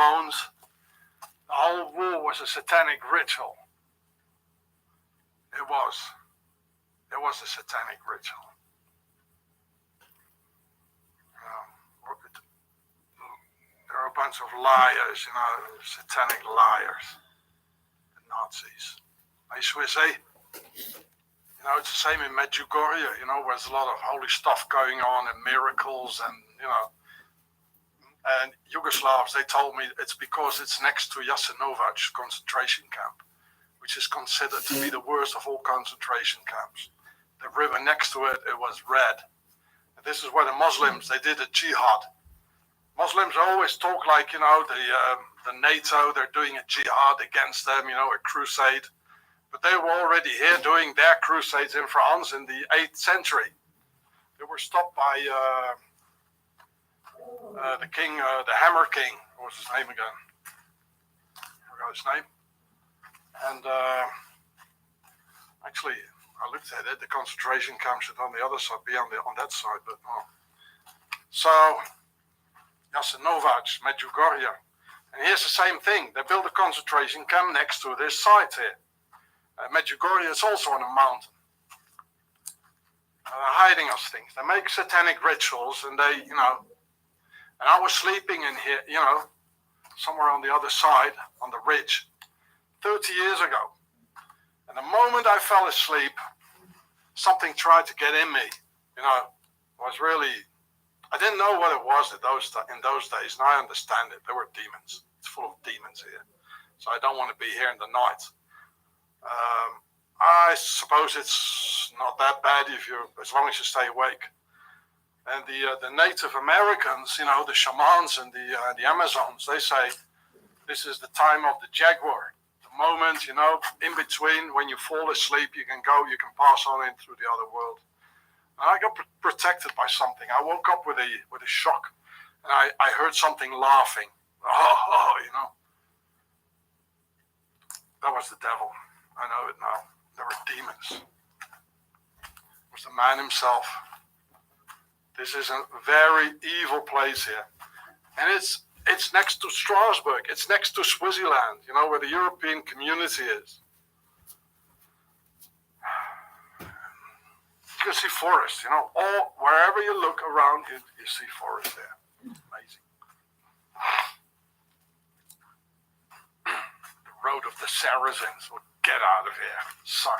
bones. The whole war was a satanic ritual. It was a satanic ritual. There are a bunch of liars, satanic liars, the Nazis. I Swiss, it's the same in Medjugorje, where there's a lot of holy stuff going on and miracles and, and Yugoslavs, they told me it's because it's next to Jasenovac concentration camp, which is considered to be the worst of all concentration camps. The river next to it, it was red. And this is where the Muslims, they did a jihad. Muslims always talk like, the NATO, they're doing a jihad against them, a crusade. But they were already here doing their crusades in France in the 8th century. They were stopped by the king, the Hammer King. What was his name again? I forgot his name. And actually, I looked at it. The concentration camp should on the other side, be on that side, but no. So, Jasenovac, Medjugorje. And here's the same thing. They built a concentration camp next to this site here. Medjugorje is also on a mountain. They're hiding us things. They make satanic rituals, and they, and I was sleeping in here, somewhere on the other side, on the ridge, 30 years ago. And the moment I fell asleep, something tried to get in me, was really, I didn't know what it was in those days, and I understand it. There were demons. It's full of demons here. So I don't want to be here in the night. I suppose it's not that bad as long as you stay awake. And the Native Americans, the shamans and the Amazons, they say this is the time of the jaguar. The moment, in between, when you fall asleep, you can pass on in through the other world. And I got protected by something. I woke up with a shock, and I heard something laughing. That was the devil. I know it now. There were demons. It was the man himself. This is a very evil place here. And it's next to Strasbourg. It's next to Swaziland, where the European community is. You can see forests, wherever you look around, you see forest there. Amazing. The road of the Saracens. Get out of here. Sorry.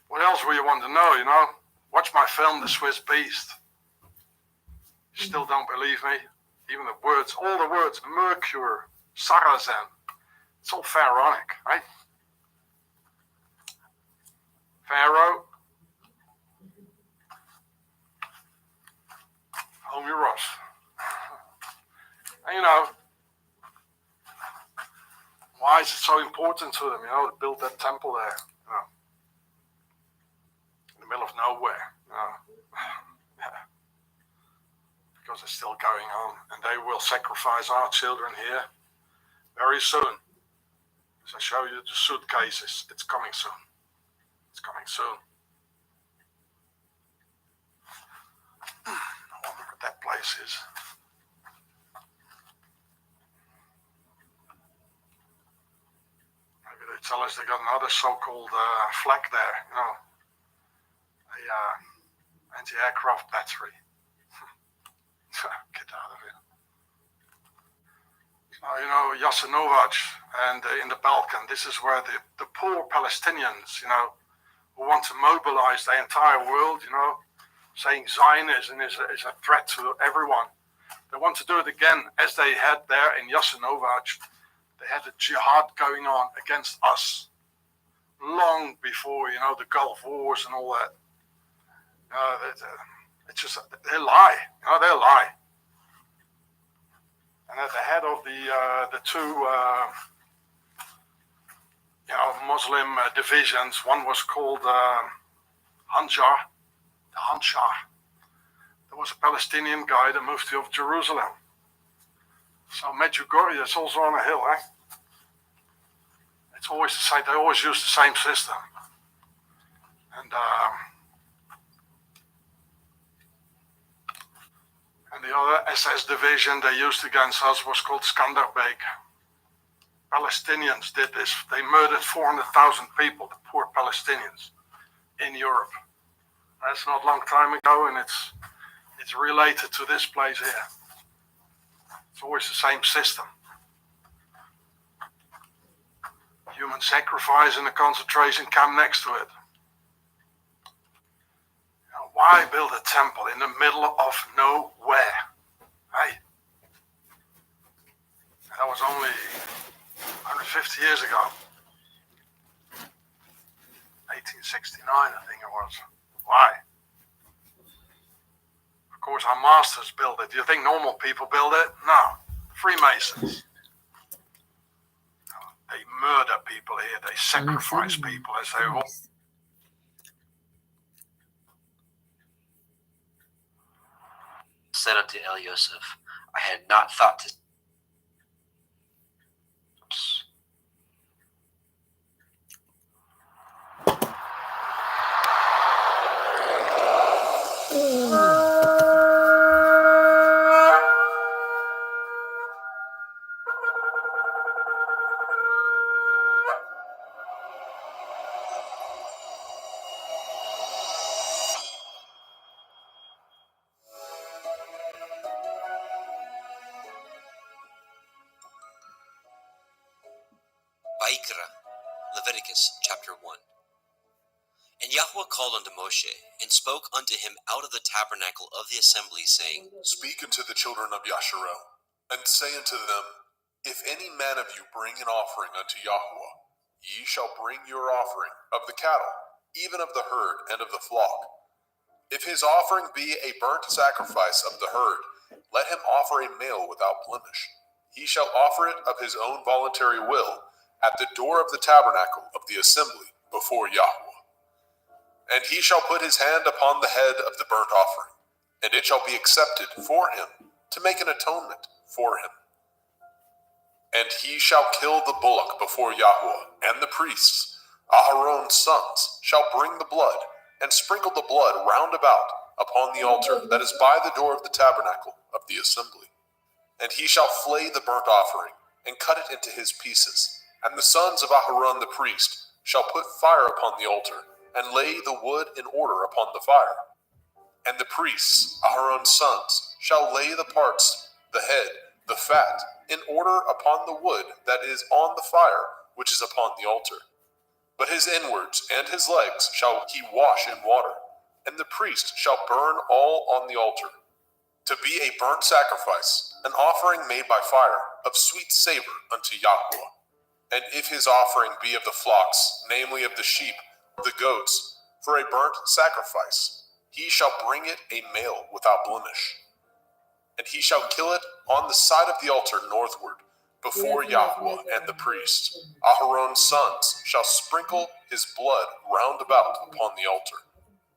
What else will you want to know, Watch my film, The Swiss Beast. You still don't believe me? Even the words, all the words, Mercure, Saracen. It's all pharaonic, right? Pharaoh, Homie Ross. And why is it so important to them, to build that temple there, in the middle of nowhere, because it's still going on, and they will sacrifice our children here very soon. As I show you the suitcases, it's coming soon. It's coming soon. I wonder what that place is. Maybe they tell us they got another so-called flag there, a anti-aircraft battery. Get out of here. Jasenovac and in the Balkan, this is where the poor Palestinians, who want to mobilize the entire world, saying Zionism is a threat to everyone. They want to do it again, as they had there in Jasenovac. They had a jihad going on against us long before, the Gulf Wars and all that. It's just, they lie, they lie. And at the head of the two, Muslim divisions, one was called Hanjar, the Hanshar. There was a Palestinian guy, the Mufti of Jerusalem. So Medjugorje is also on a hill, eh? It's always the same, they always use the same system. And And the other SS division they used against us was called Skanderbeg. Palestinians did this. They murdered 400,000 people, the poor Palestinians, in Europe. That's not a long time ago, and it's related to this place here. It's always the same system. Human sacrifice in a concentration camp next to it. Now, why build a temple in the middle of nowhere? Hey, that was only 150 years ago. 1869, I think it was. Why? Of course, our masters built it. Do you think normal people build it? No. Freemasons. They murder people here. They sacrifice people as they all. Said unto El Yosef, I had not thought to. Vaikra, Leviticus chapter 1. And Yahweh called unto Moshe, and spoke unto him out of the tabernacle of the assembly, saying, Speak unto the children of Yasharel, and say unto them, If any man of you bring an offering unto Yahweh, ye shall bring your offering of the cattle, even of the herd and of the flock. If his offering be a burnt sacrifice of the herd, let him offer a male without blemish. He shall offer it of his own voluntary will, at the door of the tabernacle of the assembly before Yahweh. And he shall put his hand upon the head of the burnt offering, and it shall be accepted for him, to make an atonement for him. And he shall kill the bullock before Yahweh, and the priests, Aharon's sons, shall bring the blood, and sprinkle the blood round about upon the altar that is by the door of the tabernacle of the assembly. And he shall flay the burnt offering, and cut it into his pieces. And the sons of Aharon the priest shall put fire upon the altar, and lay the wood in order upon the fire. And the priests, Aharon's sons, shall lay the parts, the head, the fat, in order upon the wood that is on the fire, which is upon the altar. But his inwards and his legs shall he wash in water, and the priest shall burn all on the altar, to be a burnt sacrifice, an offering made by fire, of sweet savor unto Yahweh. And if his offering be of the flocks, namely of the sheep, the goats, for a burnt sacrifice, he shall bring it a male without blemish. And he shall kill it on the side of the altar northward, before Yahweh and the priest. Aharon's sons shall sprinkle his blood round about upon the altar.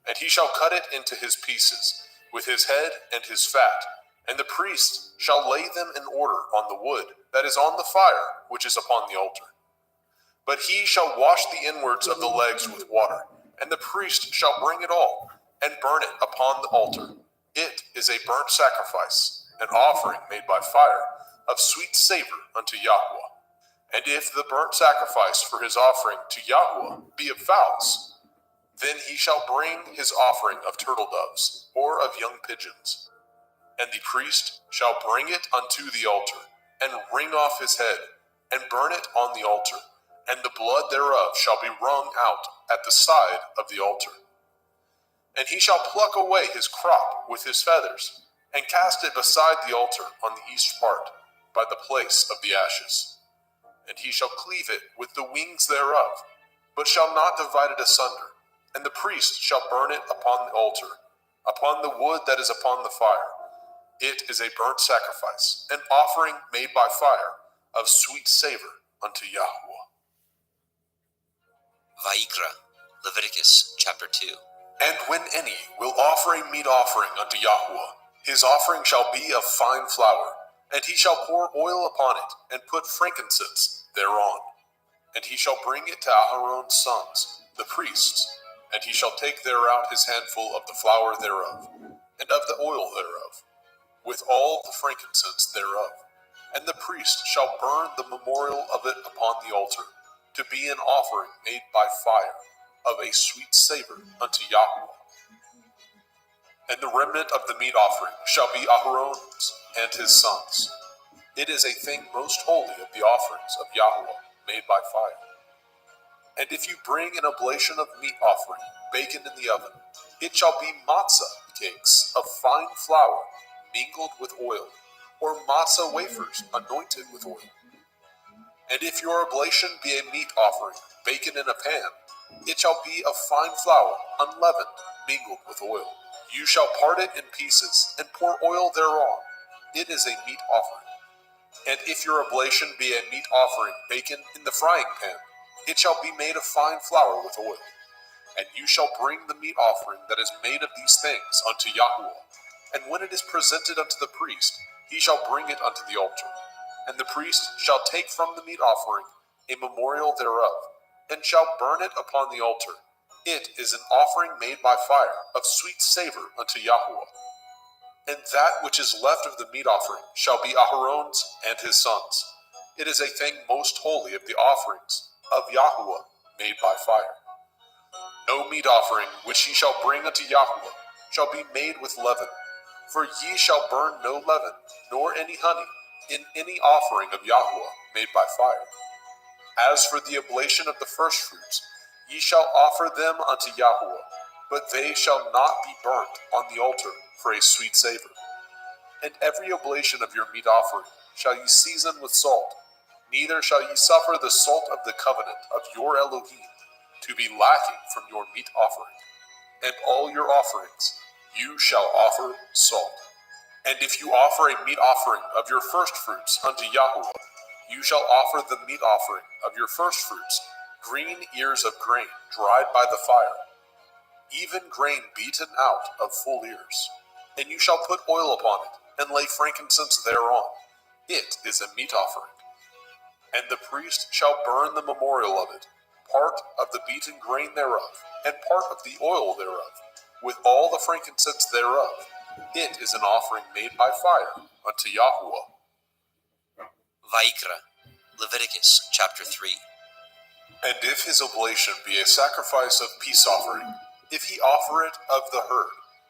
And he shall cut it into his pieces, with his head and his fat, and the priest shall lay them in order on the wood that is on the fire, which is upon the altar. But he shall wash the inwards of the legs with water, and the priest shall bring it all, and burn it upon the altar. It is a burnt sacrifice, an offering made by fire, of sweet savor unto Yahweh. And if the burnt sacrifice for his offering to Yahweh be of fowls, then he shall bring his offering of turtle doves, or of young pigeons. And the priest shall bring it unto the altar, and wring off his head, and burn it on the altar, and the blood thereof shall be wrung out at the side of the altar. And he shall pluck away his crop with his feathers, and cast it beside the altar on the east part, by the place of the ashes. And he shall cleave it with the wings thereof, but shall not divide it asunder. And the priest shall burn it upon the altar, upon the wood that is upon the fire. It is a burnt sacrifice, an offering made by fire, of sweet savor unto Yahweh. Vaikra, Leviticus chapter 2. And when any will offer a meat offering unto Yahweh, his offering shall be of fine flour, and he shall pour oil upon it, and put frankincense thereon. And he shall bring it to Aharon's sons, the priests, and he shall take thereout his handful of the flour thereof, and of the oil thereof. with all the frankincense thereof. And the priest shall burn the memorial of it upon the altar, to be an offering made by fire, of a sweet savor unto Yahweh. And the remnant of the meat offering shall be Aharon's and his sons. It is a thing most holy of the offerings of Yahweh made by fire. And if you bring an oblation of meat offering, baken in the oven, it shall be matzah cakes of fine flour mingled with oil, or matzah wafers anointed with oil. And if your oblation be a meat offering, baken in a pan, it shall be of fine flour, unleavened, mingled with oil. You shall part it in pieces, and pour oil thereon. It is a meat offering. And if your oblation be a meat offering, baken in the frying pan, it shall be made of fine flour with oil. And you shall bring the meat offering that is made of these things unto Yahweh. And when it is presented unto the priest, he shall bring it unto the altar. And the priest shall take from the meat offering a memorial thereof, and shall burn it upon the altar. It is an offering made by fire, of sweet savor unto Yahweh. And that which is left of the meat offering shall be Aharon's and his sons. It is a thing most holy of the offerings of Yahweh made by fire. No meat offering which ye shall bring unto Yahweh shall be made with leaven, for ye shall burn no leaven, nor any honey, in any offering of Yahweh made by fire. As for the oblation of the firstfruits, ye shall offer them unto Yahweh, but they shall not be burnt on the altar for a sweet savor. And every oblation of your meat offering shall ye season with salt, neither shall ye suffer the salt of the covenant of your Elohim to be lacking from your meat offering. And all your offerings you shall offer salt. And if you offer a meat offering of your firstfruits unto Yahweh, you shall offer the meat offering of your firstfruits, green ears of grain dried by the fire, even grain beaten out of full ears. And you shall put oil upon it, and lay frankincense thereon. It is a meat offering. And the priest shall burn the memorial of it, part of the beaten grain thereof, and part of the oil thereof, with all the frankincense thereof. It is an offering made by fire unto Yahweh. Vaikra, Leviticus chapter 3. And if his oblation be a sacrifice of peace offering, if he offer it of the herd,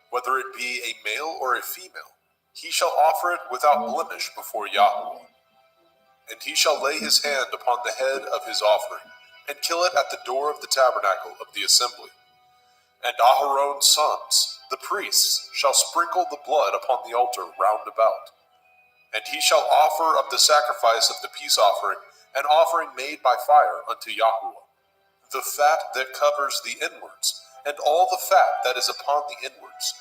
whether it be a male or a female, he shall offer it without blemish before Yahweh. And he shall lay his hand upon the head of his offering, and kill it at the door of the tabernacle of the assembly. And Aharon's sons, the priests, shall sprinkle the blood upon the altar round about. And he shall offer of the sacrifice of the peace offering an offering made by fire unto Yahweh, the fat that covers the inwards, and all the fat that is upon the inwards,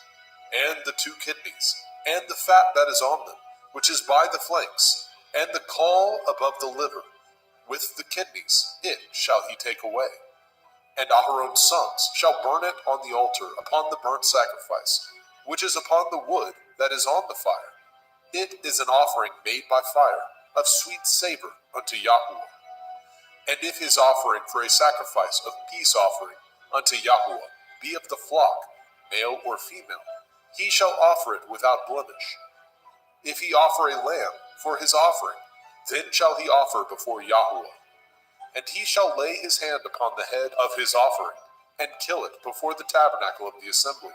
and the 2 kidneys, and the fat that is on them, which is by the flanks, and the caul above the liver, with the kidneys, it shall he take away. And Aharon's sons shall burn it on the altar upon the burnt sacrifice, which is upon the wood that is on the fire. It is an offering made by fire, of sweet savor unto Yahweh. And if his offering for a sacrifice of peace offering unto Yahweh be of the flock, male or female, he shall offer it without blemish. If he offer a lamb for his offering, then shall he offer before Yahweh. And he shall lay his hand upon the head of his offering, and kill it before the tabernacle of the assembly.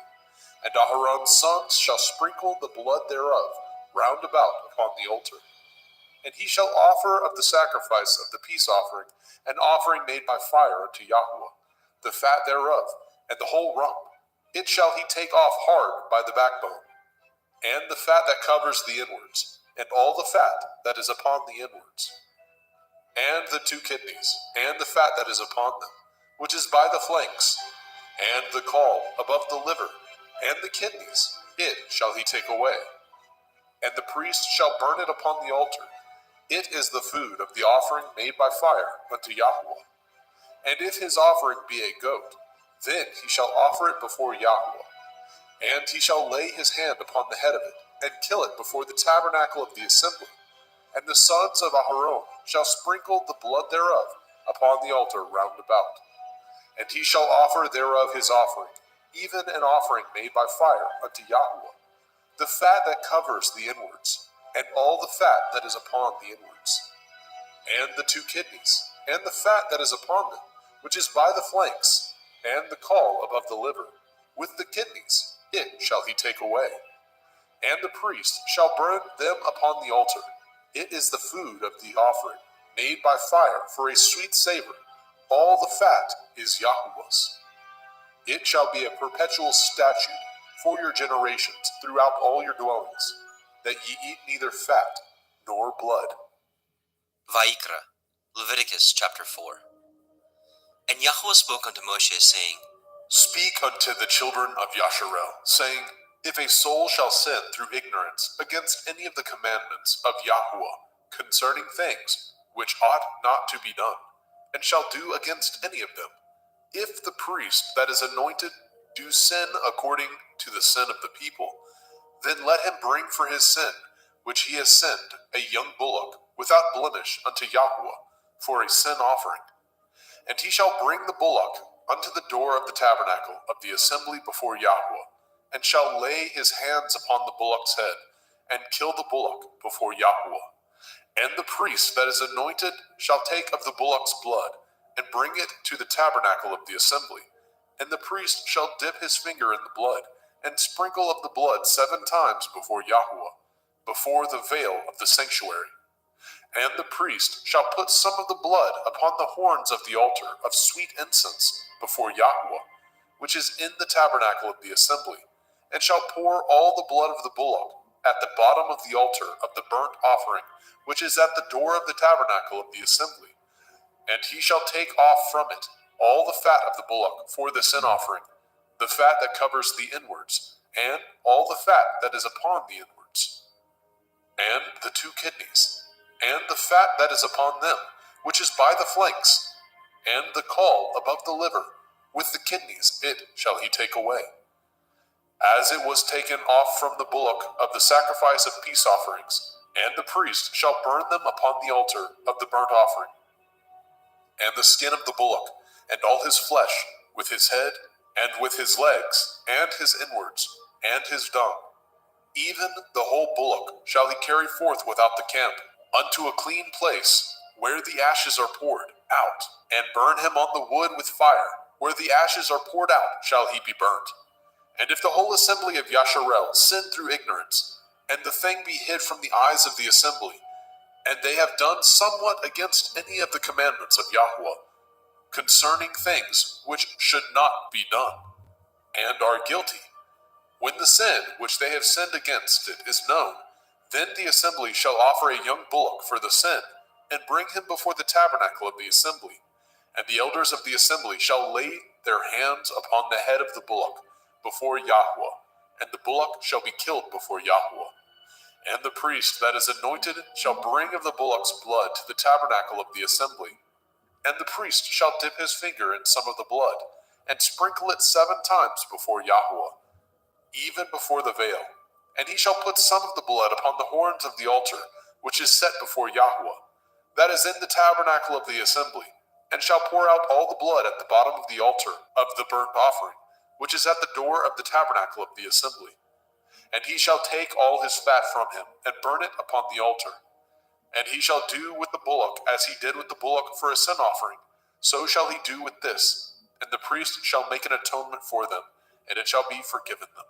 And Aharon's sons shall sprinkle the blood thereof round about upon the altar. And he shall offer of the sacrifice of the peace offering an offering made by fire unto Yahweh, the fat thereof, and the whole rump. It shall he take off hard by the backbone, and the fat that covers the inwards, and all the fat that is upon the inwards, and the 2 kidneys, and the fat that is upon them, which is by the flanks, and the caul above the liver, and the kidneys, it shall he take away. And the priest shall burn it upon the altar. It is the food of the offering made by fire unto Yahweh. And if his offering be a goat, then he shall offer it before Yahweh. And he shall lay his hand upon the head of it, and kill it before the tabernacle of the assembly. And the sons of Aharon shall sprinkle the blood thereof upon the altar round about. And he shall offer thereof his offering, even an offering made by fire unto Yahweh, the fat that covers the inwards, and all the fat that is upon the inwards, and the 2 kidneys, and the fat that is upon them, which is by the flanks, and the caul above the liver, with the kidneys, it shall he take away. And the priest shall burn them upon the altar. It is the food of the offering, made by fire for a sweet savor. All the fat is Yahweh's. It shall be a perpetual statute for your generations throughout all your dwellings, that ye eat neither fat nor blood. Vayikra, Leviticus chapter 4. And Yahweh spoke unto Moshe, saying, Speak unto the children of Yasharel, saying, If a soul shall sin through ignorance against any of the commandments of Yahweh concerning things which ought not to be done, and shall do against any of them, if the priest that is anointed do sin according to the sin of the people, then let him bring for his sin, which he has sinned, a young bullock, without blemish unto Yahweh, for a sin offering. And he shall bring the bullock unto the door of the tabernacle of the assembly before Yahweh, and shall lay his hands upon the bullock's head, and kill the bullock before Yahweh. And the priest that is anointed shall take of the bullock's blood, and bring it to the tabernacle of the assembly. And the priest shall dip his finger in the blood, and sprinkle of the blood 7 times before Yahweh, before the veil of the sanctuary. And the priest shall put some of the blood upon the horns of the altar of sweet incense before Yahweh, which is in the tabernacle of the assembly, and shall pour all the blood of the bullock at the bottom of the altar of the burnt offering, which is at the door of the tabernacle of the assembly. And he shall take off from it all the fat of the bullock for the sin offering, the fat that covers the inwards, and all the fat that is upon the inwards, and the 2 kidneys, and the fat that is upon them, which is by the flanks, and the caul above the liver, with the kidneys it shall he take away. As it was taken off from the bullock of the sacrifice of peace offerings, and the priest shall burn them upon the altar of the burnt offering. And the skin of the bullock, and all his flesh, with his head, and with his legs, and his inwards, and his dung, even the whole bullock shall he carry forth without the camp, unto a clean place, where the ashes are poured out, and burn him on the wood with fire. Where the ashes are poured out shall he be burnt. And if the whole assembly of Yasharel sin through ignorance, and the thing be hid from the eyes of the assembly, and they have done somewhat against any of the commandments of Yahweh, concerning things which should not be done, and are guilty, when the sin which they have sinned against it is known, then the assembly shall offer a young bullock for the sin, and bring him before the tabernacle of the assembly. And the elders of the assembly shall lay their hands upon the head of the bullock before Yahweh, and the bullock shall be killed before Yahweh. And the priest that is anointed shall bring of the bullock's blood to the tabernacle of the assembly. And the priest shall dip his finger in some of the blood, and sprinkle it 7 times before Yahweh, even before the veil. And he shall put some of the blood upon the horns of the altar, which is set before Yahweh, that is in the tabernacle of the assembly, and shall pour out all the blood at the bottom of the altar of the burnt offering, which is at the door of the tabernacle of the assembly. And he shall take all his fat from him, and burn it upon the altar. And he shall do with the bullock as he did with the bullock for a sin offering, so shall he do with this. And the priest shall make an atonement for them, and it shall be forgiven them.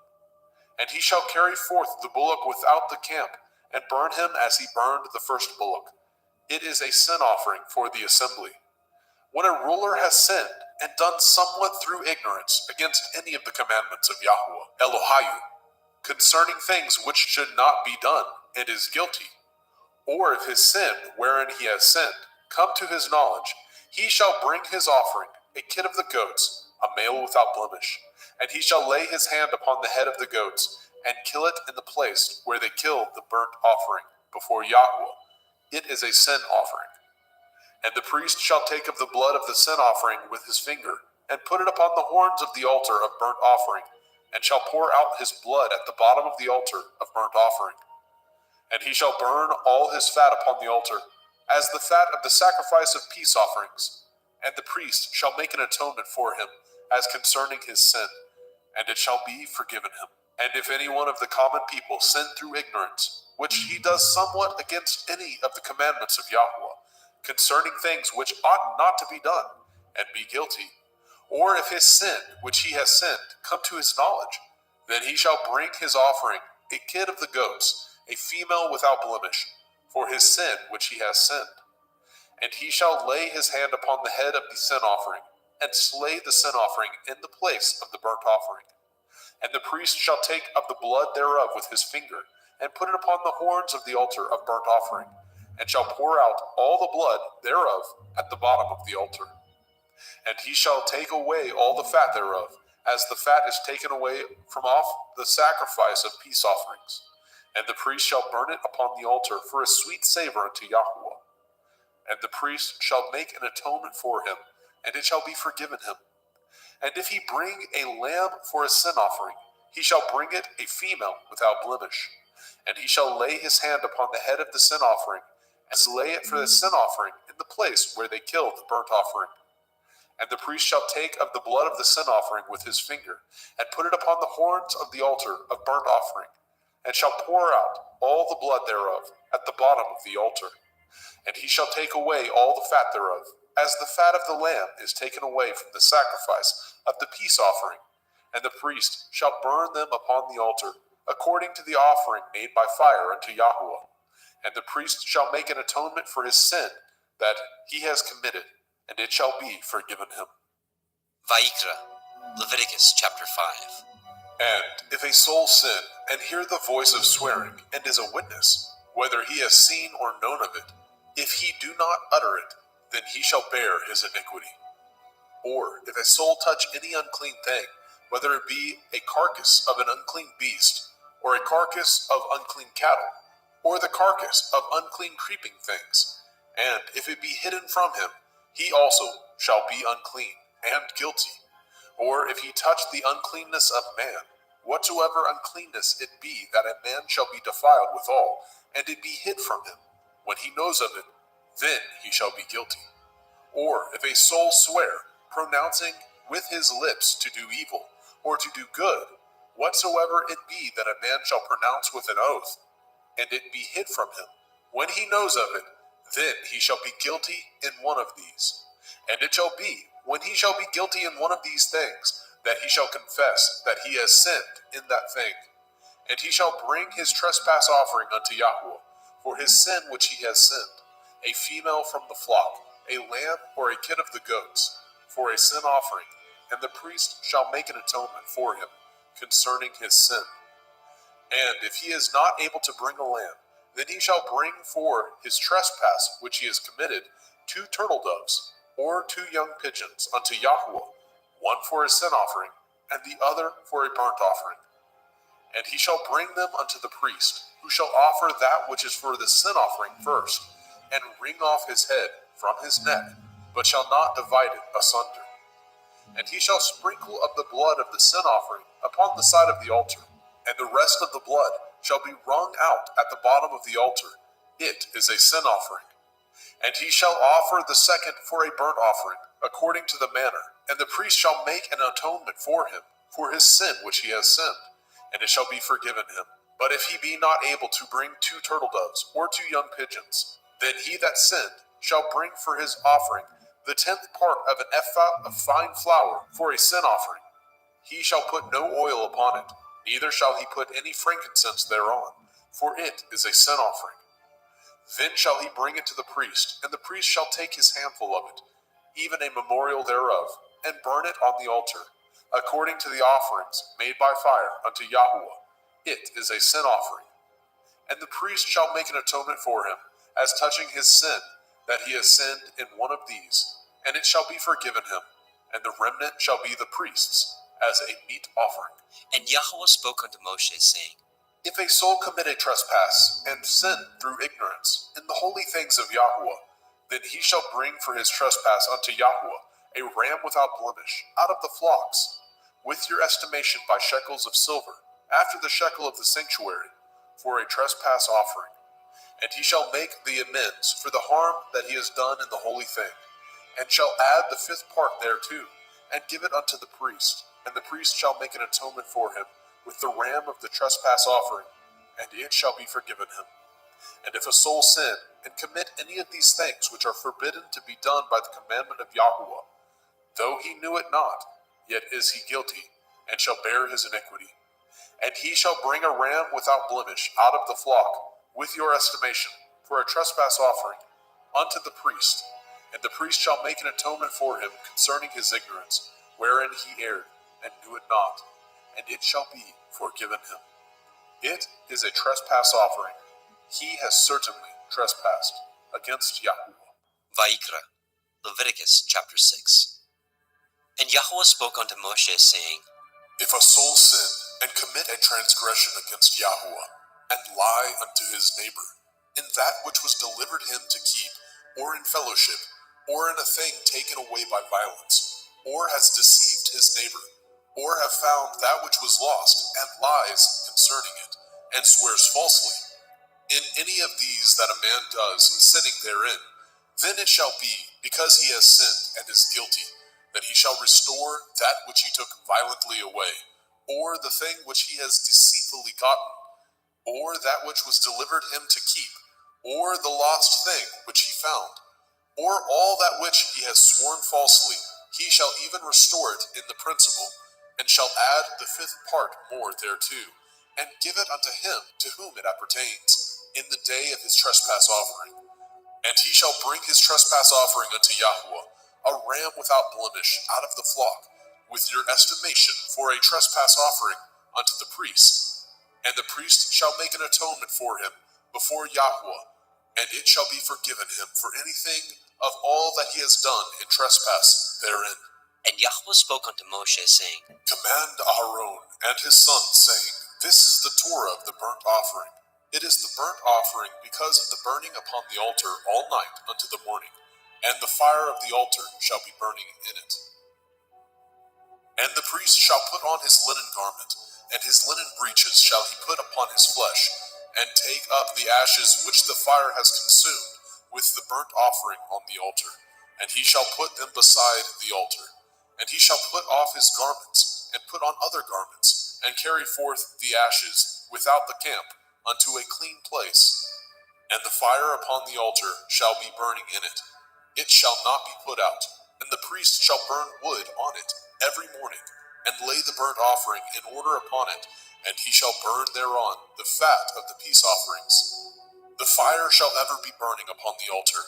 And he shall carry forth the bullock without the camp, and burn him as he burned the first bullock. It is a sin offering for the assembly. When a ruler has sinned, and done somewhat through ignorance against any of the commandments of Yahweh, Elohayu, concerning things which should not be done, and is guilty, or if his sin, wherein he has sinned, come to his knowledge, he shall bring his offering, a kid of the goats, a male without blemish, and he shall lay his hand upon the head of the goats, and kill it in the place where they killed the burnt offering before Yahweh. It is a sin offering. And the priest shall take of the blood of the sin offering with his finger, and put it upon the horns of the altar of burnt offering, and shall pour out his blood at the bottom of the altar of burnt offering. And he shall burn all his fat upon the altar, as the fat of the sacrifice of peace offerings. And the priest shall make an atonement for him, as concerning his sin, and it shall be forgiven him. And if any one of the common people sin through ignorance, which he does somewhat against any of the commandments of Yahweh, concerning things which ought not to be done, and be guilty, or if his sin, which he has sinned, come to his knowledge, then he shall bring his offering, a kid of the goats, a female without blemish, for his sin which he has sinned. And he shall lay his hand upon the head of the sin offering, and slay the sin offering in the place of the burnt offering. And the priest shall take of the blood thereof with his finger, and put it upon the horns of the altar of burnt offering, and shall pour out all the blood thereof at the bottom of the altar. And he shall take away all the fat thereof, as the fat is taken away from off the sacrifice of peace offerings. And the priest shall burn it upon the altar for a sweet savor unto Yahweh. And the priest shall make an atonement for him, and it shall be forgiven him. And if he bring a lamb for a sin offering, he shall bring it a female without blemish. And he shall lay his hand upon the head of the sin offering, and slay it for the sin offering in the place where they killed the burnt offering. And the priest shall take of the blood of the sin offering with his finger, and put it upon the horns of the altar of burnt offering, and shall pour out all the blood thereof at the bottom of the altar. And he shall take away all the fat thereof, as the fat of the lamb is taken away from the sacrifice of the peace offering. And the priest shall burn them upon the altar, according to the offering made by fire unto Yahweh. And the priest shall make an atonement for his sin that he has committed, and it shall be forgiven him. Vayikra, Leviticus chapter 5. And if a soul sin, and hear the voice of swearing, and is a witness, whether he has seen or known of it, if he do not utter it, then he shall bear his iniquity. Or if a soul touch any unclean thing, whether it be a carcass of an unclean beast, or a carcass of unclean cattle, or the carcass of unclean creeping things, and if it be hidden from him, he also shall be unclean and guilty. Or if he touch the uncleanness of man, whatsoever uncleanness it be that a man shall be defiled withal, and it be hid from him, when he knows of it, then he shall be guilty. Or if a soul swear, pronouncing with his lips to do evil, or to do good, whatsoever it be that a man shall pronounce with an oath, and it be hid from him, when he knows of it, then he shall be guilty in one of these. And it shall be, when he shall be guilty in one of these things, that he shall confess that he has sinned in that thing. And he shall bring his trespass offering unto Yahweh, for his sin which he has sinned, a female from the flock, a lamb or a kid of the goats, for a sin offering, and the priest shall make an atonement for him concerning his sin. And if he is not able to bring a lamb, then he shall bring for his trespass which he has committed 2 turtle doves, or 2 young pigeons unto Yahweh, one for a sin offering, and the other for a burnt offering. And he shall bring them unto the priest, who shall offer that which is for the sin offering first, and wring off his head from his neck, but shall not divide it asunder. And he shall sprinkle of the blood of the sin offering upon the side of the altar, and the rest of the blood shall be wrung out at the bottom of the altar. It is a sin offering. And he shall offer the second for a burnt offering, according to the manner, and the priest shall make an atonement for him, for his sin which he has sinned, and it shall be forgiven him. But if he be not able to bring 2 turtle doves, or 2 young pigeons, then he that sinned shall bring for his offering the 10th part of an ephah of fine flour for a sin offering. He shall put no oil upon it, neither shall he put any frankincense thereon, for it is a sin offering. Then shall he bring it to the priest, and the priest shall take his handful of it, even a memorial thereof, and burn it on the altar, according to the offerings made by fire unto Yahweh. It is a sin offering. And the priest shall make an atonement for him, as touching his sin, that he has sinned in one of these, and it shall be forgiven him, and the remnant shall be the priest's, as a meat offering. And Yahweh spoke unto Moshe, saying, If a soul commit a trespass, and sin through ignorance, in the holy things of Yahweh, then he shall bring for his trespass unto Yahweh a ram without blemish, out of the flocks, with your estimation by shekels of silver, after the shekel of the sanctuary, for a trespass offering. And he shall make the amends for the harm that he has done in the holy thing, and shall add the 5th part thereto, and give it unto the priest, and the priest shall make an atonement for him with the ram of the trespass offering, and it shall be forgiven him. And if a soul sin and commit any of these things which are forbidden to be done by the commandment of Yahuwah, though he knew it not, yet is he guilty, and shall bear his iniquity. And he shall bring a ram without blemish out of the flock, with your estimation, for a trespass offering, unto the priest. And the priest shall make an atonement for him concerning his ignorance, wherein he erred, and knew it not, and it shall be forgiven him. It is a trespass offering. He has certainly trespassed against Yahuwah. Vayikra, Leviticus chapter 6. And Yahuwah spoke unto Moshe, saying, If a soul sin and commit a transgression against Yahuwah, and lie unto his neighbor, in that which was delivered him to keep, or in fellowship, or in a thing taken away by violence, or has deceived his neighbor, or have found that which was lost, and lies concerning it, and swears falsely, in any of these that a man does, sinning therein, then it shall be, because he has sinned and is guilty, that he shall restore that which he took violently away, or the thing which he has deceitfully gotten, or that which was delivered him to keep, or the lost thing which he found, or all that which he has sworn falsely, he shall even restore it in the principal, and shall add the fifth part more thereto, and give it unto him to whom it appertains, in the day of his trespass offering. And he shall bring his trespass offering unto Yahuwah, a ram without blemish out of the flock, with your estimation for a trespass offering unto the priest. And the priest shall make an atonement for him before Yahuwah, and it shall be forgiven him for anything of all that he has done in trespass therein. And Yahuwah spoke unto Moshe, saying, Command Aharon and his sons, saying, This is the Torah of the burnt offering. It is the burnt offering because of the burning upon the altar all night unto the morning, and the fire of the altar shall be burning in it. And the priest shall put on his linen garment, and his linen breeches shall he put upon his flesh, and take up the ashes which the fire has consumed with the burnt offering on the altar, and he shall put them beside the altar. And he shall put off his garments, and put on other garments, and carry forth the ashes without the camp unto a clean place. And the fire upon the altar shall be burning in it. It shall not be put out. And the priest shall burn wood on it every morning, and lay the burnt offering in order upon it, and he shall burn thereon the fat of the peace offerings. The fire shall ever be burning upon the altar.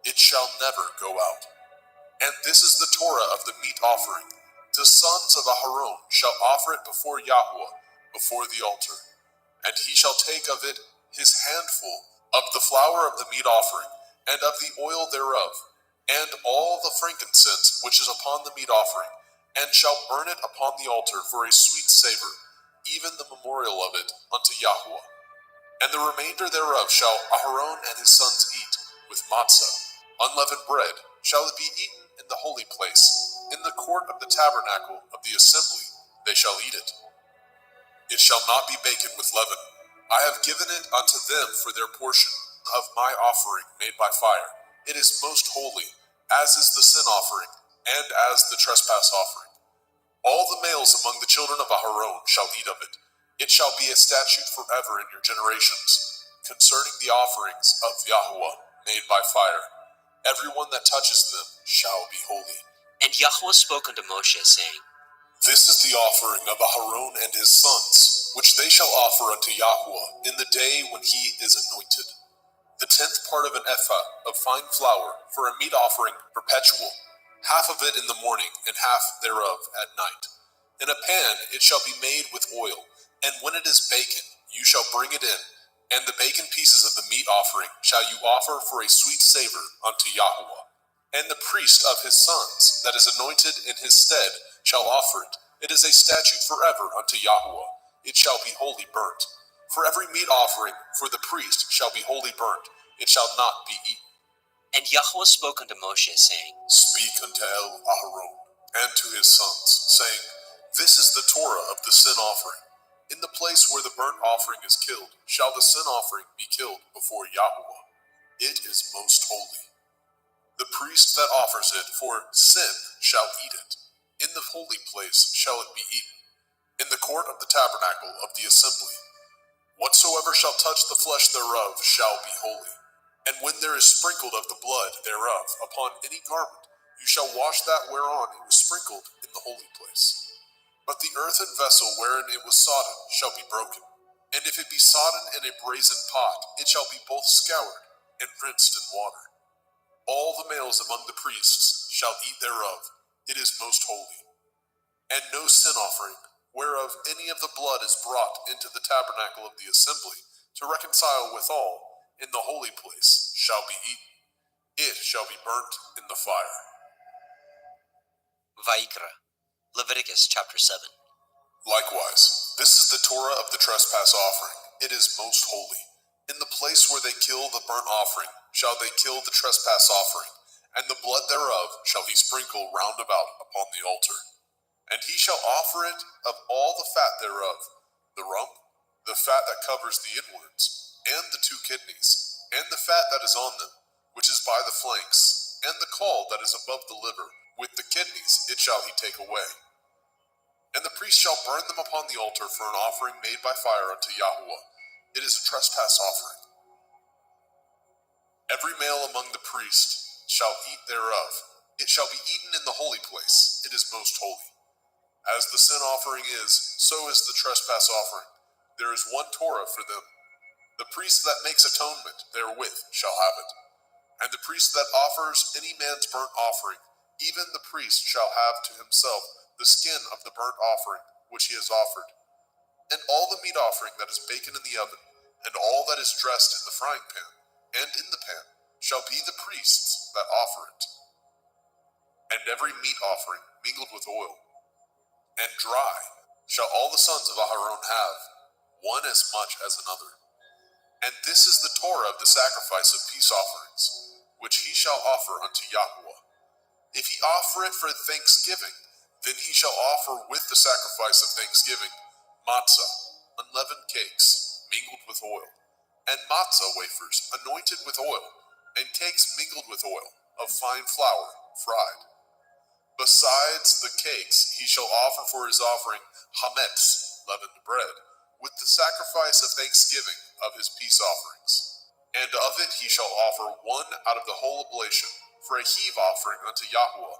It shall never go out. And this is the Torah of the meat offering. The sons of Aharon shall offer it before Yahuwah, before the altar. And he shall take of it his handful of the flour of the meat offering, and of the oil thereof, and all the frankincense which is upon the meat offering, and shall burn it upon the altar for a sweet savor, even the memorial of it unto Yahuwah. And the remainder thereof shall Aharon and his sons eat, with matzah, unleavened bread, shall it be eaten in the holy place, in the court of the tabernacle of the assembly, they shall eat it. It shall not be baken with leaven. I have given it unto them for their portion of my offering made by fire. It is most holy, as is the sin offering, and as the trespass offering. All the males among the children of Aharon shall eat of it. It shall be a statute forever in your generations, concerning the offerings of Yahuwah made by fire. Everyone that touches them shall be holy. And Yahuwah spoke unto Moshe, saying, This is the offering of Aharon and his sons, which they shall offer unto Yahuwah in the day when he is anointed. The 10th part of an ephah of fine flour for a meat offering perpetual, half of it in the morning, and half thereof at night. In a pan it shall be made with oil, and when it is baken, you shall bring it in, and the baken pieces of the meat offering shall you offer for a sweet savor unto Yahuwah. And the priest of his sons, that is anointed in his stead, shall offer it. It is a statute forever unto Yahuwah. It shall be wholly burnt. For every meat offering for the priest shall be wholly burnt. It shall not be eaten. And Yahuwah spoke unto Moshe, saying, Speak unto Aharon and to his sons, saying, This is the Torah of the sin offering. In the place where the burnt offering is killed, shall the sin offering be killed before Yahuwah. It is most holy. The priest that offers it for sin shall eat it. In the holy place shall it be eaten. in the court of the tabernacle of the assembly. Whatsoever shall touch the flesh thereof shall be holy. And when there is sprinkled of the blood thereof upon any garment, you shall wash that whereon it was sprinkled in the holy place. But the earthen vessel wherein it was sodden shall be broken. And if it be sodden in a brazen pot, it shall be both scoured and rinsed in water. All the males among the priests shall eat thereof. It is most holy. And no sin offering, whereof any of the blood is brought into the tabernacle of the assembly, to reconcile withal in the holy place, shall be eaten. It shall be burnt in the fire. Vayikra, Leviticus chapter 7. Likewise, this is the Torah of the trespass offering. It is most holy. In the place where they kill the burnt offering, shall they kill the trespass offering, and the blood thereof shall he sprinkle round about upon the altar. And he shall offer it of all the fat thereof, the rump, the fat that covers the inwards, and the 2 kidneys, and the fat that is on them, which is by the flanks, and the caul that is above the liver, with the kidneys it shall he take away. And the priest shall burn them upon the altar for an offering made by fire unto Yahweh. It is a trespass offering. Every male among the priests shall eat thereof. It shall be eaten in the holy place. It is most holy. As the sin offering is, so is the trespass offering. There is one Torah for them. The priest that makes atonement therewith shall have it. And the priest that offers any man's burnt offering, even the priest shall have to himself the skin of the burnt offering which he has offered. And all the meat offering that is baken in the oven, and all that is dressed in the frying pan, and in the pan, shall be the priest's that offer it. And every meat offering mingled with oil, and dry, shall all the sons of Aharon have, one as much as another. And this is the Torah of the sacrifice of peace offerings, which he shall offer unto Yahweh. If he offer it for thanksgiving, then he shall offer with the sacrifice of thanksgiving matzah, unleavened cakes, mingled with oil, and matzah wafers, anointed with oil, and cakes mingled with oil, of fine flour, fried. Besides the cakes, he shall offer for his offering hametz, leavened bread, with the sacrifice of thanksgiving of his peace offerings. And of it he shall offer one out of the whole oblation, for a heave offering unto Yahweh,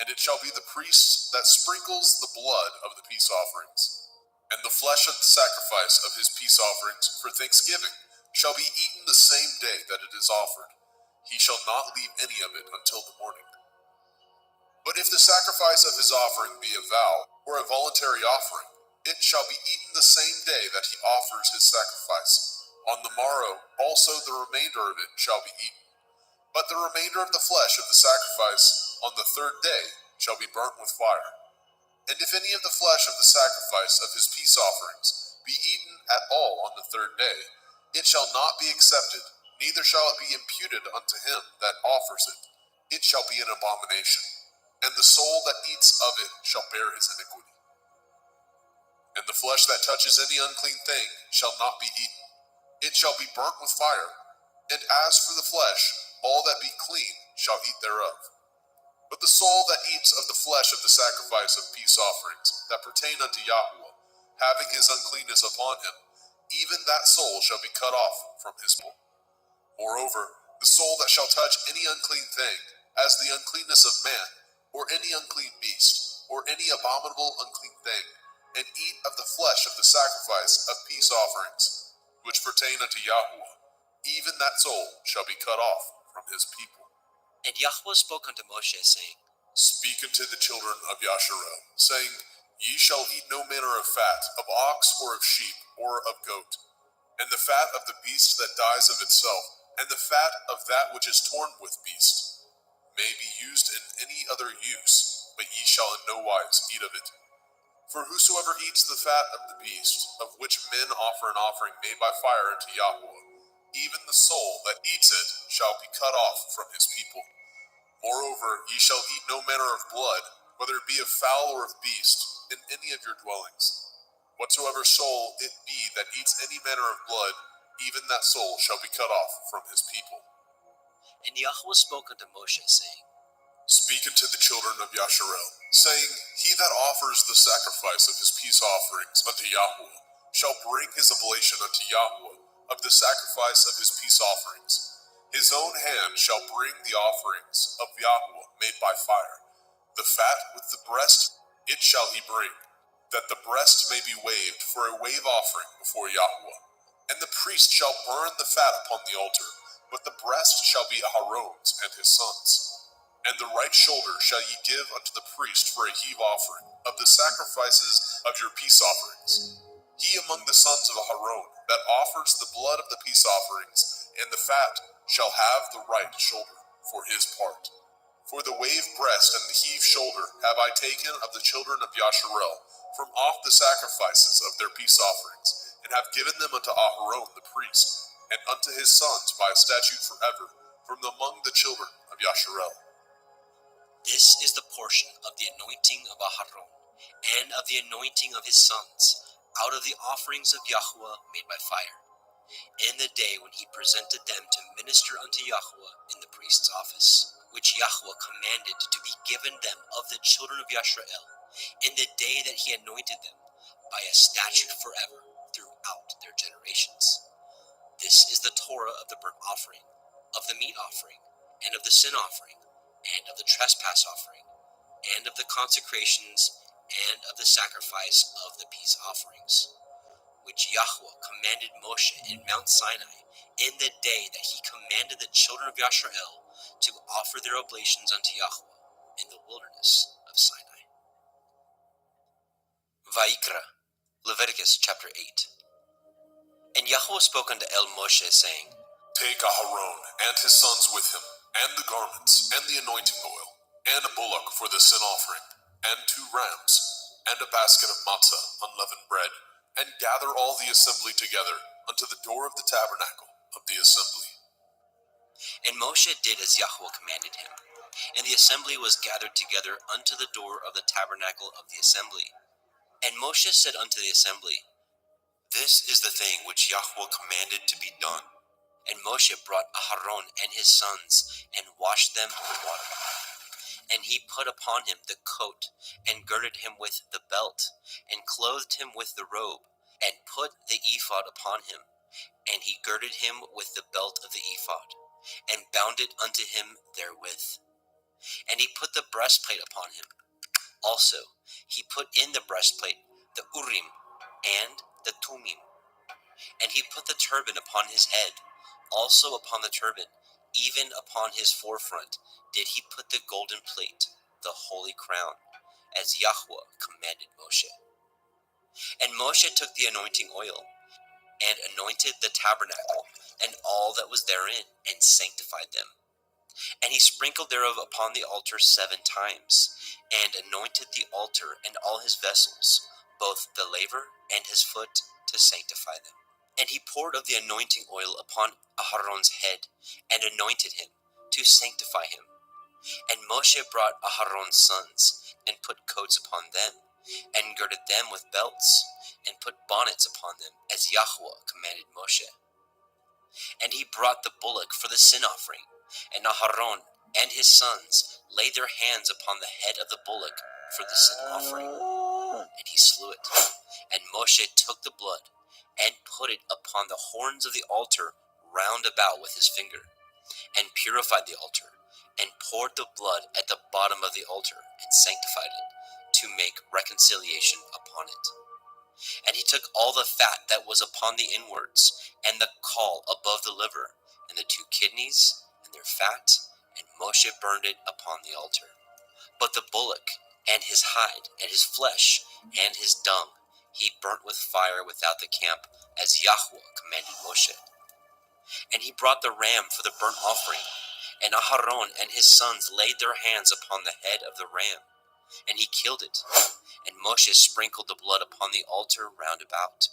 and it shall be the priest that sprinkles the blood of the peace offerings. And the flesh of the sacrifice of his peace offerings for thanksgiving shall be eaten the same day that it is offered. He shall not leave any of it until the morning. But if the sacrifice of his offering be a vow, or a voluntary offering, it shall be eaten the same day that he offers his sacrifice. On the morrow also the remainder of it shall be eaten. But the remainder of the flesh of the sacrifice on the 3rd day shall be burnt with fire. And if any of the flesh of the sacrifice of his peace offerings be eaten at all on the 3rd day, it shall not be accepted, neither shall it be imputed unto him that offers it. It shall be an abomination. And the soul that eats of it shall bear his iniquity. And the flesh that touches any unclean thing shall not be eaten. It shall be burnt with fire. And as for the flesh, all that be clean shall eat thereof. But the soul that eats of the flesh of the sacrifice of peace offerings that pertain unto Yahweh, having his uncleanness upon him, even that soul shall be cut off from his people. Moreover, the soul that shall touch any unclean thing, as the uncleanness of man, or any unclean beast, or any abominable unclean thing, and eat of the flesh of the sacrifice of peace offerings, which pertain unto Yahweh, even that soul shall be cut off from his people. And Yahweh spoke unto Moshe, saying, Speak unto the children of Yasharel, saying, Ye shall eat no manner of fat, of ox, or of sheep, or of goat, and the fat of the beast that dies of itself, and the fat of that which is torn with beast, may be used in any other use, but ye shall in no wise eat of it. For whosoever eats the fat of the beast, of which men offer an offering made by fire unto Yahweh, even the soul that eats it shall be cut off from his people. Moreover, ye shall eat no manner of blood, whether it be of fowl or of beast, in any of your dwellings. Whatsoever soul it be that eats any manner of blood, even that soul shall be cut off from his people. And Yahweh spoke unto Moshe, saying, Speak speak unto the children of Yasharel, saying, He that offers the sacrifice of his peace offerings unto Yahweh shall bring his oblation unto Yahweh of the sacrifice of his peace offerings. His own hand shall bring the offerings of Yahweh made by fire. The fat with the breast it shall he bring, that the breast may be waved for a wave offering before Yahweh. And the priest shall burn the fat upon the altar, but the breast shall be Aaron's and his sons'. And the right shoulder shall ye give unto the priest for a heave offering of the sacrifices of your peace offerings. He among the sons of Aaron that offers the blood of the peace offerings and the fat shall have the right shoulder for his part. For the wave breast and the heave shoulder have I taken of the children of Yasharel from off the sacrifices of their peace offerings, and have given them unto Aaron the priest, and unto his sons by a statute forever, from among the children of Yasharel. This is the portion of the anointing of Aharon, and of the anointing of his sons, out of the offerings of Yahweh made by fire, in the day when he presented them to minister unto Yahweh in the priest's office, which Yahweh commanded to be given them of the children of Yasharel, in the day that he anointed them, by a statute forever throughout their generations. This is the Torah of the burnt offering, of the meat offering, and of the sin offering, and of the trespass offering, and of the consecrations, and of the sacrifice of the peace offerings, which Yahweh commanded Moshe in Mount Sinai in the day that he commanded the children of Yasharel to offer their oblations unto Yahweh in the wilderness of Sinai. Vayikra, Leviticus chapter 8. And Yahweh spoke unto Moshe, saying, Take Aharon and his sons with him, and the garments, and the anointing oil, and a bullock for the sin offering, and 2 rams, and a basket of matzah, unleavened bread, and gather all the assembly together unto the door of the tabernacle of the assembly. And Moshe did as Yahweh commanded him, and the assembly was gathered together unto the door of the tabernacle of the assembly. And Moshe said unto the assembly, This is the thing which Yahweh commanded to be done. And Moshe brought Aharon and his sons, and washed them with water. And he put upon him the coat, and girded him with the belt, and clothed him with the robe, and put the ephod upon him. And he girded him with the belt of the ephod, and bound it unto him therewith. And he put the breastplate upon him. Also he put in the breastplate the Urim and the Tumim. And he put the turban upon his head. Also upon the turban, even upon his forefront, did he put the golden plate, the holy crown, as Yahweh commanded Moshe. And Moshe took the anointing oil, and anointed the tabernacle, and all that was therein, and sanctified them. And he sprinkled thereof upon the altar 7 times, and anointed the altar and all his vessels, both the laver and his foot, to sanctify them. And he poured of the anointing oil upon Aharon's head, and anointed him, to sanctify him. And Moshe brought Aharon's sons, and put coats upon them, and girded them with belts, and put bonnets upon them, as Yahweh commanded Moshe. And he brought the bullock for the sin offering, and Aharon and his sons laid their hands upon the head of the bullock for the sin offering, and he slew it. And Moshe took the blood, and put it upon the horns of the altar round about with his finger, and purified the altar, and poured the blood at the bottom of the altar, and sanctified it, to make reconciliation upon it. And he took all the fat that was upon the inwards, and the caul above the liver, and the 2 kidneys, and their fat, and Moshe burned it upon the altar. But the bullock, and his hide, and his flesh, and his dung, he burnt with fire without the camp, as Yahweh commanded Moshe. And he brought the ram for the burnt offering, and Aharon and his sons laid their hands upon the head of the ram, and he killed it. And Moshe sprinkled the blood upon the altar round about.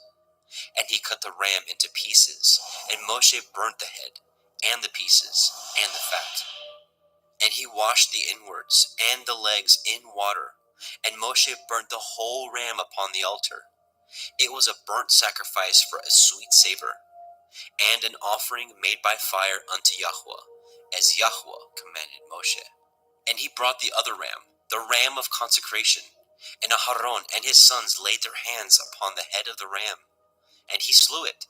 And he cut the ram into pieces, and Moshe burnt the head, and the pieces, and the fat. And he washed the inwards and the legs in water, and Moshe burnt the whole ram upon the altar. It was a burnt sacrifice for a sweet savor, and an offering made by fire unto Yahweh, as Yahweh commanded Moshe. And he brought the other ram, the ram of consecration. And Aharon and his sons laid their hands upon the head of the ram, and he slew it.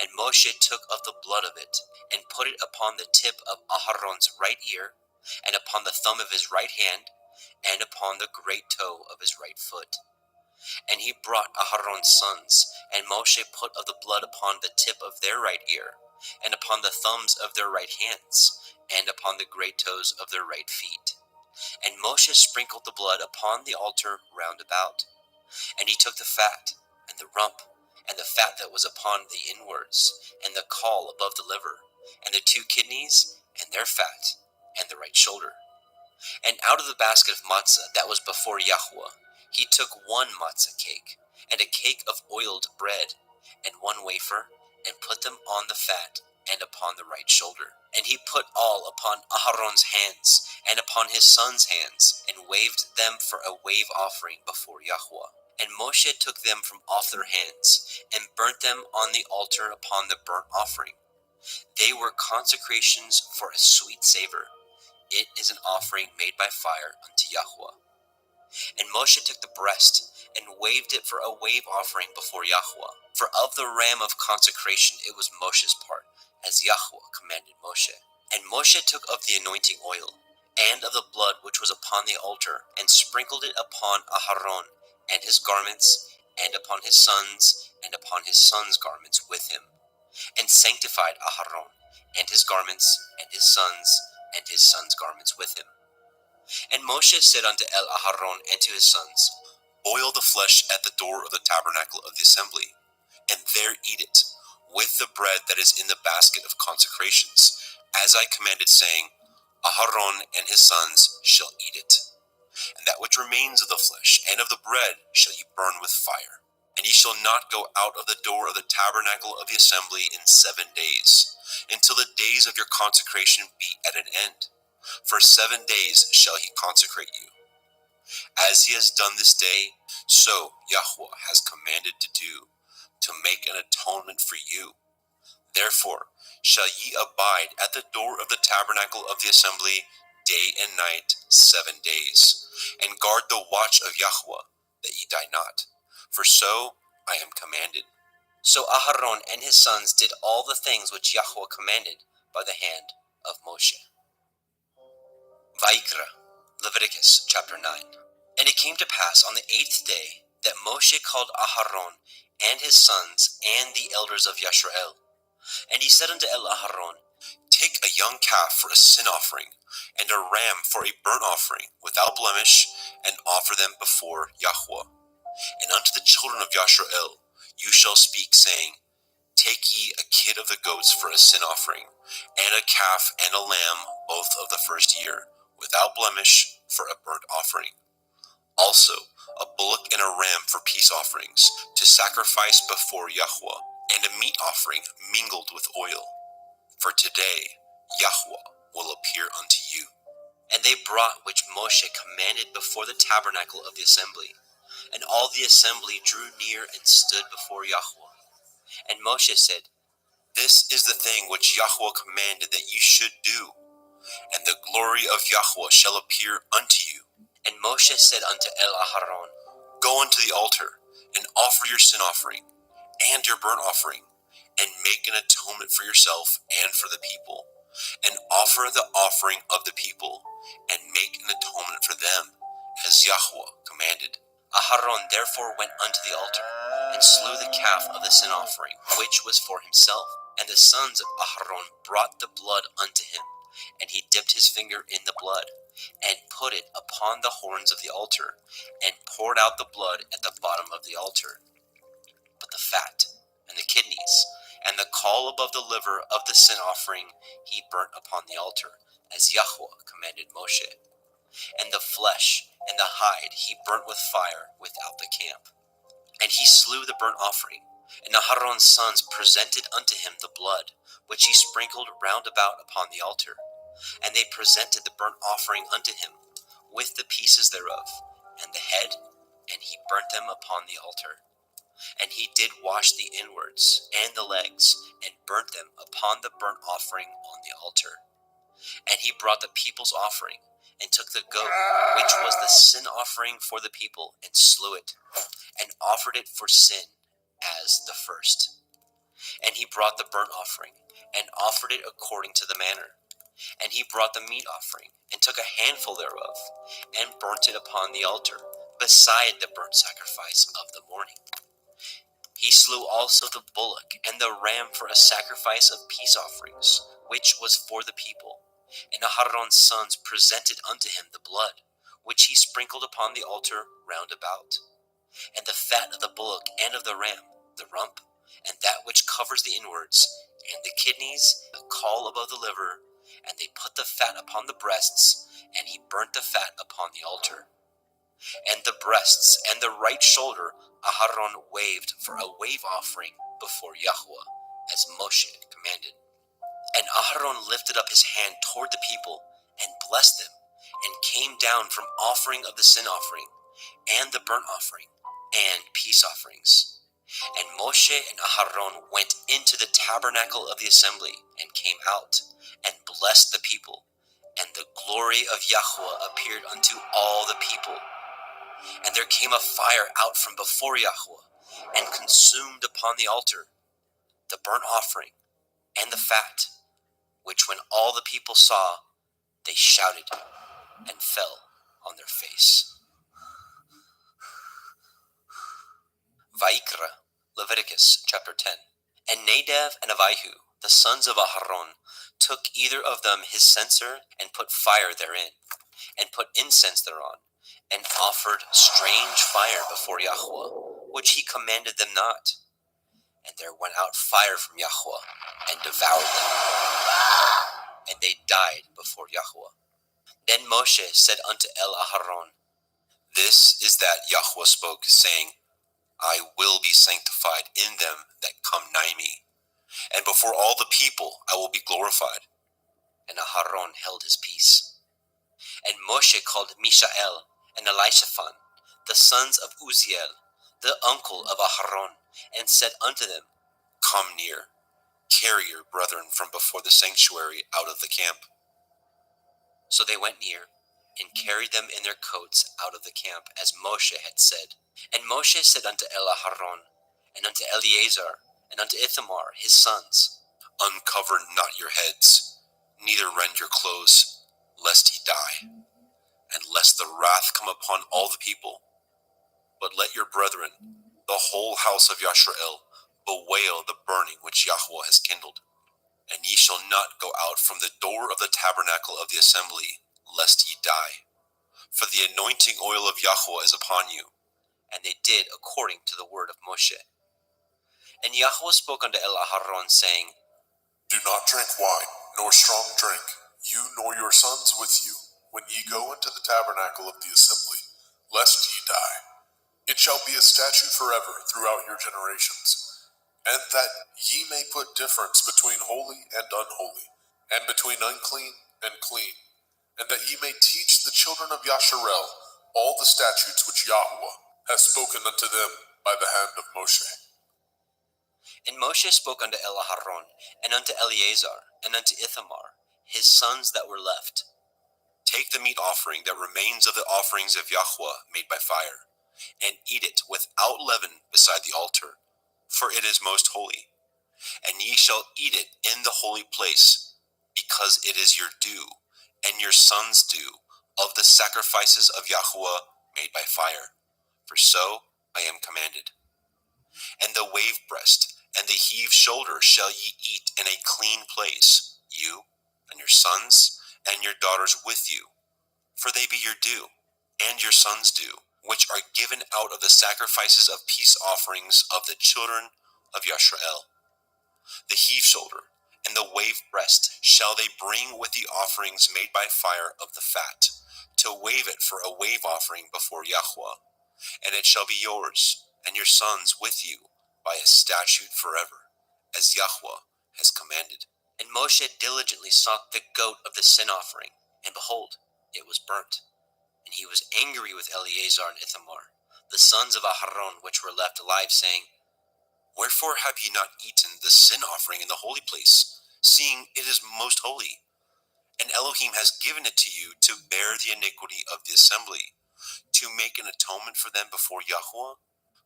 And Moshe took of the blood of it, and put it upon the tip of Aharon's right ear, and upon the thumb of his right hand, and upon the great toe of his right foot. And he brought Aharon's sons, and Moshe put of the blood upon the tip of their right ear, and upon the thumbs of their right hands, and upon the great toes of their right feet. And Moshe sprinkled the blood upon the altar round about. And he took the fat, and the rump, and the fat that was upon the inwards, and the caul above the liver, and the 2 kidneys, and their fat, and the right shoulder. And out of the basket of matzah that was before Yahweh, he took 1 matzah cake, and a cake of oiled bread, and 1 wafer, and put them on the fat, and upon the right shoulder. And he put all upon Aharon's hands, and upon his sons' hands, and waved them for a wave offering before Yahweh. And Moshe took them from off their hands, and burnt them on the altar upon the burnt offering. They were consecrations for a sweet savor. It is an offering made by fire unto Yahweh. And Moshe took the breast, and waved it for a wave offering before Yahweh. For of the ram of consecration it was Moshe's part, as Yahweh commanded Moshe. And Moshe took of the anointing oil, and of the blood which was upon the altar, and sprinkled it upon Aharon and his garments, and upon his sons, and upon his sons' garments with him, and sanctified Aharon and his garments, and his sons' garments with him. And Moshe said unto Aharon and to his sons, Boil the flesh at the door of the tabernacle of the assembly, and there eat it, with the bread that is in the basket of consecrations, as I commanded, saying, Aharon and his sons shall eat it. And that which remains of the flesh and of the bread shall ye burn with fire. And ye shall not go out of the door of the tabernacle of the assembly in 7 days, until the days of your consecration be at an end. For 7 days shall he consecrate you. As he has done this day, so Yahweh has commanded to do, to make an atonement for you. Therefore shall ye abide at the door of the tabernacle of the assembly day and night 7 days, and guard the watch of Yahweh, that ye die not. For so I am commanded. So Aharon and his sons did all the things which Yahweh commanded by the hand of Moshe. Vayikra, Leviticus chapter 9. And it came to pass on the 8th day that Moshe called Aharon and his sons and the elders of Yisrael. And he said unto Aharon, Take a young calf for a sin offering, and a ram for a burnt offering, without blemish, and offer them before Yahweh. And unto the children of Yisrael you shall speak, saying, Take ye a kid of the goats for a sin offering, and a calf and a lamb, both of the first year, without blemish, for a burnt offering. Also a bullock and a ram for peace offerings, to sacrifice before Yahweh, and a meat offering mingled with oil. For today Yahweh will appear unto you. And they brought which Moshe commanded before the tabernacle of the assembly. And all the assembly drew near and stood before Yahweh. And Moshe said, This is the thing which Yahweh commanded that ye should do, and the glory of Yahweh shall appear unto you. And Moshe said unto Aharon, Go unto the altar, and offer your sin offering, and your burnt offering, and make an atonement for yourself and for the people, and offer the offering of the people, and make an atonement for them, as Yahweh commanded. Aharon therefore went unto the altar, and slew the calf of the sin offering, which was for himself. And the sons of Aharon brought the blood unto him, and he dipped his finger in the blood, and put it upon the horns of the altar, and poured out the blood at the bottom of the altar. But the fat, and the kidneys, and the caul above the liver of the sin offering he burnt upon the altar, as Yahweh commanded Moshe. And the flesh and the hide he burnt with fire without the camp. And he slew the burnt offering, and Aharon's sons presented unto him the blood, which he sprinkled round about upon the altar. And they presented the burnt offering unto him, with the pieces thereof, and the head, and he burnt them upon the altar. And he did wash the inwards and the legs, and burnt them upon the burnt offering on the altar. And he brought the people's offering, and took the goat, which was the sin offering for the people, and slew it, and offered it for sin as the first. And he brought the burnt offering, and offered it according to the manner. And he brought the meat offering, and took a handful thereof, and burnt it upon the altar, beside the burnt sacrifice of the morning. He slew also the bullock and the ram for a sacrifice of peace offerings, which was for the people. And Aharon's sons presented unto him the blood, which he sprinkled upon the altar round about. And the fat of the bullock and of the ram, the rump, and that which covers the inwards, and the kidneys, the caul above the liver, and they put the fat upon the breasts, and he burnt the fat upon the altar. And the breasts and the right shoulder Aharon waved for a wave offering before Yahweh, as Moshe commanded. And Aharon lifted up his hand toward the people, and blessed them, and came down from offering of the sin offering, and the burnt offering, and peace offerings. And Moshe and Aharon went into the tabernacle of the assembly, and came out, and blessed the people. And the glory of Yahweh appeared unto all the people. And there came a fire out from before Yahweh, and consumed upon the altar the burnt offering and the fat, which when all the people saw, they shouted and fell on their face. Vaikra, Leviticus chapter 10. And Nadab and Abihu, the sons of Aharon, took either of them his censer, and put fire therein, and put incense thereon, and offered strange fire before Yahweh, which he commanded them not. And there went out fire from Yahweh, and devoured them, and they died before Yahweh. Then Moshe said unto El Aharon, This is that Yahweh spoke, saying, I will be sanctified in them that come nigh me, and before all the people I will be glorified. And Aharon held his peace. And Moshe called Mishael and Elishaphan, the sons of Uzziel, the uncle of Aharon, and said unto them, Come near, carry your brethren from before the sanctuary out of the camp. So they went near, and carried them in their coats out of the camp, as Moshe had said. And Moshe said unto Aharon, and unto Eleazar, and unto Ithamar his sons, Uncover not your heads, neither rend your clothes, lest ye die, and lest the wrath come upon all the people. But let your brethren, the whole house of Yashrael, bewail the burning which Yahweh has kindled. And ye shall not go out from the door of the tabernacle of the assembly, lest ye die. For the anointing oil of Yahweh is upon you. And they did according to the word of Moshe. And Yahweh spoke unto Aharon, saying, Do not drink wine, nor strong drink, you nor your sons with you, when ye go into the tabernacle of the assembly, lest ye die. It shall be a statute forever throughout your generations, and that ye may put difference between holy and unholy, and between unclean and clean, and that ye may teach the children of Yasharel all the statutes which Yahweh has spoken unto them by the hand of Moshe. And Moshe spoke unto Aharon, and unto Eleazar, and unto Ithamar, his sons that were left, Take the meat offering that remains of the offerings of Yahweh made by fire, and eat it without leaven beside the altar, for it is most holy. And ye shall eat it in the holy place, because it is your due, and your sons' due, of the sacrifices of Yahweh made by fire, for so I am commanded. And the wave breast and the heave shoulder shall ye eat in a clean place, you and your sons and your daughters with you, for they be your due, and your sons' due, which are given out of the sacrifices of peace offerings of the children of Yashrael. The heave shoulder and the wave breast shall they bring with the offerings made by fire of the fat, to wave it for a wave offering before Yahweh. And it shall be yours, and your sons with you, by a statute forever, as Yahweh has commanded. And Moshe diligently sought the goat of the sin offering, and behold, it was burnt. And he was angry with Eleazar and Ithamar, the sons of Aharon, which were left alive, saying, Wherefore have ye not eaten the sin offering in the holy place, seeing it is most holy? And Elohim has given it to you to bear the iniquity of the assembly, to make an atonement for them before Yahweh.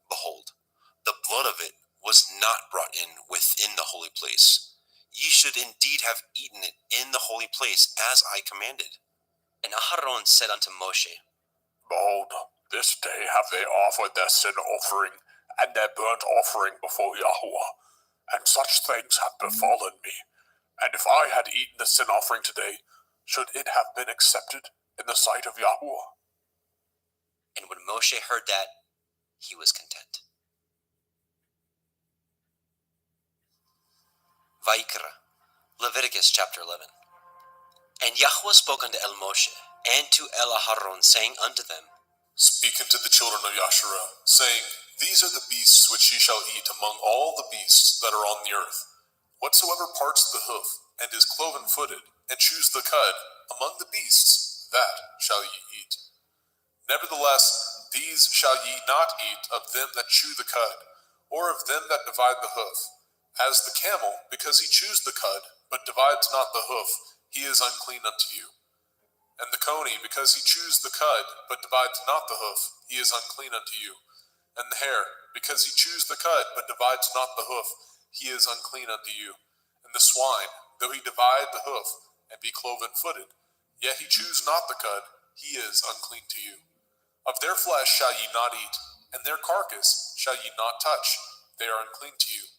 Behold, the blood of it was not brought in within the holy place. Ye should indeed have eaten it in the holy place, as I commanded. And Aharon said unto Moshe, Behold, this day have they offered their sin offering and their burnt offering before Yahweh, and such things have befallen me. And if I had eaten the sin offering today, should it have been accepted in the sight of Yahweh? And when Moshe heard that, he was content. Vayikra, Leviticus chapter 11. And Yahweh spoke unto El Moshe, and to El Aharon, saying unto them, Speak unto the children of Yasharel, saying, These are the beasts which ye shall eat among all the beasts that are on the earth. Whatsoever parts the hoof, and is cloven-footed, and chews the cud, among the beasts, that shall ye eat. Nevertheless, these shall ye not eat of them that chew the cud, or of them that divide the hoof. As the camel, because he chews the cud, but divides not the hoof, he is unclean unto you. And the coney, because he chews the cud, but divides not the hoof, he is unclean unto you. And the hare, because he chews the cud, but divides not the hoof, he is unclean unto you. And the swine, though he divide the hoof, and be cloven-footed, yet he chews not the cud, he is unclean to you. Of their flesh shall ye not eat, and their carcass shall ye not touch, they are unclean to you.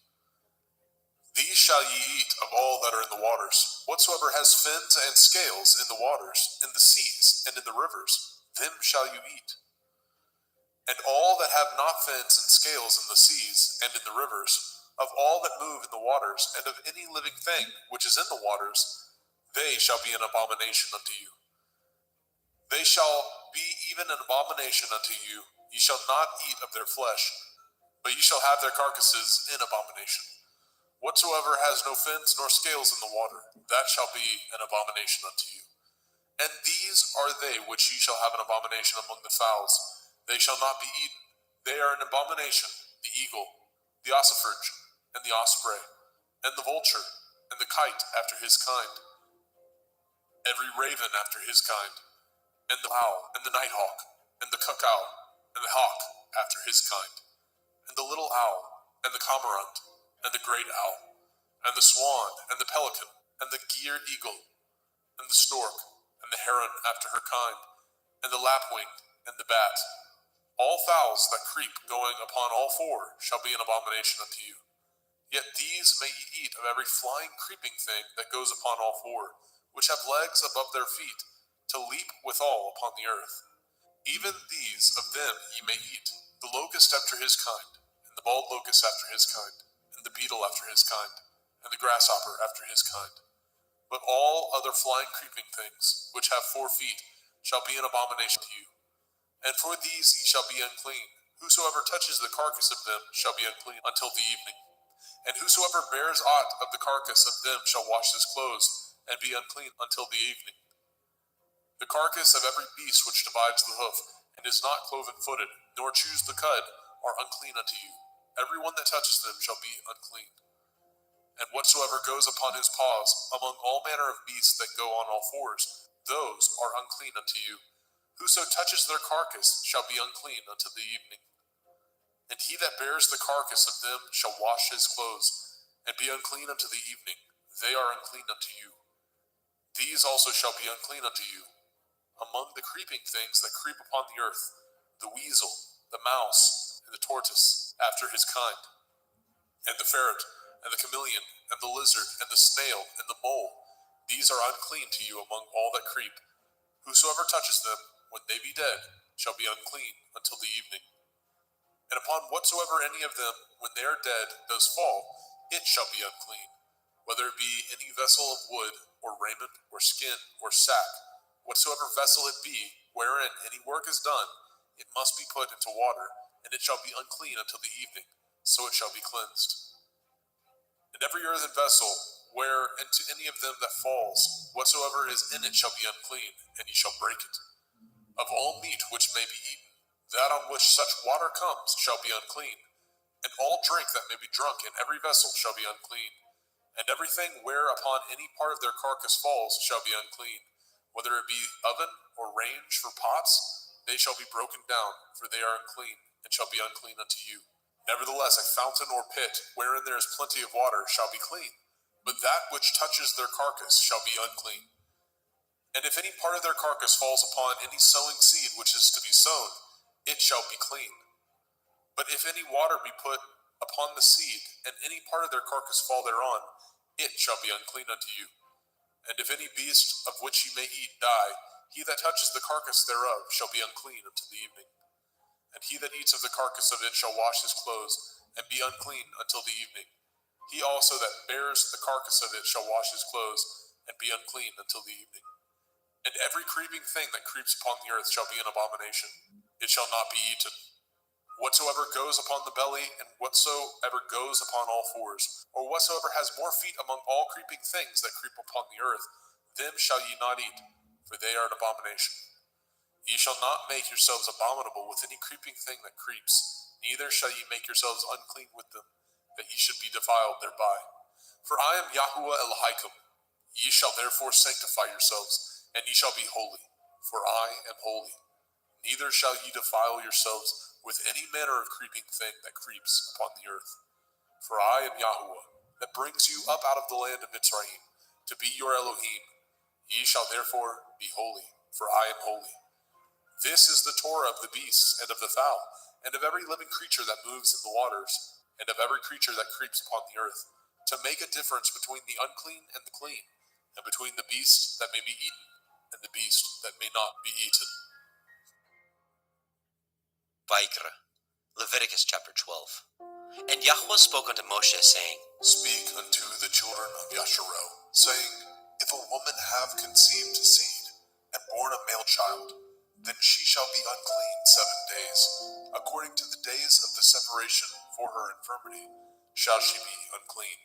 These shall ye eat of all that are in the waters. Whatsoever has fins and scales in the waters, in the seas, and in the rivers, them shall you eat. And all that have not fins and scales in the seas, and in the rivers, of all that move in the waters, and of any living thing which is in the waters, they shall be an abomination unto you. They shall be even an abomination unto you. Ye shall not eat of their flesh, but ye shall have their carcasses in abomination. Whatsoever has no fins nor scales in the water, that shall be an abomination unto you. And these are they which ye shall have an abomination among the fowls. They shall not be eaten. They are an abomination, the eagle, the ossifrage, and the osprey, and the vulture, and the kite after his kind, every raven after his kind, and the owl, and the nighthawk, and the cuckow, and the hawk after his kind, and the little owl, and the cormorant, and the great owl, and the swan, and the pelican, and the gier eagle, and the stork, and the heron after her kind, and the lapwing, and the bat. All fowls that creep going upon all four shall be an abomination unto you. Yet these may ye eat of every flying creeping thing that goes upon all four, which have legs above their feet, to leap withal upon the earth. Even these of them ye may eat, the locust after his kind, and the bald locust after his kind, and the beetle after his kind, and the grasshopper after his kind. But all other flying creeping things, which have 4 feet, shall be an abomination to you. And for these ye shall be unclean. Whosoever touches the carcass of them shall be unclean until the evening. And whosoever bears aught of the carcass of them shall wash his clothes, and be unclean until the evening. The carcass of every beast which divides the hoof, and is not cloven-footed, nor chews the cud, are unclean unto you. Every one that touches them shall be unclean. And whatsoever goes upon his paws, among all manner of beasts that go on all fours, those are unclean unto you. Whoso touches their carcass shall be unclean until the evening. And he that bears the carcass of them shall wash his clothes, and be unclean unto the evening. They are unclean unto you. These also shall be unclean unto you. Among the creeping things that creep upon the earth, the weasel, the mouse, and the tortoise, after his kind, and the ferret, and the chameleon, and the lizard, and the snail, and the mole, these are unclean to you among all that creep. Whosoever touches them, when they be dead, shall be unclean until the evening. And upon whatsoever any of them, when they are dead, does fall, it shall be unclean, whether it be any vessel of wood, or raiment, or skin, or sack. Whatsoever vessel it be, wherein any work is done, it must be put into water, and it shall be unclean until the evening, so it shall be cleansed. And every earthen vessel, where into any of them that falls, whatsoever is in it shall be unclean, and ye shall break it. Of all meat which may be eaten, that on which such water comes shall be unclean, and all drink that may be drunk in every vessel shall be unclean. And everything whereupon any part of their carcass falls shall be unclean, whether it be oven or range for pots, they shall be broken down, for they are unclean, and shall be unclean unto you. Nevertheless, a fountain or pit, wherein there is plenty of water, shall be clean, but that which touches their carcass shall be unclean. And if any part of their carcass falls upon any sowing seed which is to be sown, it shall be clean. But if any water be put upon the seed, and any part of their carcass fall thereon, it shall be unclean unto you. And if any beast of which ye may eat die, he that touches the carcass thereof shall be unclean until the evening. And he that eats of the carcass of it shall wash his clothes, and be unclean until the evening. He also that bears the carcass of it shall wash his clothes, and be unclean until the evening. And every creeping thing that creeps upon the earth shall be an abomination. It shall not be eaten. Whatsoever goes upon the belly, and whatsoever goes upon all fours, or whatsoever has more feet among all creeping things that creep upon the earth, them shall ye not eat, for they are an abomination. Ye shall not make yourselves abominable with any creeping thing that creeps, neither shall ye make yourselves unclean with them, that ye should be defiled thereby. For I am Yahuwah Elohim. Ye shall therefore sanctify yourselves, and ye shall be holy, for I am holy. Neither shall ye defile yourselves with any manner of creeping thing that creeps upon the earth. For I am Yahuwah, that brings you up out of the land of Mitzrayim, to be your Elohim. Ye shall therefore be holy, for I am holy. This is the Torah of the beasts, and of the fowl, and of every living creature that moves in the waters, and of every creature that creeps upon the earth, to make a difference between the unclean and the clean, and between the beast that may be eaten, and the beast that may not be eaten. Vaikra, Leviticus chapter 12. And Yahweh spoke unto Moshe, saying, Speak unto the children of Yasharel, saying, If a woman have conceived seed, and born a male child, then she shall be unclean 7 days. According to the days of the separation for her infirmity, shall she be unclean.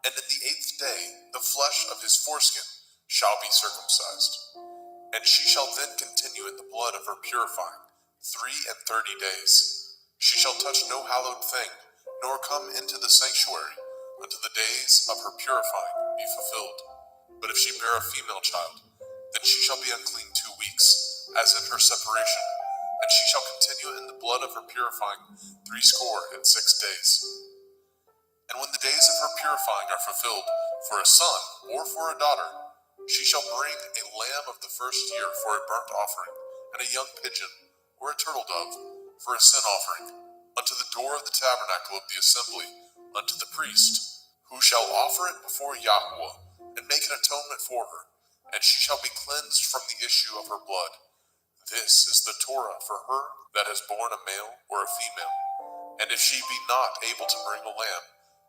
And in the 8th day, the flesh of his foreskin shall be circumcised. And she shall then continue in the blood of her purifying 33 days. She shall touch no hallowed thing, nor come into the sanctuary, until the days of her purifying be fulfilled. But if she bear a female child, then she shall be unclean 2 weeks, as in her separation, and she shall continue in the blood of her purifying 66 days. And when the days of her purifying are fulfilled, for a son or for a daughter, she shall bring a lamb of the first year for a burnt offering, and a young pigeon, or a turtle dove, for a sin offering, unto the door of the tabernacle of the assembly, unto the priest, who shall offer it before Yahuwah, and make an atonement for her, and she shall be cleansed from the issue of her blood. This is the Torah for her that has borne a male or a female. And if she be not able to bring a lamb,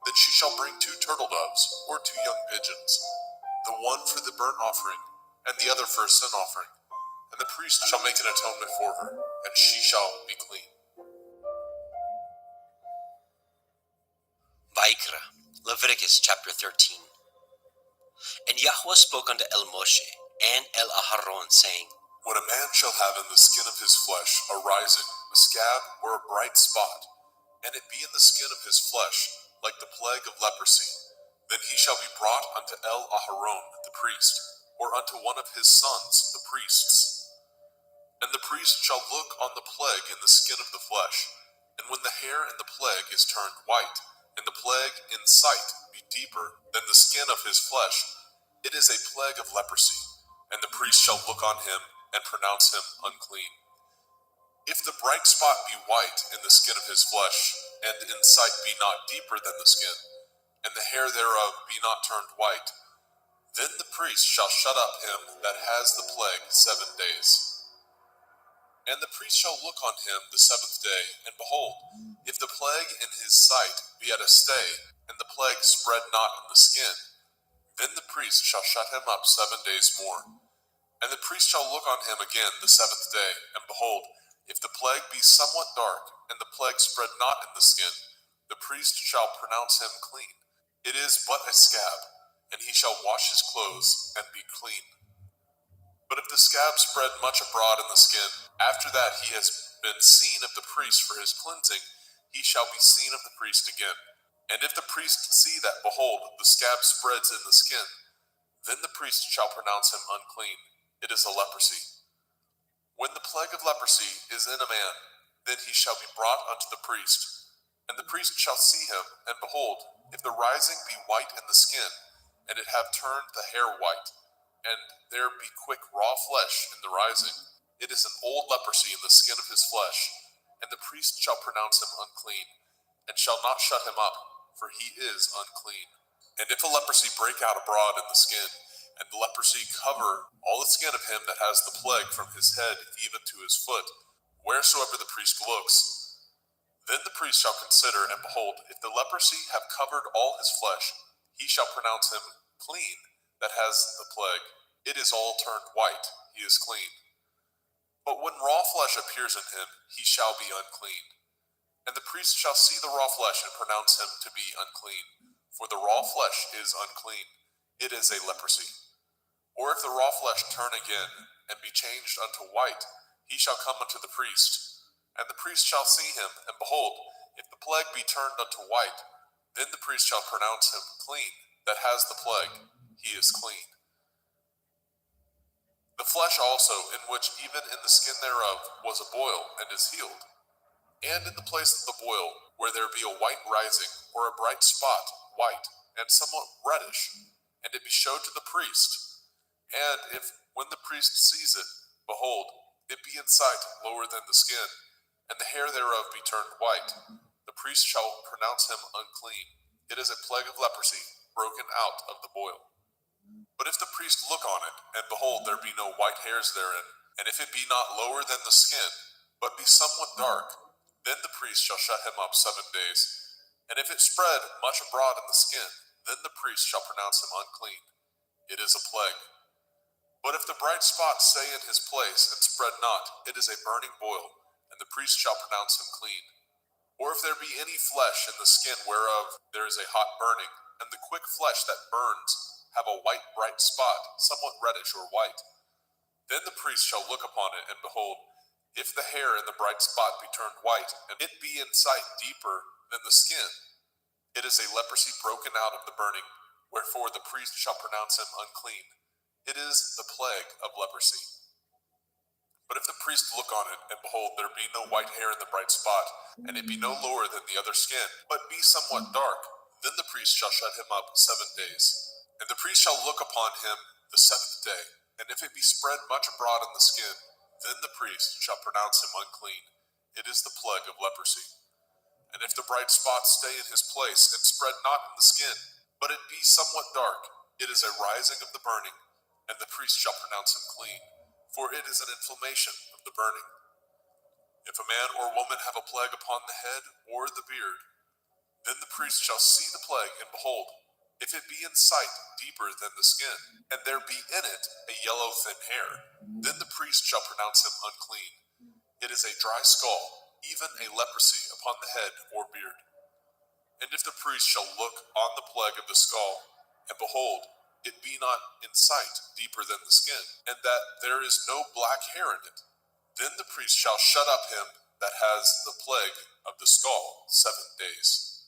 then she shall bring 2 turtle doves, or 2 young pigeons, the one for the burnt offering, and the other for a sin offering. And the priest shall make an atonement for her, and she shall be clean. Vaikra, Leviticus chapter 13. And Yahweh spoke unto El Moshe and El Aharon, saying, When a man shall have in the skin of his flesh a rising, a scab, or a bright spot, and it be in the skin of his flesh, like the plague of leprosy, then he shall be brought unto El Aharon the priest, or unto one of his sons the priests. And the priest shall look on the plague in the skin of the flesh, and when the hair in the plague is turned white, and the plague in sight be deeper than the skin of his flesh, it is a plague of leprosy, and the priest shall look on him and pronounce him unclean. If the bright spot be white in the skin of his flesh, and in sight be not deeper than the skin, and the hair thereof be not turned white, then the priest shall shut up him that has the plague 7 days. And the priest shall look on him the 7th day, and behold, if the plague in his sight be at a stay, and the plague spread not in the skin, then the priest shall shut him up 7 days more. And the priest shall look on him again the 7th day, and behold, if the plague be somewhat dark, and the plague spread not in the skin, the priest shall pronounce him clean. It is but a scab, and he shall wash his clothes and be clean. But if the scab spread much abroad in the skin, after that he has been seen of the priest for his cleansing, he shall be seen of the priest again. And if the priest see that, behold, the scab spreads in the skin, then the priest shall pronounce him unclean. It is a leprosy. When the plague of leprosy is in a man, then he shall be brought unto the priest. And the priest shall see him, and behold, if the rising be white in the skin, and it have turned the hair white, and there be quick raw flesh in the rising, it is an old leprosy in the skin of his flesh, and the priest shall pronounce him unclean, and shall not shut him up, for he is unclean. And if a leprosy break out abroad in the skin, and the leprosy cover all the skin of him that has the plague from his head even to his foot, wheresoever the priest looks, then the priest shall consider, and behold, if the leprosy have covered all his flesh, he shall pronounce him clean that has the plague. It is all turned white, he is clean. But when raw flesh appears in him, he shall be unclean. And the priest shall see the raw flesh and pronounce him to be unclean. For the raw flesh is unclean, it is a leprosy. Or if the raw flesh turn again, and be changed unto white, he shall come unto the priest. And the priest shall see him, and behold, if the plague be turned unto white, then the priest shall pronounce him clean that has the plague, he is clean. The flesh also, in which even in the skin thereof was a boil, and is healed. And in the place of the boil, where there be a white rising, or a bright spot, white, and somewhat reddish, and it be showed to the priest. And if, when the priest sees it, behold, it be in sight lower than the skin, and the hair thereof be turned white, the priest shall pronounce him unclean. It is a plague of leprosy, broken out of the boil. But if the priest look on it, and behold, there be no white hairs therein, and if it be not lower than the skin, but be somewhat dark, then the priest shall shut him up 7 days. And if it spread much abroad in the skin, then the priest shall pronounce him unclean. It is a plague. But if the bright spot stay in his place, and spread not, it is a burning boil, and the priest shall pronounce him clean. Or if there be any flesh in the skin whereof there is a hot burning, and the quick flesh that burns have a white bright spot, somewhat reddish or white, then the priest shall look upon it, and behold, if the hair in the bright spot be turned white, and it be in sight deeper than the skin, it is a leprosy broken out of the burning, wherefore the priest shall pronounce him unclean. It is the plague of leprosy. But if the priest look on it, and behold, there be no white hair in the bright spot, and it be no lower than the other skin, but be somewhat dark, then the priest shall shut him up 7 days. And the priest shall look upon him the 7th day, and if it be spread much abroad in the skin, then the priest shall pronounce him unclean. It is the plague of leprosy. And if the bright spot stay in his place, and spread not in the skin, but it be somewhat dark, it is a rising of the burning, and the priest shall pronounce him clean, for it is an inflammation of the burning. If a man or woman have a plague upon the head or the beard, then the priest shall see the plague, and behold, if it be in sight deeper than the skin, and there be in it a yellow thin hair, then the priest shall pronounce him unclean. It is a dry skull, even a leprosy upon the head or beard. And if the priest shall look on the plague of the skull, and behold, it be not in sight deeper than the skin, and that there is no black hair in it, then the priest shall shut up him that has the plague of the skull 7 days.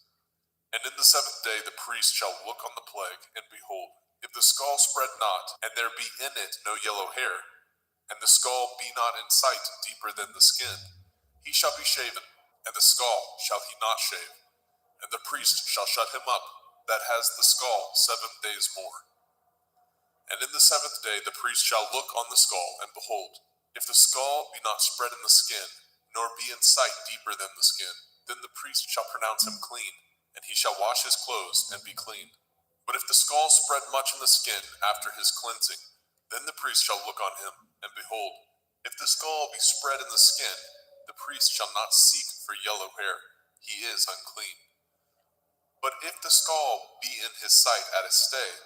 And in the 7th day the priest shall look on the plague, and behold, if the skull spread not, and there be in it no yellow hair, and the skull be not in sight deeper than the skin, he shall be shaven, and the skull shall he not shave, and the priest shall shut him up that has the skull 7 days more. And in the 7th day the priest shall look on the skull, and behold, if the skull be not spread in the skin, nor be in sight deeper than the skin, then the priest shall pronounce him clean, and he shall wash his clothes and be clean. But if the skull spread much in the skin after his cleansing, then the priest shall look on him, and behold, if the skull be spread in the skin, the priest shall not seek for yellow hair, he is unclean. But if the skull be in his sight at a stay,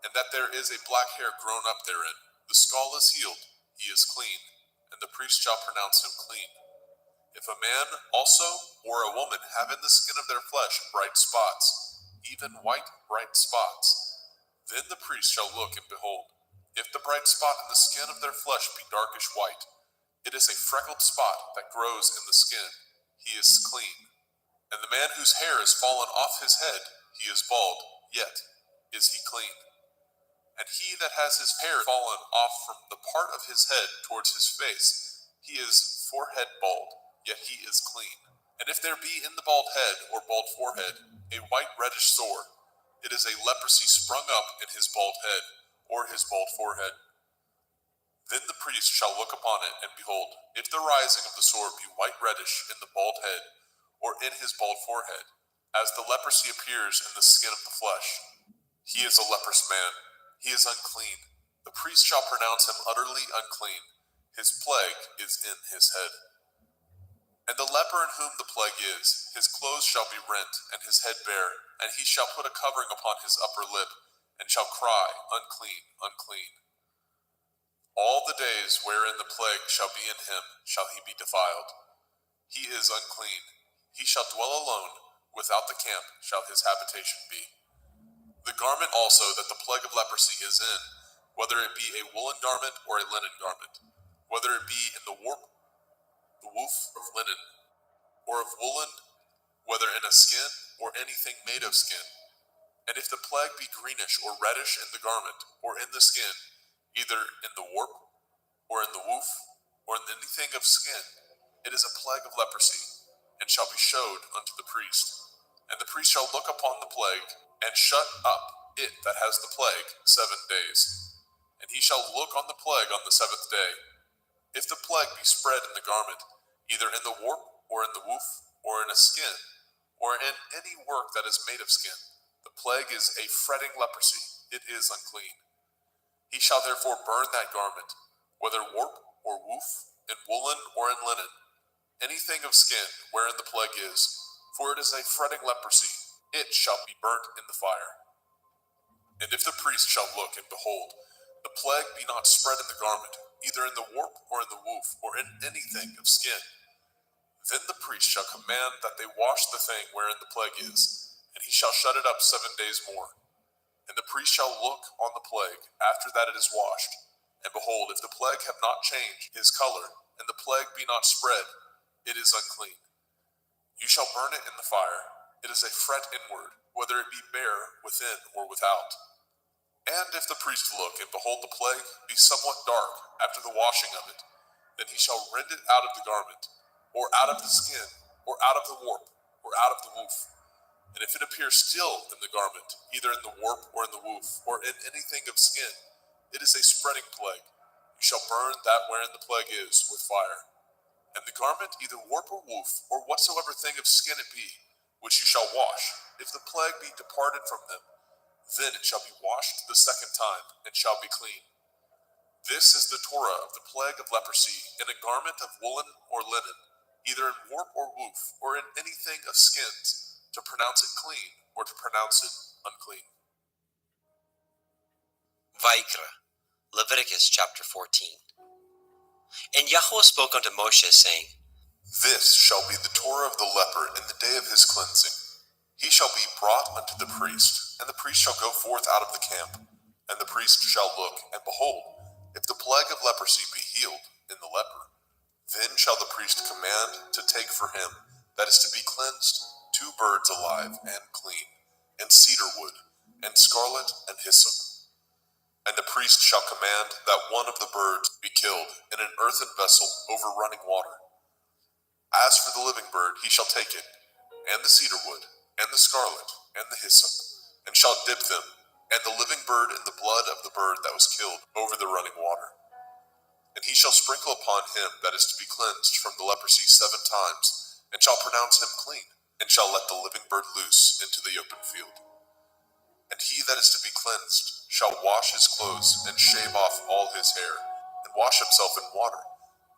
and that there is a black hair grown up therein, the skull is healed, he is clean, and the priest shall pronounce him clean. If a man also or a woman have in the skin of their flesh bright spots, even white bright spots, then the priest shall look, and behold, if the bright spot in the skin of their flesh be darkish white, it is a freckled spot that grows in the skin, he is clean. And the man whose hair is fallen off his head, he is bald, yet is he clean. And he that has his hair fallen off from the part of his head towards his face, he is forehead bald, yet he is clean. And if there be in the bald head or bald forehead a white reddish sore, it is a leprosy sprung up in his bald head or his bald forehead. Then the priest shall look upon it, and behold, if the rising of the sore be white reddish in the bald head or in his bald forehead, as the leprosy appears in the skin of the flesh, he is a leprous man, he is unclean. The priest shall pronounce him utterly unclean. His plague is in his head. And the leper in whom the plague is, his clothes shall be rent, and his head bare, and he shall put a covering upon his upper lip, and shall cry, Unclean, unclean. All the days wherein the plague shall be in him shall he be defiled. He is unclean. He shall dwell alone, without the camp shall his habitation be. The garment also that the plague of leprosy is in, whether it be a woolen garment or a linen garment, whether it be in the warp, the woof of linen, or of woolen, whether in a skin or anything made of skin. And if the plague be greenish or reddish in the garment or in the skin, either in the warp or in the woof or in anything of skin, it is a plague of leprosy, and shall be showed unto the priest. And the priest shall look upon the plague, and shut up it that has the plague 7 days. And he shall look on the plague on the 7th day. If the plague be spread in the garment, either in the warp or in the woof or in a skin, or in any work that is made of skin, the plague is a fretting leprosy, it is unclean. He shall therefore burn that garment, whether warp or woof, in woolen or in linen, anything of skin wherein the plague is, for it is a fretting leprosy, it shall be burnt in the fire. And if the priest shall look, and behold, the plague be not spread in the garment, either in the warp or in the woof, or in anything of skin, then the priest shall command that they wash the thing wherein the plague is, and he shall shut it up 7 days more. And the priest shall look on the plague after that it is washed, and behold, if the plague have not changed his color, and the plague be not spread, it is unclean. You shall burn it in the fire. It is a fret inward, whether it be bare within or without. And if the priest look, and behold the plague be somewhat dark after the washing of it, then he shall rend it out of the garment, or out of the skin, or out of the warp, or out of the woof. And if it appear still in the garment, either in the warp or in the woof, or in anything of skin, it is a spreading plague. You shall burn that wherein the plague is with fire. And the garment, either warp or woof, or whatsoever thing of skin it be, which you shall wash, if the plague be departed from them, then it shall be washed the 2nd time, and shall be clean. This is the Torah of the plague of leprosy, in a garment of woolen or linen, either in warp or woof, or in anything of skins, to pronounce it clean, or to pronounce it unclean. Vaikra, Leviticus chapter 14. And Yahweh spoke unto Moshe, saying, This shall be the Torah of the leper in the day of his cleansing. He shall be brought unto the priest, and the priest shall go forth out of the camp. And the priest shall look, and behold, if the plague of leprosy be healed in the leper, then shall the priest command to take for him that is to be cleansed 2 birds alive and clean, and cedar wood, and scarlet, and hyssop. And the priest shall command that one of the birds be killed in an earthen vessel over running water. As for the living bird, he shall take it, and the cedar wood, and the scarlet, and the hyssop, and shall dip them, and the living bird in the blood of the bird that was killed over the running water. And he shall sprinkle upon him that is to be cleansed from the leprosy 7 times, and shall pronounce him clean, and shall let the living bird loose into the open field. And he that is to be cleansed shall wash his clothes, and shave off all his hair, and wash himself in water,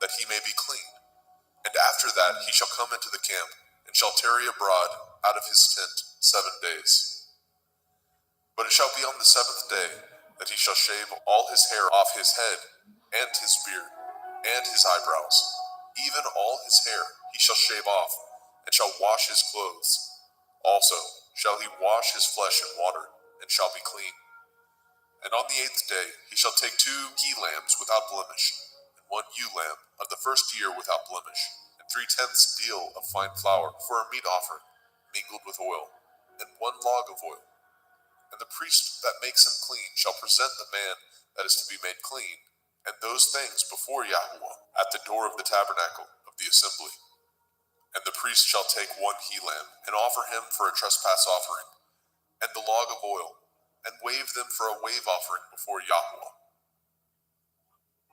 that he may be clean. And after that he shall come into the camp, and shall tarry abroad out of his tent 7 days. But it shall be on the 7th day that he shall shave all his hair off his head, and his beard, and his eyebrows, even all his hair he shall shave off, and shall wash his clothes. Also shall he wash his flesh in water, and shall be clean. And on the 8th day he shall take 2 he-lambs without blemish, and 1 ewe-lamb of the 1st year without blemish, and 3/10 deal of fine flour for a meat offering. mingled with oil, and 1 log of oil. And the priest that makes him clean shall present the man that is to be made clean, and those things before Yahweh at the door of the tabernacle of the assembly. And the priest shall take 1 he-lamb, and offer him for a trespass offering, and the log of oil, and wave them for a wave offering before Yahweh.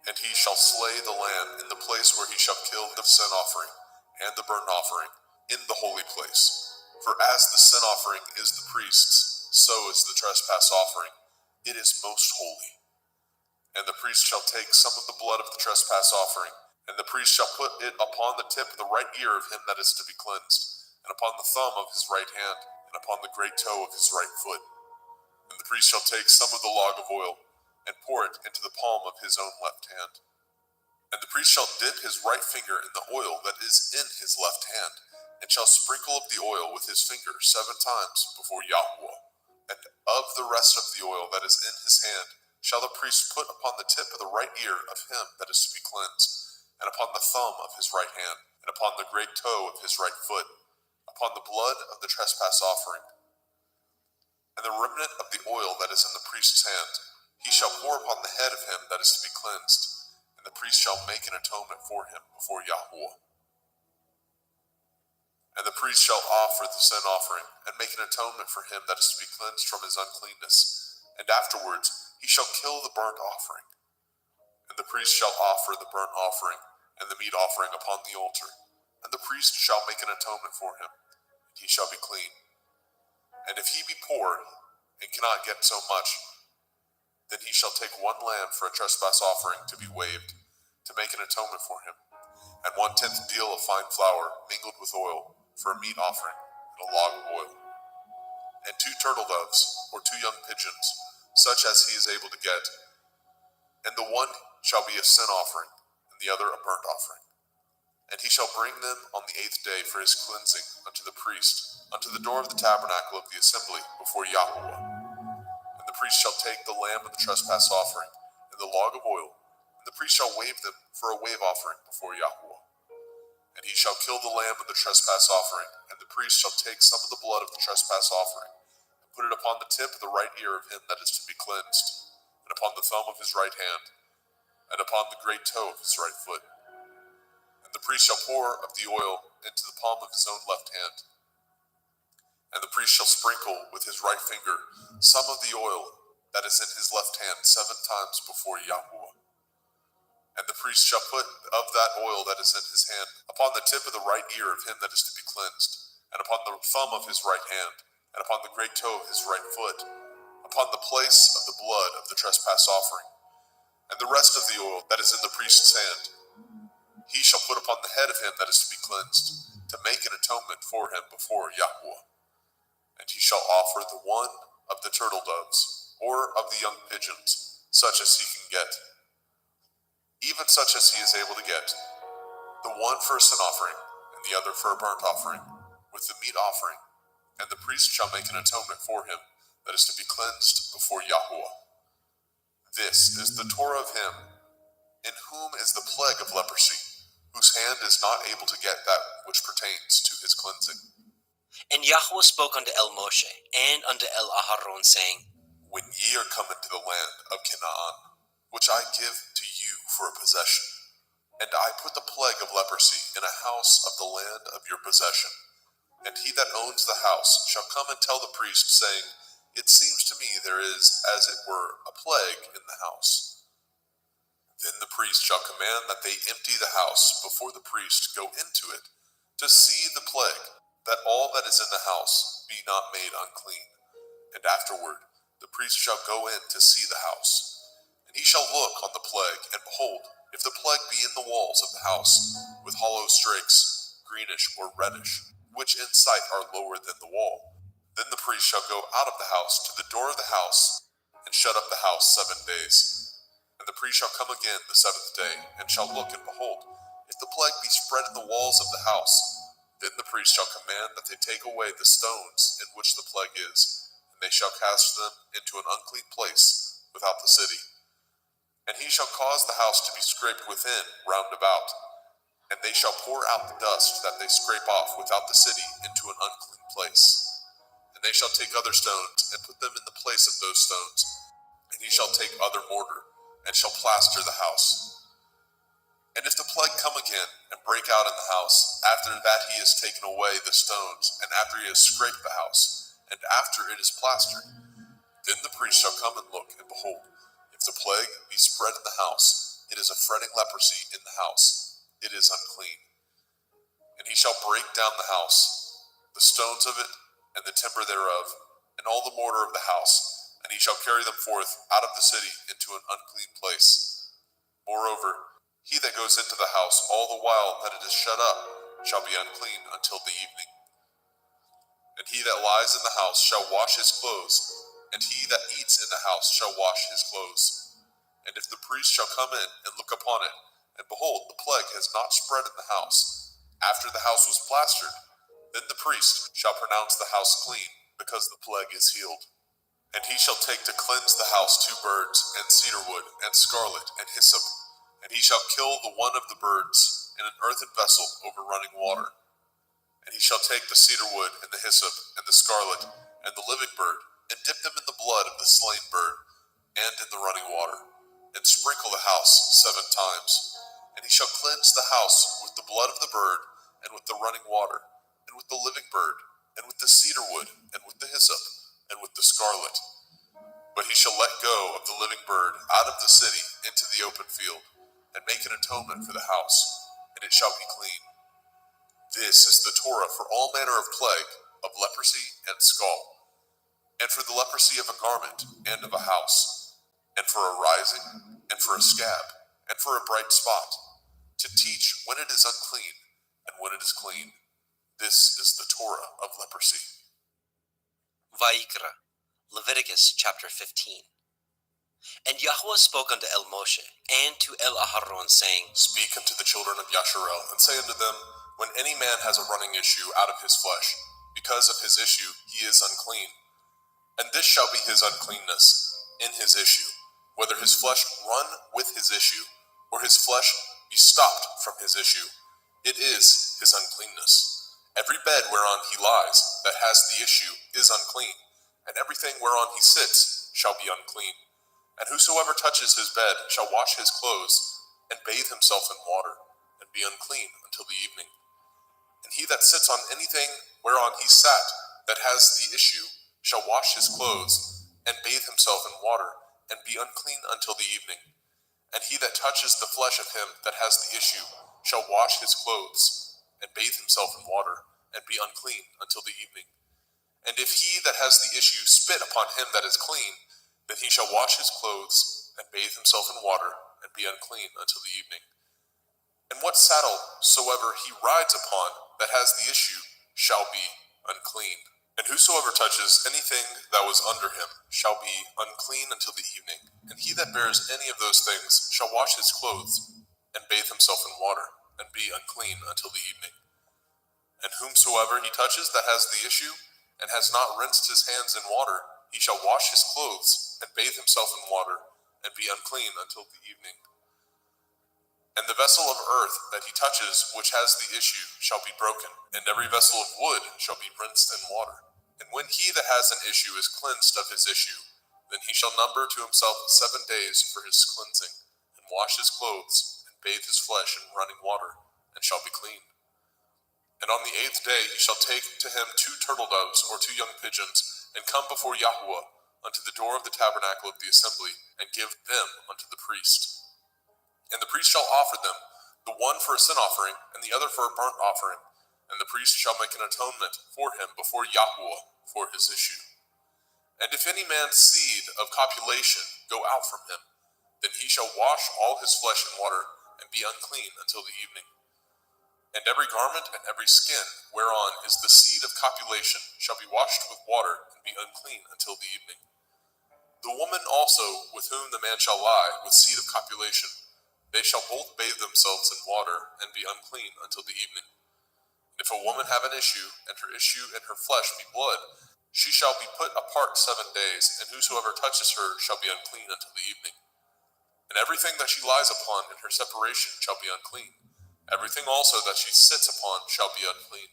And he shall slay the lamb in the place where he shall kill the sin offering and the burnt offering in the holy place. For as the sin offering is the priest's, so is the trespass offering. It is most holy. And the priest shall take some of the blood of the trespass offering, and the priest shall put it upon the tip of the right ear of him that is to be cleansed, and upon the thumb of his right hand, and upon the great toe of his right foot. And the priest shall take some of the log of oil, and pour it into the palm of his own left hand. And the priest shall dip his right finger in the oil that is in his left hand, and shall sprinkle of the oil with his finger 7 times before Yahweh. And of the rest of the oil that is in his hand shall the priest put upon the tip of the right ear of him that is to be cleansed, and upon the thumb of his right hand, and upon the great toe of his right foot, upon the blood of the trespass offering. And the remnant of the oil that is in the priest's hand he shall pour upon the head of him that is to be cleansed, and the priest shall make an atonement for him before Yahweh. And the priest shall offer the sin offering, and make an atonement for him that is to be cleansed from his uncleanness, and afterwards he shall kill the burnt offering. And the priest shall offer the burnt offering and the meat offering upon the altar, and the priest shall make an atonement for him, and he shall be clean. And if he be poor, and cannot get so much, then he shall take 1 lamb for a trespass offering to be waved, to make an atonement for him, and 1/10 deal of fine flour mingled with oil for a meat offering, and a log of oil, and 2 turtle doves, or 2 young pigeons, such as he is able to get, and the one shall be a sin offering, and the other a burnt offering. And he shall bring them on the 8th day for his cleansing unto the priest, unto the door of the tabernacle of the assembly before Yahweh. And the priest shall take the lamb of the trespass offering, and the log of oil, and the priest shall wave them for a wave offering before Yahweh. And he shall kill the lamb of the trespass offering, and the priest shall take some of the blood of the trespass offering, and put it upon the tip of the right ear of him that is to be cleansed, and upon the thumb of his right hand, and upon the great toe of his right foot. And the priest shall pour of the oil into the palm of his own left hand. And the priest shall sprinkle with his right finger some of the oil that is in his left hand 7 times before Yahweh. And the priest shall put of that oil that is in his hand upon the tip of the right ear of him that is to be cleansed, and upon the thumb of his right hand, and upon the great toe of his right foot, upon the place of the blood of the trespass offering. And the rest of the oil that is in the priest's hand he shall put upon the head of him that is to be cleansed, to make an atonement for him before Yahweh. And he shall offer the one of the turtle doves, or of the young pigeons, such as he can get, even such as he is able to get, the one for a sin offering, and the other for a burnt offering, with the meat offering. And the priest shall make an atonement for him that is to be cleansed before Yahweh. This is the Torah of him, in whom is the plague of leprosy, whose hand is not able to get that which pertains to his cleansing. And Yahweh spoke unto El Moshe, and unto El Aharon, saying, When ye are come into the land of Canaan, which I give to you for a possession, and I put the plague of leprosy in a house of the land of your possession, and he that owns the house shall come and tell the priest, saying, It seems to me there is, as it were, a plague in the house. Then the priest shall command that they empty the house before the priest go into it, to see the plague, that all that is in the house be not made unclean. And afterward the priest shall go in to see the house. And he shall look on the plague, and behold, if the plague be in the walls of the house, with hollow strakes, greenish or reddish, which in sight are lower than the wall, then the priest shall go out of the house to the door of the house, and shut up the house 7 days. And the priest shall come again the 7th day, and shall look, and behold, if the plague be spread in the walls of the house, then the priest shall command that they take away the stones in which the plague is, and they shall cast them into an unclean place without the city. And he shall cause the house to be scraped within round about, And they shall pour out the dust that they scrape off without the city into an unclean place. And they shall take other stones and put them in the place of those stones. And he shall take other mortar and shall plaster the house. And if the plague come again and break out in the house, after that he has taken away the stones, and after he has scraped the house, and after it is plastered, then the priest shall come and look, and behold, if the plague be spread in the house, it is a fretting leprosy in the house, it is unclean. And he shall break down the house, the stones of it, and the timber thereof, and all the mortar of the house, and he shall carry them forth out of the city into an unclean place. Moreover, he that goes into the house all the while that it is shut up shall be unclean until the evening. And he that lies in the house shall wash his clothes, and he that eats in the house shall wash his clothes. And if the priest shall come in and look upon it, and behold, the plague has not spread in the house, after the house was plastered, then the priest shall pronounce the house clean, because the plague is healed. And he shall take to cleanse the house 2 birds, and cedar wood, and scarlet, and hyssop. And he shall kill the one of the birds in an earthen vessel over running water. And he shall take the cedar wood, and the hyssop, and the scarlet, and the living bird, and dip them in the blood of the slain bird, and in the running water, and sprinkle the house 7 times. And he shall cleanse the house with the blood of the bird, and with the running water, and with the living bird, and with the cedar wood, and with the hyssop, and with the scarlet. But he shall let go of the living bird out of the city into the open field, and make an atonement for the house, and it shall be clean. This is the Torah for all manner of plague, of leprosy and scald, and for the leprosy of a garment and of a house, and for a rising, and for a scab, and for a bright spot, to teach when it is unclean, and when it is clean. This is the Torah of leprosy. Vayikra, Leviticus chapter 15. And Yahweh spoke unto El Moshe, and to El Aharon, saying, Speak unto the children of Yasharel, and say unto them, when any man has a running issue out of his flesh, because of his issue he is unclean. And this shall be his uncleanness in his issue, whether his flesh run with his issue, or his flesh be stopped from his issue, it is his uncleanness. Every bed whereon he lies that has the issue is unclean, and everything whereon he sits shall be unclean. And whosoever touches his bed shall wash his clothes, and bathe himself in water, and be unclean until the evening. And he that sits on anything whereon he sat that has the issue shall wash his clothes, and bathe himself in water, and be unclean until the evening. And he that touches the flesh of him that has the issue shall wash his clothes, and bathe himself in water, and be unclean until the evening. And if he that has the issue spit upon him that is clean, then he shall wash his clothes, and bathe himself in water, and be unclean until the evening. And what saddle soever he rides upon that has the issue shall be unclean. And whosoever touches anything that was under him shall be unclean until the evening. And he that bears any of those things shall wash his clothes, and bathe himself in water, and be unclean until the evening. And whomsoever he touches that has the issue, and has not rinsed his hands in water, he shall wash his clothes, and bathe himself in water, and be unclean until the evening. And the vessel of earth that he touches which has the issue shall be broken, and every vessel of wood shall be rinsed in water. And when he that has an issue is cleansed of his issue, then he shall number to himself 7 days for his cleansing, and wash his clothes, and bathe his flesh in running water, and shall be clean. And on the 8th day he shall take to him 2 turtle doves or 2 young pigeons, and come before Yahweh unto the door of the tabernacle of the assembly, and give them unto the priest. And the priest shall offer them, the one for a sin offering, and the other for a burnt offering. And the priest shall make an atonement for him before Yahweh for his issue. And if any man's seed of copulation go out from him, then he shall wash all his flesh in water, and be unclean until the evening. And every garment and every skin whereon is the seed of copulation shall be washed with water, and be unclean until the evening. The woman also with whom the man shall lie with seed of copulation, they shall both bathe themselves in water, and be unclean until the evening. And if a woman have an issue, and her issue in her flesh be blood, she shall be put apart 7 days, and whosoever touches her shall be unclean until the evening. And everything that she lies upon in her separation shall be unclean. Everything also that she sits upon shall be unclean.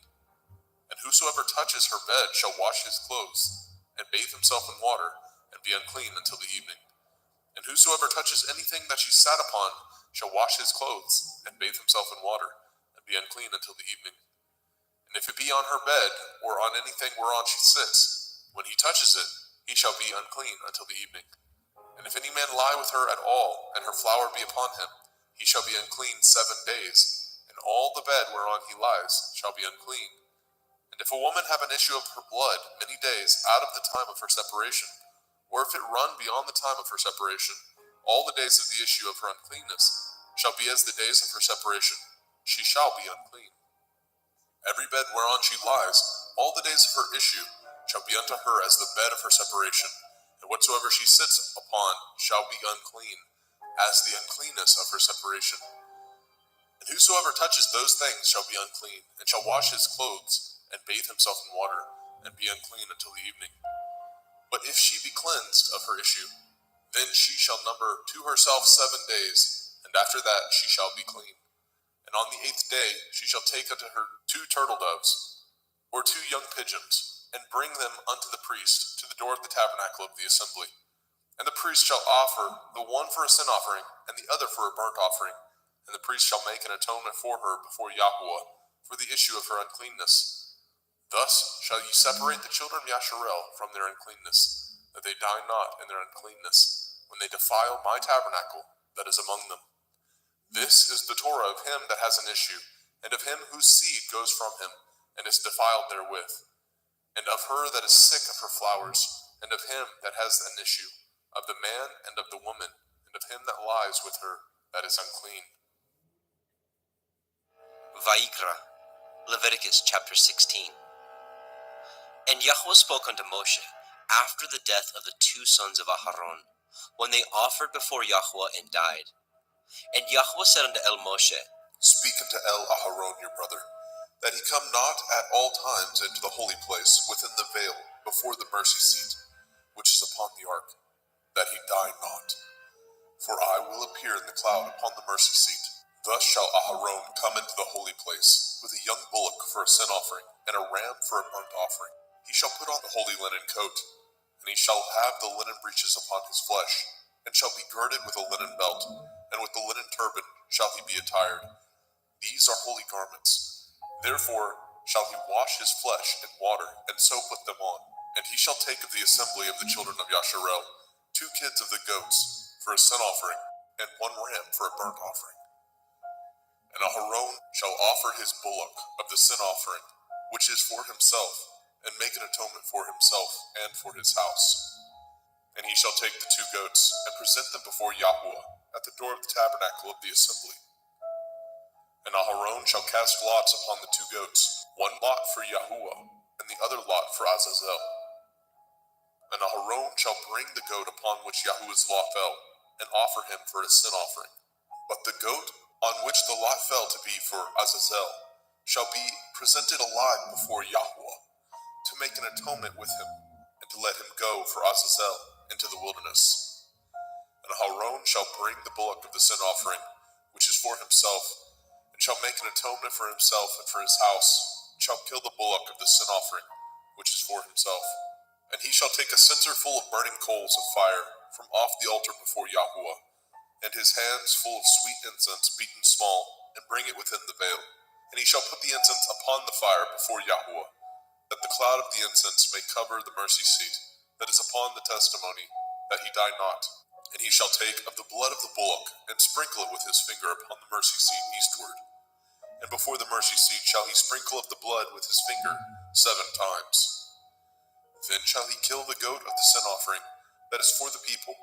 And whosoever touches her bed shall wash his clothes, and bathe himself in water, and be unclean until the evening. And whosoever touches anything that she sat upon shall wash his clothes, and bathe himself in water, and be unclean until the evening. And if it be on her bed, or on anything whereon she sits, when he touches it, he shall be unclean until the evening. And if any man lie with her at all, and her flower be upon him, he shall be unclean 7 days, and all the bed whereon he lies shall be unclean. And if a woman have an issue of her blood many days out of the time of her separation, or if it run beyond the time of her separation, all the days of the issue of her uncleanness shall be as the days of her separation. She shall be unclean. Every bed whereon she lies, all the days of her issue shall be unto her as the bed of her separation, and whatsoever she sits upon shall be unclean, as the uncleanness of her separation. And whosoever touches those things shall be unclean, and shall wash his clothes, and bathe himself in water, and be unclean until the evening. But if she be cleansed of her issue, then she shall number to herself 7 days, and after that she shall be clean. And on the 8th day she shall take unto her 2 turtle doves, or 2 young pigeons, and bring them unto the priest to the door of the tabernacle of the assembly. And the priest shall offer the one for a sin offering, and the other for a burnt offering. And the priest shall make an atonement for her before Yahweh for the issue of her uncleanness. Thus shall ye separate the children of Yasharel from their uncleanness, that they die not in their uncleanness, when they defile my tabernacle that is among them. This is the Torah of him that has an issue, and of him whose seed goes from him, and is defiled therewith, and of her that is sick of her flowers, and of him that has an issue, of the man and of the woman, and of him that lies with her that is unclean. Vayikra, Leviticus chapter 16. And Yahweh spoke unto Moshe after the death of the 2 sons of Aharon, when they offered before Yahweh and died. And Yahweh said unto El Moshe, Speak unto El Aharon your brother, that he come not at all times into the holy place within the veil before the mercy seat, which is upon the ark, that he die not. For I will appear in the cloud upon the mercy seat. Thus shall Aharon come into the holy place with a young bullock for a sin offering, and a ram for a burnt offering. He shall put on the holy linen coat, and he shall have the linen breeches upon his flesh, and shall be girded with a linen belt, and with the linen turban shall he be attired. These are holy garments. Therefore shall he wash his flesh in water, and so put them on. And he shall take of the assembly of the children of Yasharel 2 kids of the goats for a sin offering, and 1 ram for a burnt offering. And Aharon shall offer his bullock of the sin offering, which is for himself, and make an atonement for himself and for his house. And he shall take the 2 goats, and present them before Yahweh at the door of the tabernacle of the assembly. And Aharon shall cast lots upon the 2 goats, 1 lot for Yahuwah, and the other lot for Azazel. And Aharon shall bring the goat upon which Yahuwah's lot fell, and offer him for a sin offering. But the goat on which the lot fell to be for Azazel shall be presented alive before Yahweh, to make an atonement with him, and to let him go for Azazel into the wilderness. And Aharon shall bring the bullock of the sin offering, which is for himself, and shall make an atonement for himself and for his house, and shall kill the bullock of the sin offering, which is for himself. And he shall take a censer full of burning coals of fire from off the altar before Yahweh, and his hands full of sweet incense beaten small, and bring it within the veil. And he shall put the incense upon the fire before Yahweh, that the cloud of the incense may cover the mercy seat that is upon the testimony, that he die not. And he shall take of the blood of the bullock, and sprinkle it with his finger upon the mercy seat eastward. And before the mercy seat shall he sprinkle of the blood with his finger 7 times. Then shall he kill the goat of the sin offering that is for the people,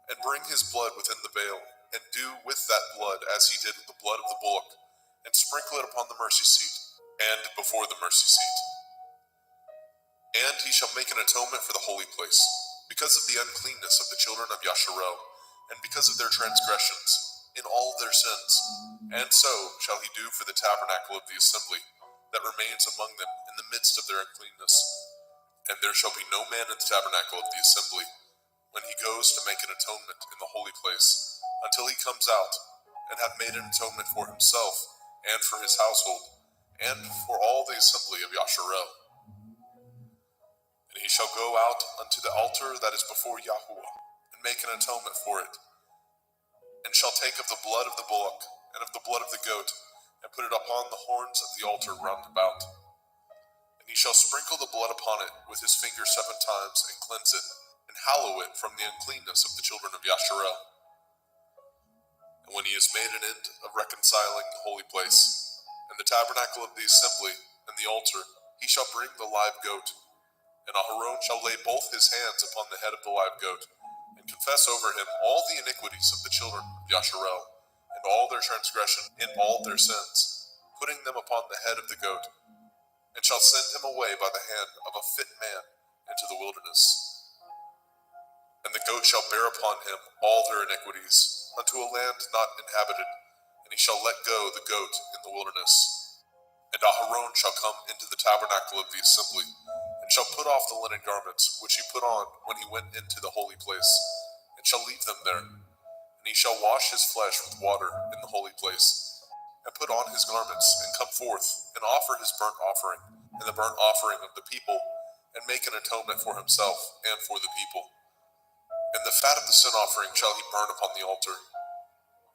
and bring his blood within the veil, and do with that blood as he did with the blood of the bullock, and sprinkle it upon the mercy seat, and before the mercy seat. And he shall make an atonement for the holy place, because of the uncleanness of the children of Yasharel, and because of their transgressions, in all their sins. And so shall he do for the tabernacle of the assembly, that remains among them in the midst of their uncleanness. And there shall be no man in the tabernacle of the assembly, when he goes to make an atonement in the holy place, until he comes out, and have made an atonement for himself, and for his household, and for all the assembly of Yasharel. And he shall go out unto the altar that is before Yahuwah, and make an atonement for it, and shall take of the blood of the bullock, and of the blood of the goat, and put it upon the horns of the altar round about. And he shall sprinkle the blood upon it with his finger 7 times, and cleanse it, and hallow it from the uncleanness of the children of Yasharel. And when he has made an end of reconciling the holy place, and the tabernacle of the assembly, and the altar, he shall bring the live goat. And Aharon shall lay both his hands upon the head of the live goat, and confess over him all the iniquities of the children of Yasharel, and all their transgression, and all their sins, putting them upon the head of the goat, and shall send him away by the hand of a fit man into the wilderness. And the goat shall bear upon him all their iniquities, unto a land not inhabited, and he shall let go the goat in the wilderness. And Aharon shall come into the tabernacle of the assembly, and shall put off the linen garments which he put on when he went into the holy place, and shall leave them there. And he shall wash his flesh with water in the holy place, and put on his garments, and come forth, and offer his burnt offering, and the burnt offering of the people, and make an atonement for himself and for the people. And the fat of the sin offering shall he burn upon the altar.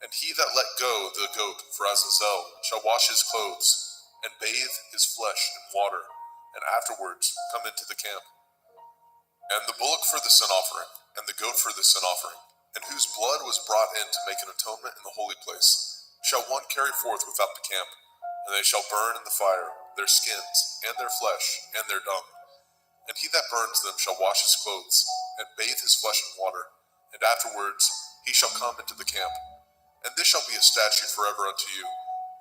And he that let go the goat for Azazel shall wash his clothes, and bathe his flesh in water, and afterwards come into the camp. And the bullock for the sin offering, and the goat for the sin offering, and whose blood was brought in to make an atonement in the holy place, shall one carry forth without the camp, and they shall burn in the fire their skins, and their flesh, and their dung. And he that burns them shall wash his clothes, and bathe his flesh in water, and afterwards he shall come into the camp. And this shall be a statute forever unto you,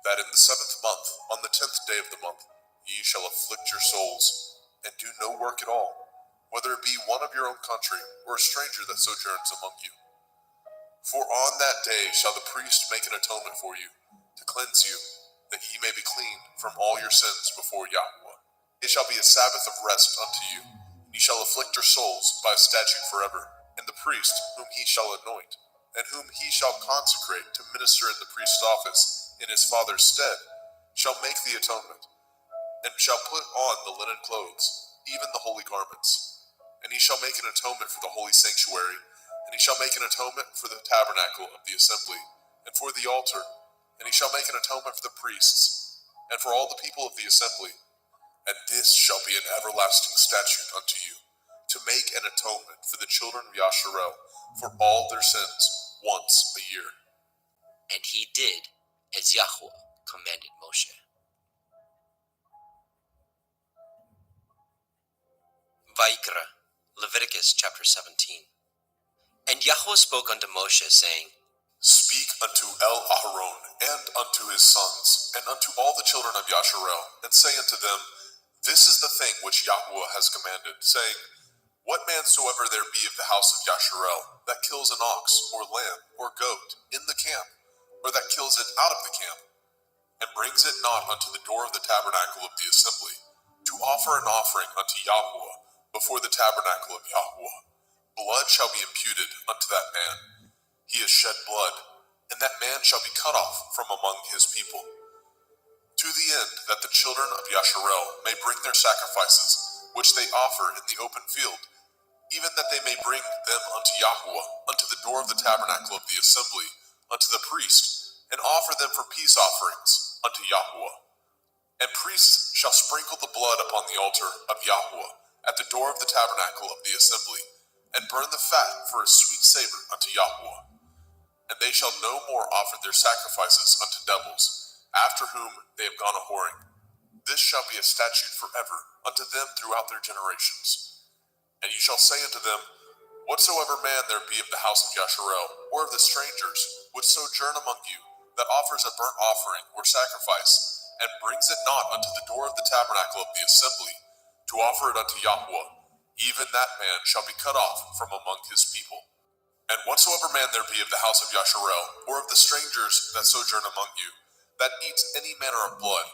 that in the 7th month, on the 10th day of the month, ye shall afflict your souls, and do no work at all, whether it be one of your own country, or a stranger that sojourns among you. For on that day shall the priest make an atonement for you, to cleanse you, that ye may be clean from all your sins before Yahuwah. It shall be a Sabbath of rest unto you, and ye shall afflict your souls by a statute forever. And the priest, whom he shall anoint, and whom he shall consecrate to minister in the priest's office in his father's stead, shall make the atonement, and shall put on the linen clothes, even the holy garments. And he shall make an atonement for the holy sanctuary, and he shall make an atonement for the tabernacle of the assembly, and for the altar, and he shall make an atonement for the priests, and for all the people of the assembly. And this shall be an everlasting statute unto you, to make an atonement for the children of Yasharel for all their sins once a year. And he did as Yahweh commanded Moshe. Vaikra, Leviticus chapter 17. And Yahweh spoke unto Moshe, saying, Speak unto Aharon, and unto his sons, and unto all the children of Yasharel, and say unto them, This is the thing which Yahuwah has commanded, saying, What man soever there be of the house of Yasharel, that kills an ox, or lamb, or goat, in the camp, or that kills it out of the camp, and brings it not unto the door of the tabernacle of the assembly, to offer an offering unto Yahuwah before the tabernacle of Yahuwah, blood shall be imputed unto that man. He has shed blood, and that man shall be cut off from among his people. To the end that the children of Yasharel may bring their sacrifices, which they offer in the open field, even that they may bring them unto Yahuwah, unto the door of the tabernacle of the assembly, unto the priest, and offer them for peace offerings unto Yahuwah. And priests shall sprinkle the blood upon the altar of Yahuwah at the door of the tabernacle of the assembly, and burn the fat for a sweet savor unto Yahuwah. And they shall no more offer their sacrifices unto devils, after whom they have gone a-whoring. This shall be a statute forever unto them throughout their generations. And you shall say unto them, Whatsoever man there be of the house of Yasharel, or of the strangers which sojourn among you, that offers a burnt offering or sacrifice, and brings it not unto the door of the tabernacle of the assembly, to offer it unto Yahuwah, even that man shall be cut off from among his people. And whatsoever man there be of the house of Yasharel, or of the strangers that sojourn among you, that eats any manner of blood,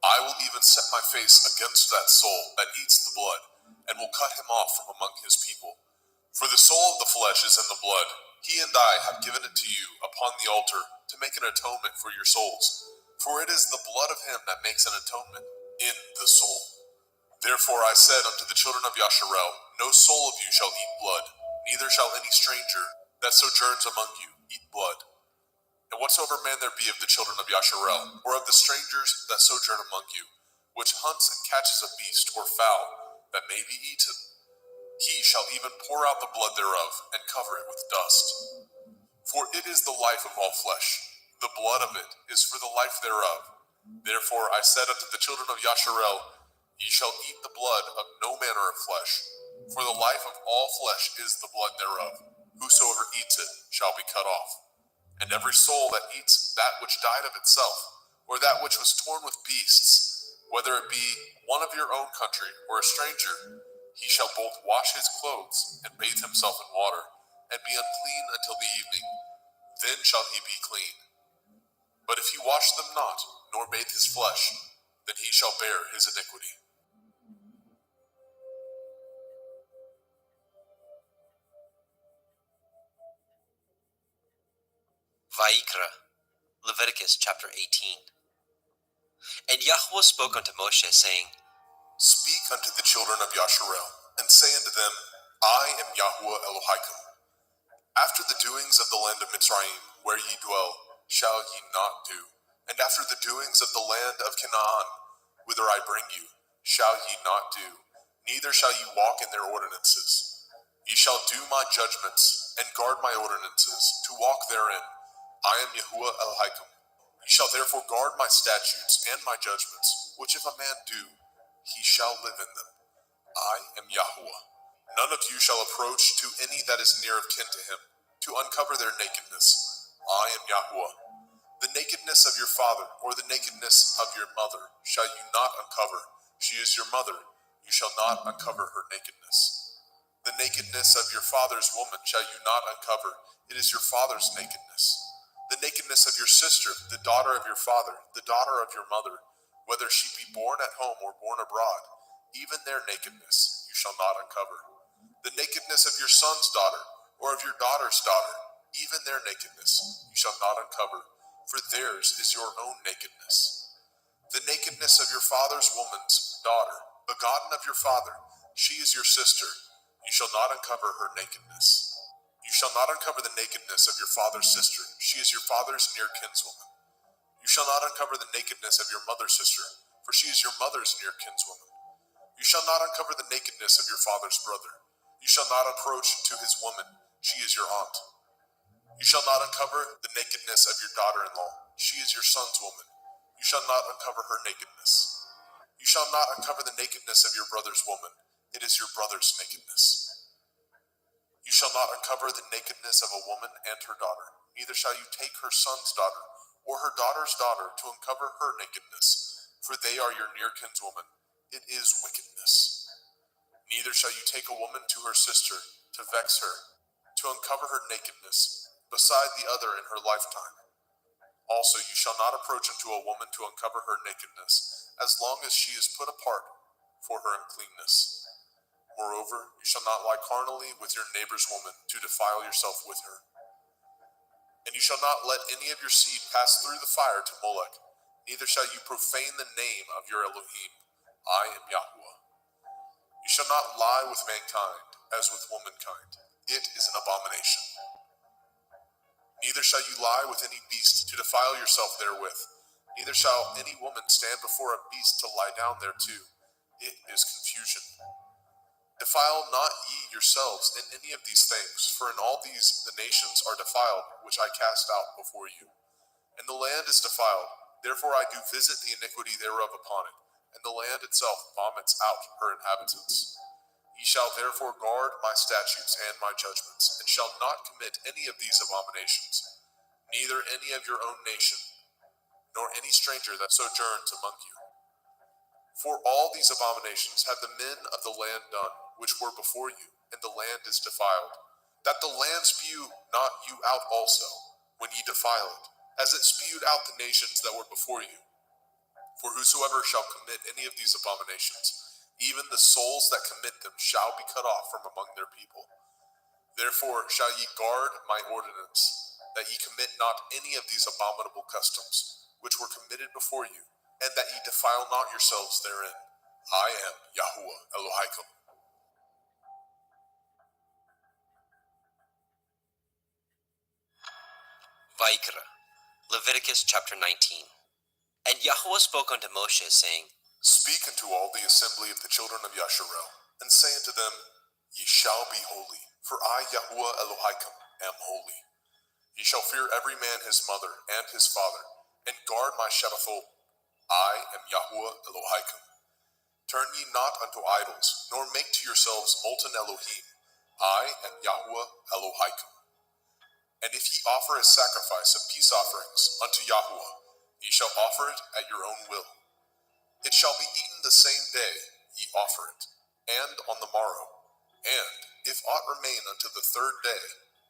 I will even set my face against that soul that eats the blood, and will cut him off from among his people. For the soul of the flesh is in the blood. He and I have given it to you upon the altar to make an atonement for your souls. For it is the blood of him that makes an atonement in the soul. Therefore I said unto the children of Yasharel, no soul of you shall eat blood, neither shall any stranger that sojourns among you eat blood. And whatsoever man there be of the children of Yasharel, or of the strangers that sojourn among you, which hunts and catches a beast or fowl that may be eaten, he shall even pour out the blood thereof, and cover it with dust. For it is the life of all flesh, the blood of it is for the life thereof. Therefore I said unto the children of Yasharel, ye shall eat the blood of no manner of flesh, for the life of all flesh is the blood thereof. Whosoever eats it shall be cut off. And every soul that eats that which died of itself, or that which was torn with beasts, whether it be one of your own country or a stranger, he shall both wash his clothes and bathe himself in water, and be unclean until the evening. Then shall he be clean. But if he wash them not, nor bathe his flesh, then he shall bear his iniquity. Vaikra, Leviticus chapter 18. And Yahweh spoke unto Moshe, saying, Speak unto the children of Yasharel, and say unto them, I am Yahweh Elohim. After the doings of the land of Mitzrayim, where ye dwell, shall ye not do. And after the doings of the land of Canaan, whither I bring you, shall ye not do. Neither shall ye walk in their ordinances. Ye shall do my judgments, and guard my ordinances, to walk therein. I am Yahuwah Elohim. Ye shall therefore guard my statutes and my judgments, which if a man do, he shall live in them. I am Yahuwah. None of you shall approach to any that is near of kin to him, to uncover their nakedness. I am Yahuwah. The nakedness of your father, or the nakedness of your mother, shall you not uncover. She is your mother. You shall not uncover her nakedness. The nakedness of your father's woman shall you not uncover. It is your father's nakedness. The nakedness of your sister, the daughter of your father, the daughter of your mother, whether she be born at home or born abroad, even their nakedness you shall not uncover. The nakedness of your son's daughter, or of your daughter's daughter, even their nakedness you shall not uncover, for theirs is your own nakedness. The nakedness of your father's woman's daughter, begotten of your father, she is your sister, you shall not uncover her nakedness. You shall not uncover the nakedness of your father's sister, she is your father's near kinswoman. You shall not uncover the nakedness of your mother's sister, for she is your mother's near kinswoman. You shall not uncover the nakedness of your father's brother. You shall not approach to his woman, she is your aunt. You shall not uncover the nakedness of your daughter-in-law, she is your son's woman. You shall not uncover her nakedness. You shall not uncover the nakedness of your brother's woman, it is your brother's nakedness. You shall not uncover the nakedness of a woman and her daughter, neither shall you take her son's daughter, or her daughter's daughter, to uncover her nakedness, for they are your near kinswoman. It is wickedness. Neither shall you take a woman to her sister, to vex her, to uncover her nakedness, beside the other in her lifetime. Also you shall not approach unto a woman to uncover her nakedness, as long as she is put apart for her uncleanness. Moreover, you shall not lie carnally with your neighbor's woman, to defile yourself with her. And you shall not let any of your seed pass through the fire to Molech, neither shall you profane the name of your Elohim. I am Yahuwah. You shall not lie with mankind, as with womankind. It is an abomination. Neither shall you lie with any beast, to defile yourself therewith. Neither shall any woman stand before a beast to lie down thereto. It is confusion. Defile not ye yourselves in any of these things, for in all these the nations are defiled, which I cast out before you. And the land is defiled, therefore I do visit the iniquity thereof upon it, and the land itself vomits out her inhabitants. Ye shall therefore guard my statutes and my judgments, and shall not commit any of these abominations, neither any of your own nation, nor any stranger that sojourns among you. For all these abominations have the men of the land done, which were before you, and the land is defiled. That the land spew not you out also, when ye defile it, as it spewed out the nations that were before you. For whosoever shall commit any of these abominations, even the souls that commit them shall be cut off from among their people. Therefore shall ye guard my ordinance, that ye commit not any of these abominable customs, which were committed before you, and that ye defile not yourselves therein. I am Yahuwah Elohaikum. Vaikra, Leviticus chapter 19. And Yahweh spoke unto Moshe, saying, Speak unto all the assembly of the children of Yasharel, and say unto them, Ye shall be holy, for I, Yahuwah Elohaikum, am holy. Ye shall fear every man his mother and his father, and guard my Shabbathot. I am Yahuwah Elohaikum. Turn ye not unto idols, nor make to yourselves molten Elohim. I am Yahuwah Elohaikum. And if ye offer a sacrifice of peace offerings unto Yahuwah, ye shall offer it at your own will. It shall be eaten the same day ye offer it, and on the morrow. And if aught remain unto the third day,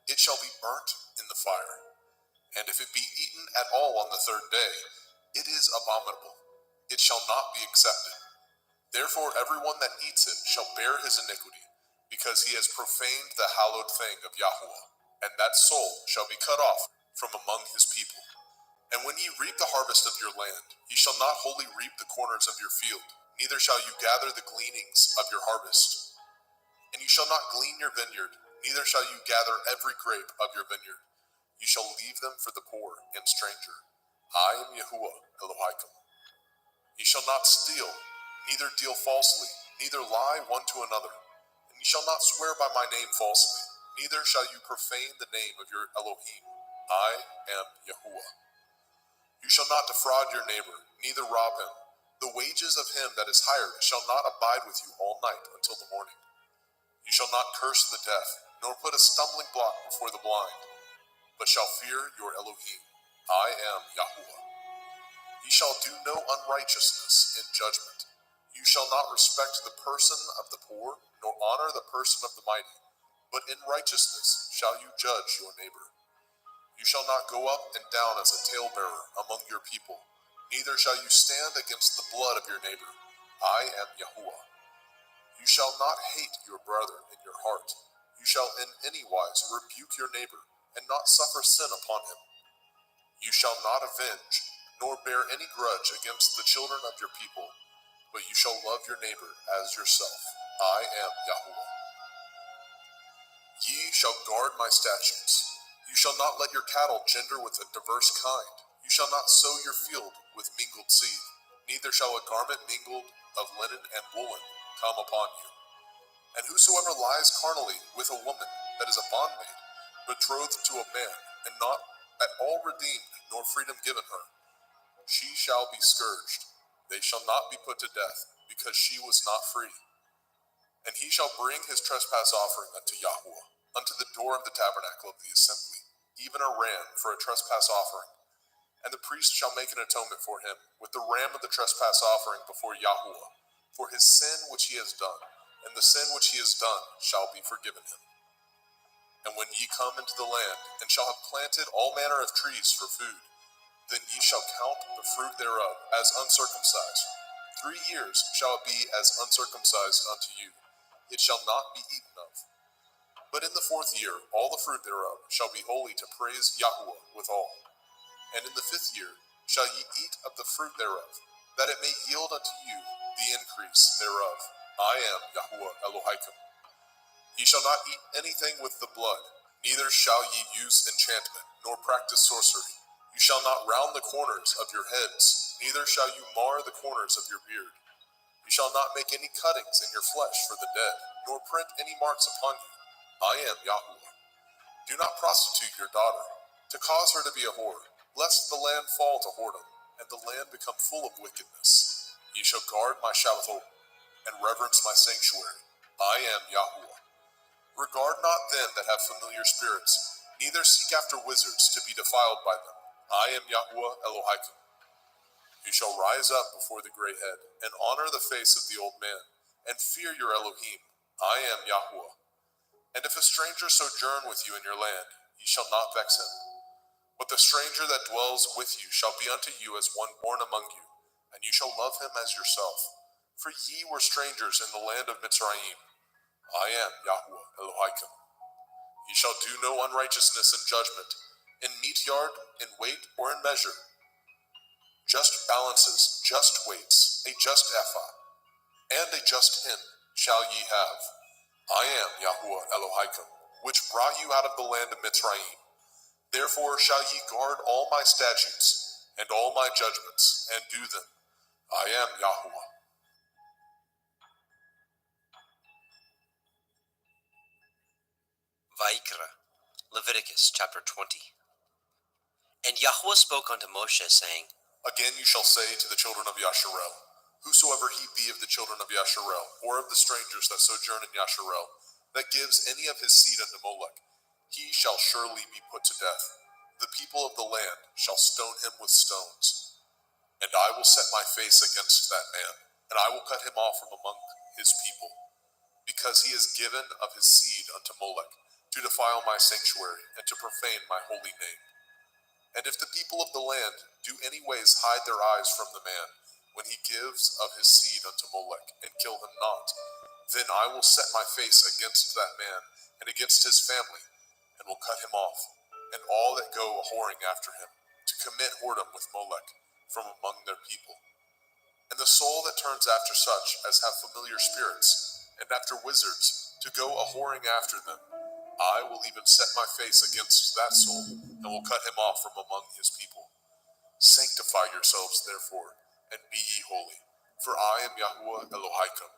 it shall be burnt in the fire. And if it be eaten at all on the third day, it is abominable. It shall not be accepted. Therefore everyone that eats it shall bear his iniquity, because he has profaned the hallowed thing of Yahuwah, and that soul shall be cut off from among his people. And when ye reap the harvest of your land, ye shall not wholly reap the corners of your field, neither shall you gather the gleanings of your harvest. And you shall not glean your vineyard, neither shall you gather every grape of your vineyard. You shall leave them for the poor and stranger. I am Yahuwah Elohaikum. Ye shall not steal, neither deal falsely, neither lie one to another. And ye shall not swear by my name falsely, neither shall you profane the name of your Elohim. I am Yahuwah. You shall not defraud your neighbor, neither rob him. The wages of him that is hired shall not abide with you all night until the morning. You shall not curse the deaf, nor put a stumbling block before the blind, but shall fear your Elohim. I am Yahuwah. Ye shall do no unrighteousness in judgment. You shall not respect the person of the poor, nor honor the person of the mighty, but in righteousness shall you judge your neighbor. You shall not go up and down as a talebearer among your people, neither shall you stand against the blood of your neighbor. I am Yahuwah. You shall not hate your brother in your heart. You shall in any wise rebuke your neighbor, and not suffer sin upon him. You shall not avenge, nor bear any grudge against the children of your people, but you shall love your neighbor as yourself. I am Yahuwah. Ye shall guard my statutes. You shall not let your cattle gender with a diverse kind. You shall not sow your field with mingled seed, neither shall a garment mingled of linen and woolen come upon you. And whosoever lies carnally with a woman that is a bondmaid, betrothed to a man, and not at all redeemed, nor freedom given her, she shall be scourged. They shall not be put to death, because she was not free. And he shall bring his trespass offering unto Yahuwah, unto the door of the tabernacle of the assembly, even a ram for a trespass offering. And the priest shall make an atonement for him with the ram of the trespass offering before Yahuwah, for his sin which he has done, and the sin which he has done shall be forgiven him. And when ye come into the land, and shall have planted all manner of trees for food, then ye shall count the fruit thereof as uncircumcised. 3 years shall it be as uncircumcised unto you. It shall not be eaten of. But in the 4th year all the fruit thereof shall be holy to praise Yahuwah withal. And in the 5th year shall ye eat of the fruit thereof, that it may yield unto you the increase thereof. I am Yahuwah Elohaikum. Ye shall not eat anything with the blood, neither shall ye use enchantment, nor practice sorcery. You shall not round the corners of your heads, neither shall you mar the corners of your beard. You shall not make any cuttings in your flesh for the dead, nor print any marks upon you. I am Yahuwah. Do not prostitute your daughter, to cause her to be a whore, lest the land fall to whoredom, and the land become full of wickedness. Ye shall guard my Shabbathot, and reverence my sanctuary. I am Yahuwah. Regard not them that have familiar spirits, neither seek after wizards to be defiled by them. I am Yahuwah Elohaikum. You shall rise up before the gray head, and honor the face of the old man, and fear your Elohim. I am Yahuwah. And if a stranger sojourn with you in your land, ye shall not vex him. But the stranger that dwells with you shall be unto you as one born among you, and you shall love him as yourself. For ye were strangers in the land of Mitzrayim. I am Yahuwah Elohaikum. Ye shall do no unrighteousness in judgment, in meat yard, in weight, or in measure. just balances, just weights, a just ephah, and a just hin shall ye have. I am Yahuwah Elohim, which brought you out of the land of Mitzrayim. Therefore shall ye guard all my statutes, and all my judgments, and do them. I am Yahuwah. Vaikra, Leviticus chapter 20. And Yahuwah spoke unto Moshe, saying, Again you shall say to the children of Yasharel, whosoever he be of the children of Yasharel, or of the strangers that sojourn in Yasharel, that gives any of his seed unto Molech, he shall surely be put to death. The people of the land shall stone him with stones. And I will set my face against that man, and I will cut him off from among his people, because he has given of his seed unto Molech, to defile my sanctuary, and to profane my holy name. And if the people of the land do any ways hide their eyes from the man, when he gives of his seed unto Molech, and kill him not, then I will set my face against that man, and against his family, and will cut him off, and all that go a-whoring after him, to commit whoredom with Molech, from among their people. And the soul that turns after such as have familiar spirits, and after wizards, to go a-whoring after them, I will even set my face against that soul, and will cut him off from among his people. Sanctify yourselves, therefore, and be ye holy, for I am Yahuwah Elohim,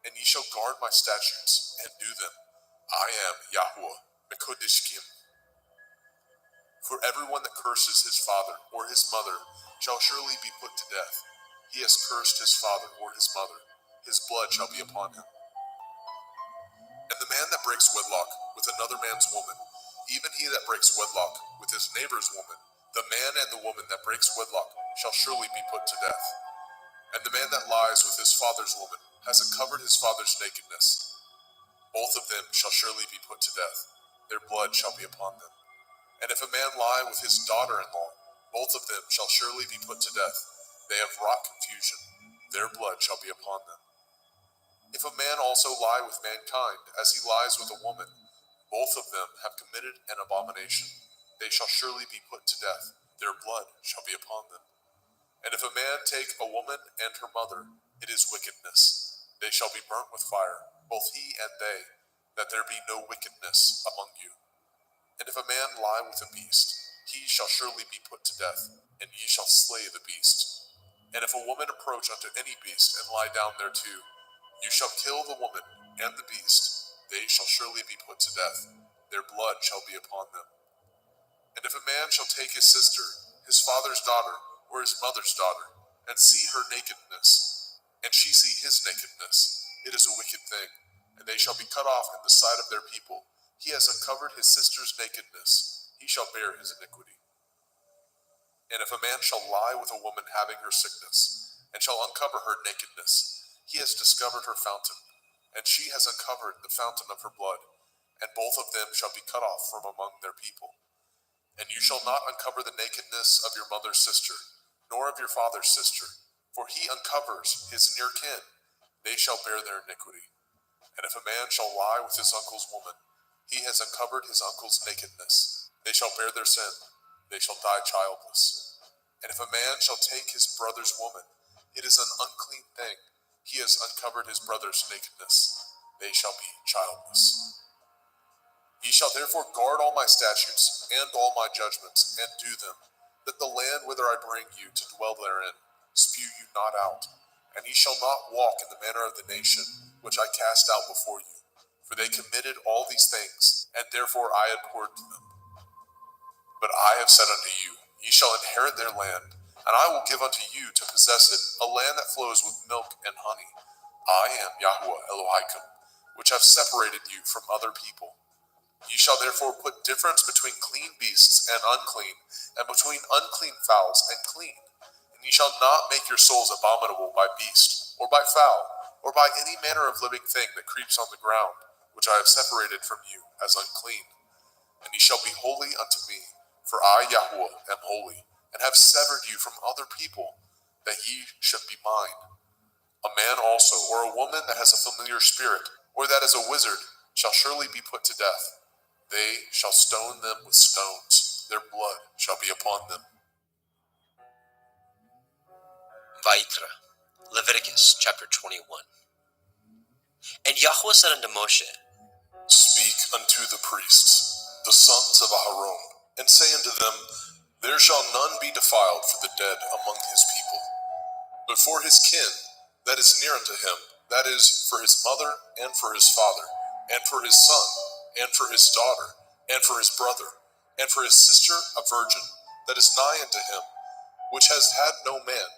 and ye shall guard my statutes, and do them. I am Yahuwah Mekodishkim. For everyone that curses his father or his mother shall surely be put to death. He has cursed his father or his mother, his blood shall be upon him. And the man that breaks wedlock with another man's woman, even he that breaks wedlock with his neighbor's woman, the man and the woman that breaks wedlock shall surely be put to death. And the man that lies with his father's woman has uncovered his father's nakedness. Both of them shall surely be put to death. Their blood shall be upon them. And if a man lie with his daughter-in-law, both of them shall surely be put to death. They have wrought confusion. Their blood shall be upon them. If a man also lie with mankind, as he lies with a woman, both of them have committed an abomination. They shall surely be put to death. Their blood shall be upon them. And if a man take a woman and her mother, it is wickedness. They shall be burnt with fire, both he and they, that there be no wickedness among you. And if a man lie with a beast, he shall surely be put to death, and ye shall slay the beast. And if a woman approach unto any beast, and lie down thereto, you shall kill the woman and the beast. They shall surely be put to death. Their blood shall be upon them. And if a man shall take his sister, his father's daughter, or his mother's daughter, and see her nakedness, and she see his nakedness, it is a wicked thing, and they shall be cut off in the sight of their people. He has uncovered his sister's nakedness. He shall bear his iniquity. And if a man shall lie with a woman having her sickness, and shall uncover her nakedness, he has discovered her fountain, and she has uncovered the fountain of her blood, and both of them shall be cut off from among their people. And you shall not uncover the nakedness of your mother's sister, nor of your father's sister, for he uncovers his near kin. They shall bear their iniquity. And if a man shall lie with his uncle's woman, he has uncovered his uncle's nakedness. They shall bear their sin. They shall die childless. And if a man shall take his brother's woman, it is an unclean thing. He has uncovered his brother's nakedness. They shall be childless. Ye shall therefore guard all my statutes, and all my judgments, and do them, that the land whither I bring you to dwell therein, spew you not out. And ye shall not walk in the manner of the nation, which I cast out before you. For they committed all these things, and therefore I abhorred them. But I have said unto you, ye shall inherit their land, and I will give unto you to possess it, a land that flows with milk and honey. I am Yahuwah Elohim, which have separated you from other people. Ye shall therefore put difference between clean beasts and unclean, and between unclean fowls and clean. And ye shall not make your souls abominable by beast, or by fowl, or by any manner of living thing that creeps on the ground, which I have separated from you as unclean. And ye shall be holy unto me, for I, Yahuwah, am holy, and have severed you from other people, that ye should be mine. A man also, or a woman that has a familiar spirit, or that is a wizard, shall surely be put to death. They shall stone them with stones. Their blood shall be upon them. Vayikra, Leviticus chapter 21. And Yahweh said unto Moshe, Speak unto the priests, the sons of Aharon, and say unto them, There shall none be defiled for the dead among his people, but for his kin that is near unto him, that is, for his mother, and for his father, and for his son, and for his daughter, and for his brother, and for his sister a virgin, that is nigh unto him, which has had no man,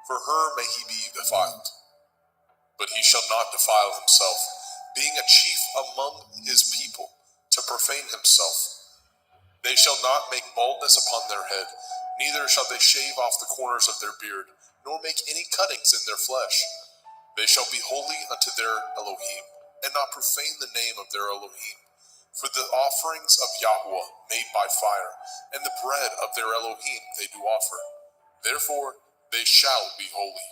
for her may he be defiled. But he shall not defile himself, being a chief among his people, to profane himself. They shall not make baldness upon their head, neither shall they shave off the corners of their beard, nor make any cuttings in their flesh. They shall be holy unto their Elohim, and not profane the name of their Elohim. For the offerings of Yahweh made by fire, and the bread of their Elohim they do offer. Therefore they shall be holy.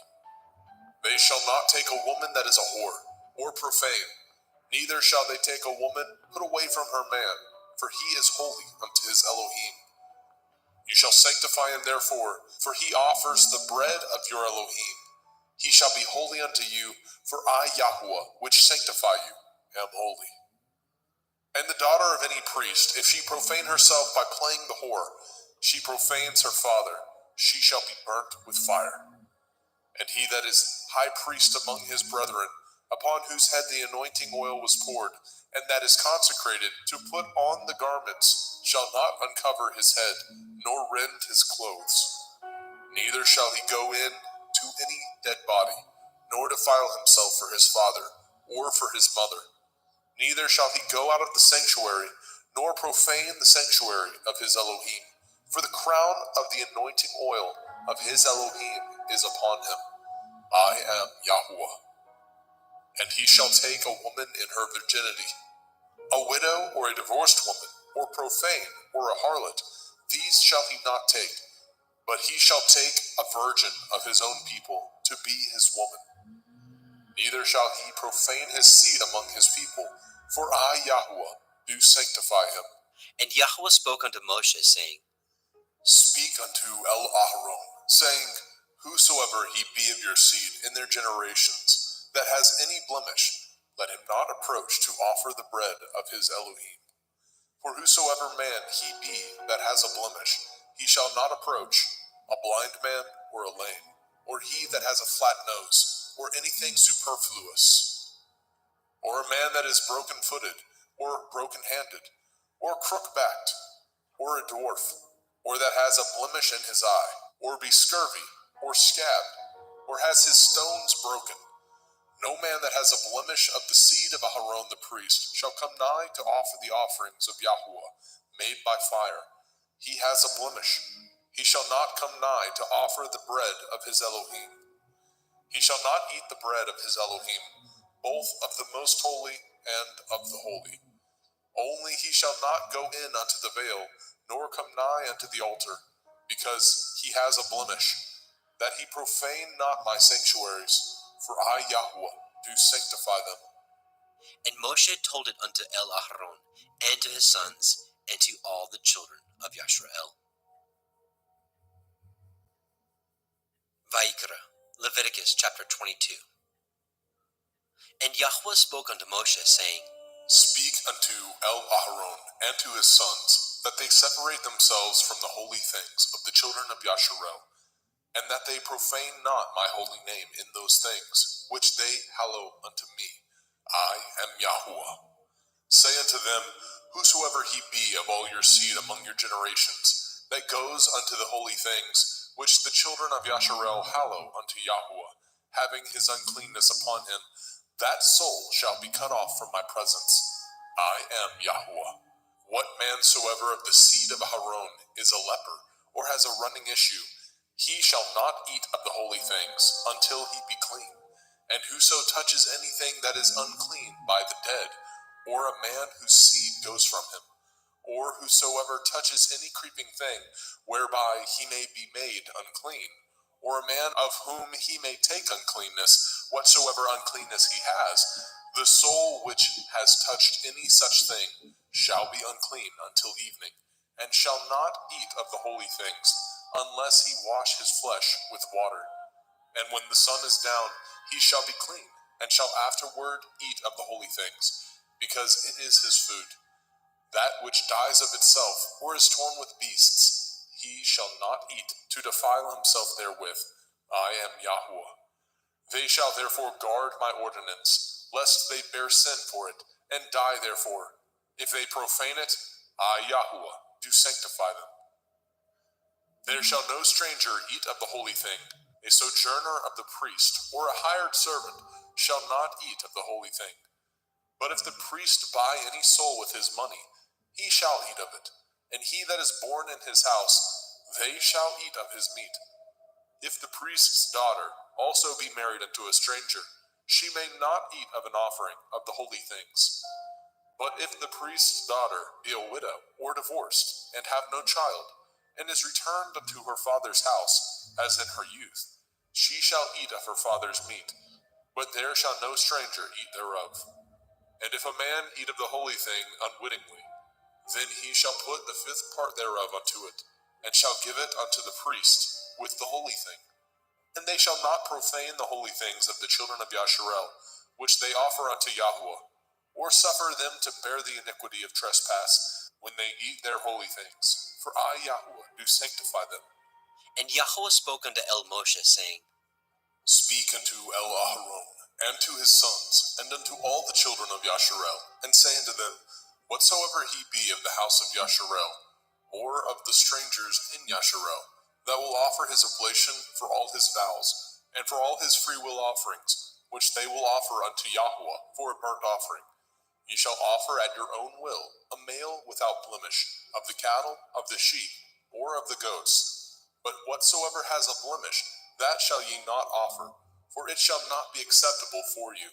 They shall not take a woman that is a whore, or profane, neither shall they take a woman put away from her man, for he is holy unto his Elohim. You shall sanctify him therefore, for he offers the bread of your Elohim. He shall be holy unto you, for I, Yahweh, which sanctify you, am holy. And the daughter of any priest, if she profane herself by playing the whore, she profanes her father, she shall be burnt with fire. And he that is high priest among his brethren, upon whose head the anointing oil was poured, and that is consecrated to put on the garments, shall not uncover his head, nor rend his clothes. Neither shall he go in to any dead body, nor defile himself for his father, or for his mother. Neither shall he go out of the sanctuary, nor profane the sanctuary of his Elohim. For the crown of the anointing oil of his Elohim is upon him. I am Yahweh. And he shall take a woman in her virginity, a widow or a divorced woman, or profane, or a harlot. These shall he not take, but he shall take a virgin of his own people to be his woman. Neither shall he profane his seed among his people, for I, Yahweh, do sanctify him. And Yahweh spoke unto Moshe, saying, Speak unto Aharon, saying, Whosoever he be of your seed in their generations, that has any blemish, let him not approach to offer the bread of his Elohim. For whosoever man he be that has a blemish, he shall not approach, a blind man or a lame, or he that has a flat nose, or anything superfluous, or a man that is broken-footed, or broken-handed, or crook-backed, or a dwarf, or that has a blemish in his eye, or be scurvy, or scabbed, or has his stones broken. No man that has a blemish of the seed of Aharon the priest shall come nigh to offer the offerings of Yahweh, made by fire. He has a blemish. He shall not come nigh to offer the bread of his Elohim. He shall not eat the bread of his Elohim, both of the most holy and of the holy. Only he shall not go in unto the veil, nor come nigh unto the altar, because he has a blemish, that he profane not my sanctuaries, for I, Yahweh, do sanctify them. And Moshe told it unto Aharon, and to his sons, and to all the children of Yashrael. Vayikra, Leviticus chapter 22. And Yahweh spoke unto Moshe, saying, Speak unto Aharon and to his sons, that they separate themselves from the holy things of the children of Yasharel, and that they profane not my holy name in those things, which they hallow unto me. I am Yahweh. Say unto them, Whosoever he be of all your seed among your generations, that goes unto the holy things, which the children of Yasharel hallow unto Yahweh, having his uncleanness upon him, that soul shall be cut off from my presence. I am Yahweh. What man soever of the seed of Aharon is a leper, or has a running issue, he shall not eat of the holy things until he be clean. And whoso touches anything that is unclean by the dead, or a man whose seed goes from him, or whosoever touches any creeping thing whereby he may be made unclean, or a man of whom he may take uncleanness, whatsoever uncleanness he has, the soul which has touched any such thing shall be unclean until evening, and shall not eat of the holy things, unless he wash his flesh with water. And when the sun is down, he shall be clean, and shall afterward eat of the holy things, because it is his food. That which dies of itself, or is torn with beasts, he shall not eat, to defile himself therewith. I am Yahweh. They shall therefore guard my ordinance, lest they bear sin for it, and die therefore. If they profane it, I, Yahweh, do sanctify them. There shall no stranger eat of the holy thing. A sojourner of the priest, or a hired servant, shall not eat of the holy thing. But if the priest buy any soul with his money, he shall eat of it. And he that is born in his house, they shall eat of his meat. If the priest's daughter also be married unto a stranger, she may not eat of an offering of the holy things. But if the priest's daughter be a widow or divorced, and have no child, and is returned unto her father's house, as in her youth, she shall eat of her father's meat, but there shall no stranger eat thereof. And if a man eat of the holy thing unwittingly, then he shall put the fifth part thereof unto it, and shall give it unto the priest with the holy thing. And they shall not profane the holy things of the children of Yasharel, which they offer unto Yahweh, or suffer them to bear the iniquity of trespass when they eat their holy things. For I, Yahweh, do sanctify them. And Yahweh spoke unto El Moshe, saying, Speak unto El Aharon, and to his sons, and unto all the children of Yasharel, and say unto them, Whatsoever he be of the house of Yasharel, or of the strangers in Yasharel, that will offer his oblation for all his vows, and for all his freewill offerings, which they will offer unto Yahweh for a burnt offering, ye shall offer at your own will a male without blemish, of the cattle, of the sheep, or of the goats. But whatsoever has a blemish, that shall ye not offer, for it shall not be acceptable for you.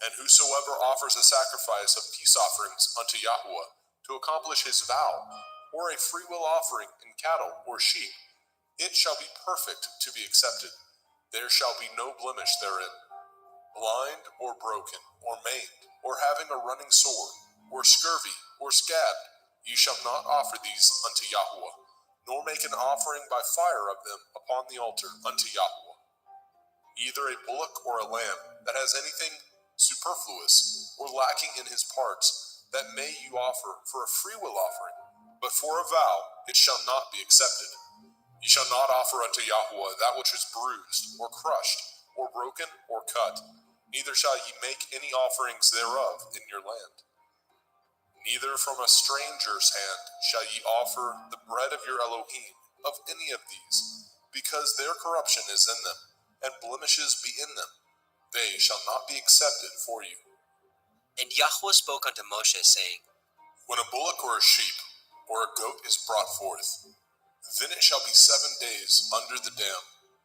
And whosoever offers a sacrifice of peace offerings unto Yahweh to accomplish his vow, or a freewill offering in cattle or sheep, it shall be perfect to be accepted. There shall be no blemish therein. Blind or broken, or maimed, or having a running sore, or scurvy, or scabbed, ye shall not offer these unto Yahweh, nor make an offering by fire of them upon the altar unto Yahweh. Either a bullock or a lamb that has anything superfluous or lacking in his parts, that may you offer for a freewill offering, but for a vow it shall not be accepted. Ye shall not offer unto Yahweh that which is bruised, or crushed, or broken, or cut, neither shall ye make any offerings thereof in your land. Neither from a stranger's hand shall ye offer the bread of your Elohim, of any of these, because their corruption is in them, and blemishes be in them. They shall not be accepted for you. And Yahweh spoke unto Moshe, saying, When a bullock or a sheep or a goat is brought forth, then it shall be 7 days under the dam,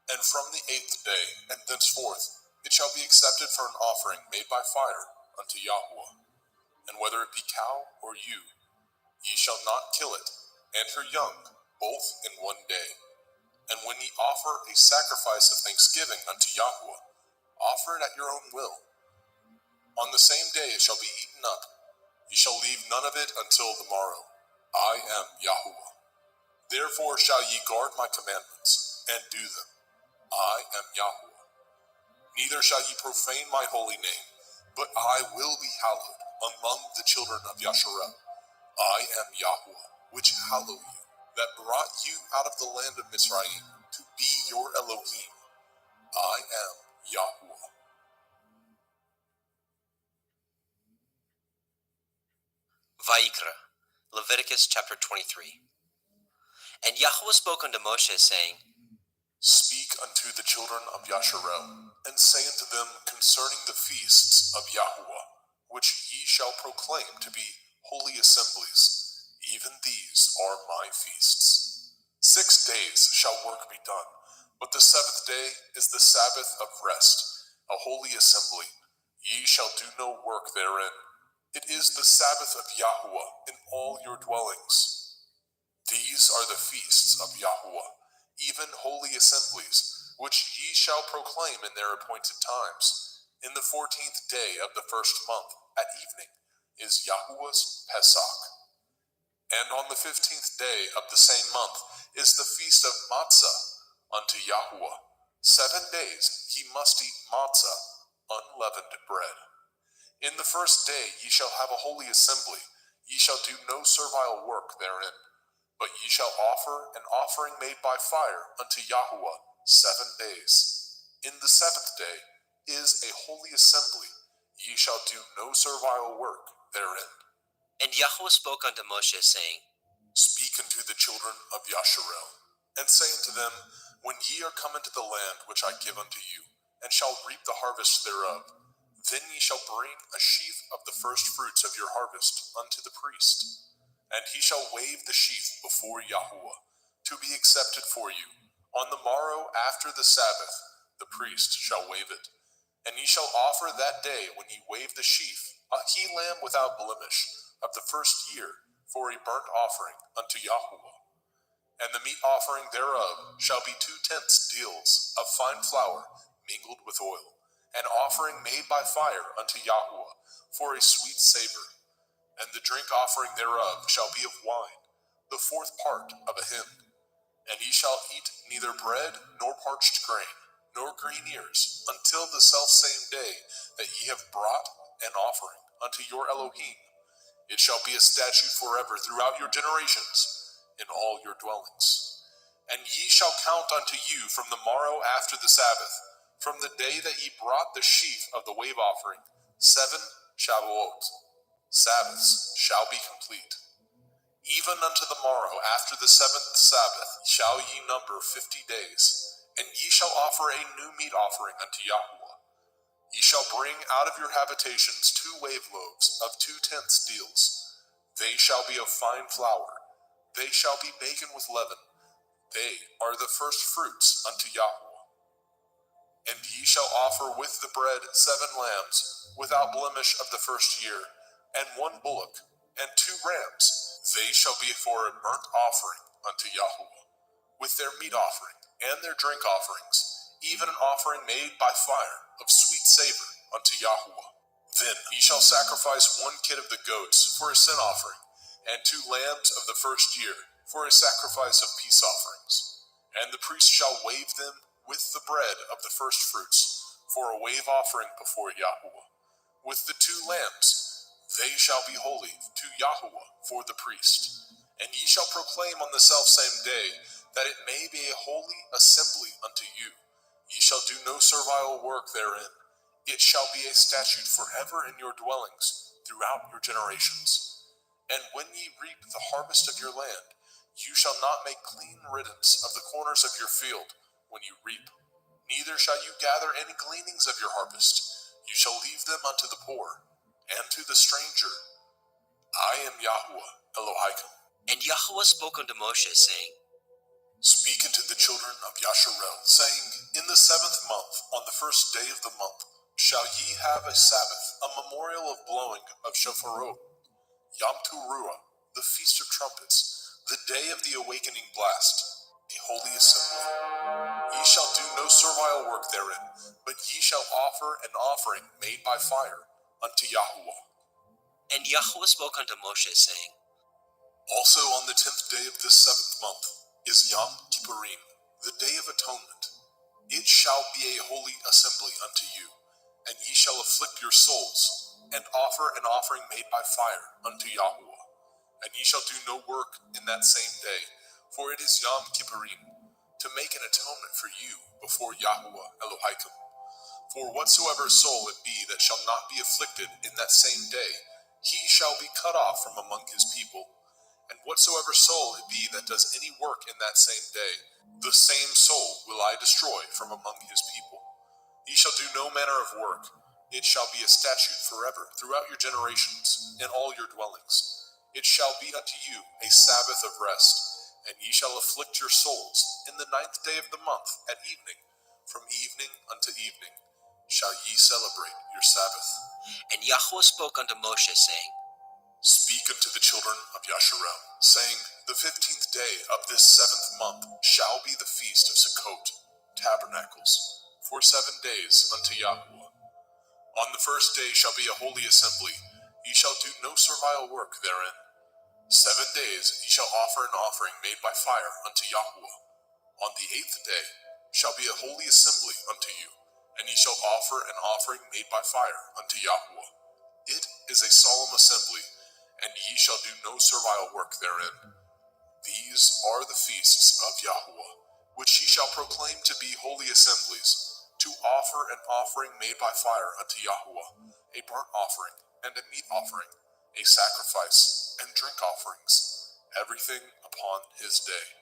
and from the 8th day and thenceforth it shall be accepted for an offering made by fire unto Yahweh. And whether it be cow or ewe, ye shall not kill it, and her young, both in 1 day. And when ye offer a sacrifice of thanksgiving unto Yahweh, offer it at your own will. On the same day it shall be eaten up. Ye shall leave none of it until the morrow. I am Yahweh. Therefore shall ye guard my commandments, and do them. I am Yahweh. Neither shall ye profane my holy name, but I will be hallowed among the children of Yasharel. I am Yahweh, which hallow you, that brought you out of the land of Mizraim, to be your Elohim. I am Yahweh. Vayikra, Leviticus chapter 23. And Yahweh spoke unto Moshe, saying, Speak unto the children of Yasharel, and say unto them concerning the feasts of Yahweh, which ye shall proclaim to be holy assemblies. Even these are my feasts. 6 days shall work be done, but the 7th day is the Sabbath of rest, a holy assembly. Ye shall do no work therein. It is the Sabbath of Yahweh in all your dwellings. These are the feasts of Yahweh, even holy assemblies, which ye shall proclaim in their appointed times. In the 14th day of the 1st month, at evening, is Yahweh's Pesach. And on the 15th day of the same month is the feast of Matzah unto Yahweh. 7 days ye must eat matzah, unleavened bread. In the first day ye shall have a holy assembly, ye shall do no servile work therein, but ye shall offer an offering made by fire unto Yahuwah 7 days. In the 7th day is a holy assembly, ye shall do no servile work therein. And Yahweh spoke unto Moshe, saying, Speak unto the children of Yasharel, and say unto them, When ye are come into the land which I give unto you, and shall reap the harvest thereof, then ye shall bring a sheaf of the first fruits of your harvest unto the priest. And he shall wave the sheaf before Yahuwah, to be accepted for you. On the morrow after the Sabbath, the priest shall wave it. And ye shall offer that day when ye wave the sheaf a he-lamb without blemish of the first year for a burnt offering unto Yahuwah. And the meat offering thereof shall be 2 tenths deals of fine flour mingled with oil, an offering made by fire unto Yahuwah for a sweet savor. And the drink offering thereof shall be of wine, the 4th part of a hin. And ye shall eat neither bread nor parched grain, nor green ears, until the selfsame day that ye have brought an offering unto your Elohim. It shall be a statute forever throughout your generations, in all your dwellings. And ye shall count unto you from the morrow after the Sabbath, from the day that ye brought the sheaf of the wave offering, 7 Shavuot. Sabbaths shall be complete. Even unto the morrow after the 7th Sabbath shall ye number 50 days, and ye shall offer a new meat offering unto Yahuwah. Ye shall bring out of your habitations 2 wave loaves of 2 tenths deals. They shall be of fine flour. They shall be baken with leaven. They are the first fruits unto Yahuwah. And ye shall offer with the bread 7 lambs, without blemish of the first year, and 1 bullock, and 2 rams. They shall be for a burnt offering unto Yahuwah, with their meat offering, and their drink offerings, even an offering made by fire of sweet savor unto Yahuwah. Then ye shall sacrifice 1 kid of the goats for a sin offering, and 2 lambs of the first year for a sacrifice of peace offerings. And the priest shall wave them with the bread of the first fruits for a wave offering before Yahuwah. With the 2 lambs, they shall be holy to Yahuwah for the priest. And ye shall proclaim on the selfsame day that it may be a holy assembly unto you. Ye shall do no servile work therein. It shall be a statute forever in your dwellings throughout your generations. And when ye reap the harvest of your land, you shall not make clean riddance of the corners of your field when you reap. Neither shall you gather any gleanings of your harvest. You shall leave them unto the poor, and to the stranger. I am Yahuwah Elohim. And Yahweh spoke unto Moshe, saying, Speak unto the children of Yasharel, saying, In the 7th month, on the first day of the month, shall ye have a Sabbath, a memorial of blowing of shofarot, Yom Teruah, the feast of trumpets, the day of the awakening blast, a holy assembly. Ye shall do no servile work therein, but ye shall offer an offering made by fire unto Yahuwah. And Yahweh spoke unto Moshe, saying, Also on the 10th day of this 7th month is Yom Kippurim, the day of atonement. It shall be a holy assembly unto you, and ye shall afflict your souls, and offer an offering made by fire unto Yahuwah. And ye shall do no work in that same day, for it is Yom Kippurim, to make an atonement for you before Yahuwah Elohim. For whatsoever soul it be that shall not be afflicted in that same day, he shall be cut off from among his people. And whatsoever soul it be that does any work in that same day, the same soul will I destroy from among his people. Ye shall do no manner of work. It shall be a statute forever throughout your generations, in all your dwellings. It shall be unto you a Sabbath of rest, and ye shall afflict your souls in the 9th day of the month at evening. From evening unto evening shall ye celebrate your Sabbath. And Yahweh spoke unto Moshe, saying, Speak unto the children of Yasharel, saying, The 15th day of this 7th month shall be the feast of Sukkot, tabernacles, for 7 days unto Yahuwah. On the first day shall be a holy assembly. Ye shall do no servile work therein. 7 days ye shall offer an offering made by fire unto Yahuwah. On the 8th day shall be a holy assembly unto you, and ye shall offer an offering made by fire unto Yahweh. It is a solemn assembly, and ye shall do no servile work therein. These are the feasts of Yahweh, which ye shall proclaim to be holy assemblies, to offer an offering made by fire unto Yahweh, a burnt offering and a meat offering, a sacrifice and drink offerings, everything upon his day.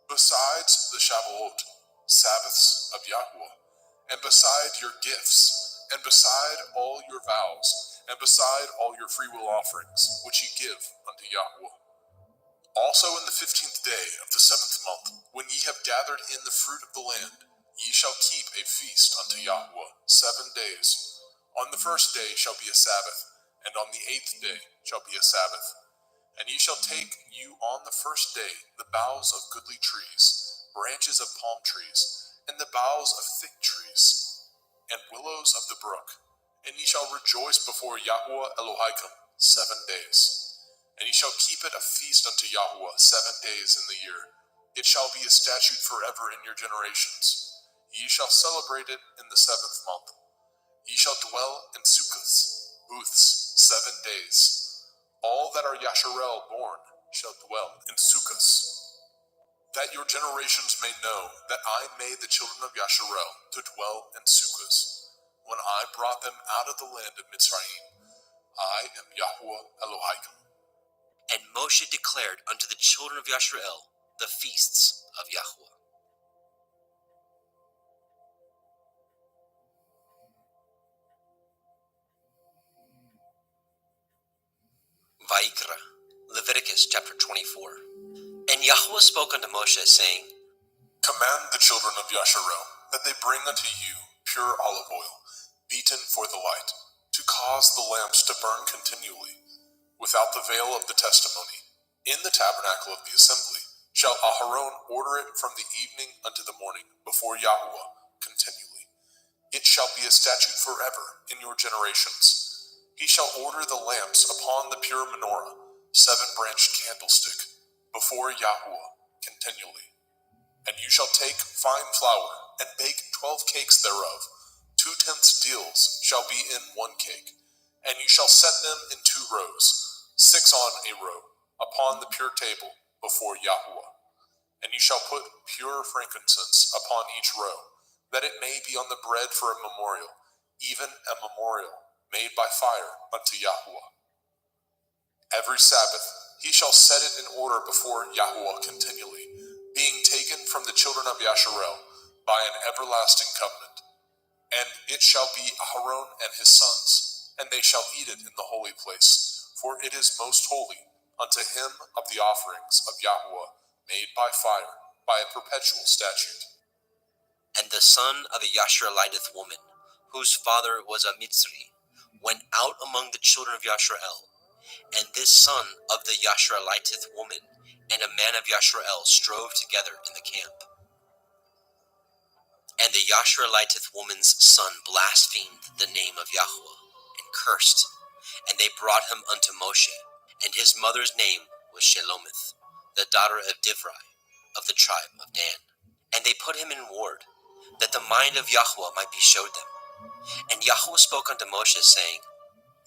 Besides the Shavuot, Sabbaths of Yahweh, and beside your gifts, and beside all your vows, and beside all your freewill offerings, which ye give unto Yahweh. Also in the 15th day of the 7th month, when ye have gathered in the fruit of the land, ye shall keep a feast unto Yahweh 7 days. On the first day shall be a Sabbath, and on the 8th day shall be a Sabbath. And ye shall take you on the first day the boughs of goodly trees, branches of palm trees, and the boughs of thick trees, and willows of the brook. And ye shall rejoice before Yahweh Elohim 7 days. And ye shall keep it a feast unto Yahweh 7 days in the year. It shall be a statute forever in your generations. Ye shall celebrate it in the 7th month. Ye shall dwell in sukkahs, booths, 7 days. All that are Yasharel born shall dwell in sukkahs, that your generations may know that I made the children of Yasharel to dwell in sukkahs, when I brought them out of the land of Mitzrayim. I am Yahweh Elohim. And Moshe declared unto the children of Yasharel the feasts of Yahweh. Vayikra, Leviticus chapter 24. And Yahweh spoke unto Moshe, saying, Command the children of Yasharel that they bring unto you pure olive oil, beaten for the light, to cause the lamps to burn continually, without the veil of the testimony. In the tabernacle of the assembly shall Aharon order it from the evening unto the morning before Yahweh continually. It shall be a statute forever in your generations. He shall order the lamps upon the pure menorah, 7-branched candlestick, before Yahweh continually. And you shall take fine flour, and bake 12 cakes thereof. 2/10 deals shall be in 1 cake. And you shall set them in 2 rows, 6 on a row, upon the pure table before Yahweh. And you shall put pure frankincense upon each row, that it may be on the bread for a memorial, even a memorial made by fire unto Yahweh. Every Sabbath he shall set it in order before Yahweh continually, being taken from the children of Yasharel by an everlasting covenant. And it shall be Aharon and his sons, and they shall eat it in the holy place, for it is most holy unto him of the offerings of Yahweh made by fire, by a perpetual statute. And the son of a Yashareliteth woman, whose father was a Mitzri, went out among the children of Yasharel. And this son of the Yashareliteth woman and a man of Yasharel strove together in the camp. And the Yashareliteth woman's son blasphemed the name of Yahweh, and cursed. And they brought him unto Moshe, and his mother's name was Shelomith, the daughter of Divri, of the tribe of Dan. And they put him in ward, that the mind of Yahweh might be showed them. And Yahweh spoke unto Moshe, saying,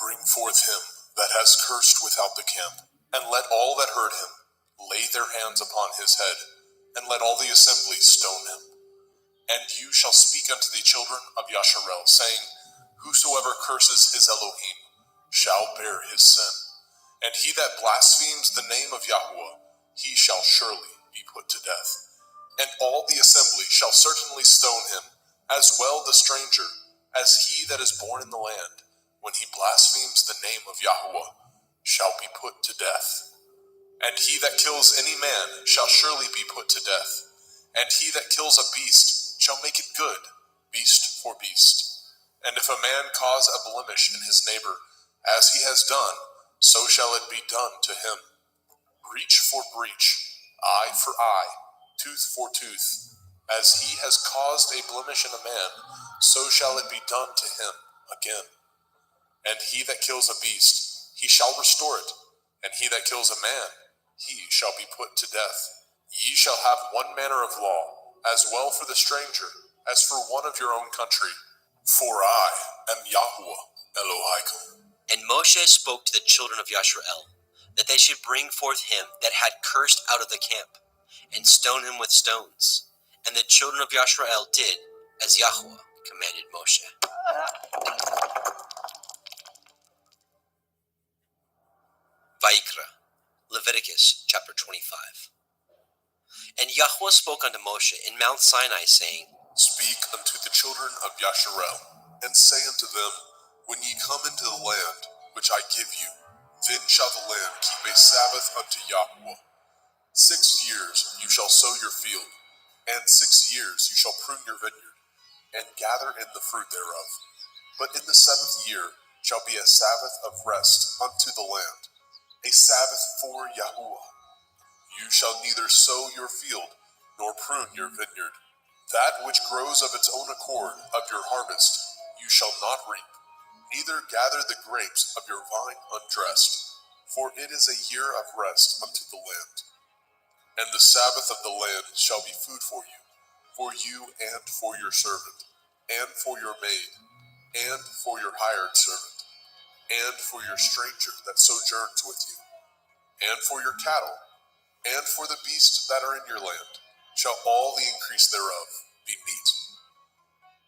Bring forth him that has cursed without the camp, and let all that heard him lay their hands upon his head, and let all the assembly stone him. And you shall speak unto the children of Yasharel, saying, Whosoever curses his Elohim shall bear his sin. And he that blasphemes the name of Yahweh, he shall surely be put to death. And all the assembly shall certainly stone him, as well the stranger, as he that is born in the land, when he blasphemes the name of Yahweh, shall be put to death. And he that kills any man shall surely be put to death. And he that kills a beast shall make it good, beast for beast. And if a man cause a blemish in his neighbor, as he has done, so shall it be done to him. Breach for breach, eye for eye, tooth for tooth. As he has caused a blemish in a man, so shall it be done to him again. And he that kills a beast, he shall restore it. And he that kills a man, he shall be put to death. Ye shall have one manner of law, as well for the stranger as for one of your own country. For I am Yahuwah Elohaikum. And Moshe spoke to the children of Yashrael, that they should bring forth him that had cursed out of the camp, and stone him with stones. And the children of Yashrael did as Yahuwah commanded Moshe. Vayikra, Leviticus chapter 25. And Yahuwah spoke unto Moshe in Mount Sinai, saying, Speak unto the children of Yasharel, and say unto them, When ye come into the land which I give you, then shall the land keep a Sabbath unto Yahuwah. 6 years you shall sow your field, and 6 years you shall prune your vineyard, and gather in the fruit thereof. But in the 7th year shall be a Sabbath of rest unto the land, a Sabbath for Yahuwah. You shall neither sow your field, nor prune your vineyard. That which grows of its own accord of your harvest you shall not reap, neither gather the grapes of your vine undressed, for it is a year of rest unto the land. And the Sabbath of the land shall be food for you and for your servant, and for your maid, and for your hired servant, and for your stranger that sojourns with you, and for your cattle, and for the beasts that are in your land, shall all the increase thereof be meat.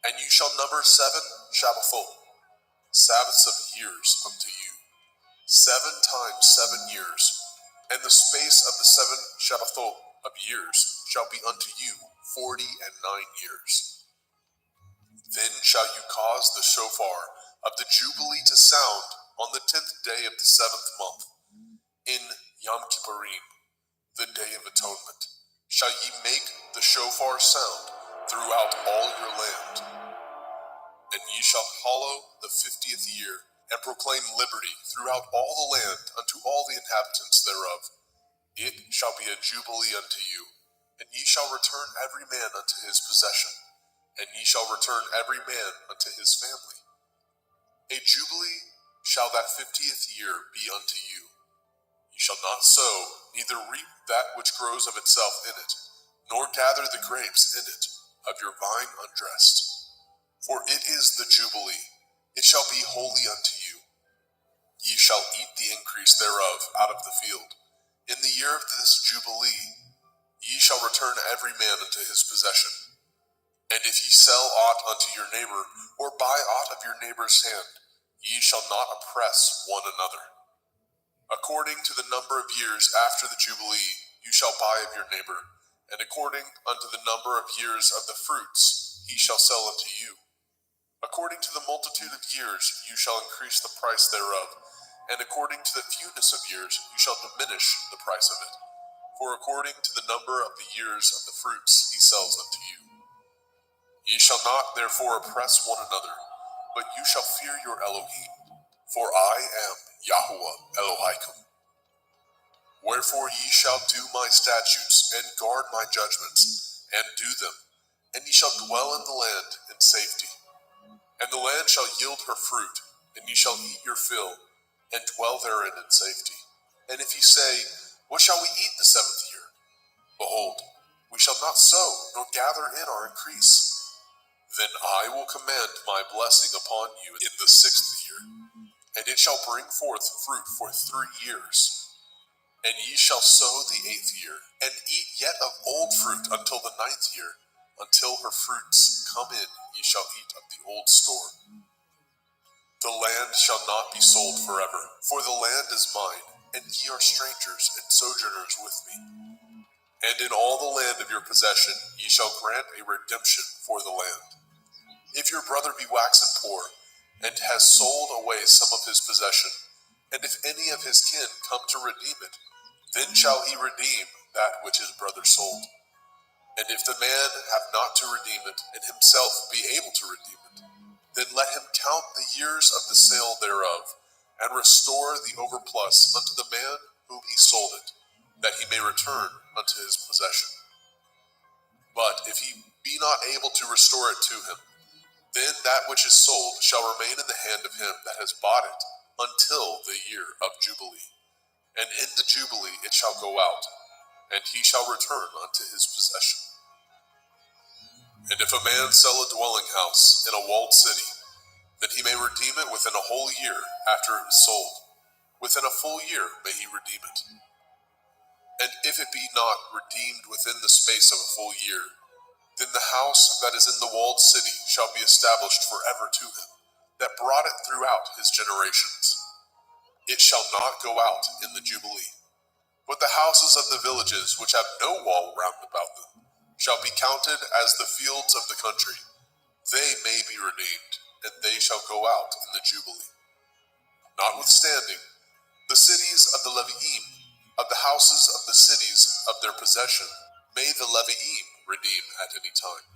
And you shall number 7 Shabbathot, Sabbaths of years unto you, 7 times 7 years, and the space of the 7 Shabbathot of years shall be unto you 49 years. Then shall you cause the shofar of the Jubilee to sound on the 10th day of the 7th month, in Yom Kippurim, the Day of Atonement, shall ye make the shofar sound throughout all your land. And ye shall hallow the 50th year, and proclaim liberty throughout all the land unto all the inhabitants thereof. It shall be a jubilee unto you, and ye shall return every man unto his possession, and ye shall return every man unto his family. A jubilee shall that 50th year be unto you. Ye shall not sow, neither reap that which grows of itself in it, nor gather the grapes in it of your vine undressed. For it is the Jubilee, it shall be holy unto you. Ye shall eat the increase thereof out of the field. In the year of this Jubilee, ye shall return every man unto his possession. And if ye sell aught unto your neighbor, or buy aught of your neighbor's hand, ye shall not oppress one another. According to the number of years after the Jubilee, you shall buy of your neighbor, and according unto the number of years of the fruits, he shall sell unto you. According to the multitude of years, you shall increase the price thereof, and according to the fewness of years, you shall diminish the price of it. For according to the number of the years of the fruits, he sells unto you. Ye shall not therefore oppress one another, but you shall fear your Elohim, for I am Yahuwah Elohaikum. Wherefore ye shall do my statutes, and guard my judgments, and do them, and ye shall dwell in the land in safety. And the land shall yield her fruit, and ye shall eat your fill, and dwell therein in safety. And if ye say, What shall we eat the 7th year? Behold, we shall not sow, nor gather in our increase. Then I will command my blessing upon you in the 6th year, and it shall bring forth fruit for 3 years. And ye shall sow the 8th year, and eat yet of old fruit until the 9th year. Until her fruits come in, ye shall eat of the old store. The land shall not be sold forever, for the land is mine, and ye are strangers and sojourners with me. And in all the land of your possession ye shall grant a redemption for the land. If your brother be waxen poor, and has sold away some of his possession, and if any of his kin come to redeem it, then shall he redeem that which his brother sold. And if the man have not to redeem it, and himself be able to redeem it, then let him count the years of the sale thereof, and restore the overplus unto the man whom he sold it, that he may return unto his possession. But if he be not able to restore it to him, then that which is sold shall remain in the hand of him that has bought it until the year of Jubilee. And in the Jubilee it shall go out, and he shall return unto his possession. And if a man sell a dwelling house in a walled city, then he may redeem it within a whole year after it is sold. Within a full year may he redeem it. And if it be not redeemed within the space of a full year, then the house that is in the walled city shall be established forever to him, that brought it throughout his generations. It shall not go out in the Jubilee. But the houses of the villages which have no wall round about them shall be counted as the fields of the country. They may be redeemed, and they shall go out in the Jubilee. Notwithstanding, the cities of the Leviim, of the houses of the cities of their possession, may the Leviim redeem at any time.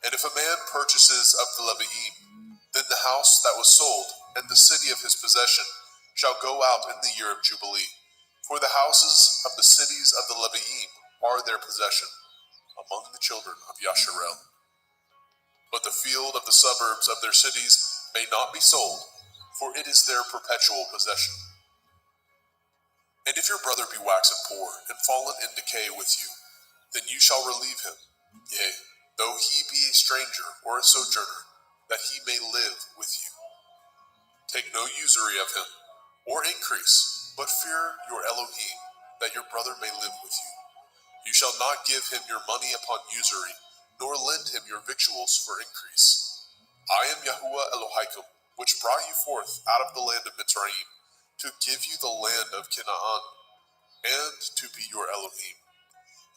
And if a man purchases of the Leviim, then the house that was sold and the city of his possession shall go out in the year of Jubilee. For the houses of the cities of the Leviim are their possession among the children of Yasharel. But the field of the suburbs of their cities may not be sold, for it is their perpetual possession. And if your brother be waxen poor and fallen in decay with you, then you shall relieve him, yea, though he be a stranger or a sojourner, that he may live with you. Take no usury of him, or increase, but fear your Elohim, that your brother may live with you. You shall not give him your money upon usury, nor lend him your victuals for increase. I am Yahuwah Elohaikum, which brought you forth out of the land of Mitzrayim, to give you the land of Canaan, and to be your Elohim.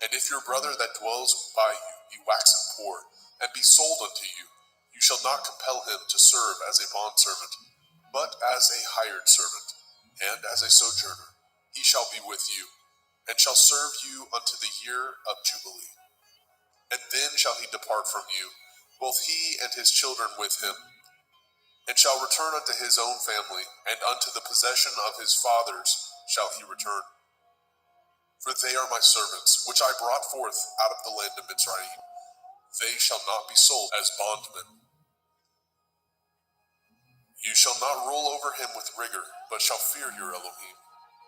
And if your brother that dwells by you be waxen poor, and be sold unto you, you shall not compel him to serve as a bondservant, but as a hired servant, and as a sojourner. He shall be with you, and shall serve you unto the year of Jubilee. And then shall he depart from you, both he and his children with him, and shall return unto his own family, and unto the possession of his fathers shall he return. For they are my servants, which I brought forth out of the land of Mitzrayim. They shall not be sold as bondmen. You shall not rule over him with rigor, but shall fear your Elohim.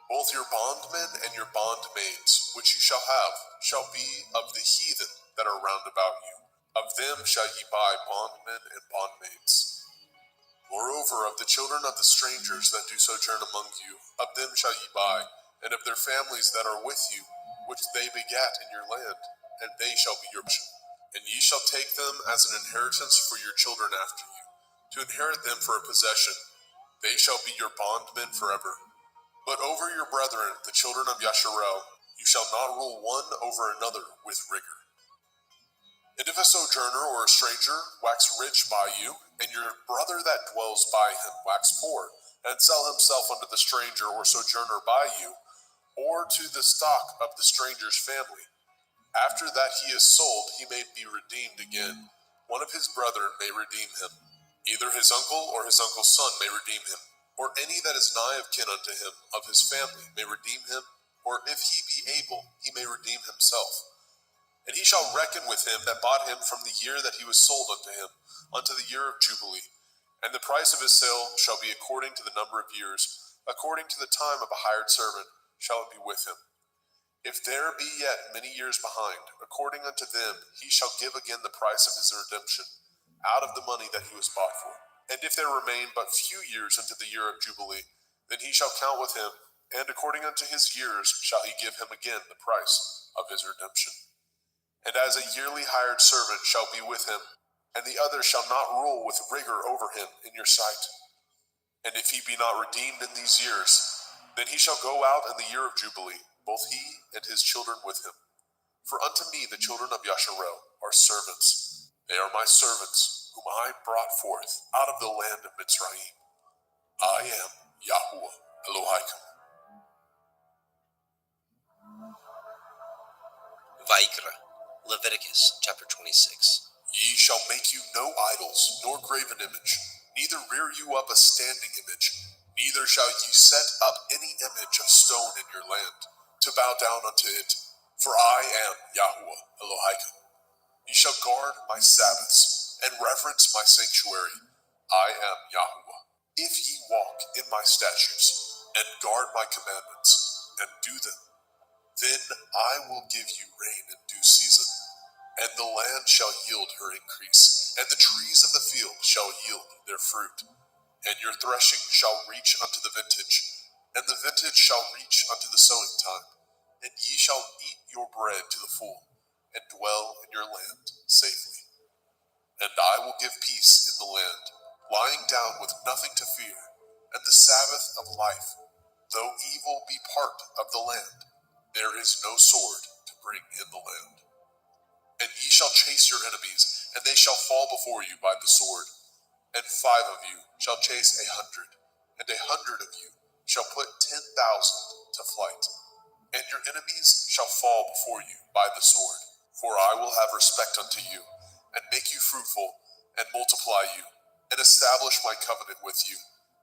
Both your bondmen and your bondmaids, which you shall have, shall be of the heathen that are round about you. Of them shall ye buy bondmen and bondmaids. Moreover, of the children of the strangers that do sojourn among you, of them shall ye buy, and of their families that are with you, which they begat in your land, and they shall be your portion. And ye shall take them as an inheritance for your children after you, to inherit them for a possession. They shall be your bondmen forever. But over your brethren, the children of Yasharel, you shall not rule one over another with rigor. And if a sojourner or a stranger wax rich by you, and your brother that dwells by him wax poor, and sell himself unto the stranger or sojourner by you, or to the stock of the stranger's family, after that he is sold, he may be redeemed again. One of his brethren may redeem him. Either his uncle or his uncle's son may redeem him, or any that is nigh of kin unto him of his family may redeem him, or if he be able, he may redeem himself. And he shall reckon with him that bought him from the year that he was sold unto him, unto the year of Jubilee. And the price of his sale shall be according to the number of years, according to the time of a hired servant shall it be with him. If there be yet many years behind, according unto them he shall give again the price of his redemption, out of the money that he was bought for. And if there remain but few years unto the year of Jubilee, then he shall count with him, and according unto his years shall he give him again the price of his redemption. And as a yearly hired servant shall be with him, and the other shall not rule with rigor over him in your sight. And if he be not redeemed in these years, then he shall go out in the year of Jubilee, both he and his children with him. For unto me the children of Yasharel are servants. They are my servants, whom I brought forth out of the land of Mitzrayim. I am Yahuwah Elohaikum. Vaikra, Leviticus chapter 26. Ye shall make you no idols, nor graven image, neither rear you up a standing image, neither shall ye set up any image of stone in your land, to bow down unto it, for I am Yahuwah Elohaikum. Ye shall guard my Sabbaths, and reverence my sanctuary. I am Yahuwah. If ye walk in my statutes, and guard my commandments, and do them, then I will give you rain in due season, And the land shall yield her increase, and the trees of the field shall yield their fruit. And your threshing shall reach unto the vintage, and the vintage shall reach unto the sowing time. And ye shall eat your bread to the full, and dwell in your land safely. And I will give peace in the land, lying down with nothing to fear, and the Sabbath of life. Though evil be part of the land, there is no sword to bring in the land. And ye shall chase your enemies, and they shall fall before you by the sword. And 5 of you shall chase 100, and 100 of you shall put 10,000 to flight. And your enemies shall fall before you by the sword. For I will have respect unto you, and make you fruitful, and multiply you, and establish my covenant with you.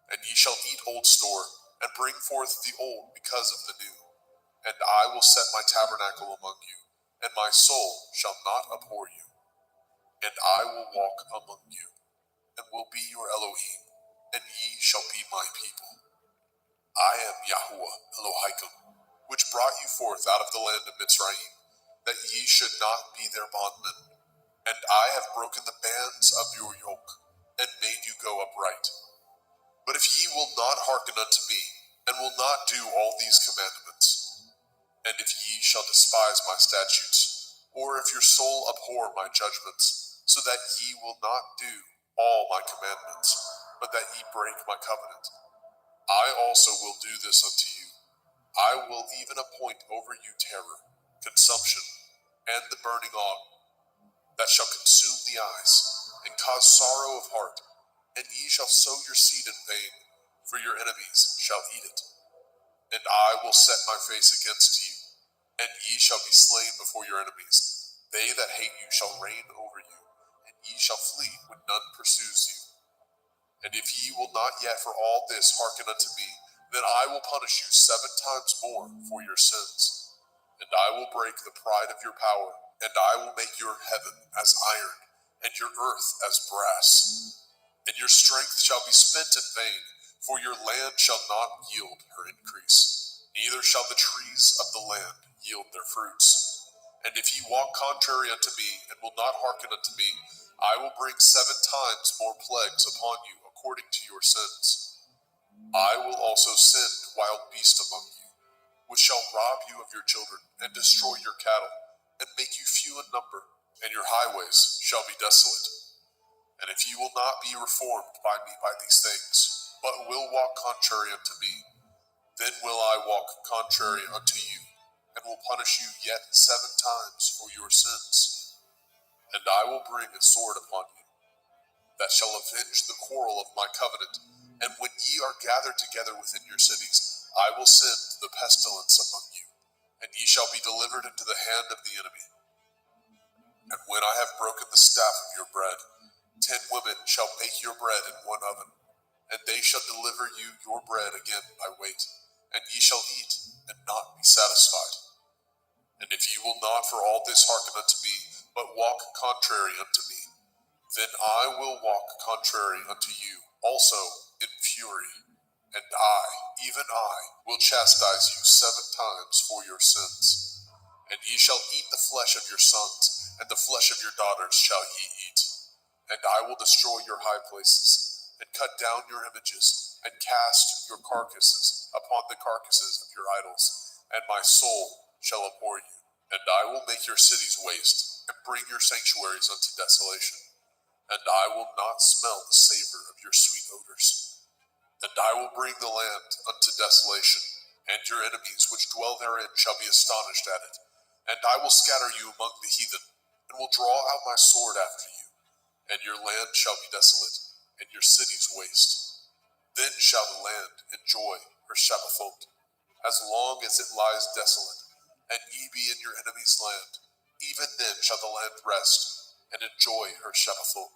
And ye shall eat old store, and bring forth the old because of the new. And I will set my tabernacle among you, and my soul shall not abhor you. And I will walk among you, and will be your Elohim, and ye shall be my people. I am Yahuwah Elohim, which brought you forth out of the land of Mitzrayim, that ye should not be their bondmen. And I have broken the bands of your yoke, and made you go upright. But if ye will not hearken unto me, and will not do all these commandments, and if ye shall despise my statutes, or if your soul abhor my judgments, so that ye will not do all my commandments, but that ye break my covenant, I also will do this unto you. I will even appoint over you terror, consumption, and the burning ague, that shall consume the eyes, and cause sorrow of heart. And ye shall sow your seed in vain, for your enemies shall eat it. And I will set my face against you, and ye shall be slain before your enemies. They that hate you shall reign over you, and ye shall flee when none pursues you. And if ye will not yet for all this hearken unto me, then I will punish you 7 times more for your sins. And I will break the pride of your power, and I will make your heaven as iron, and your earth as brass. And your strength shall be spent in vain, for your land shall not yield her increase, neither shall the trees of the land yield their fruits. And if ye walk contrary unto me, and will not hearken unto me, I will bring 7 times more plagues upon you according to your sins. I will also send wild beasts among you, which shall rob you of your children, and destroy your cattle, and make you few in number, and your highways shall be desolate. And if ye will not be reformed by me by these things, but will walk contrary unto me, then will I walk contrary unto you, and will punish you yet 7 times for your sins. And I will bring a sword upon you, that shall avenge the quarrel of my covenant. And when ye are gathered together within your cities, I will send the pestilence among you, and ye shall be delivered into the hand of the enemy. And when I have broken the staff of your bread, 10 women shall bake your bread in one oven, and they shall deliver you your bread again by weight, and ye shall eat, and not be satisfied. And if ye will not for all this hearken unto me, but walk contrary unto me, then I will walk contrary unto you also in fury, and I, even I, will chastise you 7 times for your sins. And ye shall eat the flesh of your sons, and the flesh of your daughters shall ye eat. And I will destroy your high places, and cut down your images, and cast your carcasses upon the carcasses of your idols, and my soul shall abhor you. And I will make your cities waste, and bring your sanctuaries unto desolation. And I will not smell the savor of your sweet odors. And I will bring the land unto desolation, and your enemies which dwell therein shall be astonished at it. And I will scatter you among the heathen, and will draw out my sword after you. And your land shall be desolate, and your cities waste. Then shall the land enjoy her Shabbathot, as long as it lies desolate, and ye be in your enemy's land. Even then shall the land rest, and enjoy her Shabbathot.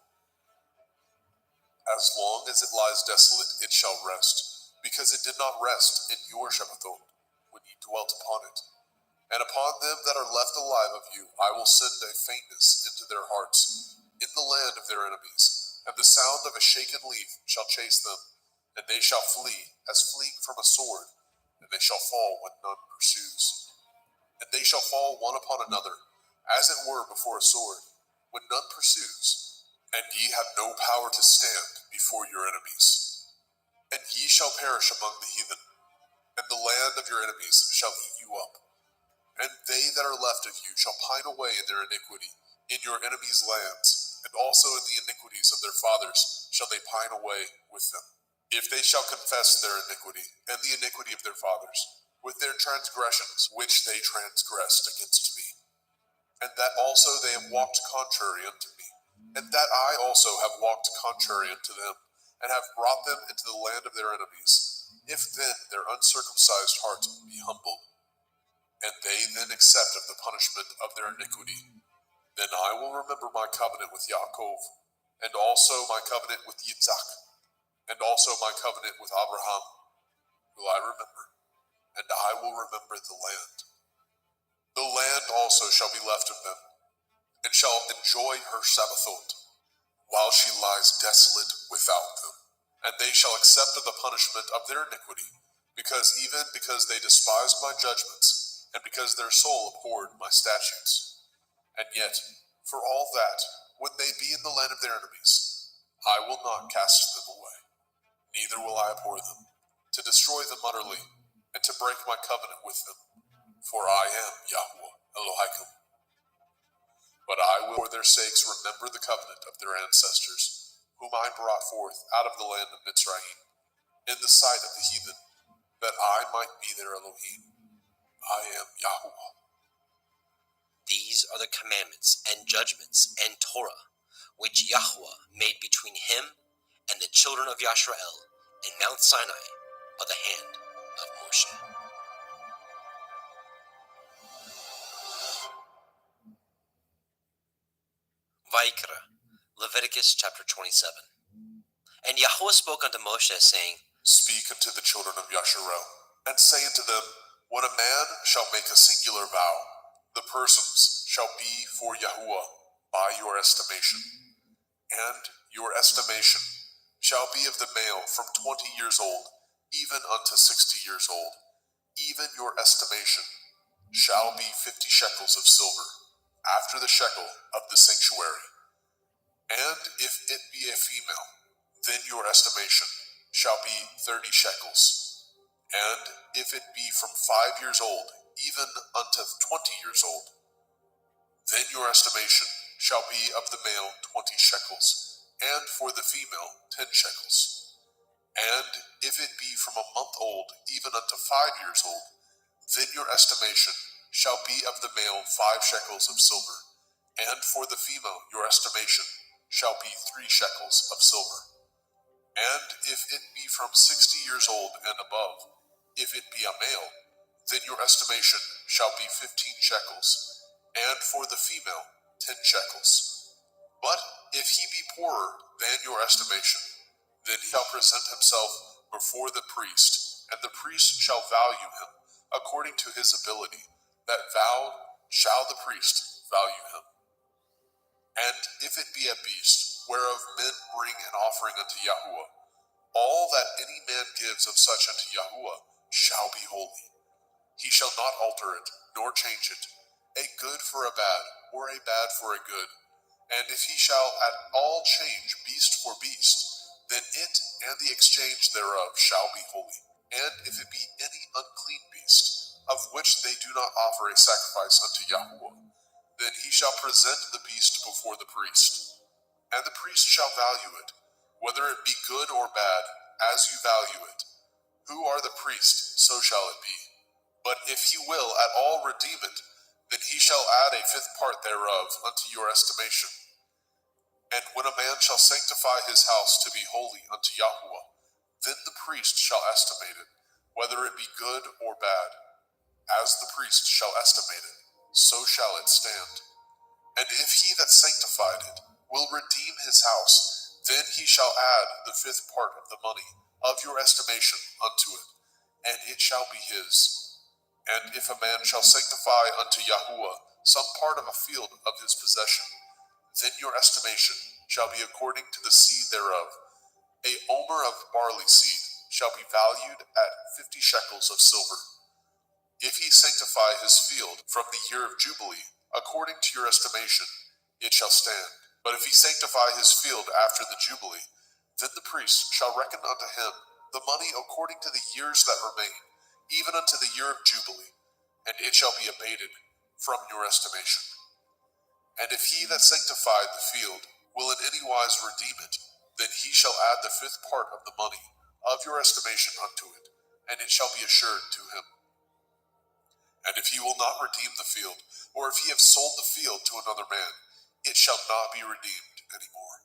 As long as it lies desolate, it shall rest, because it did not rest in your Shabbathot, when ye dwelt upon it. And upon them that are left alive of you, I will send a faintness into their hearts, in the land of their enemies, and the sound of a shaken leaf shall chase them, and they shall flee as fleeing from a sword, and they shall fall when none pursues. And they shall fall one upon another, as it were before a sword, when none pursues, and ye have no power to stand before your enemies. And ye shall perish among the heathen, and the land of your enemies shall eat you up. And they that are left of you shall pine away in their iniquity, in your enemies' lands, and also in the iniquities of their fathers shall they pine away with them. If they shall confess their iniquity, and the iniquity of their fathers, with their transgressions which they transgressed against me, and that also they have walked contrary unto me, and that I also have walked contrary unto them, and have brought them into the land of their enemies, if then their uncircumcised heart be humbled, and they then accept of the punishment of their iniquity, then I will remember my covenant with Yaakov, and also my covenant with Yitzhak, and also my covenant with Abraham will I remember, and I will remember the land. The land also shall be left of them, and shall enjoy her Sabbathot, while she lies desolate without them. And they shall accept of the punishment of their iniquity, because they despised my judgments, and because their soul abhorred my statutes. And yet, for all that, when they be in the land of their enemies, I will not cast them away, neither will I abhor them, to destroy them utterly, and to break my covenant with them. For I am Yahweh Elohim. But I will for their sakes remember the covenant of their ancestors, whom I brought forth out of the land of Mitzrayim, in the sight of the heathen, that I might be their Elohim. I am Yahweh. These are the commandments and judgments and Torah, which Yahweh made between him and the children of Yisrael in Mount Sinai by the hand of Moshe. Vayikra, Leviticus chapter 27. And Yahweh spoke unto Moshe, saying, Speak unto the children of Yasharel, and say unto them, when a man shall make a singular vow, the persons shall be for Yahuwah by your estimation. And your estimation shall be of the male from 20 years old, even unto 60 years old. Even your estimation shall be 50 shekels of silver, after the shekel of the sanctuary. And if it be a female, then your estimation shall be 30 shekels. And if it be from 5 years old, even unto 20 years old, then your estimation shall be of the male 20 shekels, and for the female 10 shekels. And if it be from a month old, even unto 5 years old, then your estimation shall be of the male 5 shekels of silver, and for the female your estimation shall be 3 shekels of silver. And if it be from 60 years old and above, if it be a male, then your estimation shall be 15 shekels, and for the female 10 shekels. But if he be poorer than your estimation, then he shall present himself before the priest, and the priest shall value him according to his ability. That vowed shall the priest value him. And if it be a beast, whereof men bring an offering unto Yahuwah, all that any man gives of such unto Yahuwah shall be holy. He shall not alter it, nor change it, a good for a bad, or a bad for a good. And if he shall at all change beast for beast, then it and the exchange thereof shall be holy. And if it be any unclean beast, of which they do not offer a sacrifice unto Yahuwah, then he shall present the beast before the priest. And the priest shall value it, whether it be good or bad, as you value it. Who are the priest, so shall it be. But if he will at all redeem it, then he shall add a 5th part thereof unto your estimation. And when a man shall sanctify his house to be holy unto Yahuwah, then the priest shall estimate it, whether it be good or bad. As the priest shall estimate it, so shall it stand. And if he that sanctified it will redeem his house, then he shall add the 5th part of the money of your estimation unto it, and it shall be his. And if a man shall sanctify unto Yahuwah some part of a field of his possession, then your estimation shall be according to the seed thereof. A omer of barley seed shall be valued at 50 shekels of silver. If he sanctify his field from the year of Jubilee according to your estimation, it shall stand. But if he sanctify his field after the Jubilee, then the priest shall reckon unto him the money according to the years that remain, even unto the year of Jubilee, and it shall be abated from your estimation. And if he that sanctified the field will in any wise redeem it, then he shall add the fifth part of the money of your estimation unto it, and it shall be assured to him. And if he will not redeem the field, or if he have sold the field to another man, it shall not be redeemed any more.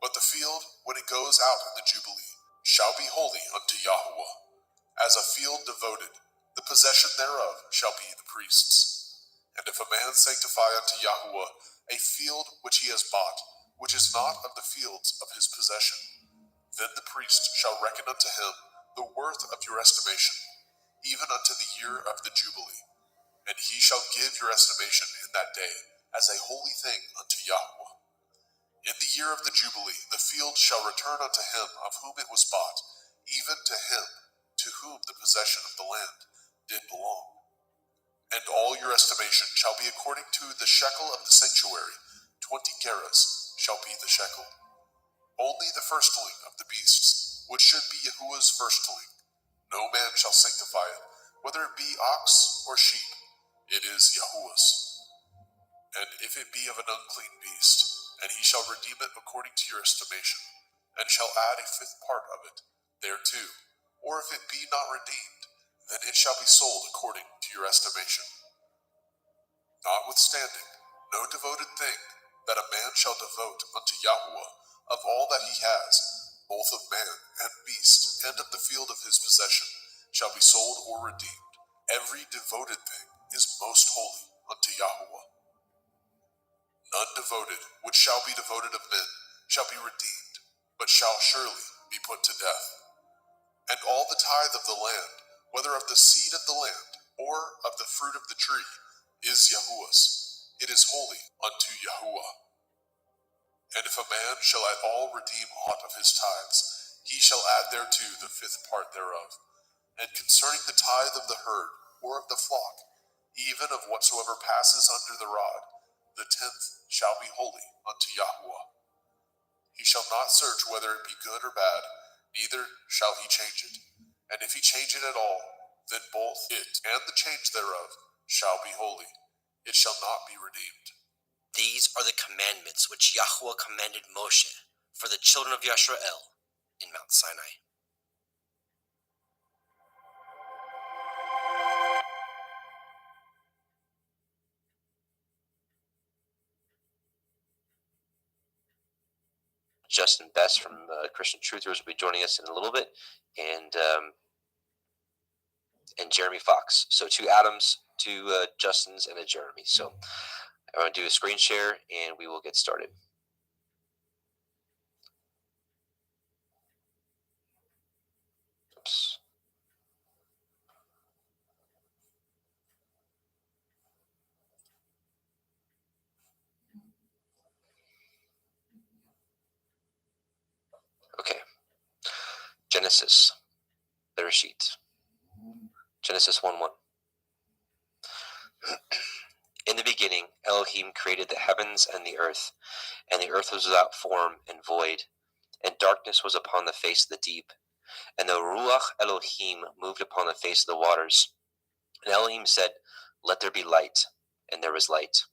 But the field, when it goes out in the Jubilee, shall be holy unto Yahuwah. As a field devoted, the possession thereof shall be the priest's. And if a man sanctify unto Yahuwah a field which he has bought, which is not of the fields of his possession, then the priest shall reckon unto him the worth of your estimation, even unto the year of the Jubilee. And he shall give your estimation in that day as a holy thing unto Yahuwah. In the year of the Jubilee, the field shall return unto him of whom it was bought, even to him to whom the possession of the land did belong. And all your estimation shall be according to the shekel of the sanctuary. 20 gerahs shall be the shekel. Only the firstling of the beasts, which should be Yahuwah's firstling. No man shall sanctify it, whether it be ox or sheep. It is Yahuwah's. And if it be of an unclean beast, and he shall redeem it according to your estimation, and shall add a fifth part of it thereto, or if it be not redeemed, then it shall be sold according to your estimation. Notwithstanding, no devoted thing that a man shall devote unto Yahuwah of all that he has, both of man and beast, and of the field of his possession, shall be sold or redeemed. Every devoted thing is most holy unto Yahuwah. None devoted, which shall be devoted of men, shall be redeemed, but shall surely be put to death. And all the tithe of the land, whether of the seed of the land, or of the fruit of the tree, is Yahuwah's. It is holy unto Yahuwah. And if a man shall at all redeem aught of his tithes, he shall add thereto the fifth part thereof. And concerning the tithe of the herd, or of the flock, even of whatsoever passes under the rod, the 10th shall be holy unto Yahuwah. He shall not search whether it be good or bad, neither shall he change it. And if he change it at all, then both it and the change thereof shall be holy. It shall not be redeemed. These are the commandments which Yahuwah commanded Moshe for the children of Yisrael in Mount Sinai. Justin Best from Christian Truthers will be joining us in a little bit, and Jeremy Fox. So 2 Adams, 2 Justins, and a Jeremy. So I'm going to do a screen share, and we will get started. Oops. Okay. Genesis. Bereshit. Genesis 1:1. In the beginning, Elohim created the heavens and the earth was without form and void, and darkness was upon the face of the deep, and the Ruach Elohim moved upon the face of the waters. And Elohim said, "Let there be light," and there was light.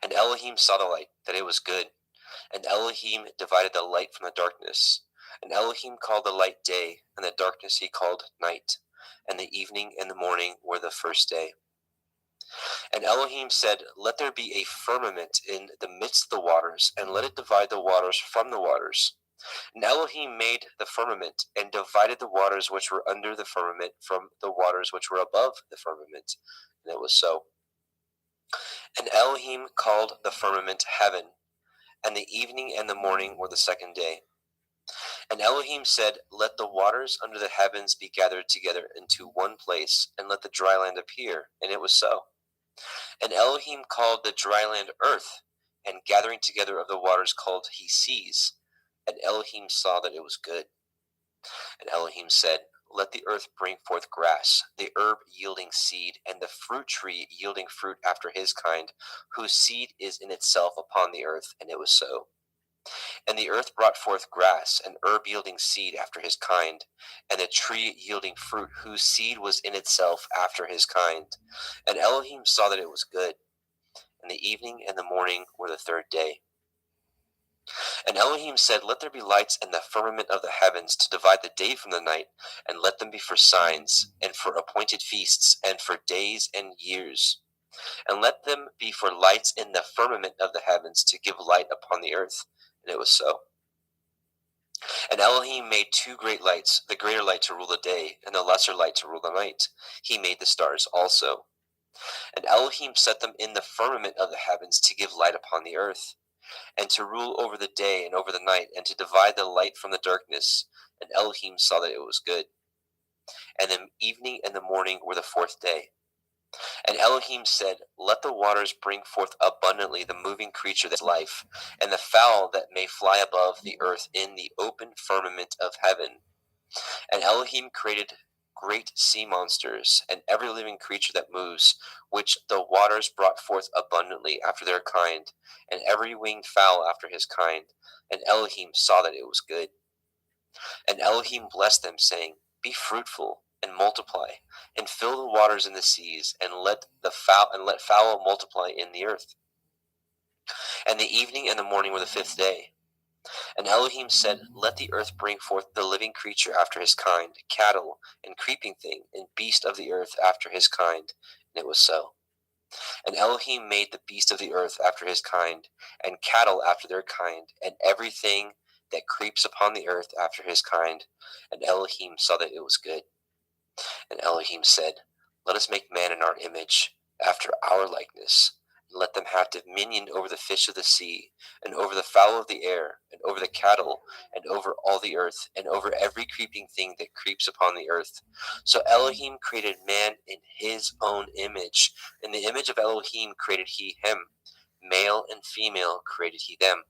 And Elohim saw the light, that it was good, and Elohim divided the light from the darkness. And Elohim called the light day, and the darkness he called night, and the evening and the morning were the first day. And Elohim said, "Let there be a firmament in the midst of the waters, and let it divide the waters from the waters." And Elohim made the firmament, and divided the waters which were under the firmament from the waters which were above the firmament. And it was so. And Elohim called the firmament heaven, and the evening and the morning were the second day. And Elohim said, "Let the waters under the heavens be gathered together into one place, and let the dry land appear." And it was so. And Elohim called the dry land earth, and gathering together of the waters called he seas. And Elohim saw that it was good. And Elohim said, let the earth bring forth grass, the herb yielding seed, and the fruit tree yielding fruit after his kind, whose seed is in itself upon the earth. And it was so. And the earth brought forth grass, and herb yielding seed after his kind, and the tree yielding fruit, whose seed was in itself after his kind. And Elohim saw that it was good. And the evening and the morning were the third day. And Elohim said, let there be lights in the firmament of the heavens to divide the day from the night, and let them be for signs, and for appointed feasts, and for days and years. And let them be for lights in the firmament of the heavens to give light upon the earth. And it was so. And Elohim made two great lights, the greater light to rule the day, and the lesser light to rule the night. He made the stars also. And Elohim set them in the firmament of the heavens to give light upon the earth, and to rule over the day and over the night, and to divide the light from the darkness. And Elohim saw that it was good. And the evening and the morning were the fourth day. And Elohim said, let the waters bring forth abundantly the moving creature that is life, and the fowl that may fly above the earth in the open firmament of heaven. And Elohim created great sea monsters, and every living creature that moves, which the waters brought forth abundantly after their kind, and every winged fowl after his kind. And Elohim saw that it was good. And Elohim blessed them, saying, be fruitful, and multiply, and fill the waters in the seas, and let fowl multiply in the earth. And the evening and the morning were the fifth day. And Elohim said, let the earth bring forth the living creature after his kind, cattle, and creeping thing, and beast of the earth after his kind. And it was so. And Elohim made the beast of the earth after his kind, and cattle after their kind, and everything that creeps upon the earth after his kind. And Elohim saw that it was good. And Elohim said, let us make man in our image, after our likeness, and let them have dominion over the fish of the sea, and over the fowl of the air, and over the cattle, and over all the earth, and over every creeping thing that creeps upon the earth. So Elohim created man in his own image. In the image of Elohim created he him. Male and female created he them.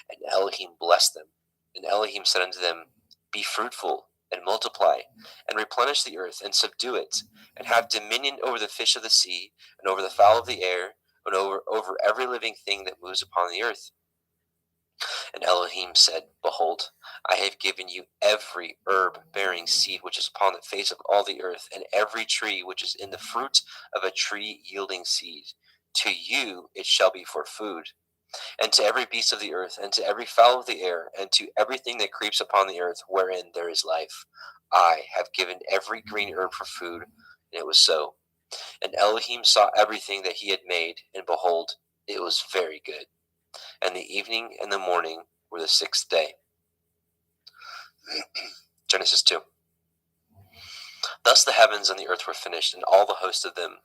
And Elohim blessed them. And Elohim said unto them, be fruitful, and multiply, and replenish the earth, and subdue it, and have dominion over the fish of the sea, and over the fowl of the air, and over every living thing that moves upon the earth. And Elohim said, behold, I have given you every herb bearing seed which is upon the face of all the earth, and every tree which is in the fruit of a tree yielding seed. To you it shall be for food. And to every beast of the earth, and to every fowl of the air, and to everything that creeps upon the earth, wherein there is life, I have given every green herb for food. And it was so. And Elohim saw everything that he had made, and behold, it was very good. And the evening and the morning were the sixth day. Genesis 2. Thus the heavens and the earth were finished, and all the host of them.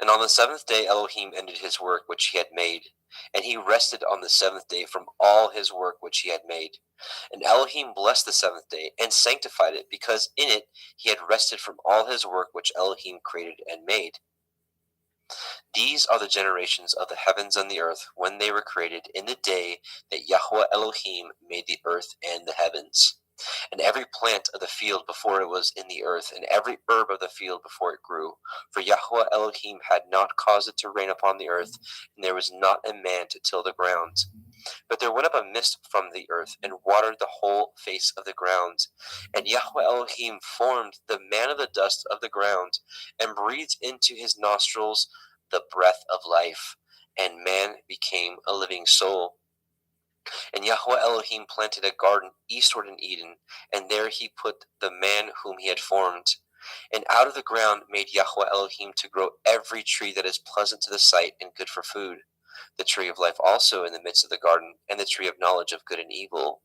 And on the seventh day Elohim ended his work which he had made, and he rested on the seventh day from all his work which he had made. And Elohim blessed the seventh day, and sanctified it, because in it he had rested from all his work which Elohim created and made. These are the generations of the heavens and the earth when they were created, in the day that Yahweh Elohim made the earth and the heavens. And every plant of the field before it was in the earth, and every herb of the field before it grew. For Yahweh Elohim had not caused it to rain upon the earth, and there was not a man to till the ground. But there went up a mist from the earth, and watered the whole face of the ground. And Yahweh Elohim formed the man of the dust of the ground, and breathed into his nostrils the breath of life, and man became a living soul. And Yahweh Elohim planted a garden eastward in Eden, and there he put the man whom he had formed. And out of the ground made Yahweh Elohim to grow every tree that is pleasant to the sight and good for food, the tree of life also in the midst of the garden, and the tree of knowledge of good and evil.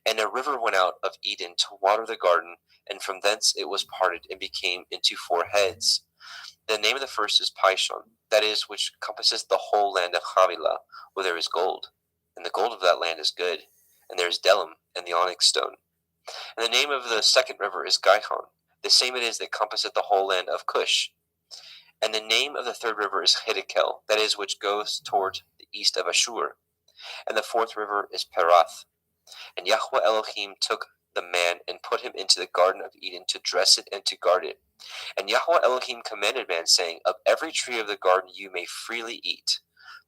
And a river went out of Eden to water the garden, and from thence it was parted and became into four heads. The name of the first is Pishon, that is, which compasses the whole land of Havilah, where there is gold. And the gold of that land is good, and there is Delim and the onyx stone. And the name of the second river is Gihon, the same it is that compasseth the whole land of Cush. And the name of the third river is Hiddekel, that is, which goes toward the east of Ashur. And the fourth river is Perath. And Yahweh Elohim took the man and put him into the Garden of Eden to dress it and to guard it. And Yahweh Elohim commanded man, saying, Of every tree of the garden you may freely eat,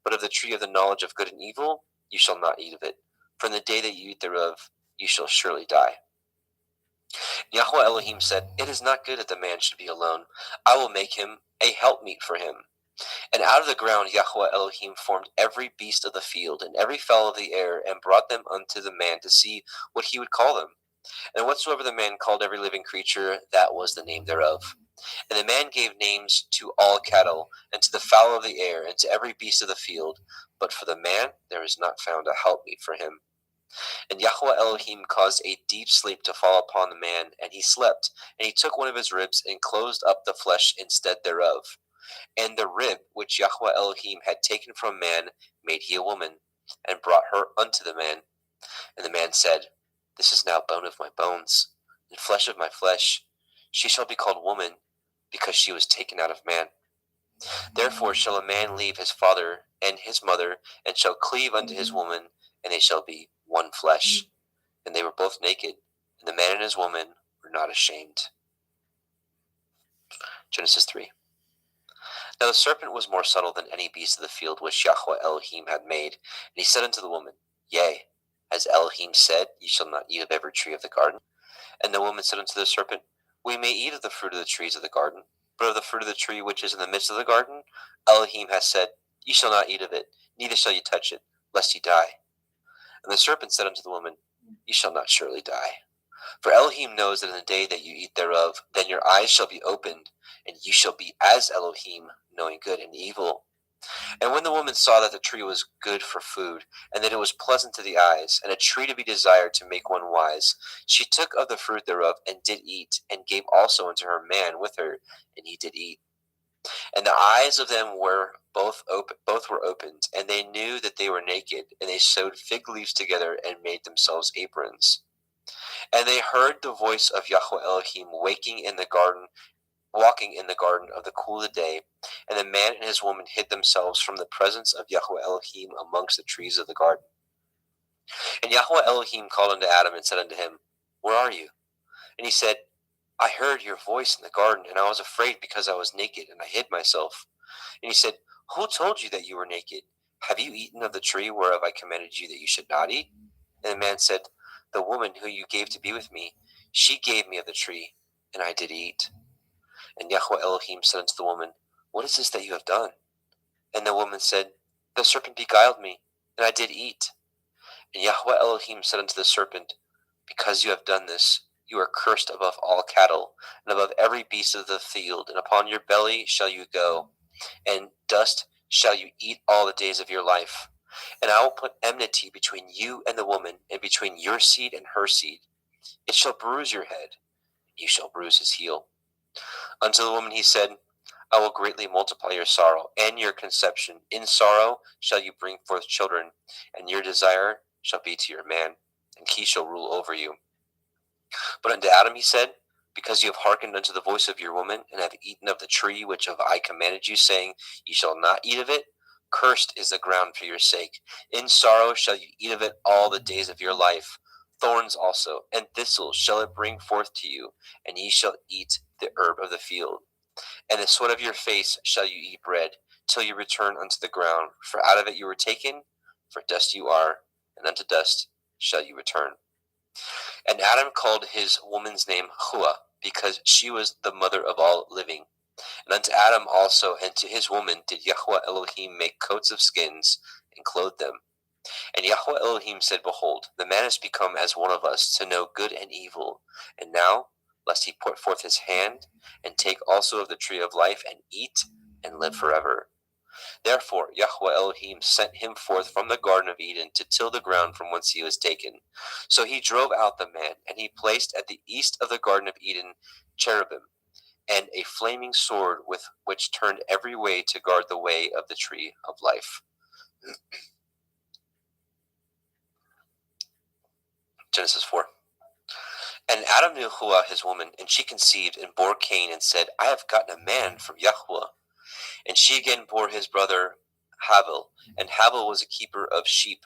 but of the tree of the knowledge of good and evil you shall not eat of it. For in the day that you eat thereof you shall surely die. Yahweh Elohim said, It is not good that the man should be alone. I will make him a helpmeet for him. And out of the ground Yahweh Elohim formed every beast of the field and every fowl of the air, and brought them unto the man to see what he would call them. And whatsoever the man called every living creature, that was the name thereof. And the man gave names to all cattle, and to the fowl of the air, and to every beast of the field. But for the man there is not found a helpmeet for him. And Yahweh Elohim caused a deep sleep to fall upon the man, and he slept. And he took one of his ribs, and closed up the flesh instead thereof. And the rib which Yahweh Elohim had taken from man made he a woman, and brought her unto the man. And the man said, This is now bone of my bones, and flesh of my flesh. She shall be called woman, because she was taken out of man. Therefore shall a man leave his father and his mother, and shall cleave unto his woman, and they shall be one flesh. And they were both naked, and the man and his woman were not ashamed. Genesis 3. Now the serpent was more subtle than any beast of the field which Yahweh Elohim had made. And he said unto the woman, Yea, as Elohim said, Ye shall not eat of every tree of the garden. And the woman said unto the serpent, We may eat of the fruit of the trees of the garden, but of the fruit of the tree which is in the midst of the garden, Elohim hath said, Ye shall not eat of it, neither shall ye touch it, lest ye die. And the serpent said unto the woman, Ye shall not surely die. For Elohim knows that in the day that you eat thereof, then your eyes shall be opened, and ye shall be as Elohim, knowing good and evil. And when the woman saw that the tree was good for food, and that it was pleasant to the eyes, and a tree to be desired to make one wise, she took of the fruit thereof, and did eat, and gave also unto her man with her, and he did eat. And the eyes of them were both were opened, and they knew that they were naked, and they sewed fig leaves together, and made themselves aprons. And they heard the voice of Yahweh Elohim walking in the garden of the cool of the day, and the man and his woman hid themselves from the presence of Yahweh Elohim amongst the trees of the garden. And Yahweh Elohim called unto Adam and said unto him, Where are you? And he said, I heard your voice in the garden, and I was afraid because I was naked, and I hid myself. And he said, Who told you that you were naked? Have you eaten of the tree whereof I commanded you that you should not eat? And the man said, The woman who you gave to be with me, she gave me of the tree, and I did eat. And Yahweh Elohim said unto the woman, What is this that you have done? And the woman said, The serpent beguiled me, and I did eat. And Yahweh Elohim said unto the serpent, Because you have done this, you are cursed above all cattle, and above every beast of the field, and upon your belly shall you go, and dust shall you eat all the days of your life. And I will put enmity between you and the woman, and between your seed and her seed. It shall bruise your head, and you shall bruise his heel. Unto the woman he said, I will greatly multiply your sorrow and your conception. In sorrow shall you bring forth children, and your desire shall be to your man, and he shall rule over you. But unto Adam he said, Because you have hearkened unto the voice of your woman, and have eaten of the tree which of I commanded you, saying, Ye shall not eat of it, cursed is the ground for your sake. In sorrow shall you eat of it all the days of your life. Thorns also and thistles shall it bring forth to you, and ye shall eat the herb of the field. And the sweat of your face shall you eat bread, till you return unto the ground. For out of it you were taken, for dust you are, and unto dust shall you return. And Adam called his woman's name Hua, because she was the mother of all living. And unto Adam also and to his woman did Yahweh Elohim make coats of skins, and clothed them. And Yahweh Elohim said, Behold, the man is become as one of us, to know good and evil. And now, lest he put forth his hand, and take also of the tree of life, and eat, and live forever. Therefore Yahweh Elohim sent him forth from the Garden of Eden to till the ground from whence he was taken. So he drove out the man, and he placed at the east of the Garden of Eden cherubim, and a flaming sword with which turned every way to guard the way of the tree of life. Genesis 4. And Adam knew Hua his woman, and she conceived and bore Cain, and said, I have gotten a man from Yahweh. And she again bore his brother Havel, and Havel was a keeper of sheep,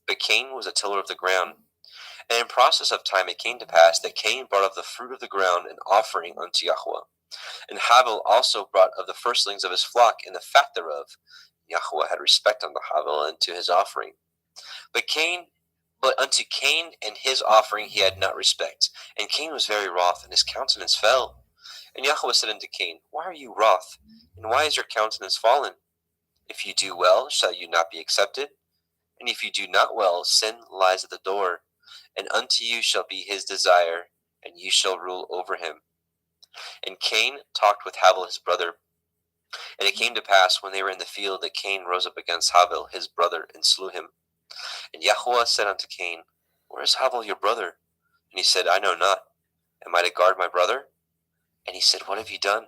but Cain was a tiller of the ground. And in process of time it came to pass that Cain brought of the fruit of the ground an offering unto Yahweh. And Havel also brought of the firstlings of his flock and the fat thereof. Yahweh had respect unto Havel and to his offering. But unto Cain and his offering he had not respect. And Cain was very wroth, and his countenance fell. And Yahweh said unto Cain, Why are you wroth? And why is your countenance fallen? If you do well, shall you not be accepted? And if you do not well, sin lies at the door. And unto you shall be his desire, and you shall rule over him. And Cain talked with Havel his brother. And it came to pass, when they were in the field, that Cain rose up against Havel his brother, and slew him. And Yahweh said unto Cain, Where is Havel your brother? And he said, I know not. Am I to guard my brother? And he said, What have you done?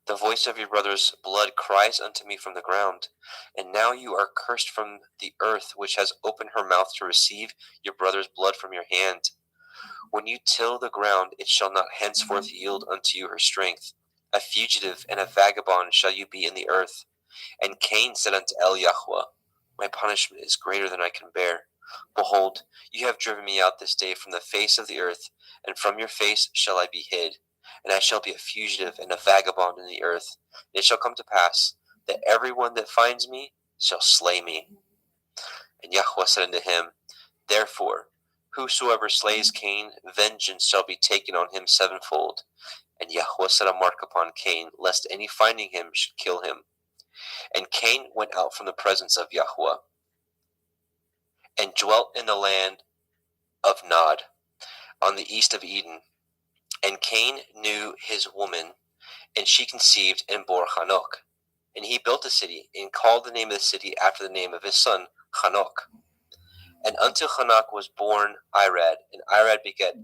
The voice of your brother's blood cries unto me from the ground. And now you are cursed from the earth, which has opened her mouth to receive your brother's blood from your hand. When you till the ground, it shall not henceforth yield unto you her strength. A fugitive and a vagabond shall you be in the earth. And Cain said unto Yahweh, My punishment is greater than I can bear. Behold, you have driven me out this day from the face of the earth, and from your face shall I be hid. And I shall be a fugitive and a vagabond in the earth. And it shall come to pass that every one that finds me shall slay me. And Yahweh said unto him, Therefore, whosoever slays Cain, vengeance shall be taken on him sevenfold. And Yahweh set a mark upon Cain, lest any finding him should kill him. And Cain went out from the presence of Yahweh, and dwelt in the land of Nod, on the east of Eden. And Cain knew his woman, and she conceived and bore Hanok. And he built a city, and called the name of the city after the name of his son, Hanok. And unto Hanok was born Irad, and Irad begat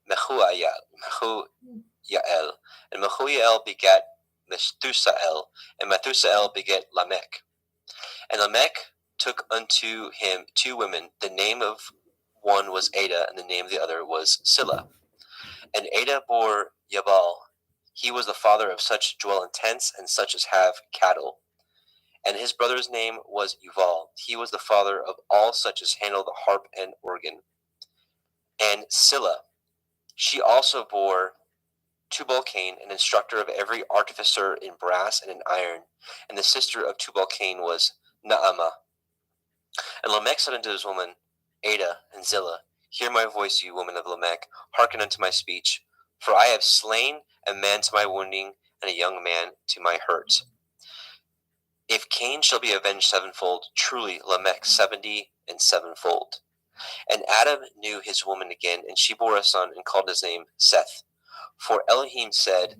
Mehujael, and Mehujael begat Methusael, and Methusael begat Lamech. And Lamech took unto him 2 women. The name of one was Ada, and the name of the other was Silla. And Ada bore Yabal. He was the father of such as dwell in tents, and such as have cattle. And his brother's name was Yuval. He was the father of all such as handle the harp and organ. And Silla, she also bore Tubal-Cain, an instructor of every artificer in brass and in iron. And the sister of Tubal-Cain was Naamah. And Lamech said unto his woman, Ada and Zillah, Hear my voice, you woman of Lamech, hearken unto my speech. For I have slain a man to my wounding, and a young man to my hurt. If Cain shall be avenged sevenfold, truly Lamech 70 and sevenfold. And Adam knew his woman again, and she bore a son, and called his name Seth. For Elohim said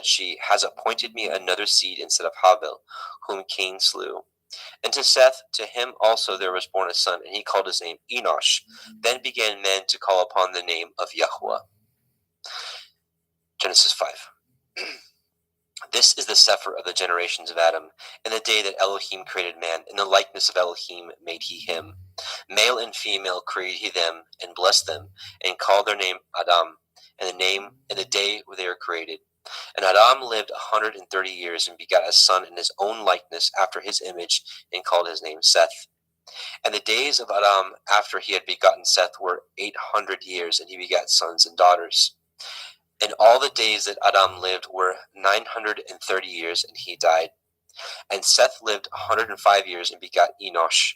she, has appointed me another seed instead of Havel, whom Cain slew. And to Seth, to him also there was born a son, and he called his name Enosh. Then began men to call upon the name of Yahweh. Genesis 5. This is the Sefer of the generations of Adam. In the day that Elohim created man, in the likeness of Elohim made he him. Male and female created he them, and blessed them, and called their name Adam, and the day where they were created. And Adam lived 130 years, and begat a son in his own likeness after his image, and called his name Seth. And the days of Adam after he had begotten Seth were 800 years, and he begat sons and daughters. And all the days that Adam lived were 930 years, and he died. And Seth lived 105 years, and begat Enosh.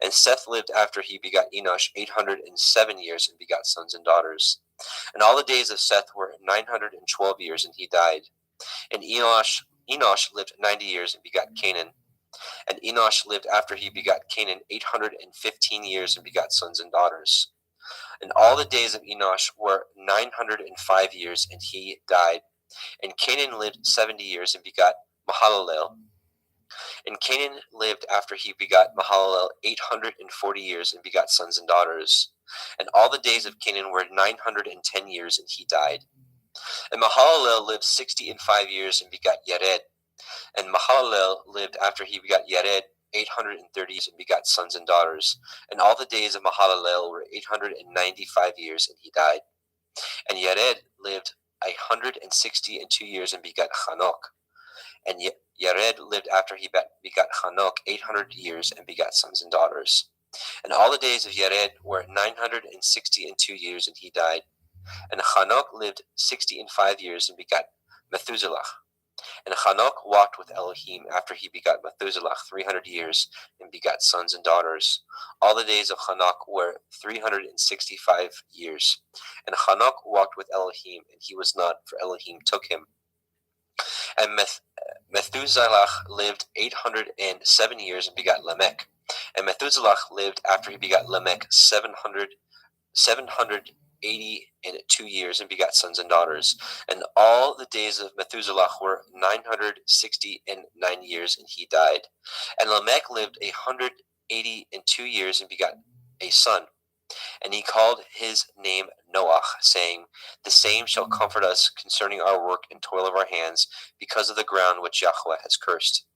And Seth lived after he begot Enosh 807 years, and begot sons and daughters. And all the days of Seth were 912 years, and he died. And Enosh lived 90 years, and begot Canaan. And Enosh lived after he begot Canaan 815 years, and begot sons and daughters. And all the days of Enosh were 905 years, and he died. And Canaan lived 70 years, and begot Mahalalel. And Canaan lived after he begot Mahalalel 840 years, and begot sons and daughters. And all the days of Canaan were 910 years, and he died. And Mahalalel lived 65 years, and begot Yared. And Mahalalel lived after he begot Yared 830 years, and begot sons and daughters. And all the days of Mahalalel were 895 years, and he died. And Yared lived 162 years, and begot Hanok. And Yared lived after he begot Hanok 800 years, and begot sons and daughters. And all the days of Yared were 962 years, and he died. And Hanok lived 65 years and begot Methuselah. And Hanok walked with Elohim after he begot Methuselah 300 years and begot sons and daughters. All the days of Hanok were 365 years. And Hanok walked with Elohim, and he was not, for Elohim took him. And Methuselah lived 807 years and begot Lamech. And Methuselah lived after he begot Lamech 782 years and begot sons and daughters. And all the days of Methuselah were 969 years, and he died. And Lamech lived 182 years and begot a son. And he called his name Noah, saying, the same shall comfort us concerning our work and toil of our hands, because of the ground which Yahweh has cursed.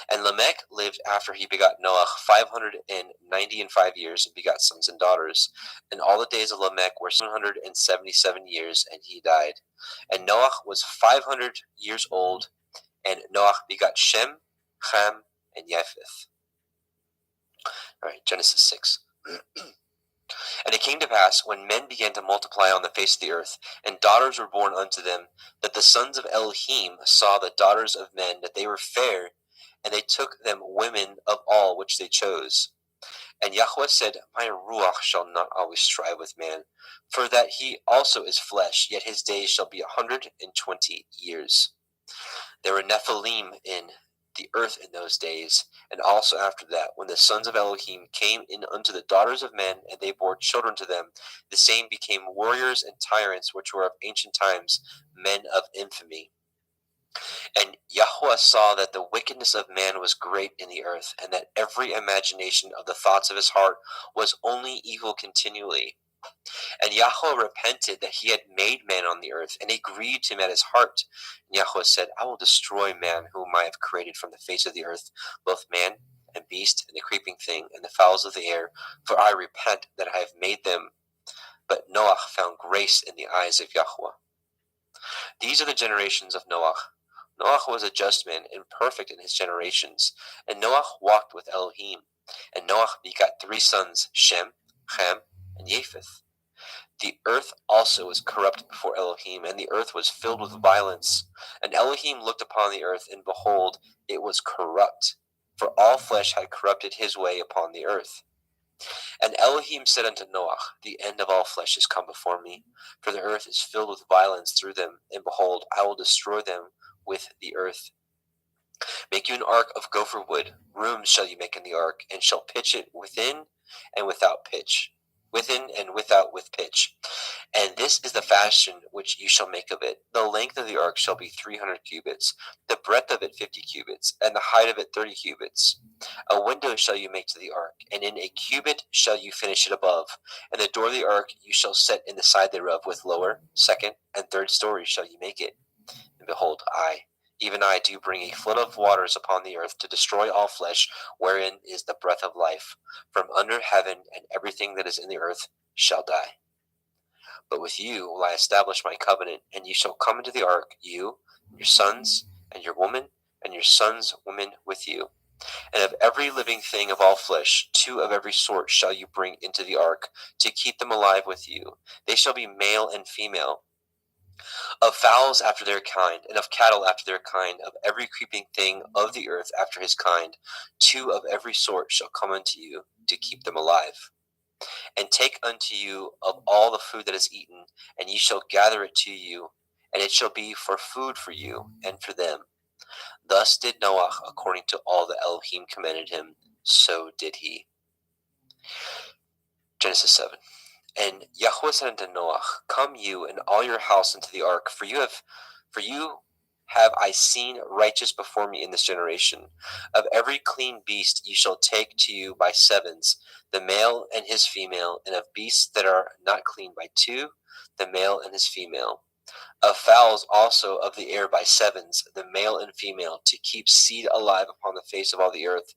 And Lamech lived after he begot Noah 595 years and begot sons and daughters. And all the days of Lamech were 777 years, and he died. And Noah was 500 years old, and Noah begot Shem, Ham, and Japheth. All right, Genesis 6. And it came to pass, when men began to multiply on the face of the earth, and daughters were born unto them, that the sons of Elohim saw the daughters of men, that they were fair, and they took them women of all which they chose. And Yahweh said, my ruach shall not always strive with man, for that he also is flesh, yet his days shall be 120 years. There were Nephilim in the earth in those days, and also after that, when the sons of Elohim came in unto the daughters of men, and they bore children to them, the same became warriors and tyrants, which were of ancient times, men of infamy. And Yahweh saw that the wickedness of man was great in the earth, and that every imagination of the thoughts of his heart was only evil continually. And Yahweh repented that he had made man on the earth, and it grieved him at his heart. And Yahweh said, I will destroy man whom I have created from the face of the earth, both man and beast, and the creeping thing, and the fowls of the air, for I repent that I have made them. But Noah found grace in the eyes of Yahweh. These are the generations of Noah. Noah was a just man and perfect in his generations, and Noah walked with Elohim. And Noah begot 3 sons, Shem, Ham, and Japheth. The earth also was corrupt before Elohim, and the earth was filled with violence. And Elohim looked upon the earth, and behold, it was corrupt, for all flesh had corrupted his way upon the earth. And Elohim said unto Noah, the end of all flesh is come before me, for the earth is filled with violence through them, and behold, I will destroy them with the earth. Make you an ark of gopher wood, rooms shall you make in the ark, and shall pitch it within and without pitch, within and without with pitch. And this is the fashion which you shall make of it. The length of the ark shall be 300 cubits, the breadth of it 50 cubits, and the height of it 30 cubits. A window shall you make to the ark, and in a cubit shall you finish it above. And the door of the ark you shall set in the side thereof, with lower, second, and third stories shall you make it. And behold, I, even I, do bring a flood of waters upon the earth, to destroy all flesh, wherein is the breath of life, from under heaven, and everything that is in the earth shall die. But with you will I establish my covenant, and you shall come into the ark, you, and your sons, and your woman, and your sons' women with you. And of every living thing of all flesh, 2 of every sort shall you bring into the ark, to keep them alive with you. They shall be male and female. Of fowls after their kind, and of cattle after their kind, of every creeping thing of the earth after his kind, 2 of every sort shall come unto you, to keep them alive. And take unto you of all the food that is eaten, and ye shall gather it to you, and it shall be for food for you and for them. Thus did Noah according to all that Elohim commanded him, so did he. Genesis 7. And Yahweh said unto Noah, come you and all your house into the ark, for you have I seen righteous before me in this generation. Of every clean beast ye shall take to you by 7s, the male and his female, and of beasts that are not clean by 2, the male and his female. Of fowls also of the air by 7s, the male and female, to keep seed alive upon the face of all the earth.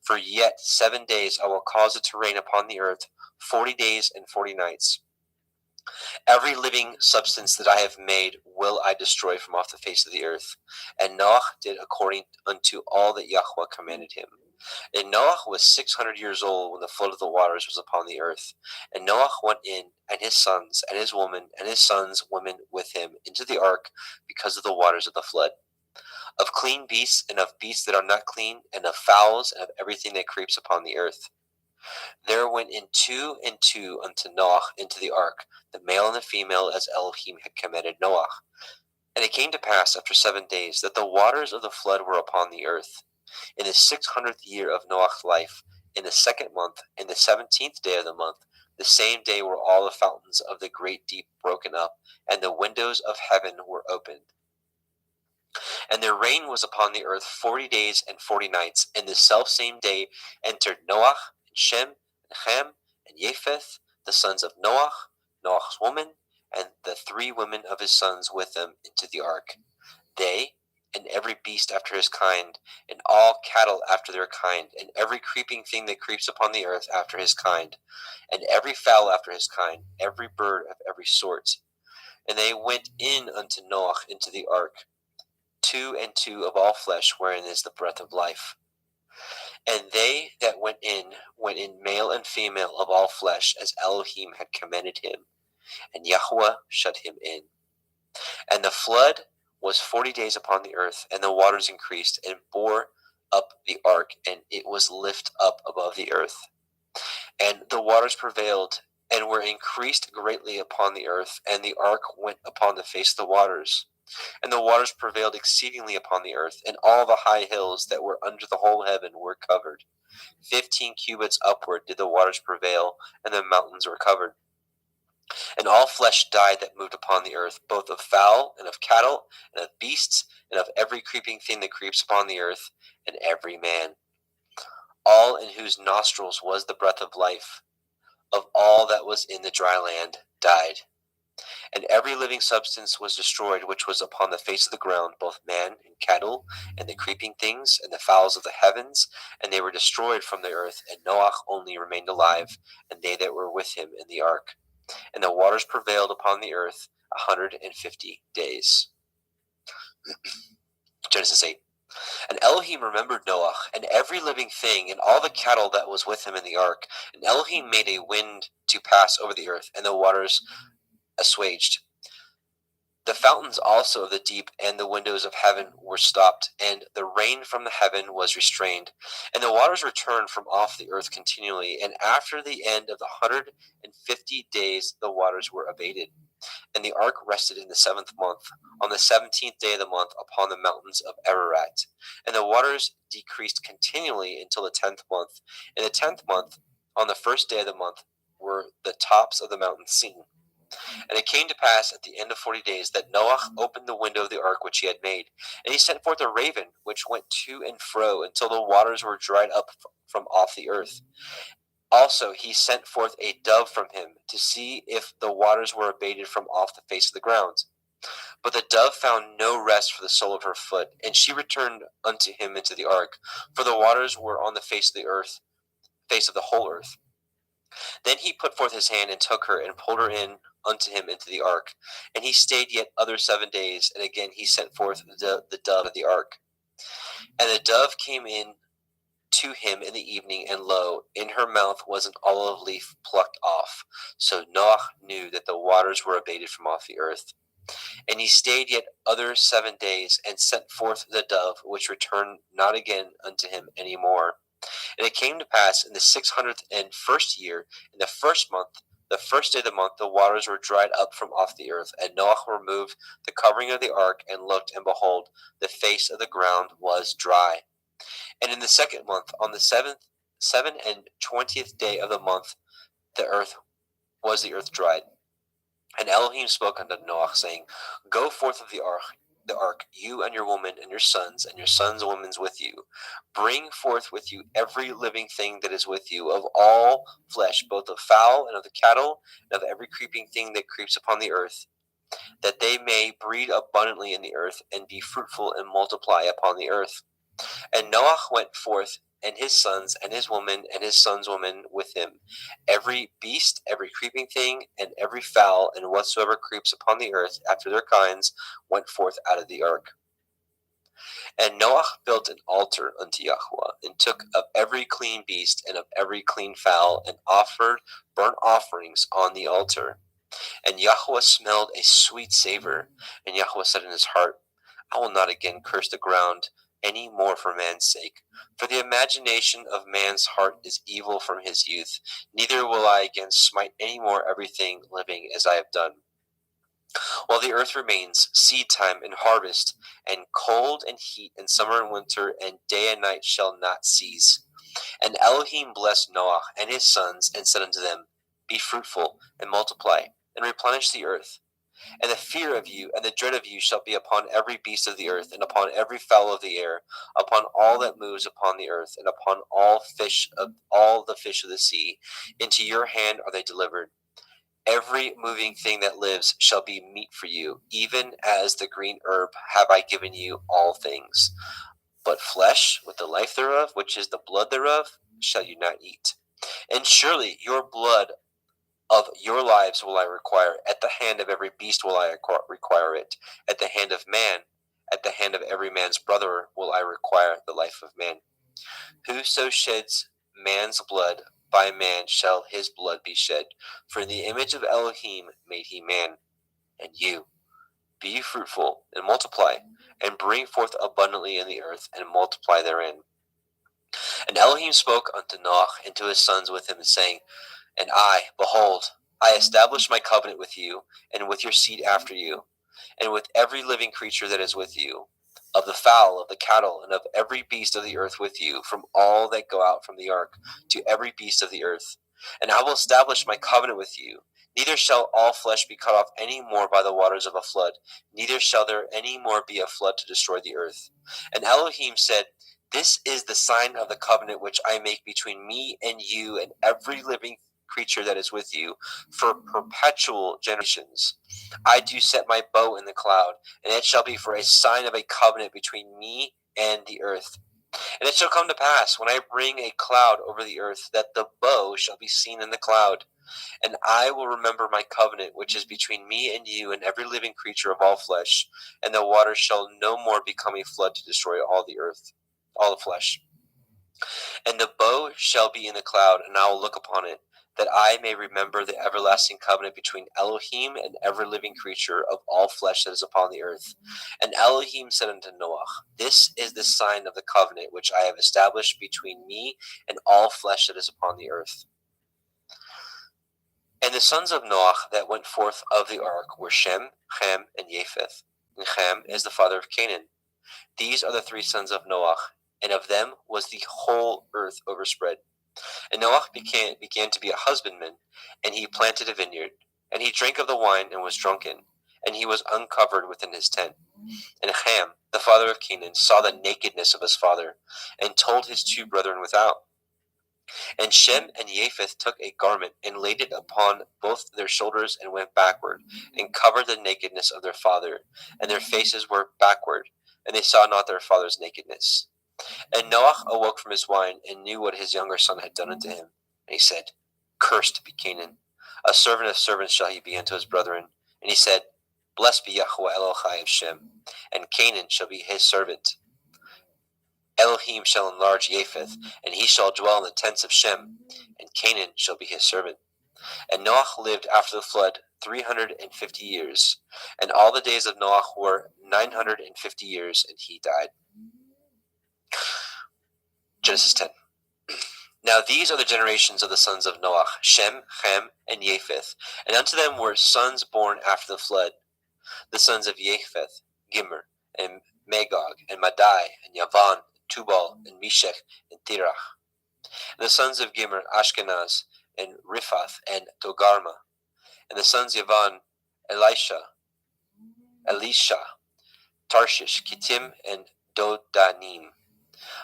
For yet 7 days I will cause it to rain upon the earth, 40 days and 40 nights. Every living substance that I have made will I destroy from off the face of the earth. And Noah did according unto all that Yahweh commanded him. And Noah was 600 years old when the flood of the waters was upon the earth. And Noah went in, and his sons, and his woman, and his sons' women with him into the ark because of the waters of the flood. Of clean beasts, and of beasts that are not clean, and of fowls, and of everything that creeps upon the earth. There went in 2 and 2 unto Noah into the ark, the male and the female, as Elohim had commanded Noah. And it came to pass after 7 days that the waters of the flood were upon the earth. In the 600th year of Noah's life, in the 2nd month, in the 17th day of the month, the same day were all the fountains of the great deep broken up, and the windows of heaven were opened. And there rain was upon the earth 40 days and 40 nights. And the selfsame day entered Noah, and Shem, and Ham, and Japheth, the sons of Noah, Noah's woman, and the 3 women of his sons with them into the ark. They, and every beast after his kind, and all cattle after their kind, and every creeping thing that creeps upon the earth after his kind, and every fowl after his kind, every bird of every sort. And they went in unto Noah into the ark, 2 and 2 of all flesh, wherein is the breath of life. And they that went in male and female of all flesh, as Elohim had commanded him, and Yahweh shut him in. And the flood was 40 days upon the earth, and the waters increased, and bore up the ark, and it was lift up above the earth. And the waters prevailed, and were increased greatly upon the earth, and the ark went upon the face of the waters. And the waters prevailed exceedingly upon the earth, and all the high hills that were under the whole heaven were covered. 15 cubits upward did the waters prevail, and the mountains were covered. And all flesh died that moved upon the earth, both of fowl, and of cattle, and of beasts, and of every creeping thing that creeps upon the earth, and every man. All in whose nostrils was the breath of life, of all that was in the dry land, died. And every living substance was destroyed which was upon the face of the ground, both man and cattle, and the creeping things, and the fowls of the heavens, and they were destroyed from the earth. And Noah only remained alive, and they that were with him in the ark. And the waters prevailed upon the earth 150 days. Genesis 8. And Elohim remembered Noah, and every living thing, and all the cattle that was with him in the ark. And Elohim made a wind to pass over the earth, and the waters assuaged. The fountains also of the deep and the windows of heaven were stopped, and the rain from the heaven was restrained. And the waters returned from off the earth continually, and after the end of the 150 days the waters were abated. And the ark rested in the 7th month, on the 17th day of the month, upon the mountains of Ararat. And the waters decreased continually until the 10th month. In the 10th month, on the 1st day of the month, were the tops of the mountains seen. And it came to pass at the end of 40 days that Noah opened the window of the ark which he had made, and he sent forth a raven which went to and fro until the waters were dried up from off the earth. Also he sent forth a dove from him to see if the waters were abated from off the face of the ground. But the dove found no rest for the sole of her foot, and she returned unto him into the ark, for the waters were on the face of the earth, face of the whole earth. Then he put forth his hand and took her and pulled her in unto him into the ark. And he stayed yet other 7 days, and again he sent forth the dove of the ark. And the dove came in to him in the evening, and lo, in her mouth was an olive leaf plucked off. So Noah knew that the waters were abated from off the earth. And he stayed yet other 7 days, and sent forth the dove, which returned not again unto him any more. And it came to pass in the 601st year, in the 1st month, the 1st day of the month, the waters were dried up from off the earth. And Noah removed the covering of the ark, and looked, and behold, the face of the ground was dry. And in the 2nd month, on the 27th day of the month, the earth dried. And Elohim spoke unto Noah, saying, Go forth of the ark, you and your woman, and your sons women with you. Bring forth with you every living thing that is with you, of all flesh, both of fowl and of the cattle, and of every creeping thing that creeps upon the earth, that they may breed abundantly in the earth, and be fruitful and multiply upon the earth. And Noah went forth, and his sons, and his woman, and his sons' women with him. Every beast, every creeping thing, and every fowl, and whatsoever creeps upon the earth after their kinds, went forth out of the ark. And Noah built an altar unto Yahweh, and took of every clean beast and of every clean fowl, and offered burnt offerings on the altar. And Yahweh smelled a sweet savor. And Yahweh said in his heart, I will not again curse the ground any more for man's sake. For the imagination of man's heart is evil from his youth. Neither will I again smite any more everything living as I have done. While the earth remains, seed time and harvest, and cold and heat, and summer and winter, and day and night shall not cease. And Elohim blessed Noah and his sons, and said unto them, Be fruitful, and multiply, and replenish the earth. And the fear of you and the dread of you shall be upon every beast of the earth, and upon every fowl of the air, upon all that moves upon the earth, and upon all the fish of the sea. Into your hand are they delivered. Every moving thing that lives shall be meat for you, even as the green herb have I given you all things. But flesh with the life thereof, which is the blood thereof, shall you not eat. And surely your blood of your lives will I require. At the hand of every beast will I require it. At the hand of man, at the hand of every man's brother will I require the life of man. Whoso sheds man's blood, by man shall his blood be shed. For in the image of Elohim made he man. And you, be ye fruitful, and multiply, and bring forth abundantly in the earth, and multiply therein. And Elohim spoke unto Noah and to his sons with him, saying, And I, behold, I establish my covenant with you, and with your seed after you, and with every living creature that is with you, of the fowl, of the cattle, and of every beast of the earth with you, from all that go out from the ark, to every beast of the earth. And I will establish my covenant with you. Neither shall all flesh be cut off any more by the waters of a flood, neither shall there any more be a flood to destroy the earth. And Elohim said, This is the sign of the covenant which I make between me and you and every living creature that is with you for perpetual generations. I do set my bow in the cloud, and it shall be for a sign of a covenant between me and the earth. And it shall come to pass, when I bring a cloud over the earth, that the bow shall be seen in the cloud. And I will remember my covenant, which is between me and you and every living creature of all flesh, and the waters shall no more become a flood to destroy all the earth, all the flesh. And the bow shall be in the cloud, and I will look upon it, that I may remember the everlasting covenant between Elohim and every living creature of all flesh that is upon the earth. And Elohim said unto Noah, This is the sign of the covenant which I have established between me and all flesh that is upon the earth. And the sons of Noah that went forth of the ark were Shem, Ham, and Japheth. And Ham is the father of Canaan. These are the three sons of Noah, and of them was the whole earth overspread. And Noah began to be a husbandman, and he planted a vineyard. And he drank of the wine and was drunken, and he was uncovered within his tent. And Ham, the father of Canaan, saw the nakedness of his father, and told his two brethren without. And Shem and Japheth took a garment, and laid it upon both their shoulders, and went backward, and covered the nakedness of their father, and their faces were backward, and they saw not their father's nakedness. And Noah awoke from his wine, and knew what his younger son had done unto him. And he said, Cursed be Canaan, a servant of servants shall he be unto his brethren. And he said, Blessed be Yahweh Elohai of Shem, and Canaan shall be his servant. Elohim shall enlarge Japheth, and he shall dwell in the tents of Shem, and Canaan shall be his servant. And Noah lived after the flood 350 years, and all the days of Noah were 950 years, and he died. Genesis 10. Now these are the generations of the sons of Noah, Shem, Ham, and Japheth. And unto them were sons born after the flood. The sons of Japheth, Gimmer, and Magog, and Madai, and Yavan, and Tubal, and Meshech, and Tirach. And the sons of Gimmer, Ashkenaz, and Riphath, and Togarma. And the sons of Yavan, Elisha, Tarshish, Kittim, and Dodanim.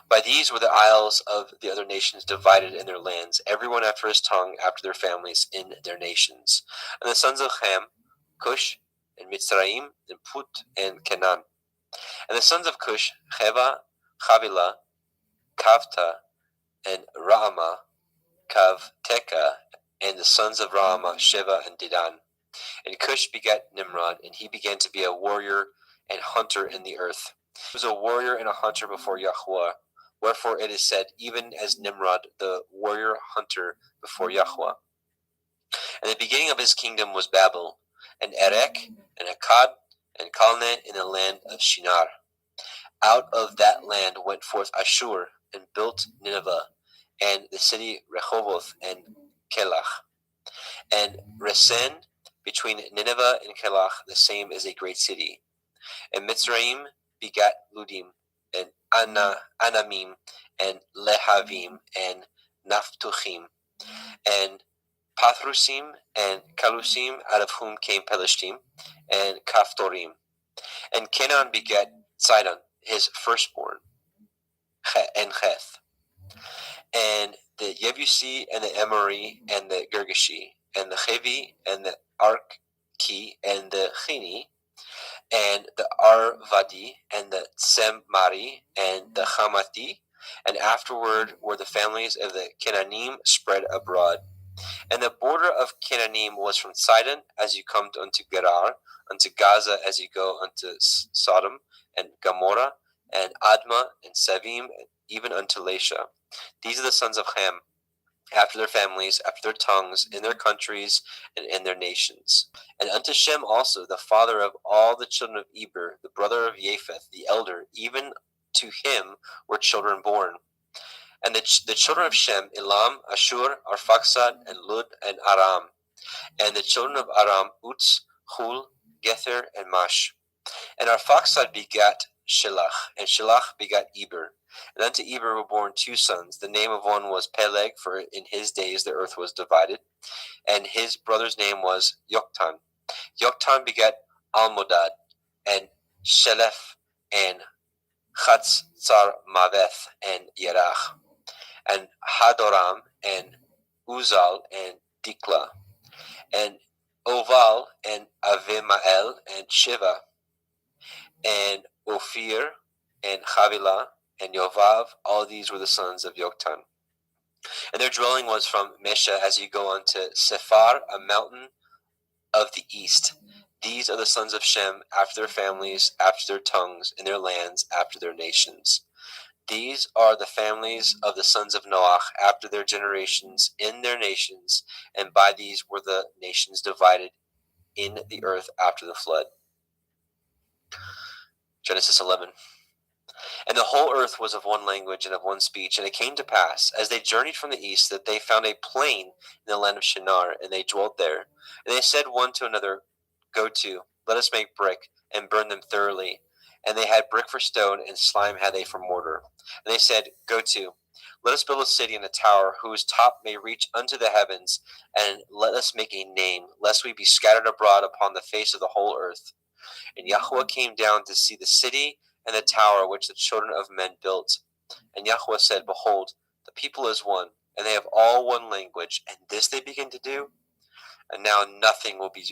By these were the isles of the other nations divided in their lands, everyone after his tongue, after their families, in their nations. And the sons of Ham, Cush, and Mitzrayim, and Put, and Canaan. And the sons of Cush, Heva, Havilah, Kavta, and Raamah, Kavteka. And the sons of Raamah, Sheva, and Dedan. And Cush begat Nimrod, and he began to be a warrior and hunter in the earth. He was a warrior and a hunter before Yahweh. Wherefore it is said, even as Nimrod, the warrior hunter before Yahweh. And the beginning of his kingdom was Babel, and Erech, and Akkad, and Calneh in the land of Shinar. Out of that land went forth Ashur, and built Nineveh, and the city Rehoboth, and Kelach. And Resen, between Nineveh and Kelach, the same is a great city. And Mitzrayim begat Ludim, and Anamim, and Lehavim, and Naphtuchim, and Pathrusim, and Kalusim, out of whom came Pelishtim, and Kaphtorim. And Canaan begat Sidon, his firstborn, and Heth, and the Yebusi, and the Amori, and the Girgashi, and the Chevi, and the Arki, and the Chini, and the Arvadi, and the Tsemari, and the Hamathi, and afterward were the families of the Canaanim spread abroad. And the border of Canaanim was from Sidon as you come unto Gerar, unto Gaza as you go unto Sodom, and Gomorrah, and Admah, and Sevim, and even unto Lasha. These are the sons of Ham, after their families, after their tongues, in their countries, and in their nations. And unto Shem also, the father of all the children of Eber, the brother of Japheth, the elder, even to him were children born. And the children of Shem, Elam, Ashur, Arphaxad, and Lud, and Aram. And the children of Aram, Uz, Hul, Gether, and Mash. And Arphaxad begat Shelach, and Shelach begat Eber. And unto Eber were born two sons. The name of one was Peleg, for in his days the earth was divided. And his brother's name was Yoktan. Yoktan begat Almodad, and Shelef, and Chatzar Maveth, and Yerach, and Hadoram, and Uzal, and Dikla, and Oval, and Avimael, and Shiva, and Ophir, and Havilah, and Yovav. All these were the sons of Yoktan. And their dwelling was from Mesha as you go unto Sephar, a mountain of the east. These are the sons of Shem, after their families, after their tongues, in their lands, after their nations. These are the families of the sons of Noach, after their generations, in their nations, and by these were the nations divided in the earth after the flood. Genesis 11. And the whole earth was of one language and of one speech. And it came to pass, as they journeyed from the east, that they found a plain in the land of Shinar, and they dwelt there. And they said one to another, Go to, let us make brick, and burn them thoroughly. And they had brick for stone, and slime had they for mortar. And they said, Go to, let us build a city and a tower, whose top may reach unto the heavens, and let us make a name, lest we be scattered abroad upon the face of the whole earth. And Yahweh came down to see the city and the tower which the children of men built. And Yahweh said, Behold, the people is one, and they have all one language, and this they begin to do. And now nothing will be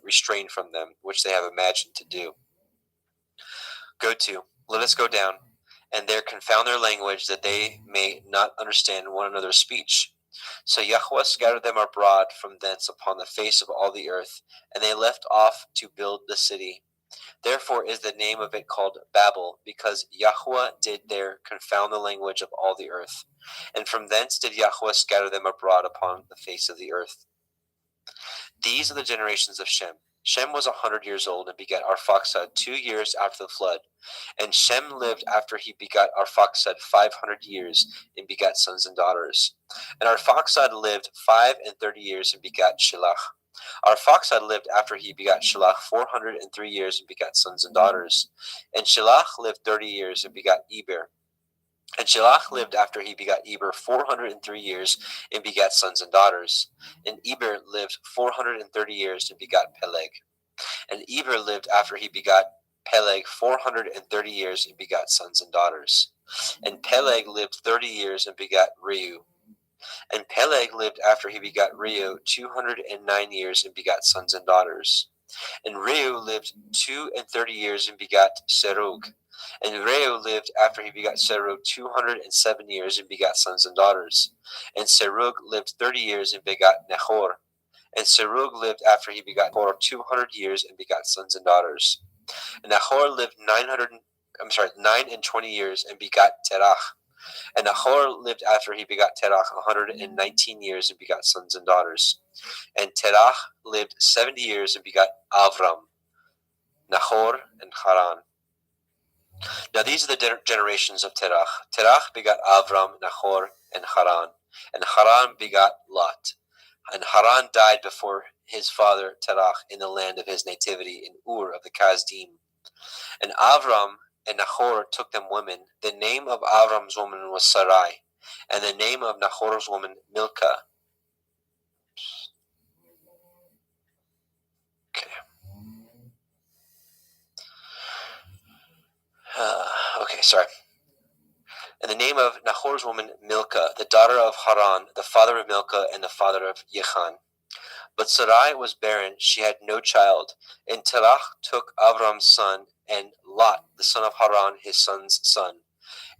restrained from them, which they have imagined to do. Go to, let us go down, and there confound their language, that they may not understand one another's speech. So Yahweh scattered them abroad from thence upon the face of all the earth, and they left off to build the city. Therefore is the name of it called Babel, because Yahweh did there confound the language of all the earth. And from thence did Yahweh scatter them abroad upon the face of the earth. These are the generations of Shem. Shem was 100 years old and begat Arphaxad 2 years after the flood. And Shem lived after he begat Arphaxad 500 years and begat sons and daughters. And Arphaxad lived 35 years and begat Shelach. Arphaxad lived after he begat Shelach 403 years and begat sons and daughters. And Shelach lived 30 years and begat Eber. And Shelach lived after he begat Eber 403 years and begat sons and daughters. And Eber lived 430 years and begat Peleg. And Eber lived after he begat Peleg 430 years and begat sons and daughters. And Peleg lived 30 years and begat Reu. And Peleg lived after he begat Reu 209 years and begat sons and daughters. And Reu lived 32 years and begat Serug. And Reu lived after he begat Serug 207 years and begat sons and daughters. And Serug lived 30 years and begat Nahor. And Serug lived after he begat Nahor 200 years and begat sons and daughters. And Nahor lived 9 and 20 years and begot Terach. And Nahor lived after he begot Terach 119 years and begot sons and daughters. And Terach lived 70 years and begot Avram, Nahor, and Haran. Now these are the generations of Terach. Terach begot Avram, Nahor, and Haran. And Haran begot Lot. And Haran died before his father Terach in the land of his nativity in Ur of the Kasdim. And Avram and Nahor took them women. The name of Avram's woman was Sarai, and the name of Nahor's woman Milcah. Okay. Sorry. And the name of Nahor's woman Milcah, the daughter of Haran, the father of Milcah, and the father of Yechan. But Sarai was barren; she had no child. And Terach took Avram's son, and Lot, the son of Haran, his son's son,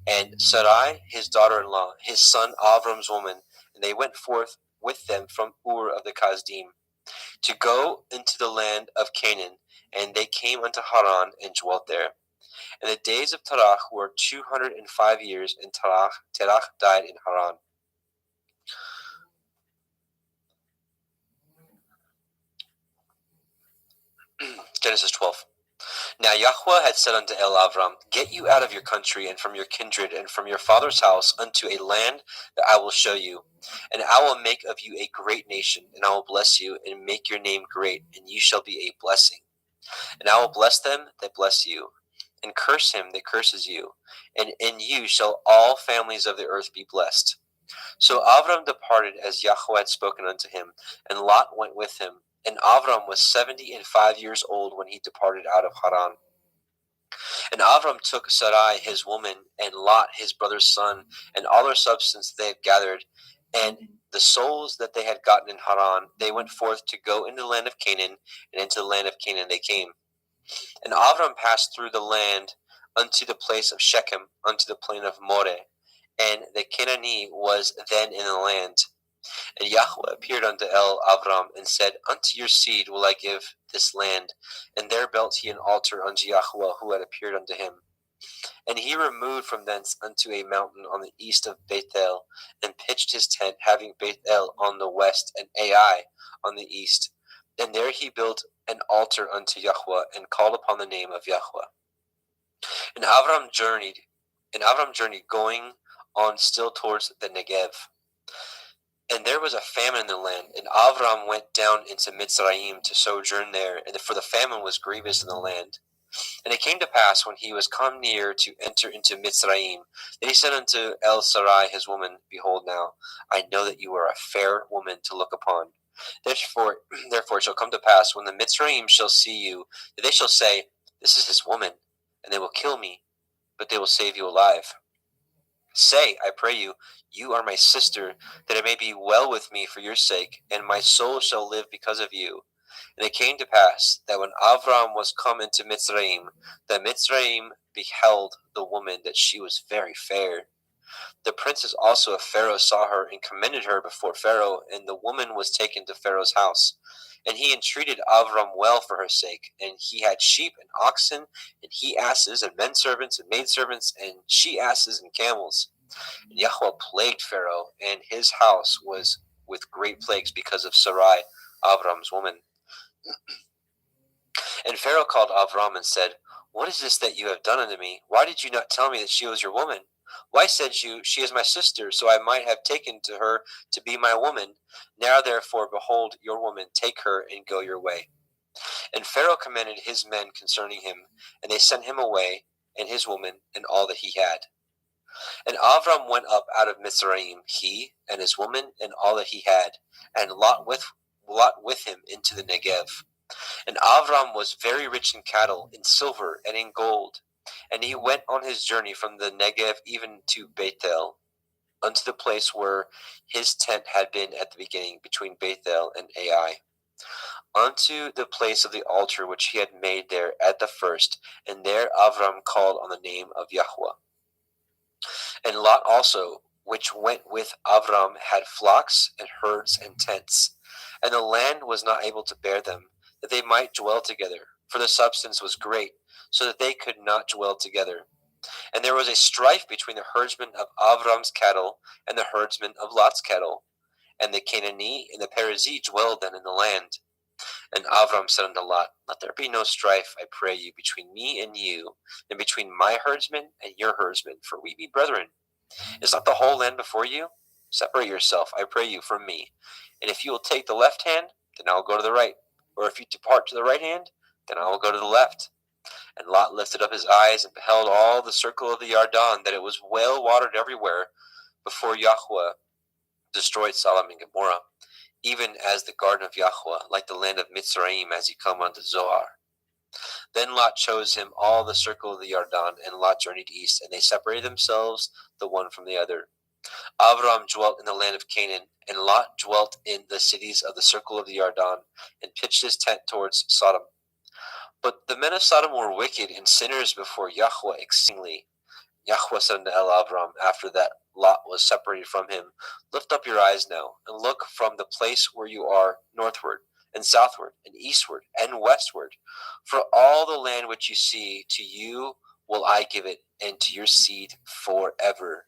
and Sarai, his daughter-in-law, his son Avram's woman, and they went forth with them from Ur of the Kasdim, to go into the land of Canaan, and they came unto Haran and dwelt there. And the days of Terach were 205 years, and Terach died in Haran. Genesis 12. Now Yahweh had said unto Avram, Get you out of your country, and from your kindred, and from your father's house, unto a land that I will show you. And I will make of you a great nation, and I will bless you, and make your name great, and you shall be a blessing. And I will bless them that bless you, and curse him that curses you, and in you shall all families of the earth be blessed. So Avram departed as Yahweh had spoken unto him, and Lot went with him. And Avram was 75 years old when he departed out of Haran. And Avram took Sarai his woman, and Lot his brother's son, and all their substance they had gathered, and the souls that they had gotten in Haran. They went forth to go into the land of Canaan, and into the land of Canaan they came. And Avram passed through the land unto the place of Shechem, unto the plain of Moreh, and the Canaanite was then in the land. And Yahweh appeared unto Avram, and said, Unto your seed will I give this land. And there built he an altar unto Yahweh, who had appeared unto him. And he removed from thence unto a mountain on the east of Bethel, and pitched his tent, having Bethel on the west, and Ai on the east. And there he built an altar unto Yahweh, and called upon the name of Yahweh. And Avram journeyed, going on still towards the Negev. And there was a famine in the land, and Avram went down into Mitzrayim to sojourn there, and for the famine was grievous in the land. And it came to pass, when he was come near to enter into Mitzrayim, that he said unto Sarai his woman, Behold now, I know that you are a fair woman to look upon. Therefore it shall come to pass, when the Mitzrayim shall see you, that they shall say, This is his woman, and they will kill me, but they will save you alive. Say, I pray you, you are my sister, that it may be well with me for your sake, and my soul shall live because of you. And it came to pass, that when Avram was come into Mitzrayim, that Mitzrayim beheld the woman, that she was very fair. The princes also of Pharaoh saw her, and commended her before Pharaoh, and the woman was taken to Pharaoh's house. And he entreated Avram well for her sake, and he had sheep and oxen, and he asses, and men servants, and maidservants, and she asses, and camels. And Yahweh plagued Pharaoh, and his house was with great plagues because of Sarai, Avram's woman. And Pharaoh called Avram and said, What is this that you have done unto me? Why did you not tell me that she was your woman? Why said you, She is my sister, so I might have taken to her to be my woman? Now therefore, behold, your woman, take her and go your way. And Pharaoh commanded his men concerning him, and they sent him away, and his woman, and all that he had. And Avram went up out of Mitzrayim, he and his woman, and all that he had, and Lot with him into the Negev. And Avram was very rich in cattle, in silver, and in gold. And he went on his journey from the Negev even to Bethel, unto the place where his tent had been at the beginning, between Bethel and Ai, unto the place of the altar which he had made there at the first. And there Avram called on the name of Yahweh. And Lot also, which went with Avram, had flocks and herds and tents. And the land was not able to bear them, that they might dwell together, for the substance was great. so that they could not dwell together. And there was a strife between the herdsmen of Avram's cattle and the herdsmen of Lot's cattle. And the Canaanite and the Perizzite dwelled then in the land. And Avram said unto Lot, Let there be no strife, I pray you, between me and you, and between my herdsmen and your herdsmen, for we be brethren. Is not the whole land before you? Separate yourself, I pray you, from me. And if you will take the left hand, then I will go to the right. Or if you depart to the right hand, then I will go to the left. And Lot lifted up his eyes and beheld all the circle of the Yarden, that it was well watered everywhere, before Yahweh destroyed Sodom and Gomorrah, even as the garden of Yahweh, like the land of Mitzrayim, as you come unto Zoar. Then Lot chose him all the circle of the Yarden, and Lot journeyed east, and they separated themselves the one from the other. Avram dwelt in the land of Canaan, and Lot dwelt in the cities of the circle of the Yarden, and pitched his tent towards Sodom. But the men of Sodom were wicked and sinners before Yahweh exceedingly. Yahweh said unto Avram, after that Lot was separated from him, Lift up your eyes now, and look from the place where you are northward, and southward, and eastward, and westward. For all the land which you see, to you will I give it, and to your seed forever.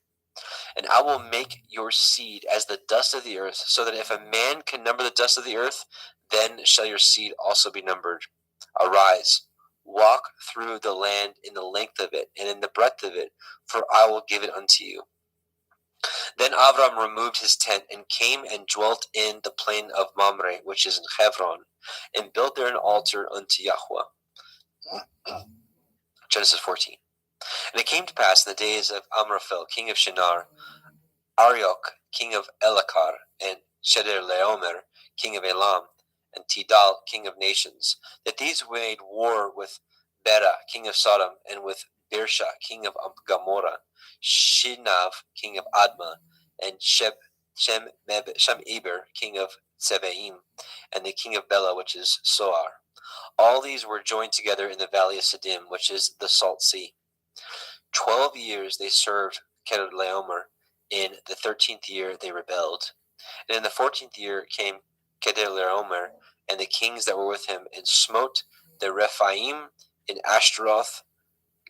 And I will make your seed as the dust of the earth, so that if a man can number the dust of the earth, then shall your seed also be numbered. Arise, walk through the land in the length of it, and in the breadth of it, for I will give it unto you. Then Avram removed his tent, and came and dwelt in the plain of Mamre, which is in Hebron, and built there an altar unto Yahweh. Genesis 14. And it came to pass in the days of Amraphel, king of Shinar, Arioch, king of Elakar, and Chedorlaomer, king of Elam, and Tidal, king of nations, that these made war with Bera, king of Sodom, and with Birsha, king of Gomorrah, Shinav, king of Admah, and Shemeber, king of Zebaim, and the king of Bela, which is Soar. All these were joined together in the valley of Siddim, which is the Salt Sea. 12 years they served Chedorlaomer. In the 13th year they rebelled. And in the 14th year came Chedorlaomer and the kings that were with him, and smote the Rephaim in Ashtaroth,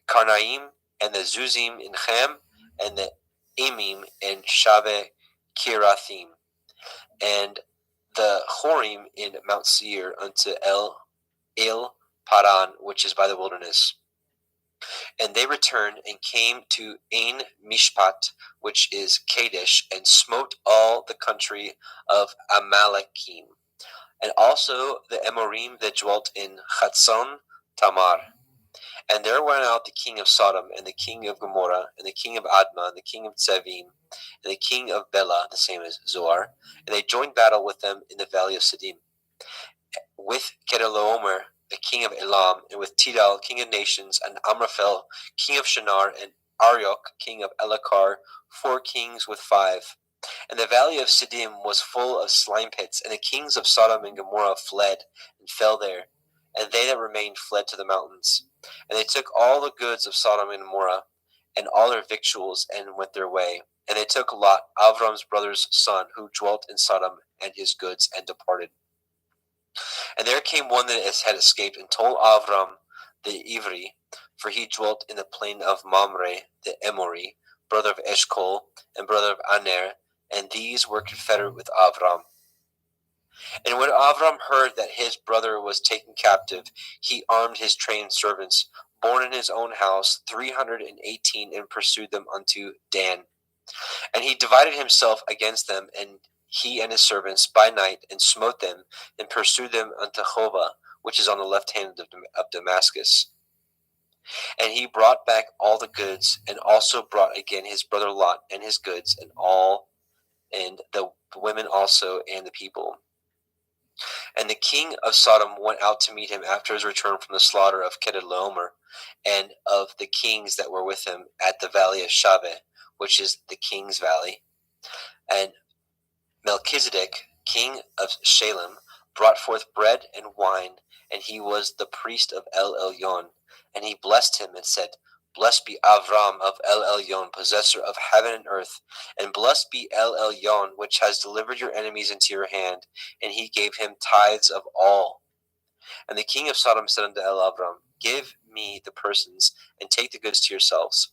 Karnaim, and the Zuzim in Ham, and the Emim in Shaveh Kirathim, and the Horim in Mount Seir unto El Paran, which is by the wilderness. And they returned and came to Ain Mishpat, which is Kadesh, and smote all the country of Amalekim, and also the Amorim that dwelt in Chatzon Tamar. And there went out the king of Sodom, and the king of Gomorrah, and the king of Admah, and the king of Zevim, and the king of Bela, the same as Zoar, and they joined battle with them in the valley of Siddim, with Chedorlaomer, the king of Elam, and with Tidal, king of nations, and Amraphel, king of Shinar, and Arioch, king of Elakar, 4 kings with 5. And the valley of Siddim was full of slime pits, and the kings of Sodom and Gomorrah fled, and fell there, and they that remained fled to the mountains. And they took all the goods of Sodom and Gomorrah, and all their victuals, and went their way. And they took Lot, Avram's brother's son, who dwelt in Sodom, and his goods, and departed. And there came one that had escaped, and told Avram the Ivri, for he dwelt in the plain of Mamre the Emori, brother of Eshcol, and brother of Aner, and these were confederate with Avram. And when Avram heard that his brother was taken captive, he armed his trained servants, born in his own house, 318, and pursued them unto Dan. And he divided himself against them, and he and his servants by night, and smote them, and pursued them unto Hova, which is on the left hand of Damascus. And he brought back all the goods, and also brought again his brother Lot and his goods, and the women also, and the people. And the king of Sodom went out to meet him after his return from the slaughter of Chedorlaomer, and of the kings that were with him at the valley of Shaveh, which is the king's valley. And Melchizedek, king of Shalem, brought forth bread and wine, and he was the priest of El Elyon. And he blessed him and said, Blessed be Avram of El Elyon, possessor of heaven and earth, and blessed be El Elyon, which has delivered your enemies into your hand. And he gave him tithes of all. And the king of Sodom said unto El Avram, Give me the persons, and take the goods to yourselves.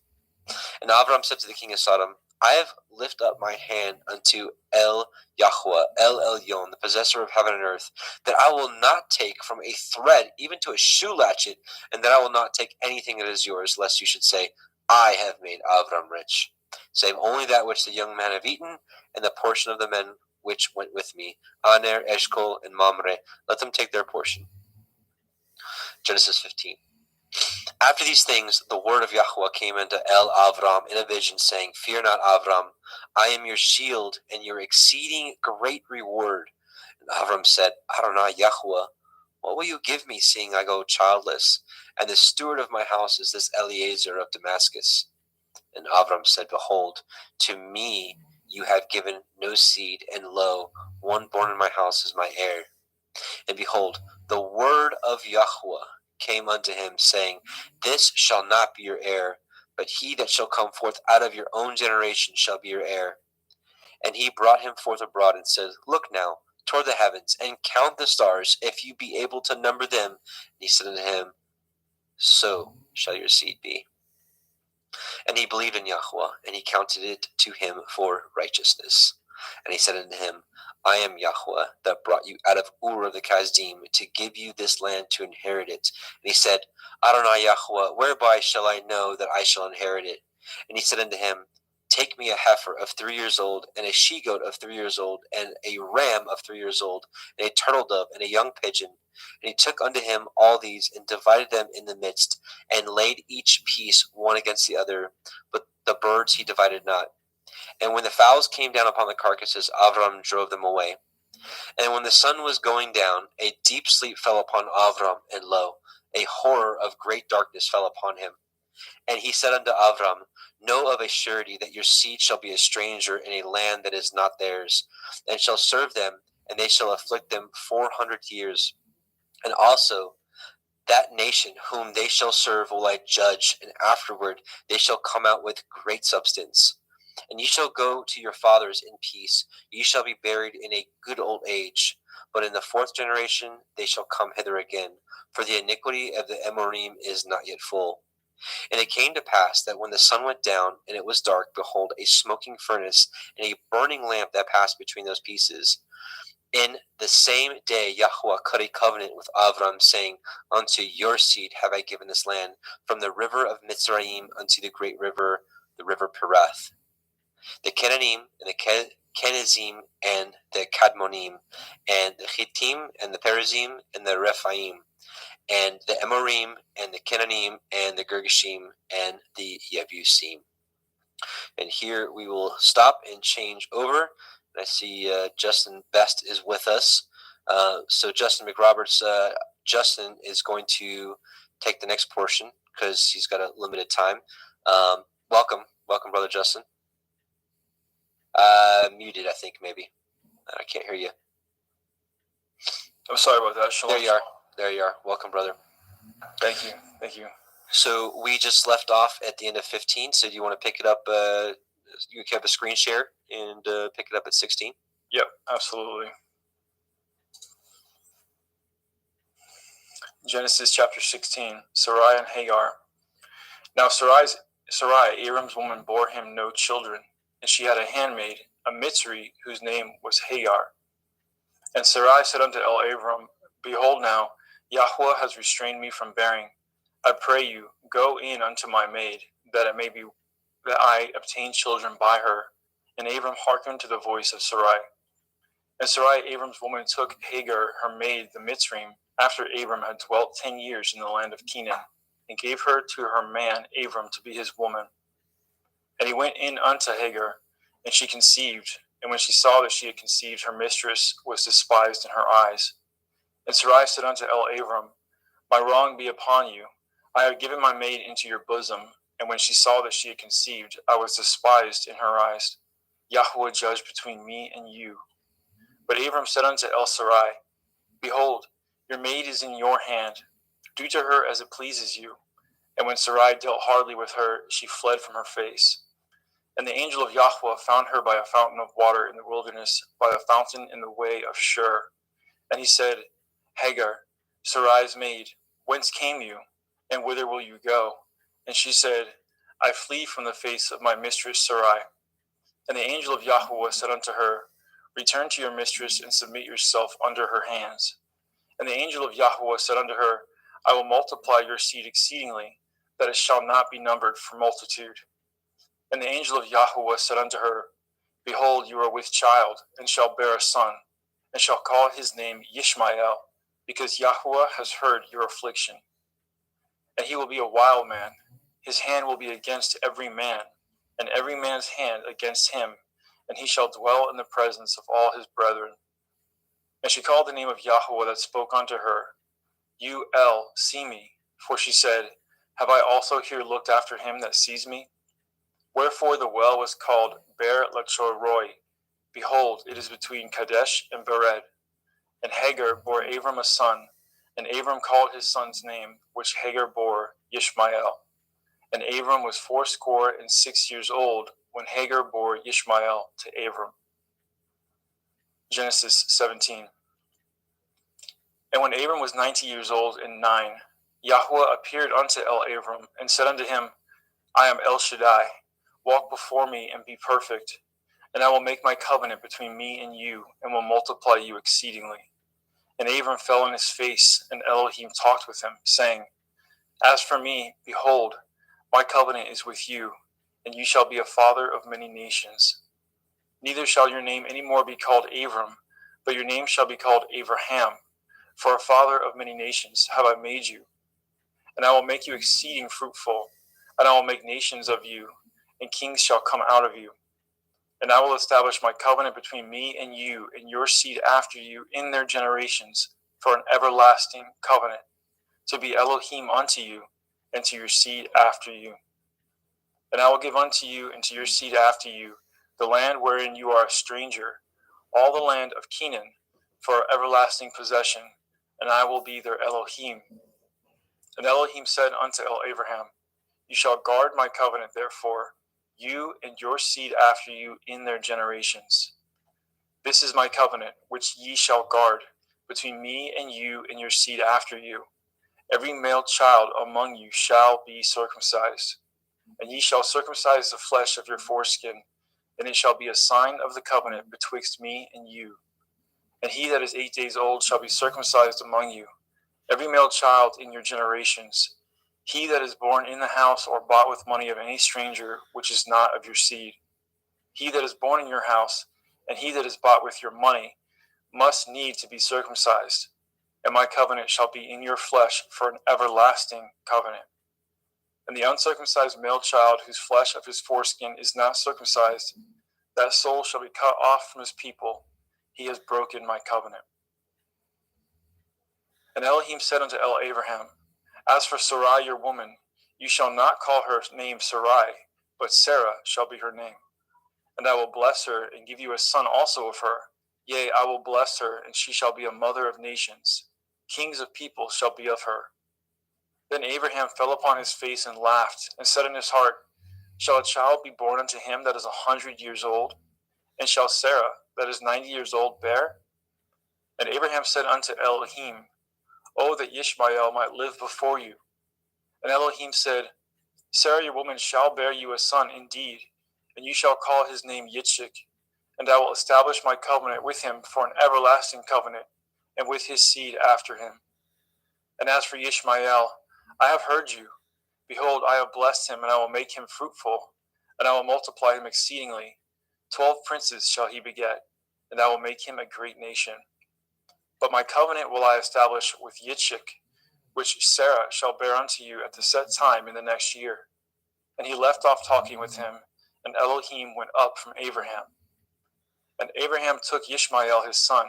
And Avram said to the king of Sodom, I have lifted up my hand unto El Yahweh, El Elyon, the possessor of heaven and earth, that I will not take from a thread, even to a shoe latchet, and that I will not take anything that is yours, lest you should say, I have made Avram rich, save only that which the young men have eaten, and the portion of the men which went with me, Aner, Eshcol, and Mamre, let them take their portion. Genesis 15. After these things, the word of Yahweh came unto El Avram in a vision, saying, Fear not, Avram, I am your shield and your exceeding great reward. And Avram said, Adonai Yahweh, what will you give me, seeing I go childless? And the steward of my house is this Eliezer of Damascus. And Avram said, Behold, to me you have given no seed, and lo, one born in my house is my heir. And behold, the word of Yahweh came unto him, saying, This shall not be your heir, but he that shall come forth out of your own generation shall be your heir. And he brought him forth abroad, and said, Look now toward the heavens, and count the stars, if you be able to number them. And he said unto him, So shall your seed be. And he believed in Yahweh, and he counted it to him for righteousness. And he said unto him, I am Yahweh, that brought you out of Ur of the Kasdim, to give you this land to inherit it. And he said, Adonai Yahweh, whereby shall I know that I shall inherit it? And he said unto him, Take me a heifer of 3 years old, and a she-goat of 3 years old, and a ram of 3 years old, and a turtle dove, and a young pigeon. And he took unto him all these, and divided them in the midst, and laid each piece one against the other, but the birds he divided not. And when the fowls came down upon the carcasses, Avram drove them away. And when the sun was going down, a deep sleep fell upon Avram, and lo, a horror of great darkness fell upon him. And he said unto Avram, Know of a surety that your seed shall be a stranger in a land that is not theirs, and shall serve them, and they shall afflict them 400 years. And also that nation whom they shall serve will I judge, and afterward they shall come out with great substance. And ye shall go to your fathers in peace. Ye shall be buried in a good old age. But in the 4th generation they shall come hither again, for the iniquity of the Amorim is not yet full. And it came to pass that when the sun went down, and it was dark, behold, a smoking furnace, and a burning lamp that passed between those pieces. In the same day Yahweh cut a covenant with Avram, saying, Unto your seed have I given this land, from the river of Mitzrayim unto the great river, the river Perath. The Kenanim, and the Kenizim, and the Kadmonim, and the Chittim, and the Perizim, and the Rephaim, and the Amorim, and the Kenanim, and the Girgashim, and the Yebusim. And here we will stop and change over. And I see Justin Best is with us. So Justin McRoberts, Justin is going to take the next portion because he's got a limited time. Welcome, Brother Justin. Muted, I think, maybe. I can't hear you. I'm sorry about that. Shalom. There you are. Welcome, brother. Thank you. So we just left off at the end of 15. So do you want to pick it up? You can have a screen share and pick it up at 16. Yep, absolutely. Genesis chapter 16, Sarai and Hagar. Now Sarai, Abram's woman, bore him no children, and she had a handmaid, a Mitzri, whose name was Hagar. And Sarai said unto Abram, Behold now, Yahweh has restrained me from bearing. I pray you, go in unto my maid, that it may be that I obtain children by her. And Abram hearkened to the voice of Sarai. And Sarai, Abram's woman, took Hagar, her maid, the Mitzrim, after Abram had dwelt 10 years in the land of Canaan, and gave her to her man Abram to be his woman. And he went in unto Hagar, and she conceived. And when she saw that she had conceived, her mistress was despised in her eyes. And Sarai said unto Abram, My wrong be upon you. I have given my maid into your bosom. And when she saw that she had conceived, I was despised in her eyes. Yahweh judge between me and you. But Abram said unto Sarai, Behold, your maid is in your hand. Do to her as it pleases you. And when Sarai dealt hardly with her, she fled from her face. And the angel of Yahweh found her by a fountain of water in the wilderness, by a fountain in the way of Shur. And he said, Hagar, Sarai's maid, whence came you? And whither will you go? And she said, I flee from the face of my mistress Sarai. And the angel of Yahweh said unto her, Return to your mistress and submit yourself under her hands. And the angel of Yahweh said unto her, I will multiply your seed exceedingly, that it shall not be numbered for multitude. And the angel of Yahweh said unto her, Behold, you are with child, and shall bear a son, and shall call his name Yishmael, because Yahweh has heard your affliction. And he will be a wild man. His hand will be against every man, and every man's hand against him, and he shall dwell in the presence of all his brethren. And she called the name of Yahweh that spoke unto her, You El, see me. For she said, Have I also here looked after him that sees me? Wherefore the well was called Ber Lachor Roy. Behold, it is between Kadesh and Bered. And Hagar bore Abram a son, and Abram called his son's name, which Hagar bore, Yishmael. And Abram was 86 years old when Hagar bore Yishmael to Abram. Genesis 17. And when Abram was 90 years old and 9, Yahweh appeared unto Abram, and said unto him, I am El Shaddai. Walk before me and be perfect, and I will make my covenant between me and you, and will multiply you exceedingly. And Abram fell on his face, and Elohim talked with him, saying, As for me, behold, my covenant is with you, and you shall be a father of many nations. Neither shall your name any more be called Abram, but your name shall be called Abraham, for a father of many nations have I made you. And I will make you exceeding fruitful, and I will make nations of you, and kings shall come out of you. And I will establish my covenant between me and you and your seed after you in their generations for an everlasting covenant, to be Elohim unto you and to your seed after you. And I will give unto you and to your seed after you the land wherein you are a stranger, all the land of Canaan, for everlasting possession, and I will be their Elohim. And Elohim said unto Abraham, You shall guard my covenant, therefore, you and your seed after you in their generations. This is my covenant, which ye shall guard, between me and you and your seed after you. Every male child among you shall be circumcised, and ye shall circumcise the flesh of your foreskin, and it shall be a sign of the covenant betwixt me and you. And he that is 8 days old shall be circumcised among you, every male child in your generations. He that is born in the house or bought with money of any stranger, which is not of your seed. He that is born in your house, and he that is bought with your money, must need to be circumcised. And my covenant shall be in your flesh for an everlasting covenant. And the uncircumcised male child, whose flesh of his foreskin is not circumcised, that soul shall be cut off from his people. He has broken my covenant. And Elohim said unto Abraham, As for Sarai your woman, you shall not call her name Sarai, but Sarah shall be her name. And I will bless her, and give you a son also of her. Yea, I will bless her, and she shall be a mother of nations. Kings of people shall be of her. Then Abraham fell upon his face and laughed, and said in his heart, Shall a child be born unto him that is 100 years old? And shall Sarah, that is 90 years old, bear? And Abraham said unto Elohim, Oh, that Yishmael might live before you. And Elohim said, Sarah your woman shall bear you a son indeed, and you shall call his name Yitzchak, and I will establish my covenant with him for an everlasting covenant, and with his seed after him. And as for Yishmael, I have heard you. Behold, I have blessed him, and I will make him fruitful, and I will multiply him exceedingly. 12 princes shall he beget, and I will make him a great nation. But my covenant will I establish with Yitzchak, which Sarah shall bear unto you at the set time in the next year. And he left off talking with him, and Elohim went up from Abraham. And Abraham took Yishmael his son,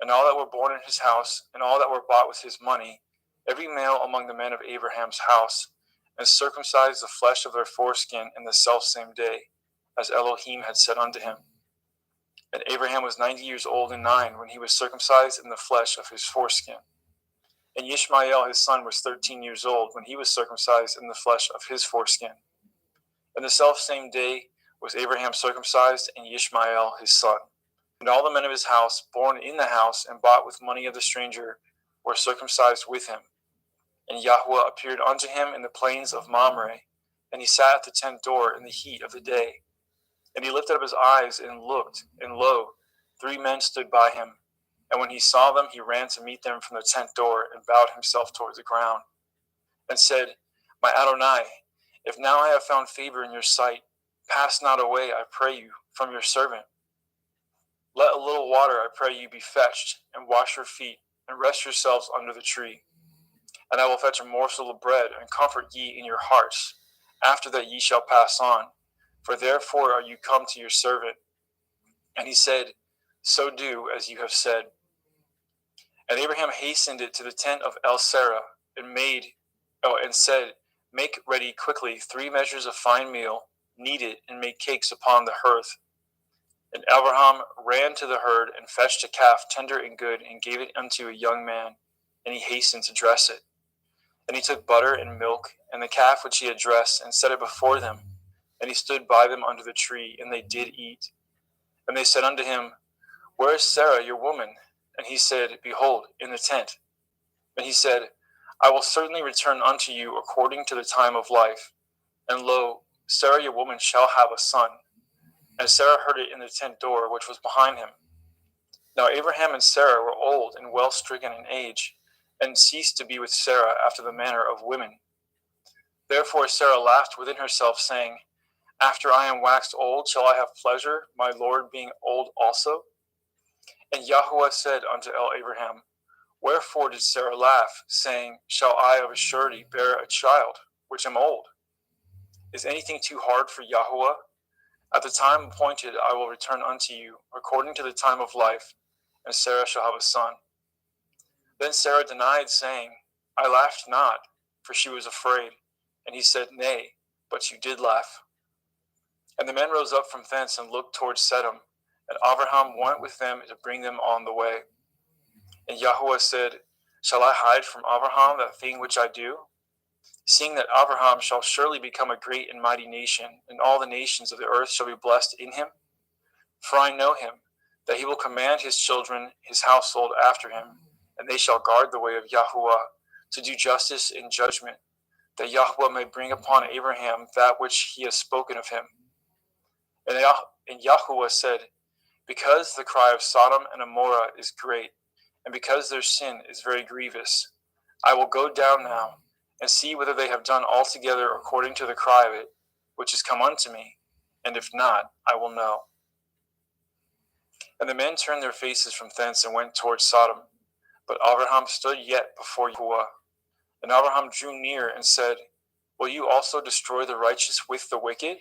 and all that were born in his house, and all that were bought with his money, every male among the men of Abraham's house, and circumcised the flesh of their foreskin in the selfsame day, as Elohim had said unto him. And Abraham was 90 years old and 9 when he was circumcised in the flesh of his foreskin. And Yishmael his son was 13 years old when he was circumcised in the flesh of his foreskin. And the selfsame day was Abraham circumcised, and Yishmael his son. And all the men of his house, born in the house and bought with money of the stranger, were circumcised with him. And Yahweh appeared unto him in the plains of Mamre, and he sat at the tent door in the heat of the day. And he lifted up his eyes and looked, and lo, 3 men stood by him. And when he saw them, he ran to meet them from the tent door, and bowed himself toward the ground, and said, My Adonai, if now I have found favor in your sight, pass not away, I pray you, from your servant. Let a little water, I pray you, be fetched, and wash your feet, and rest yourselves under the tree. And I will fetch a morsel of bread, and comfort ye in your hearts. After that ye shall pass on, for therefore are you come to your servant. And he said, So do as you have said. And Abraham hastened it to the tent of El Sarah, and said, Make ready quickly 3 measures of fine meal, knead it, and make cakes upon the hearth. And Abraham ran to the herd, and fetched a calf tender and good, and gave it unto a young man, and he hastened to dress it. And he took butter and milk, and the calf which he had dressed, and set it before them. And he stood by them under the tree, and they did eat. And they said unto him, Where is Sarah your woman? And he said, Behold, in the tent. And he said, I will certainly return unto you according to the time of life. And lo, Sarah your woman shall have a son. And Sarah heard it in the tent door which was behind him. Now Abraham and Sarah were old and well stricken in age, and ceased to be with Sarah after the manner of women. Therefore Sarah laughed within herself, saying, After I am waxed old, shall I have pleasure, my Lord being old also? And Yahweh said unto Abraham, Wherefore did Sarah laugh, saying, Shall I of a surety bear a child, which am old? Is anything too hard for Yahweh? At the time appointed I will return unto you, according to the time of life, and Sarah shall have a son. Then Sarah denied, saying, I laughed not, for she was afraid. And he said, Nay, but you did laugh. And the men rose up from thence, and looked toward Sedom. And Abraham went with them to bring them on the way. And Yahweh said, Shall I hide from Abraham that thing which I do? Seeing that Abraham shall surely become a great and mighty nation, and all the nations of the earth shall be blessed in him. For I know him, that he will command his children, his household after him, and they shall guard the way of Yahweh, to do justice and judgment, that Yahweh may bring upon Abraham that which he has spoken of him. And Yahweh said, Because the cry of Sodom and Gomorrah is great, and because their sin is very grievous, I will go down now, and see whether they have done altogether according to the cry of it, which is come unto me, and if not, I will know. And the men turned their faces from thence, and went toward Sodom. But Abraham stood yet before Yahweh. And Abraham drew near, and said, Will you also destroy the righteous with the wicked?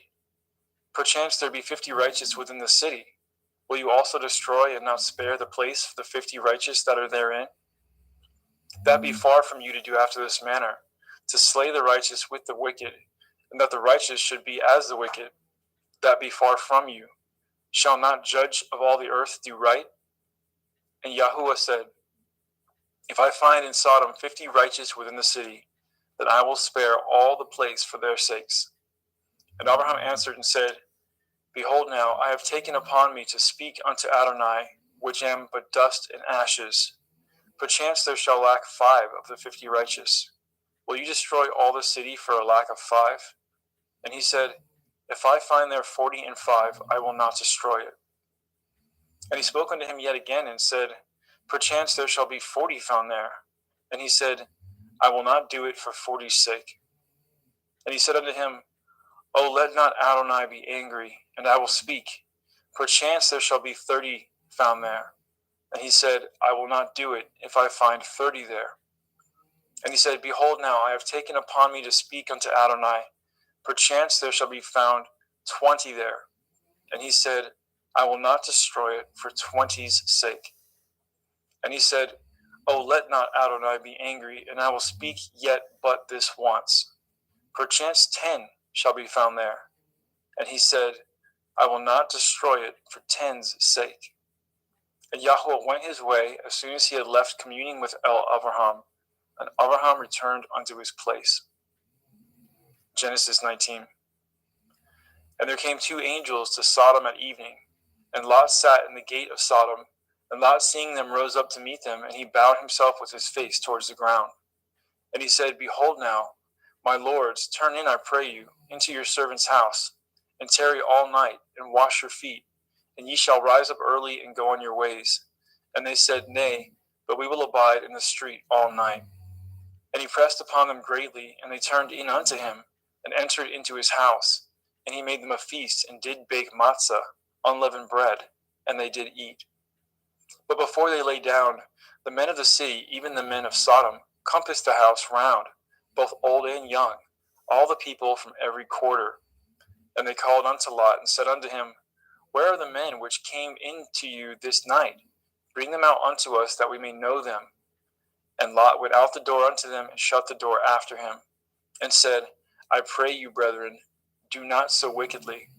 Perchance there be 50 righteous within the city. Will you also destroy and not spare the place for the 50 righteous that are therein? That be far from you to do after this manner, to slay the righteous with the wicked, and that the righteous should be as the wicked. That be far from you. Shall not judge of all the earth do right? And Yahuwah said, If I find in Sodom 50 righteous within the city, then I will spare all the place for their sakes. And Abraham answered and said, Behold now, I have taken upon me to speak unto Adonai, which am but dust and ashes. Perchance there shall lack 5 of the 50 righteous. Will you destroy all the city for a lack of 5? And he said, If I find there 40 and 5, I will not destroy it. And he spoke unto him yet again, and said, Perchance there shall be 40 found there. And he said, I will not do it for 40's sake. And he said unto him, O let not Adonai be angry, and I will speak. Perchance there shall be 30 found there. And he said, I will not do it if I find 30 there. And he said, Behold now, I have taken upon me to speak unto Adonai. Perchance there shall be found 20 there. And he said, I will not destroy it for 20's sake. And he said, O let not Adonai be angry, and I will speak yet but this once. Perchance 10 shall be found there. And he said, I will not destroy it for 10's sake. And Yahweh went his way as soon as he had left communing with Abraham, and Abraham returned unto his place. Genesis 19. And there came 2 angels to Sodom at evening, and Lot sat in the gate of Sodom. And Lot, seeing them, rose up to meet them, and he bowed himself with his face towards the ground. And he said, Behold now, my lords, turn in, I pray you, into your servant's house, and tarry all night, and wash your feet, and ye shall rise up early and go on your ways. And they said, Nay, but we will abide in the street all night. And he pressed upon them greatly, and they turned in unto him, and entered into his house. And he made them a feast, and did bake matzah, unleavened bread, and they did eat. But before they lay down, the men of the city, even the men of Sodom, compassed the house round, both old and young, all the people from every quarter. And they called unto Lot, and said unto him, Where are the men which came in to you this night? Bring them out unto us, that we may know them. And Lot went out the door unto them, and shut the door after him, and said, I pray you, brethren, do not so wickedly.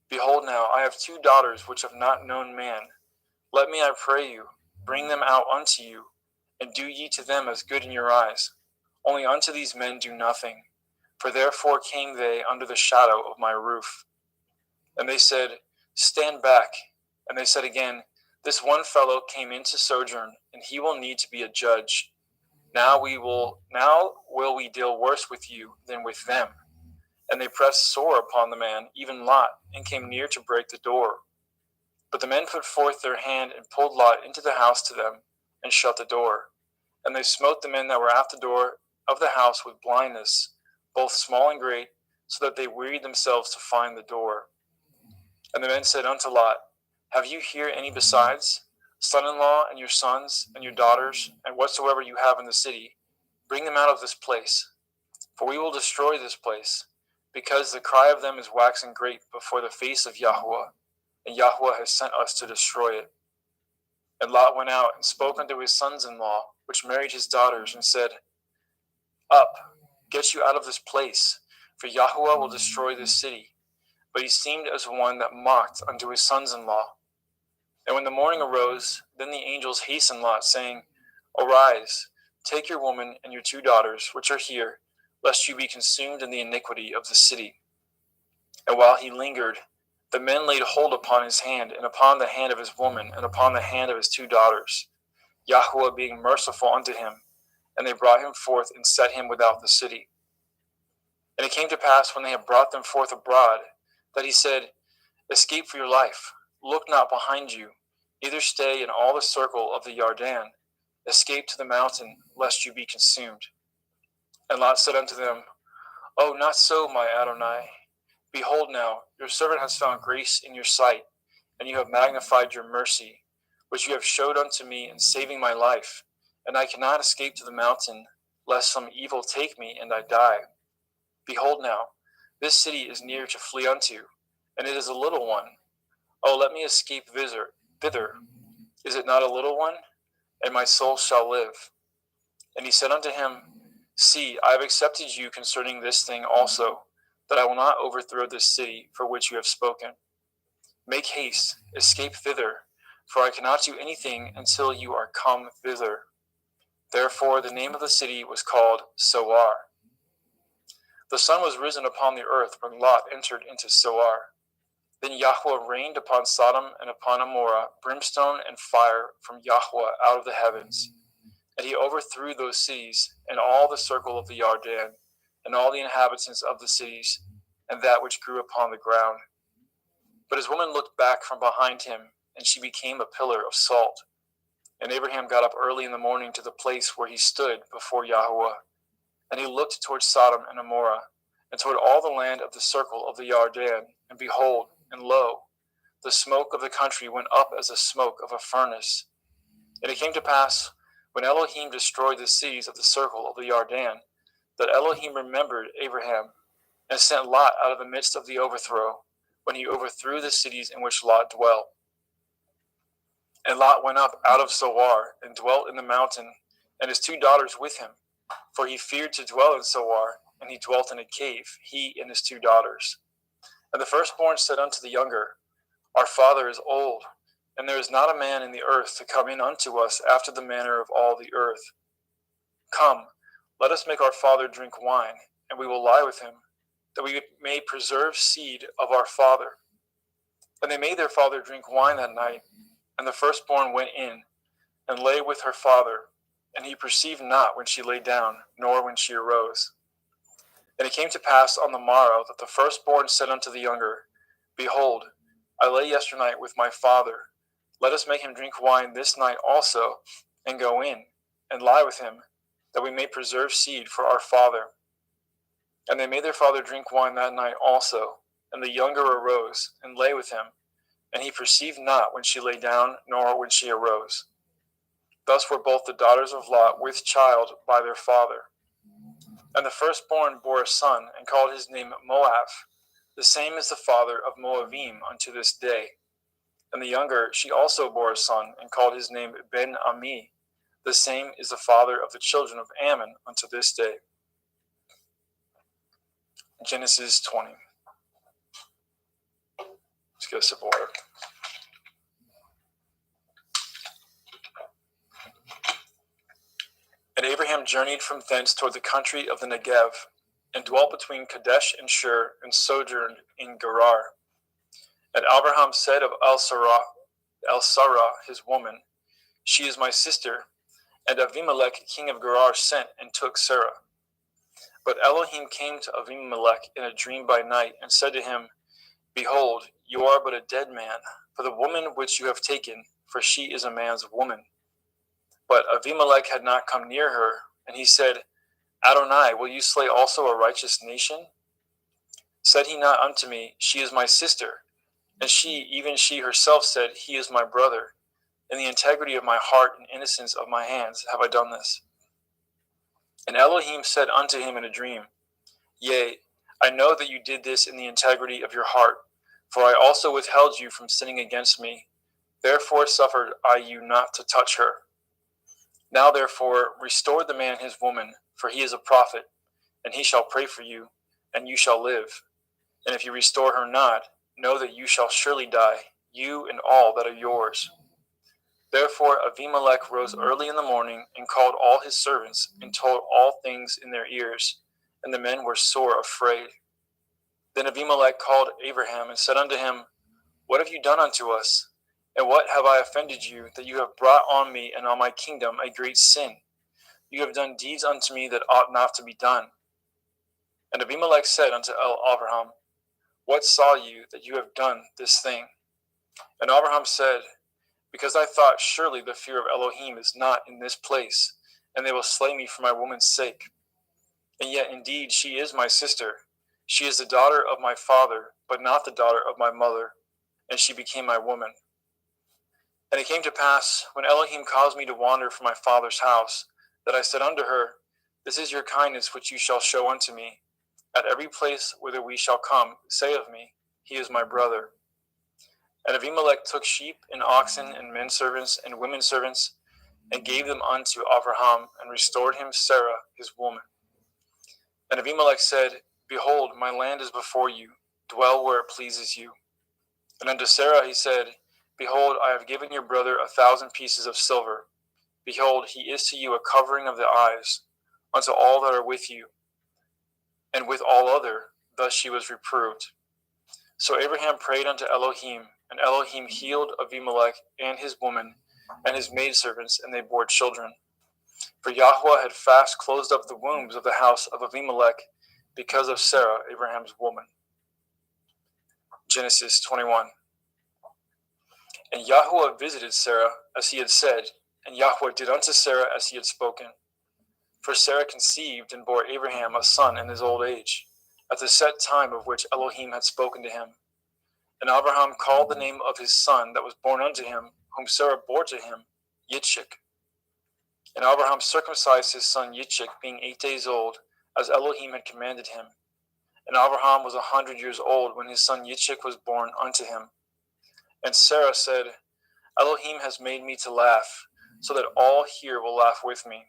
Behold now, I have 2 daughters which have not known man. Let me, I pray you, bring them out unto you, and do ye to them as good in your eyes. Only unto these men do nothing, for therefore came they under the shadow of my roof. And they said, Stand back. And they said again, This one fellow came in to sojourn, and he will need to be a judge. Now will we deal worse with you than with them. And they pressed sore upon the man, even Lot, and came near to break the door. But the men put forth their hand, and pulled Lot into the house to them, and shut the door. And they smote the men that were at the door of the house with blindness, both small and great, so that they wearied themselves to find the door. And the men said unto Lot, Have you here any besides, son-in-law, and your sons, and your daughters, and whatsoever you have in the city? Bring them out of this place, for we will destroy this place, because the cry of them is waxing great before the face of Yahweh, and Yahweh has sent us to destroy it. And Lot went out and spoke unto his sons-in-law, which married his daughters, and said, Up, get you out of this place, for Yahweh will destroy this city. But he seemed as one that mocked unto his sons-in-law. And when the morning arose, then the angels hastened Lot, saying, Arise, take your woman and your 2 daughters, which are here, lest you be consumed in the iniquity of the city. And while he lingered, the men laid hold upon his hand, and upon the hand of his woman, and upon the hand of his 2 daughters, Yahweh being merciful unto him, and they brought him forth and set him without the city. And it came to pass, when they had brought them forth abroad, that he said, Escape for your life, look not behind you, neither stay in all the circle of the Yarden. Escape to the mountain, lest you be consumed. And Lot said unto them, Oh, not so, my Adonai. Behold now, your servant has found grace in your sight, and you have magnified your mercy, which you have showed unto me in saving my life. And I cannot escape to the mountain, lest some evil take me, and I die. Behold now, this city is near to flee unto, and it is a little one. Oh, let me escape thither. Is it not a little one? And my soul shall live. And he said unto him, See, I have accepted you concerning this thing also, that I will not overthrow this city for which you have spoken. Make haste, escape thither, for I cannot do anything until you are come thither. Therefore the name of the city was called Soar. The sun was risen upon the earth when Lot entered into Soar. Then Yahweh rained upon Sodom and upon Amorah brimstone and fire from Yahweh out of the heavens. And he overthrew those cities and all the circle of the Yarden, and all the inhabitants of the cities, and that which grew upon the ground. But his woman looked back from behind him, and she became a pillar of salt. And Abraham got up early in the morning to the place where he stood before Yahweh. And he looked toward Sodom and Amorah, and toward all the land of the circle of the Yarden, and behold, and lo, the smoke of the country went up as the smoke of a furnace. And it came to pass, when Elohim destroyed the cities of the circle of the Yarden, that Elohim remembered Abraham, and sent Lot out of the midst of the overthrow, when he overthrew the cities in which Lot dwelt. And Lot went up out of Soar, and dwelt in the mountain, and his 2 daughters with him. For he feared to dwell in Soar, and he dwelt in a cave, he and his 2 daughters. And the firstborn said unto the younger, Our father is old, and there is not a man in the earth to come in unto us after the manner of all the earth. Come, let us make our father drink wine, and we will lie with him, that we may preserve seed of our father. And they made their father drink wine that night, and the firstborn went in, and lay with her father, and he perceived not when she lay down, nor when she arose. And it came to pass on the morrow that the firstborn said unto the younger, Behold, I lay yesternight with my father. Let us make him drink wine this night also, and go in, and lie with him, that we may preserve seed for our father. And they made their father drink wine that night also. And the younger arose, and lay with him, and he perceived not when she lay down, nor when she arose. Thus were both the daughters of Lot with child by their father. And the firstborn bore a son, and called his name Moab. The same is the father of Moabim unto this day. And the younger, she also bore a son, and called his name Ben-Ami. The same is the father of the children of Ammon unto this day. Genesis 20. Let's get a sip of water. And Abraham journeyed from thence toward the country of the Negev, and dwelt between Kadesh and Shur, and sojourned in Gerar. And Abraham said of El-Sarah, his woman, She is my sister. And Avimelech, king of Gerar, sent and took Sarah. But Elohim came to Avimelech in a dream by night, and said to him, Behold, you are but a dead man, for the woman which you have taken, for she is a man's woman. But Avimelech had not come near her, and he said, Adonai, will you slay also a righteous nation? Said he not unto me, She is my sister? And she, even she herself, said, He is my brother. In the integrity of my heart and innocence of my hands have I done this. And Elohim said unto him in a dream, Yea, I know that you did this in the integrity of your heart, for I also withheld you from sinning against me. Therefore suffered I you not to touch her. Now therefore restore the man his woman, for he is a prophet, and he shall pray for you, and you shall live. And if you restore her not, know that you shall surely die, you and all that are yours. Therefore Avimelech rose early in the morning, and called all his servants, and told all things in their ears, and the men were sore afraid. Then Avimelech called Abraham, and said unto him, What have you done unto us? And what have I offended you, that you have brought on me and on my kingdom a great sin? You have done deeds unto me that ought not to be done. And Abimelech said unto Abraham, What saw you that you have done this thing? And Abraham said, Because I thought, surely the fear of Elohim is not in this place, and they will slay me for my woman's sake. And yet indeed she is my sister. She is the daughter of my father, but not the daughter of my mother, and she became my woman. And it came to pass, when Elohim caused me to wander from my father's house, that I said unto her, This is your kindness which you shall show unto me. At every place whither we shall come, say of me, He is my brother. And Abimelech took sheep and oxen and men servants and women servants, and gave them unto Abraham, and restored him Sarah his woman. And Abimelech said, Behold, my land is before you, dwell where it pleases you. And unto Sarah he said, Behold, I have given your brother 1,000 pieces of silver. Behold, he is to you a covering of the eyes, unto all that are with you. And with all other, thus she was reproved. So Abraham prayed unto Elohim, and Elohim healed Abimelech and his woman, and his maidservants, and they bore children. For Yahweh had fast closed up the wombs of the house of Abimelech, because of Sarah, Abraham's woman. Genesis 21. And Yahweh visited Sarah as he had said, and Yahweh did unto Sarah as he had spoken. For Sarah conceived and bore Abraham a son in his old age, at the set time of which Elohim had spoken to him. And Abraham called the name of his son that was born unto him, whom Sarah bore to him, Yitzchak. And Abraham circumcised his son Yitzchak, being 8 days old, as Elohim had commanded him. And Abraham was 100 years old when his son Yitzchak was born unto him. And Sarah said, Elohim has made me to laugh, so that all here will laugh with me.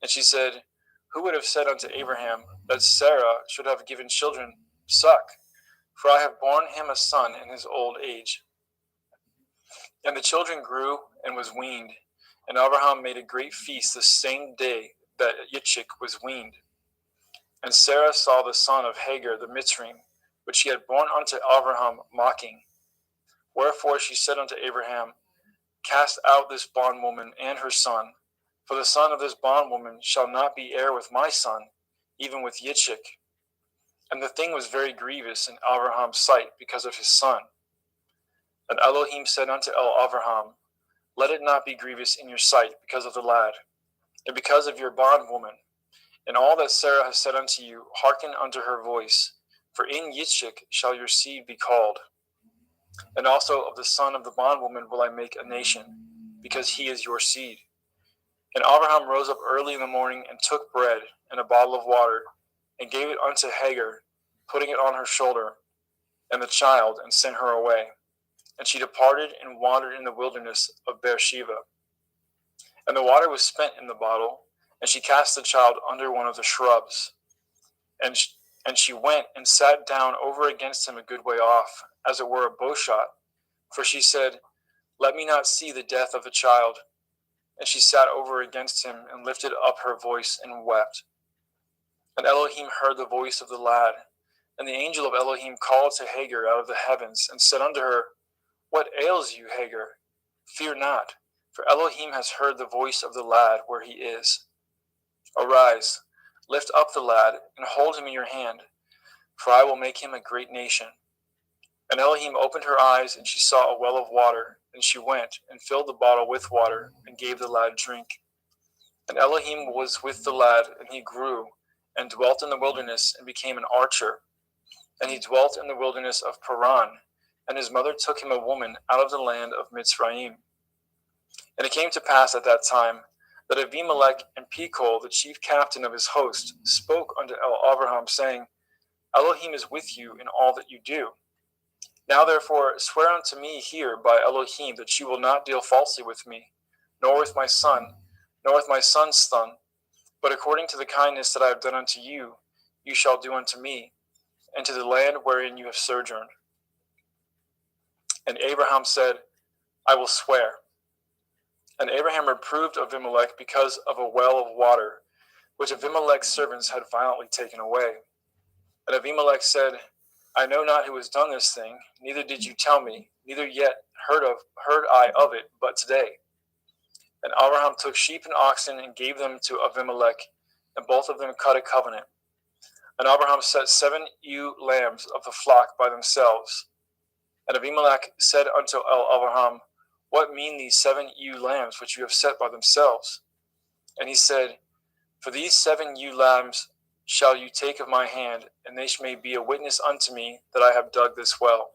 And she said, Who would have said unto Abraham that Sarah should have given children suck? For I have borne him a son in his old age. And the children grew and was weaned. And Abraham made a great feast the same day that Yitzchak was weaned. And Sarah saw the son of Hagar the Mitzrayim, which she had borne unto Abraham, mocking. Wherefore she said unto Abraham, Cast out this bondwoman and her son, For the son of this bondwoman shall not be heir with my son, even with Yitzchak. And the thing was very grievous in Abraham's sight because of his son. And Elohim said unto Abraham, Let it not be grievous in your sight because of the lad, and because of your bondwoman. And all that Sarah has said unto you, hearken unto her voice, for in Yitzchak shall your seed be called. And also of the son of the bondwoman will I make a nation, because he is your seed. And Abraham rose up early in the morning, and took bread and a bottle of water, and gave it unto Hagar, putting it on her shoulder, and the child, and sent her away. And she departed and wandered in the wilderness of Beersheba. And the water was spent in the bottle, and she cast the child under one of the shrubs. And she went and sat down over against him a good way off, as it were a bowshot. For she said, Let me not see the death of the child. And she sat over against him, and lifted up her voice, and wept. And Elohim heard the voice of the lad. And the angel of Elohim called to Hagar out of the heavens, and said unto her, What ails you, Hagar? Fear not, for Elohim has heard the voice of the lad where he is. Arise, lift up the lad, and hold him in your hand, for I will make him a great nation. And Elohim opened her eyes, and she saw a well of water. And she went, and filled the bottle with water, and gave the lad drink. And Elohim was with the lad, and he grew, and dwelt in the wilderness, and became an archer. And he dwelt in the wilderness of Paran, and his mother took him a woman out of the land of Mitzrayim. And it came to pass at that time, that Abimelech and Pekol, the chief captain of his host, spoke unto Abraham, saying, Elohim is with you in all that you do. Now therefore swear unto me here by Elohim that you will not deal falsely with me, nor with my son, nor with my son's son, but according to the kindness that I have done unto you, you shall do unto me, and to the land wherein you have sojourned. And Abraham said, I will swear. And Abraham reproved Abimelech because of a well of water, which Abimelech's servants had violently taken away. And Abimelech said, I know not who has done this thing, neither did you tell me, neither yet heard I of it, but today. And Abraham took sheep and oxen and gave them to Abimelech, and both of them cut a covenant. And Abraham set 7 ewe lambs of the flock by themselves. And Abimelech said unto Abraham, What mean these 7 ewe lambs which you have set by themselves? And he said, For these 7 ewe lambs shall you take of my hand, and they may be a witness unto me that I have dug this well.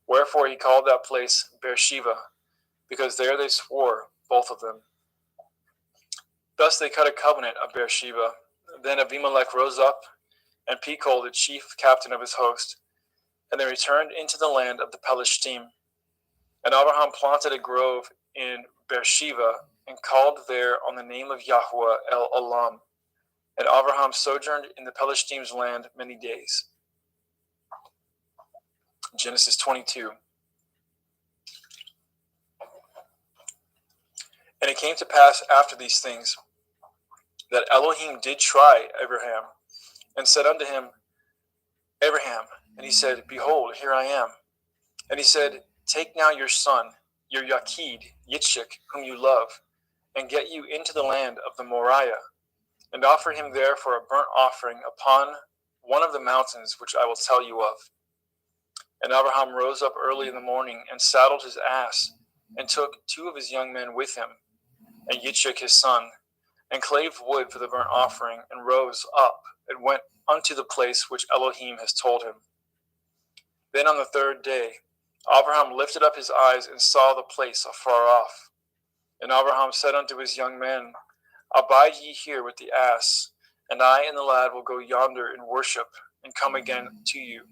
Wherefore he called that place Beersheba, because there they swore, both of them. Thus they cut a covenant of Beersheba. Then Abimelech rose up, and Pekol, the chief captain of his host, and they returned into the land of the Pelishtim. And Abraham planted a grove in Beersheba, and called there on the name of Yahweh El Olam. And Abraham sojourned in the Pelishtim's land many days. Genesis 22. And it came to pass after these things, that Elohim did try Abraham, and said unto him, Abraham. And he said, Behold, here I am. And he said, Take now your son, your Yakid, Yitzchak, whom you love, and get you into the land of the Moriah, and offer him there for a burnt offering upon one of the mountains which I will tell you of. And Abraham rose up early in the morning, and saddled his ass, and took 2 of his young men with him, and Yitzchak his son, and clave wood for the burnt offering, and rose up, and went unto the place which Elohim has told him. Then on the 3rd day, Abraham lifted up his eyes, and saw the place afar off. And Abraham said unto his young men, Abide ye here with the ass, and I and the lad will go yonder and worship, and come again to you.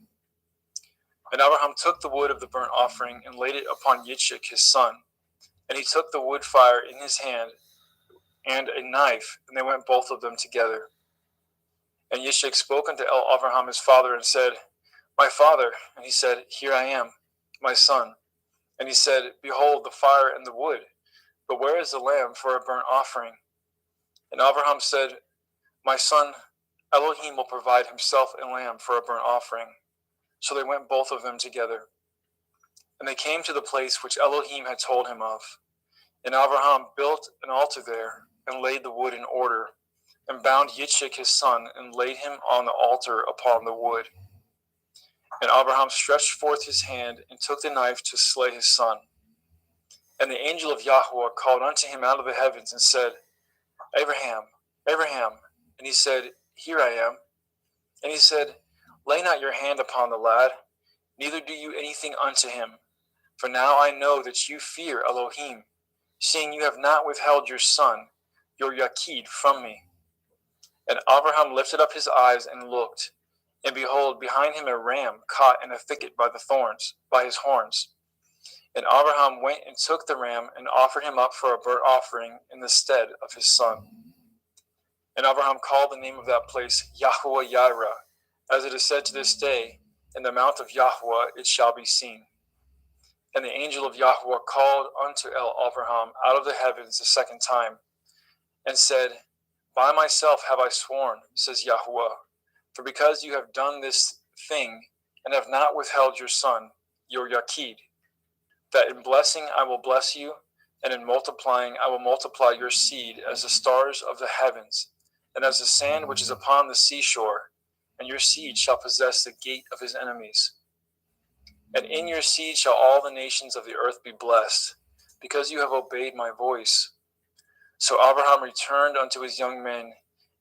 And Abraham took the wood of the burnt offering, and laid it upon Yitzchak his son. And he took the wood fire in his hand, and a knife, and they went both of them together. And Yitzchak spoke unto Abraham his father, and said, My father. And he said, Here I am, my son. And he said, Behold the fire and the wood, but where is the lamb for a burnt offering? And Abraham said, My son, Elohim will provide himself a lamb for a burnt offering. So they went both of them together. And they came to the place which Elohim had told him of. And Abraham built an altar there, and laid the wood in order, and bound Yitzchak his son, and laid him on the altar upon the wood. And Abraham stretched forth his hand, and took the knife to slay his son. And the angel of Yahweh called unto him out of the heavens, and said, Abraham, Abraham. And he said, Here I am. And he said, Lay not your hand upon the lad, neither do you anything unto him. For now I know that you fear Elohim, seeing you have not withheld your son, your Yakid, from me. And Abraham lifted up his eyes and looked, and behold, behind him a ram caught in a thicket by his horns. And Abraham went and took the ram, and offered him up for a burnt offering in the stead of his son. And Abraham called the name of that place Yahweh Yireh, as it is said to this day, In the mount of Yahweh it shall be seen. And the angel of Yahweh called unto Abraham out of the heavens the second time, and said, By myself have I sworn, says Yahweh, for because you have done this thing, and have not withheld your son, your Yakid, that in blessing I will bless you, and in multiplying I will multiply your seed as the stars of the heavens, and as the sand which is upon the seashore, and your seed shall possess the gate of his enemies. And in your seed shall all the nations of the earth be blessed, because you have obeyed my voice. So Abraham returned unto his young men,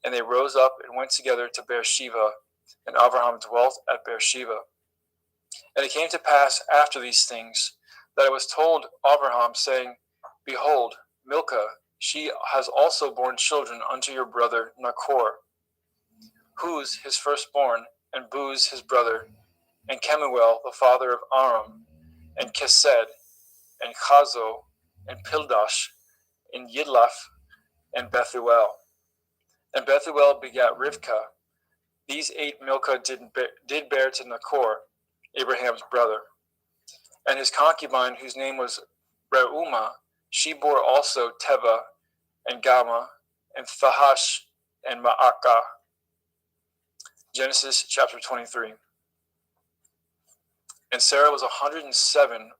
and they rose up and went together to Beersheba, and Abraham dwelt at Beersheba. And it came to pass after these things, that it was told Abraham, saying, Behold, Milcah, she has also borne children unto your brother Nachor, Huz his firstborn, and Buz his brother, and Kemuel the father of Aram, and Kesed, and Chazo, and Pildash, and Yidlaph, and Bethuel. And Bethuel begat Rivkah. These 8 Milcah did bear to Nachor, Abraham's brother. And his concubine, whose name was Reumah, she bore also Teba, and Gama, and Thahash, and Ma'akah. Genesis chapter 23. And Sarah was 107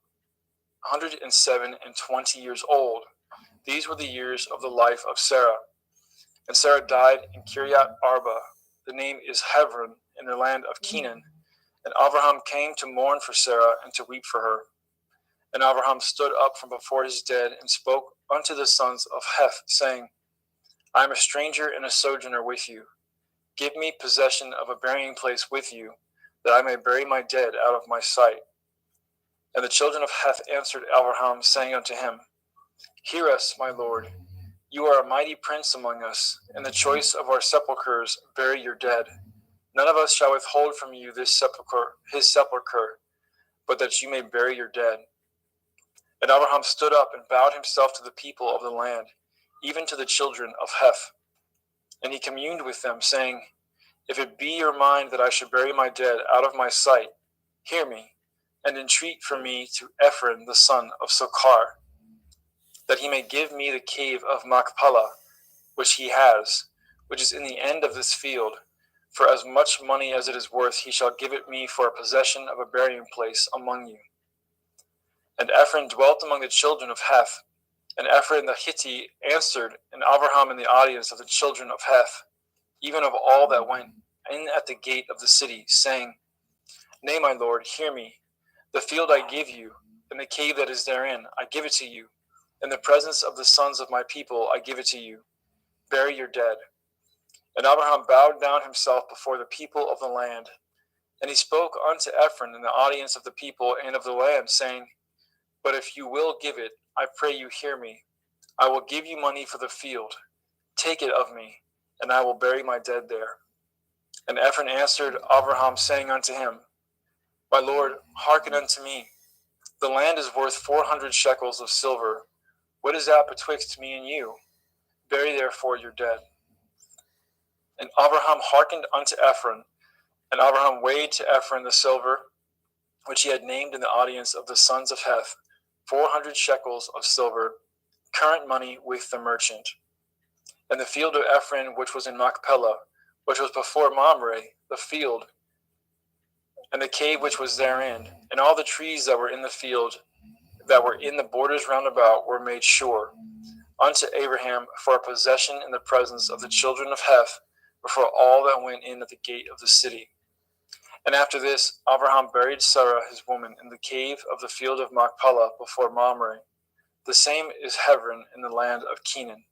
and 20 years old. These were the years of the life of Sarah. And Sarah died in Kiryat Arba. The name is Hebron, in the land of Canaan. And Abraham came to mourn for Sarah, and to weep for her. And Abraham stood up from before his dead, and spoke unto the sons of Heth, saying, I am a stranger and a sojourner with you. Give me possession of a burying place with you, that I may bury my dead out of my sight. And the children of Heth answered Abraham, saying unto him, Hear us, my lord. You are a mighty prince among us. In the choice of our sepulchres bury your dead. None of us shall withhold from you his sepulchre, but that you may bury your dead. And Abraham stood up and bowed himself to the people of the land, even to the children of Heth. And he communed with them, saying, If it be your mind that I should bury my dead out of my sight, hear me, and entreat for me to Ephron the son of Sochar, that he may give me the cave of Machpelah, which he has, which is in the end of this field. For as much money as it is worth, he shall give it me for a possession of a burying place among you. And Ephron dwelt among the children of Heth. And Ephron the Hittite answered, and Abraham in the audience of the children of Heth, even of all that went in at the gate of the city, saying, Nay, my lord, hear me. The field I give you, and the cave that is therein, I give it to you. In the presence of the sons of my people, I give it to you. Bury your dead. And Abraham bowed down himself before the people of the land. And he spoke unto Ephron in the audience of the people and of the land, saying, But if you will give it, I pray you hear me. I will give you money for the field. Take it of me, and I will bury my dead there. And Ephron answered Abraham, saying unto him, My lord, hearken unto me. The land is worth 400 shekels of silver. What is that betwixt me and you? Bury therefore your dead. And Abraham hearkened unto Ephron, and Abraham weighed to Ephron the silver, which he had named in the audience of the sons of Heth, 400 shekels of silver, current money with the merchant. And the field of Ephron, which was in Machpelah, which was before Mamre, the field, and the cave which was therein, and all the trees that were in the field, that were in the borders round about, were made sure. unto Abraham for a possession in the presence of the children of Heth, before all that went in at the gate of the city. And after this, Abraham buried Sarah his woman in the cave of the field of Machpelah before Mamre. The same is Hebron in the land of Canaan.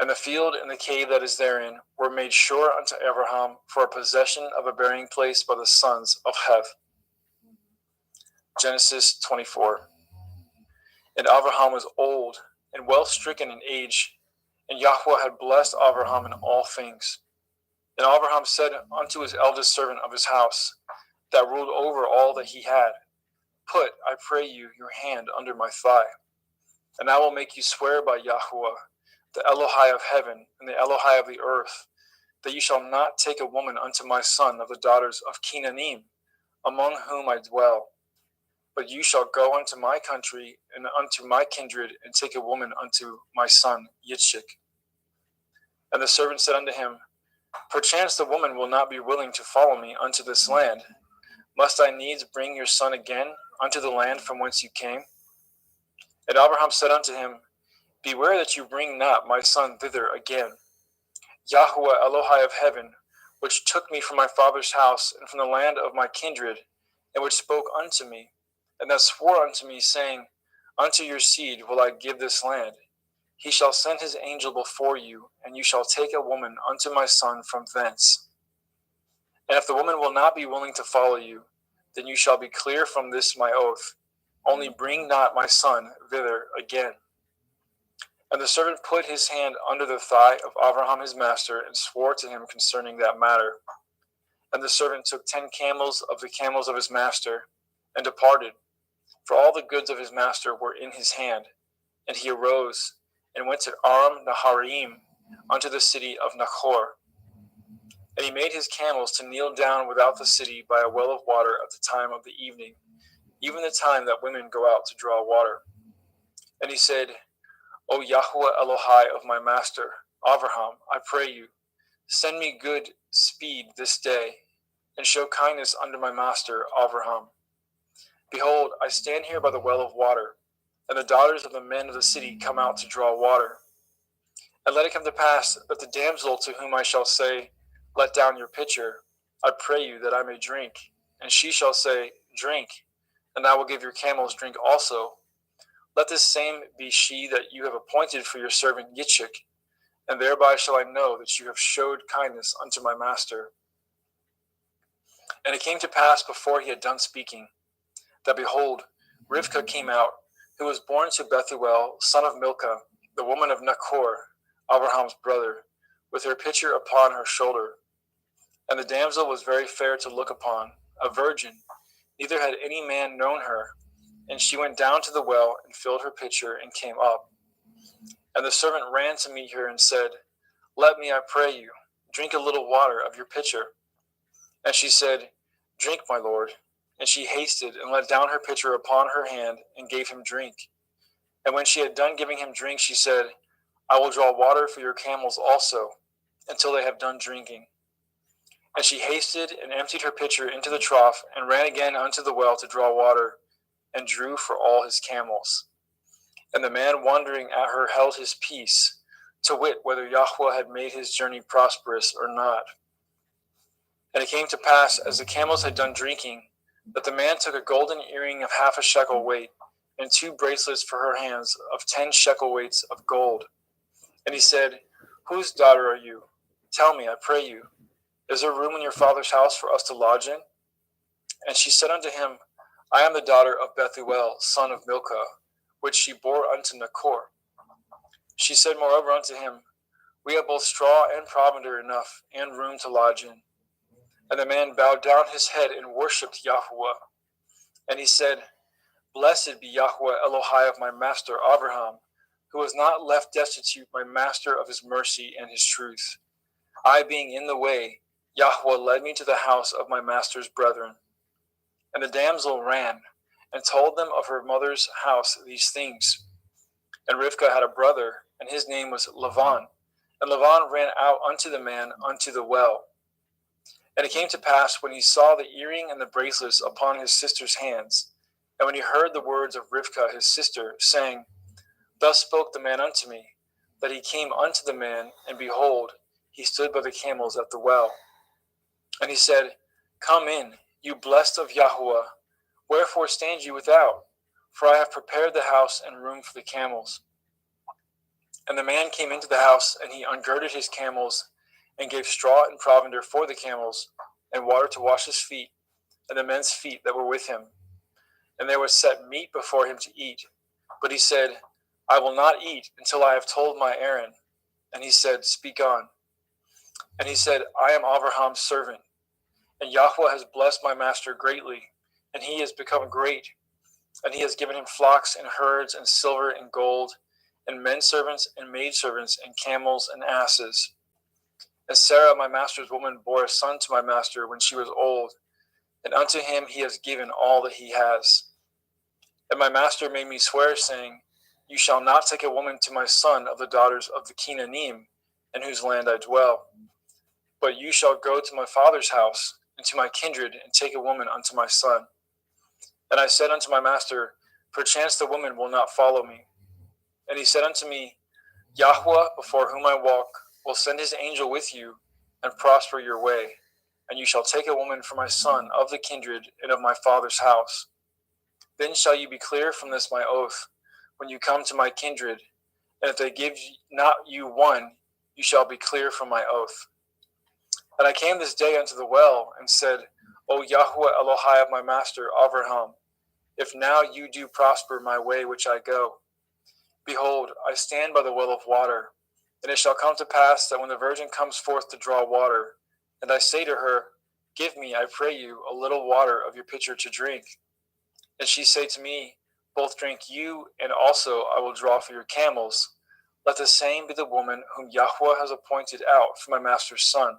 And the field and the cave that is therein were made sure unto Abraham for a possession of a burying place by the sons of Heth. Genesis 24. And Abraham was old and well stricken in age, and Yahweh had blessed Abraham in all things. And Abraham said unto his eldest servant of his house, that ruled over all that he had, Put, I pray you, your hand under my thigh, and I will make you swear by Yahweh, the Elohai of heaven and the Elohai of the earth, that you shall not take a woman unto my son of the daughters of Canaanim, among whom I dwell. But you shall go unto my country and unto my kindred, and take a woman unto my son Yitzchak. And the servant said unto him, Perchance the woman will not be willing to follow me unto this land. Must I needs bring your son again unto the land from whence you came? And Abraham said unto him, Beware that you bring not my son thither again. Yahweh Elohai of heaven, which took me from my father's house and from the land of my kindred, and which spoke unto me, and that swore unto me, saying, Unto your seed will I give this land. He shall send his angel before you, and you shall take a woman unto my son from thence. And if the woman will not be willing to follow you, then you shall be clear from this my oath. Only bring not my son thither again. And the servant put his hand under the thigh of Abraham his master, and swore to him concerning that matter. And the servant took 10 camels of the camels of his master, and departed, for all the goods of his master were in his hand. And he arose, and went to Aram Naharaim, unto the city of Nachor. And he made his camels to kneel down without the city by a well of water at the time of the evening, even the time that women go out to draw water. And he said, O Yahweh Elohai of my master, Abraham, I pray you, send me good speed this day, and show kindness unto my master, Abraham. Behold, I stand here by the well of water, and the daughters of the men of the city come out to draw water. And let it come to pass that the damsel to whom I shall say, Let down your pitcher, I pray you that I may drink. And she shall say, Drink, and I will give your camels drink also. Let this same be she that you have appointed for your servant Yitzchak, and thereby shall I know that you have showed kindness unto my master. And it came to pass before he had done speaking, that behold, Rivkah came out, who was born to Bethuel, son of Milcah, the woman of Nachor, Abraham's brother, with her pitcher upon her shoulder. And the damsel was very fair to look upon, a virgin, neither had any man known her. And she went down to the well, and filled her pitcher, and came up. And the servant ran to meet her, and said, Let me, I pray you, drink a little water of your pitcher. And she said, Drink, my lord. And she hasted, and let down her pitcher upon her hand, and gave him drink. And when she had done giving him drink, she said, I will draw water for your camels also, until they have done drinking. And she hasted, and emptied her pitcher into the trough, and ran again unto the well to draw water, and drew for all his camels. And the man wondering at her held his peace, to wit whether Yahweh had made his journey prosperous or not. And it came to pass, as the camels had done drinking, that the man took a golden earring of 1/2 shekel weight, and 2 bracelets for her hands of 10 shekel weights of gold. And he said, Whose daughter are you? Tell me, I pray you, is there room in your father's house for us to lodge in? And she said unto him, I am the daughter of Bethuel, son of Milcah, which she bore unto Nachor. She said moreover unto him, We have both straw and provender enough, and room to lodge in. And the man bowed down his head and worshipped Yahweh. And he said, Blessed be Yahweh Elohai of my master Abraham, who has not left destitute my master of his mercy and his truth. I being in the way, Yahweh led me to the house of my master's brethren. And the damsel ran, and told them of her mother's house these things. And Rivkah had a brother, and his name was Lavan. And Lavan ran out unto the man unto the well. And it came to pass, when he saw the earring and the bracelets upon his sister's hands, and when he heard the words of Rivkah his sister, saying, Thus spoke the man unto me, that he came unto the man, and behold, he stood by the camels at the well. And he said, Come in, you blessed of Yahuwah. Wherefore stand you without? For I have prepared the house and room for the camels. And the man came into the house, and he ungirded his camels, and gave straw and provender for the camels, and water to wash his feet, and the men's feet that were with him. And there was set meat before him to eat. But he said, I will not eat until I have told my errand. And he said, Speak on. And he said, I am Abraham's servant, and Yahweh has blessed my master greatly, and he has become great. And he has given him flocks and herds and silver and gold, and men servants and maidservants and camels and asses. And Sarah, my master's woman, bore a son to my master when she was old, and unto him he has given all that he has. And my master made me swear, saying, You shall not take a woman to my son of the daughters of the Canaanim, in whose land I dwell. But you shall go to my father's house, and to my kindred, and take a woman unto my son. And I said unto my master, Perchance the woman will not follow me. And he said unto me, Yahweh, before whom I walk, will send his angel with you, and prosper your way. And you shall take a woman for my son of the kindred and of my father's house. Then shall you be clear from this my oath, when you come to my kindred. And if they give not you one, you shall be clear from my oath. And I came this day unto the well, and said, O Yahweh Elohai of my master Abraham, if now you do prosper my way which I go. Behold, I stand by the well of water, and it shall come to pass that when the virgin comes forth to draw water, and I say to her, Give me, I pray you, a little water of your pitcher to drink. And she say to me, Both drink you, and also I will draw for your camels. Let the same be the woman whom Yahweh has appointed out for my master's son.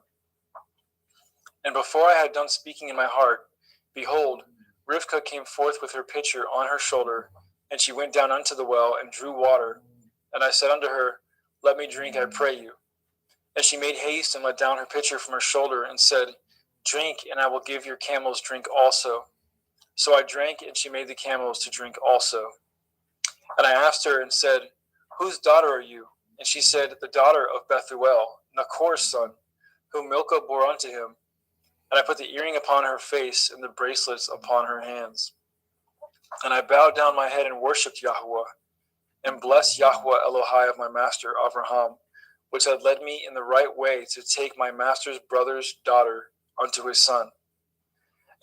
And before I had done speaking in my heart, behold, Rivkah came forth with her pitcher on her shoulder, and she went down unto the well and drew water. And I said unto her, Let me drink, I pray you. And she made haste and let down her pitcher from her shoulder, and said, Drink, and I will give your camels drink also. So I drank, and she made the camels to drink also. And I asked her and said, Whose daughter are you? And she said, The daughter of Bethuel, Nachor's son, whom Milcah bore unto him. And I put the earring upon her face and the bracelets upon her hands. And I bowed down my head and worshipped Yahweh, and blessed Yahweh Elohai of my master Abraham, which had led me in the right way to take my master's brother's daughter unto his son.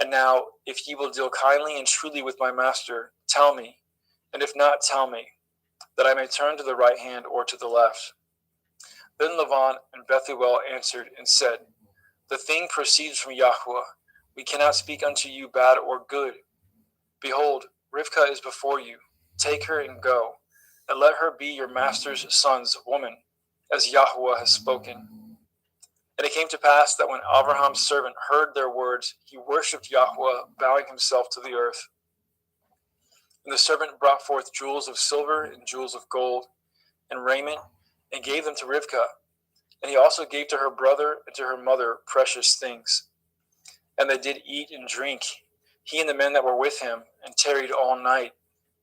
And now, if ye will deal kindly and truly with my master, tell me, and if not, tell me, that I may turn to the right hand or to the left. Then Lavan and Bethuel answered and said, The thing proceeds from Yahweh. We cannot speak unto you bad or good. Behold, Rivkah is before you. Take her and go, and let her be your master's son's woman, as Yahweh has spoken. And it came to pass that when Abraham's servant heard their words, he worshipped Yahweh, bowing himself to the earth. And the servant brought forth jewels of silver and jewels of gold, and raiment, and gave them to Rivkah. And he also gave to her brother and to her mother precious things. And they did eat and drink, he and the men that were with him, and tarried all night.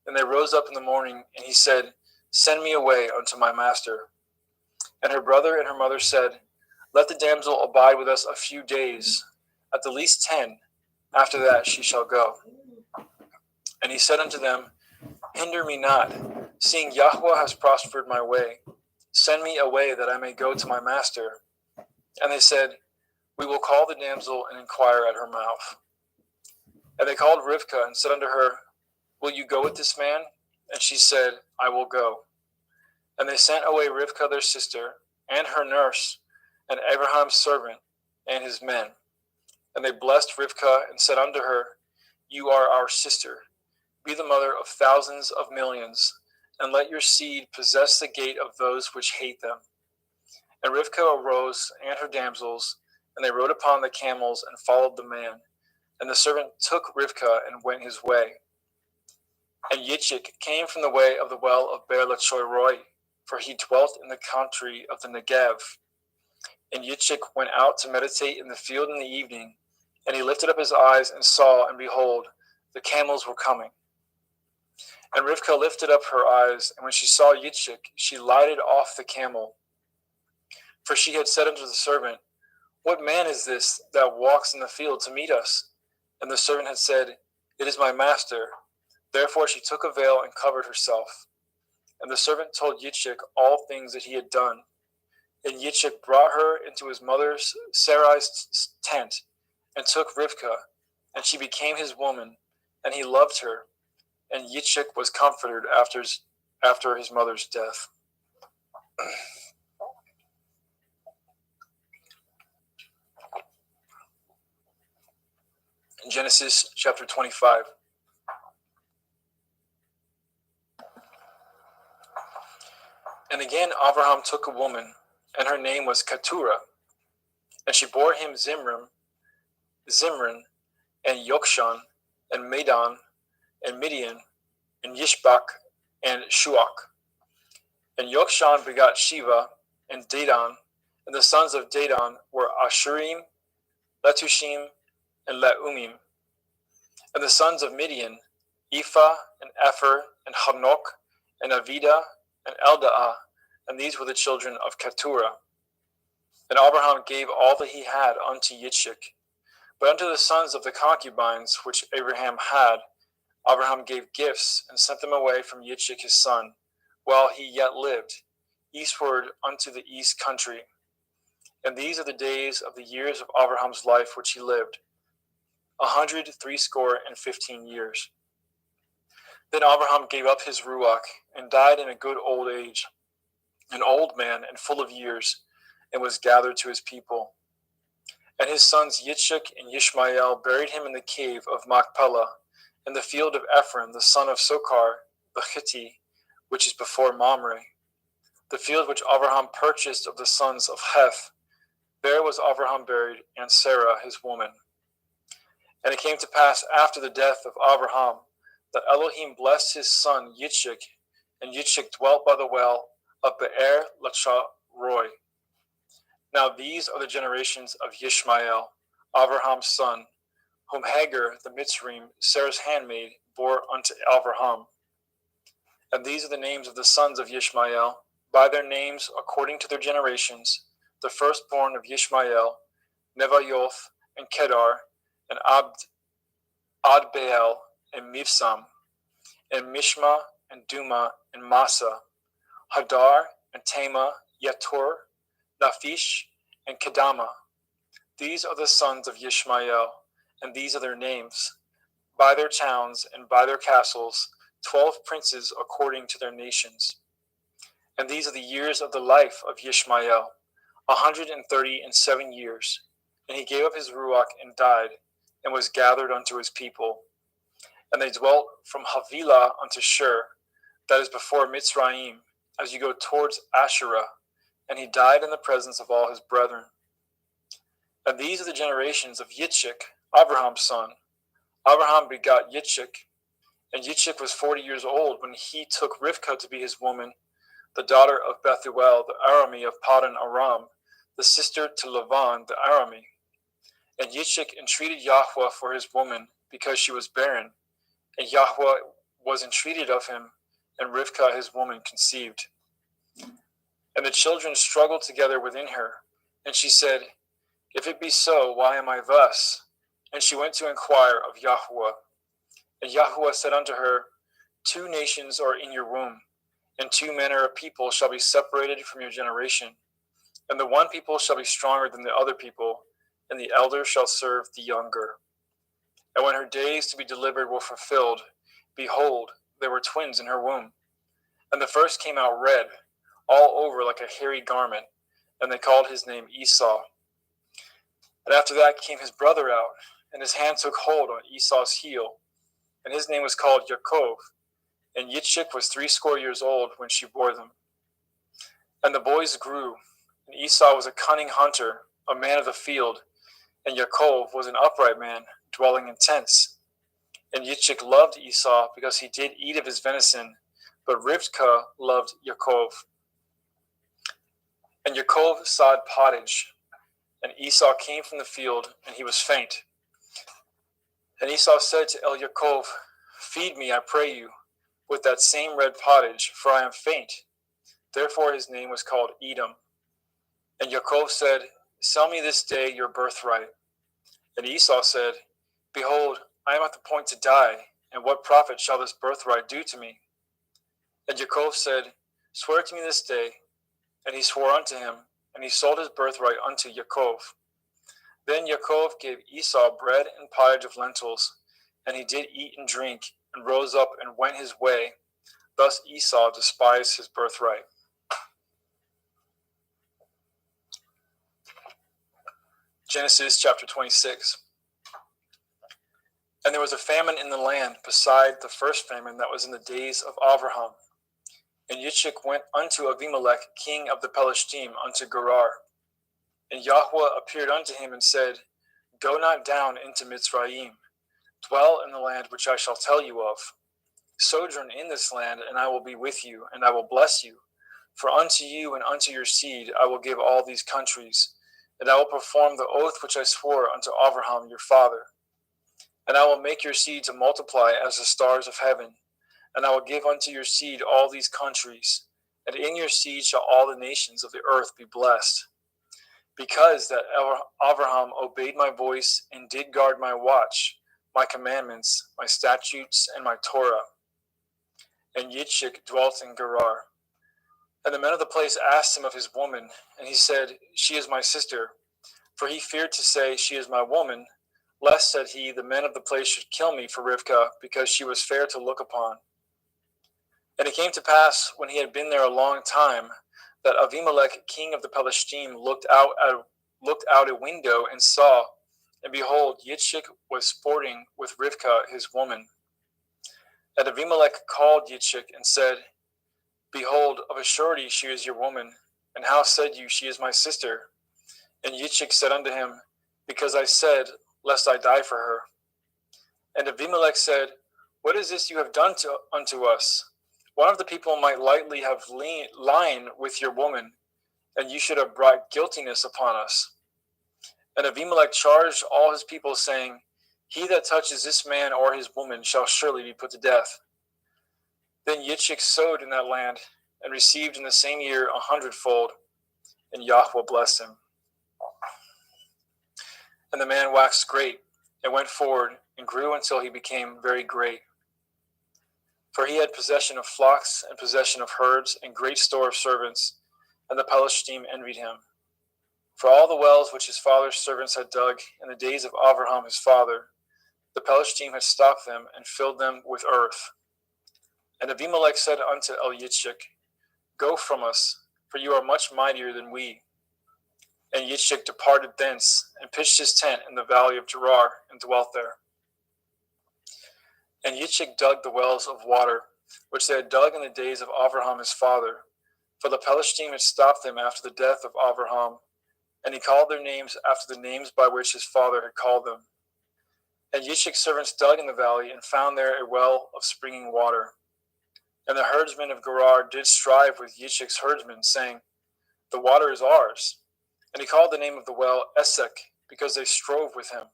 And they rose up in the morning, and he said, Send me away unto my master. And her brother and her mother said, Let the damsel abide with us a few days, at the least 10. After that she shall go. And he said unto them, Hinder me not, seeing Yahweh has prospered my way. Send me away that I may go to my master. And they said, We will call the damsel and inquire at her mouth. And they called Rivkah and said unto her, Will you go with this man? And she said, I will go. And they sent away Rivkah their sister, and her nurse, and Abraham's servant, and his men. And they blessed Rivkah and said unto her, You are our sister. Be the mother of thousands of millions, and let your seed possess the gate of those which hate them. And Rivkah arose, and her damsels, and they rode upon the camels and followed the man. And the servant took Rivkah and went his way. And Yitzchak came from the way of the well of Beer Lachoiroi, for he dwelt in the country of the Negev. And Yitzchak went out to meditate in the field in the evening, and he lifted up his eyes and saw, and behold, the camels were coming. And Rivkah lifted up her eyes, and when she saw Yitzchak, she lighted off the camel. For she had said unto the servant, What man is this that walks in the field to meet us? And the servant had said, It is my master. Therefore she took a veil and covered herself. And the servant told Yitzchak all things that he had done. And Yitzchak brought her into his mother Sarai's tent, and took Rivkah, and she became his woman, and he loved her. And Yitzchak was comforted after his mother's death. In Genesis chapter 25. And again Abraham took a woman, and her name was Keturah. And she bore him Zimran, and Yokshan, and Medan, and Midian, and Yishbak, and Shuach. And Yokshan begot Shiva, and Dedan, and the sons of Dedan were Ashurim, Letushim, and Leumim. And the sons of Midian, Ephah, and Epher, and Hanok, and Avida, and Eldaah, and these were the children of Keturah. And Abraham gave all that he had unto Yitzchak. But unto the sons of the concubines which Abraham had, Abraham gave gifts, and sent them away from Yitzchak his son, while he yet lived, eastward unto the east country. And these are the days of the years of Abraham's life which he lived, 160 years. Then Abraham gave up his ruach, and died in a good old age, an old man and full of years, and was gathered to his people. And his sons Yitzchak and Yishmael buried him in the cave of Machpelah, in the field of Ephron, the son of Sochar, the Hittite, which is before Mamre. The field which Abraham purchased of the sons of Heth, there was Abraham buried, and Sarah his woman. And it came to pass after the death of Abraham, that Elohim blessed his son Yitzchak, and Yitzchak dwelt by the well of Be'er Lachai-roi. Now these are the generations of Yishmael, Abraham's son, whom Hagar the Mitzrayim, Sarah's handmaid, bore unto Abraham. And these are the names of the sons of Yishmael, by their names according to their generations: the firstborn of Yishmael, Nevayoth, and Kedar, and Adbeel, and Mibsam, and Mishma, and Duma, and Massa, Hadar, and Tema, Yator, Naphish, and Kedama. These are the sons of Yishmael, and these are their names, by their towns and by their castles, 12 princes according to their nations. And these are the years of the life of Yishmael, 137 years. And he gave up his ruach and died, and was gathered unto his people. And they dwelt from Havilah unto Shur, that is before Mitzrayim, as you go towards Asherah. And he died in the presence of all his brethren. And these are the generations of Yitzchak, Abraham's son. Abraham begot Yitzchak, and Yitzchak was 40 years old when he took Rivkah to be his woman, the daughter of Bethuel, the Arami of Paddan Aram, the sister to Lavan, the Arami. And Yitzchak entreated Yahweh for his woman, because she was barren. And Yahweh was entreated of him, and Rivkah his woman conceived. And the children struggled together within her. And she said, If it be so, why am I thus? And she went to inquire of Yahweh. And Yahweh said unto her, 2 nations are in your womb, and 2 manner of people shall be separated from your generation. And the one people shall be stronger than the other people, and the elder shall serve the younger. And when her days to be delivered were fulfilled, behold, there were twins in her womb. And the first came out red, all over like a hairy garment, and they called his name Esau. And after that came his brother out, and his hand took hold on Esau's heel, and his name was called Yaakov. And Yitzchak was 80 years old when she bore them. And the boys grew, and Esau was a cunning hunter, a man of the field, and Yaakov was an upright man, dwelling in tents. And Yitzchak loved Esau because he did eat of his venison, but Rivkah loved Yaakov. And Yaakov sawed pottage, and Esau came from the field, and he was faint. And Esau said to Yaakov, Feed me, I pray you, with that same red pottage, for I am faint. Therefore his name was called Edom. And Yaakov said, Sell me this day your birthright. And Esau said, Behold, I am at the point to die, and what profit shall this birthright do to me? And Yaakov said, Swear to me this day. And he swore unto him, and he sold his birthright unto Yaakov. Then Yaakov gave Esau bread and pottage of lentils, and he did eat and drink, and rose up and went his way. Thus Esau despised his birthright. Genesis chapter 26. And there was a famine in the land beside the first famine that was in the days of Abraham. And Yitzchak went unto Abimelech, king of the Pelishtim, unto Gerar. And Yahweh appeared unto him and said, Go not down into Mitzrayim. Dwell in the land which I shall tell you of. Sojourn in this land, and I will be with you, and I will bless you. For unto you and unto your seed I will give all these countries, and I will perform the oath which I swore unto Abraham your father. And I will make your seed to multiply as the stars of heaven, and I will give unto your seed all these countries, and in your seed shall all the nations of the earth be blessed. Because that Abraham obeyed my voice and did guard my watch, my commandments, my statutes, and my Torah. And Yitzchak dwelt in Gerar. And the men of the place asked him of his woman, and he said, She is my sister. For he feared to say, She is my woman, lest, said he, the men of the place should kill me for Rivkah, because she was fair to look upon. And it came to pass, when he had been there a long time, that Abimelech, king of the Pelishtim, looked out a window and saw, and behold, Yitzchak was sporting with Rivkah his woman. And Abimelech called Yitzchak and said, Behold, of a surety she is your woman, and how said you, She is my sister? And Yitzchak said unto him, Because I said, Lest I die for her. And Abimelech said, What is this you have done unto us? One of the people might lightly have lain with your woman, and you should have brought guiltiness upon us. And Abimelech charged all his people, saying, He that touches this man or his woman shall surely be put to death. Then Yitzchak sowed in that land, and received in the same year 100-fold, and Yahweh blessed him. And the man waxed great, and went forward, and grew until he became very great. For he had possession of flocks, and possession of herds, and great store of servants, and the Pelishtim envied him. For all the wells which his father's servants had dug in the days of Abraham his father, the Pelishtim had stopped them, and filled them with earth. And Abimelech said unto Yitzchak, Go from us, for you are much mightier than we. And Yitzchak departed thence, and pitched his tent in the valley of Gerar, and dwelt there. And Yitzchak dug the wells of water, which they had dug in the days of Abraham his father, for the Pelishtim had stopped them after the death of Abraham, and he called their names after the names by which his father had called them. And Yitzchak's servants dug in the valley, and found there a well of springing water. And the herdsmen of Gerar did strive with Yitzchak's herdsmen, saying, The water is ours. And he called the name of the well Esek, because they strove with him.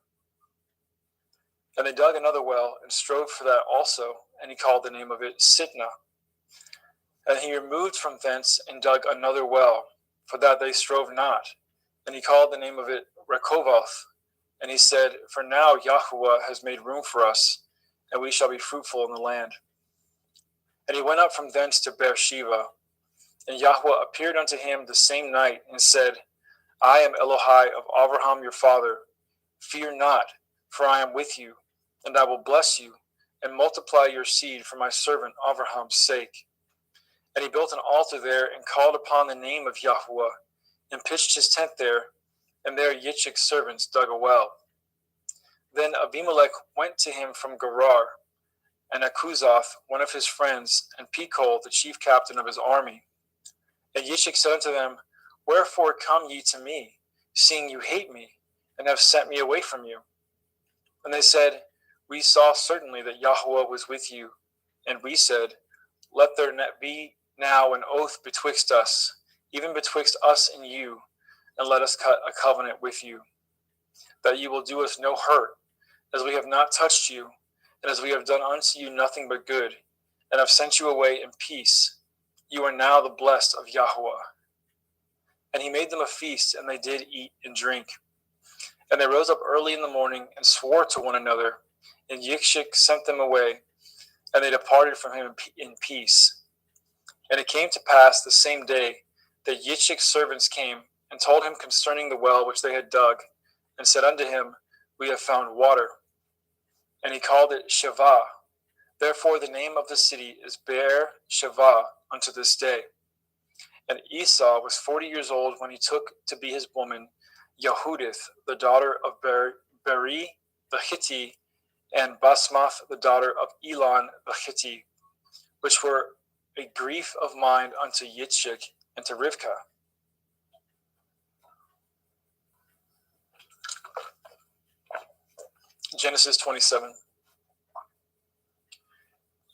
And they dug another well, and strove for that also, and he called the name of it Sitnah. And he removed from thence, and dug another well, for that they strove not, and he called the name of it Rechoboth. And he said, For now Yahweh has made room for us, and we shall be fruitful in the land. And he went up from thence to Beersheba. And Yahweh appeared unto him the same night, and said, I am Elohai of Abraham your father. Fear not, for I am with you, and I will bless you, and multiply your seed for my servant Abraham's sake. And he built an altar there, and called upon the name of Yahweh, and pitched his tent there, and there Yitzchak's servants dug a well. Then Abimelech went to him from Gerar, and Akuzoth, one of his friends, and Pekol, the chief captain of his army. And Yitzchak said unto them, Wherefore come ye to me, seeing you hate me, and have sent me away from you? And they said, We saw certainly that Yahweh was with you. And we said, Let there be now an oath betwixt us, even betwixt us and you, and let us cut a covenant with you, that ye will do us no hurt, as we have not touched you, and as we have done unto you nothing but good, and have sent you away in peace. You are now the blessed of Yahweh. And he made them a feast, and they did eat and drink. And they rose up early in the morning and swore to one another. And Yitzchak sent them away, and they departed from him in peace. And it came to pass the same day that Yitzchak's servants came and told him concerning the well which they had dug, and said unto him, We have found water. And he called it Shavah. Therefore the name of the city is Beer Shavah unto this day. And Esau was 40 years old when he took to be his woman Yehudith, the daughter of Beri the Hittite, and Basmath, the daughter of Elon the Hittite, which were a grief of mind unto Yitzchak and to Rivkah. Genesis 27.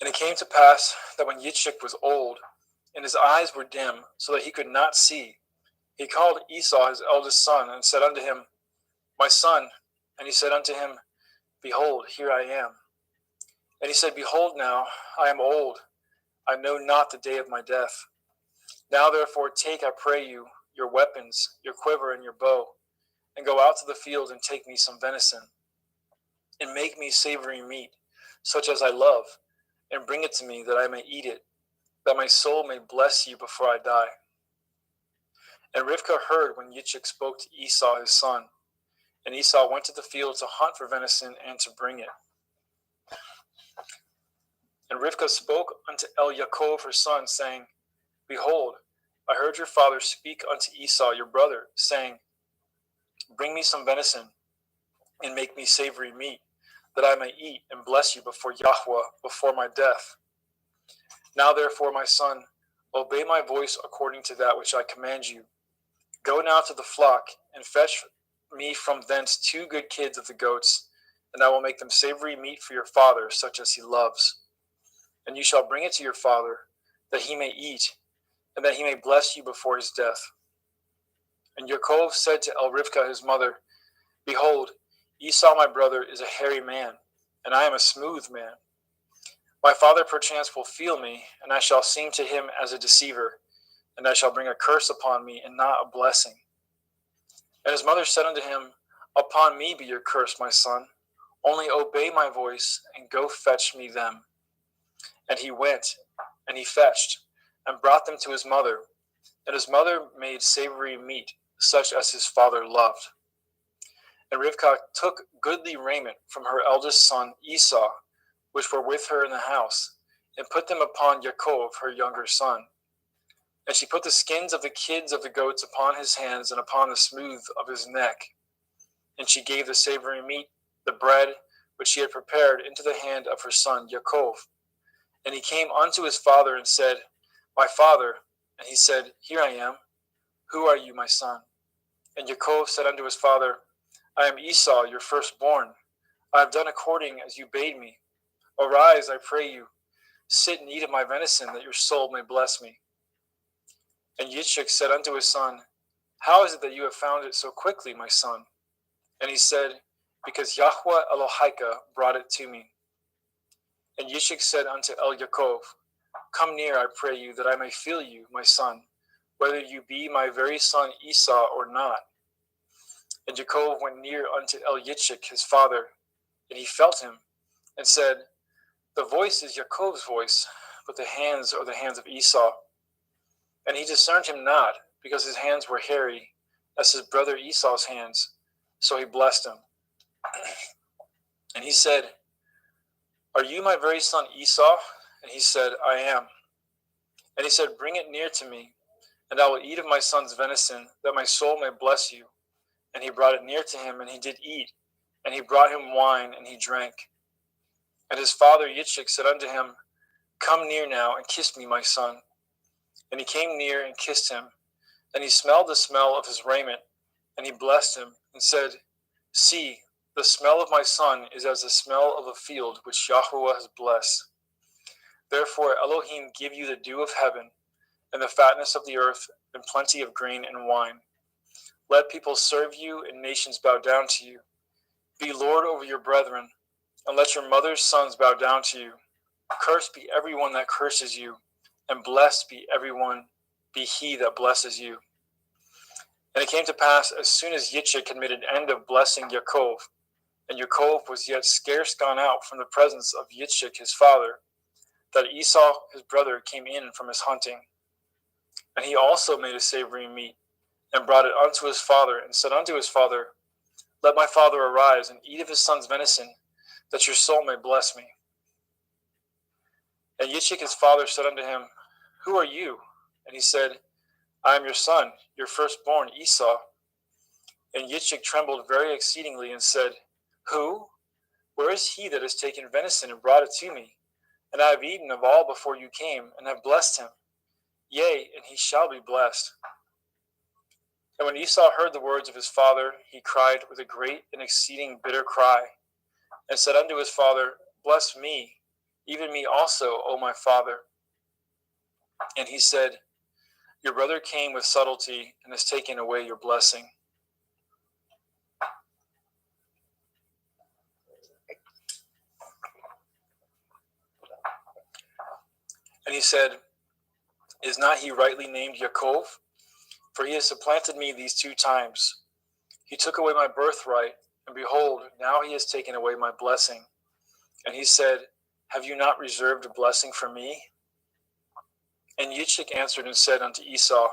And it came to pass that when Yitzchak was old, and his eyes were dim, so that he could not see, he called Esau his eldest son, and said unto him, My son. And he said unto him, Behold, here I am. And he said, Behold now, I am old, I know not the day of my death. Now therefore take, I pray you, your weapons, your quiver, and your bow, and go out to the field and take me some venison, and make me savory meat, such as I love, and bring it to me, that I may eat it, that my soul may bless you before I die. And Rivkah heard when Yitzchak spoke to Esau his son, and Esau went to the field to hunt for venison and to bring it. And Rivkah spoke unto Yaakov her son, saying, Behold, I heard your father speak unto Esau your brother, saying, Bring me some venison, and make me savory meat, that I may eat and bless you before Yahweh, before my death. Now therefore, my son, obey my voice according to that which I command you. Go now to the flock, and fetch me from thence 2 good kids of the goats, and I will make them savory meat for your father, such as he loves. And you shall bring it to your father, that he may eat, and that he may bless you before his death. And Yaakov said to Rivkah his mother, Behold, Esau my brother is a hairy man, and I am a smooth man. My father perchance will feel me, and I shall seem to him as a deceiver, and I shall bring a curse upon me, and not a blessing. And his mother said unto him, Upon me be your curse, my son. Only obey my voice, and go fetch me them. And he went, and he fetched, and brought them to his mother. And his mother made savory meat, such as his father loved. And Rivkah took goodly raiment from her eldest son Esau, which were with her in the house, and put them upon Yaakov her younger son. And she put the skins of the kids of the goats upon his hands and upon the smooth of his neck. And she gave the savory meat, the bread, which she had prepared, into the hand of her son Yaakov. And he came unto his father and said, My father. And he said, Here I am. Who are you, my son? And Yaakov said unto his father, I am Esau, your firstborn. I have done according as you bade me. Arise, I pray you. Sit and eat of my venison, that your soul may bless me. And Yitzchak said unto his son, How is it that you have found it so quickly, my son? And he said, Because Yahweh Elohika brought it to me. And Yitzchak said unto Yaakov, Come near, I pray you, that I may feel you, my son, whether you be my very son Esau or not. And Yaakov went near unto Yitzchak his father, and he felt him, and said, The voice is Yaakov's voice, but the hands are the hands of Esau. And he discerned him not, because his hands were hairy, as his brother Esau's hands. So he blessed him. And he said, Are you my very son Esau? And he said, I am. And he said, Bring it near to me, and I will eat of my son's venison, that my soul may bless you. And he brought it near to him, and he did eat. And he brought him wine, and he drank. And his father Yitzchak said unto him, Come near now, and kiss me, my son. And he came near and kissed him. And he smelled the smell of his raiment, and he blessed him, and said, See, the smell of my son is as the smell of a field which Yahweh has blessed. Therefore Elohim give you the dew of heaven, and the fatness of the earth, and plenty of grain and wine. Let people serve you, and nations bow down to you. Be Lord over your brethren, and let your mother's sons bow down to you. Cursed be everyone that curses you, and blessed be he that blesses you. And it came to pass, as soon as Yitzchak had made an end of blessing Yaakov, and Yaakov was yet scarce gone out from the presence of Yitzchak his father, that Esau his brother came in from his hunting. And he also made a savory meat, and brought it unto his father, and said unto his father, Let my father arise, and eat of his son's venison, that your soul may bless me. And Yitzchak his father said unto him, Who are you? And he said, I am your son, your firstborn Esau. And Yitzchak trembled very exceedingly, and said, Who? Where is he that has taken venison and brought it to me? And I have eaten of all before you came, and have blessed him. Yea, and he shall be blessed. And when Esau heard the words of his father, he cried with a great and exceeding bitter cry, and said unto his father, Bless me, even me also, O my father. And he said, Your brother came with subtlety, and has taken away your blessing. And he said, Is not he rightly named Yaakov? For he has supplanted me these 2 times. He took away my birthright, and behold, now he has taken away my blessing. And he said, Have you not reserved a blessing for me? And Yitzchak answered and said unto Esau,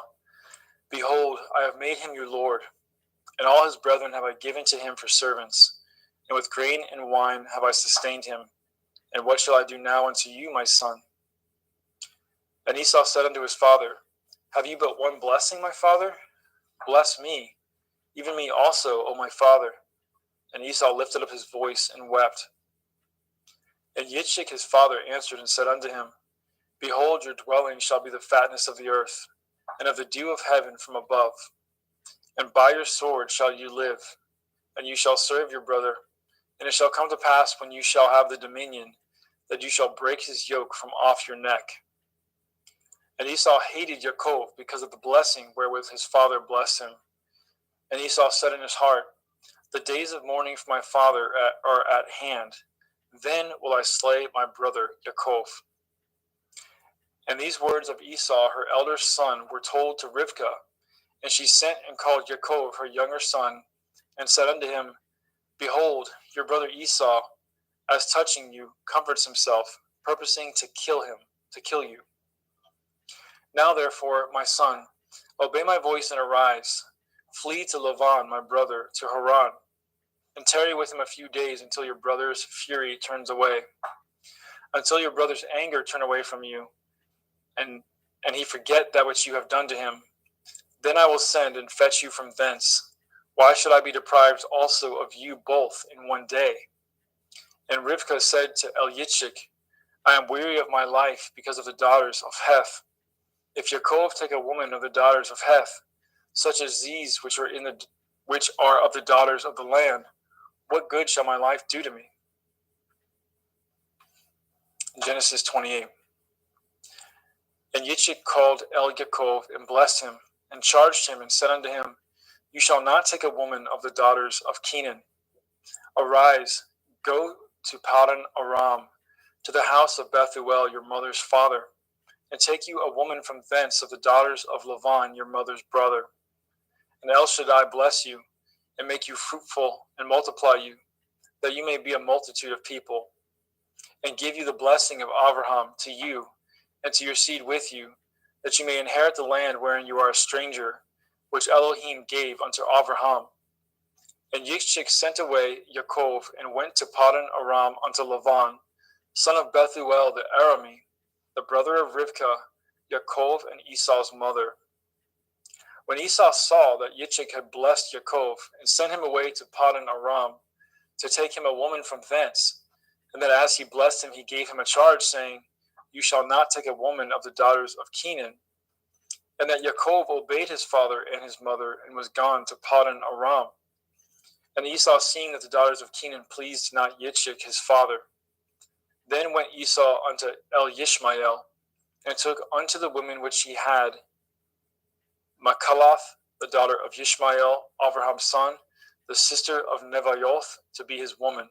Behold, I have made him your lord, and all his brethren have I given to him for servants, and with grain and wine have I sustained him. And what shall I do now unto you, my son? And Esau said unto his father, Have you but one blessing, my father? Bless me, even me also, O my father. And Esau lifted up his voice and wept. And Yitzchak his father answered and said unto him, Behold, your dwelling shall be the fatness of the earth, and of the dew of heaven from above. And by your sword shall you live, and you shall serve your brother. And it shall come to pass, when you shall have the dominion, that you shall break his yoke from off your neck. And Esau hated Yaakov because of the blessing wherewith his father blessed him. And Esau said in his heart, The days of mourning for my father are at hand. Then will I slay my brother Yaakov. And these words of Esau, her elder son, were told to Rivkah. And she sent and called Yaakov, her younger son, and said unto him, Behold, your brother Esau, as touching you, comforts himself, purposing to kill you. Now therefore, my son, obey my voice and arise. Flee to Lavan, my brother, to Haran, and tarry with him a few days until your brother's fury turns away, until your brother's anger turn away from you, and he forget that which you have done to him. Then I will send and fetch you from thence. Why should I be deprived also of you both in one day? And Rivkah said to Yitzchak, I am weary of my life because of the daughters of Heth. If Yaakov take a woman of the daughters of Heth, such as these which are of the daughters of the land, what good shall my life do to me? Genesis 28. And Yitzchak called Yaakov and blessed him, and charged him, and said unto him, You shall not take a woman of the daughters of Canaan. Arise, go to Padan Aram, to the house of Bethuel your mother's father, and take you a woman from thence of the daughters of Lavan your mother's brother. And El Shaddai bless you, and make you fruitful, and multiply you, that you may be a multitude of people, and give you the blessing of Abraham to you, and to your seed with you, that you may inherit the land wherein you are a stranger, which Elohim gave unto Abraham. And Yitzchak sent away Yaakov, and went to Padan Aram unto Lavan, son of Bethuel the Arami, the brother of Rivkah, Yaakov and Esau's mother. When Esau saw that Yitzchak had blessed Yaakov, and sent him away to Padan Aram, to take him a woman from thence, and that as he blessed him, he gave him a charge, saying, You shall not take a woman of the daughters of Canaan, and that Yaakov obeyed his father and his mother, and was gone to Padan Aram. And Esau, seeing that the daughters of Canaan pleased not Yitzchak his father, then went Esau unto Yishmael, and took unto the women which he had Machalath, the daughter of Yishmael, Abraham's son, the sister of Nevaioth, to be his woman.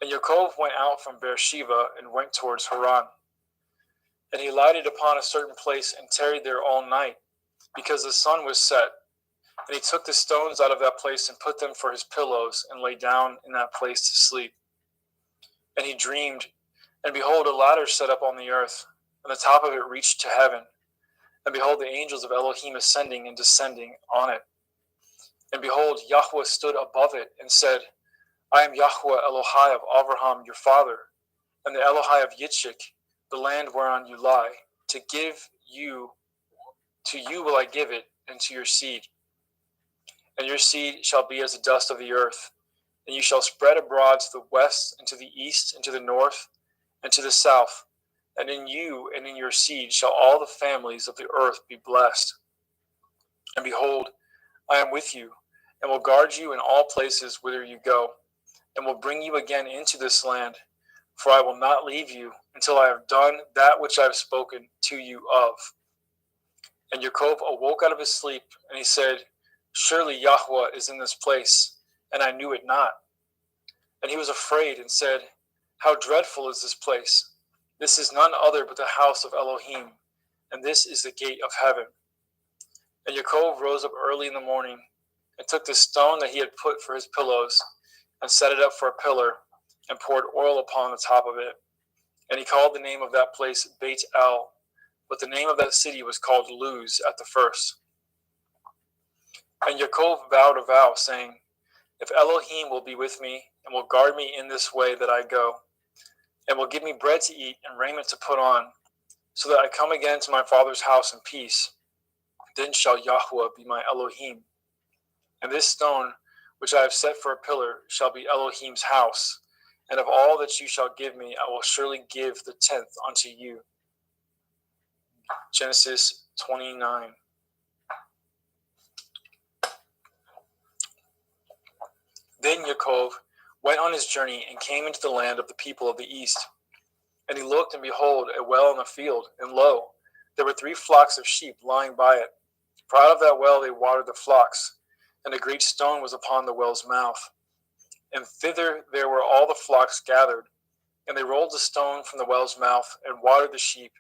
And Yaakov went out from Beersheba and went towards Haran. And he lighted upon a certain place and tarried there all night, because the sun was set. And he took the stones out of that place and put them for his pillows, and lay down in that place to sleep. And he dreamed, and behold, a ladder set up on the earth, and the top of it reached to heaven. And behold, the angels of Elohim ascending and descending on it. And behold, Yahweh stood above it and said, I am Yahweh Elohai of Abraham your father, and the Elohai of Yitzchak, the land whereon you lie. To you will I give it, and to your seed. And your seed shall be as the dust of the earth, and you shall spread abroad to the west, and to the east, and to the north, and to the south. And in you and in your seed shall all the families of the earth be blessed. And behold, I am with you, and will guard you in all places whither you go, and will bring you again into this land, for I will not leave you until I have done that which I have spoken to you of. And Yaakov awoke out of his sleep, and he said, Surely Yahweh is in this place, and I knew it not. And he was afraid and said, How dreadful is this place! This is none other but the house of Elohim, and this is the gate of heaven. And Yaakov rose up early in the morning, and took the stone that he had put for his pillows, and set it up for a pillar, and poured oil upon the top of it. And he called the name of that place Beit El, but the name of that city was called Luz at the first. And Yaakov vowed a vow, saying, If Elohim will be with me, and will guard me in this way that I go, and will give me bread to eat and raiment to put on, so that I come again to my father's house in peace, then shall Yahweh be my Elohim. And this stone, which I have set for a pillar, shall be Elohim's house. And of all that you shall give me, I will surely give the 10th unto you. Genesis 29. Then Yaakov went on his journey and came into the land of the people of the east. And he looked, and behold, a well in the field, and lo, there were 3 flocks of sheep lying by it. For out of that well they watered the flocks, and a great stone was upon the well's mouth. And thither there were all the flocks gathered. And they rolled the stone from the well's mouth, and watered the sheep,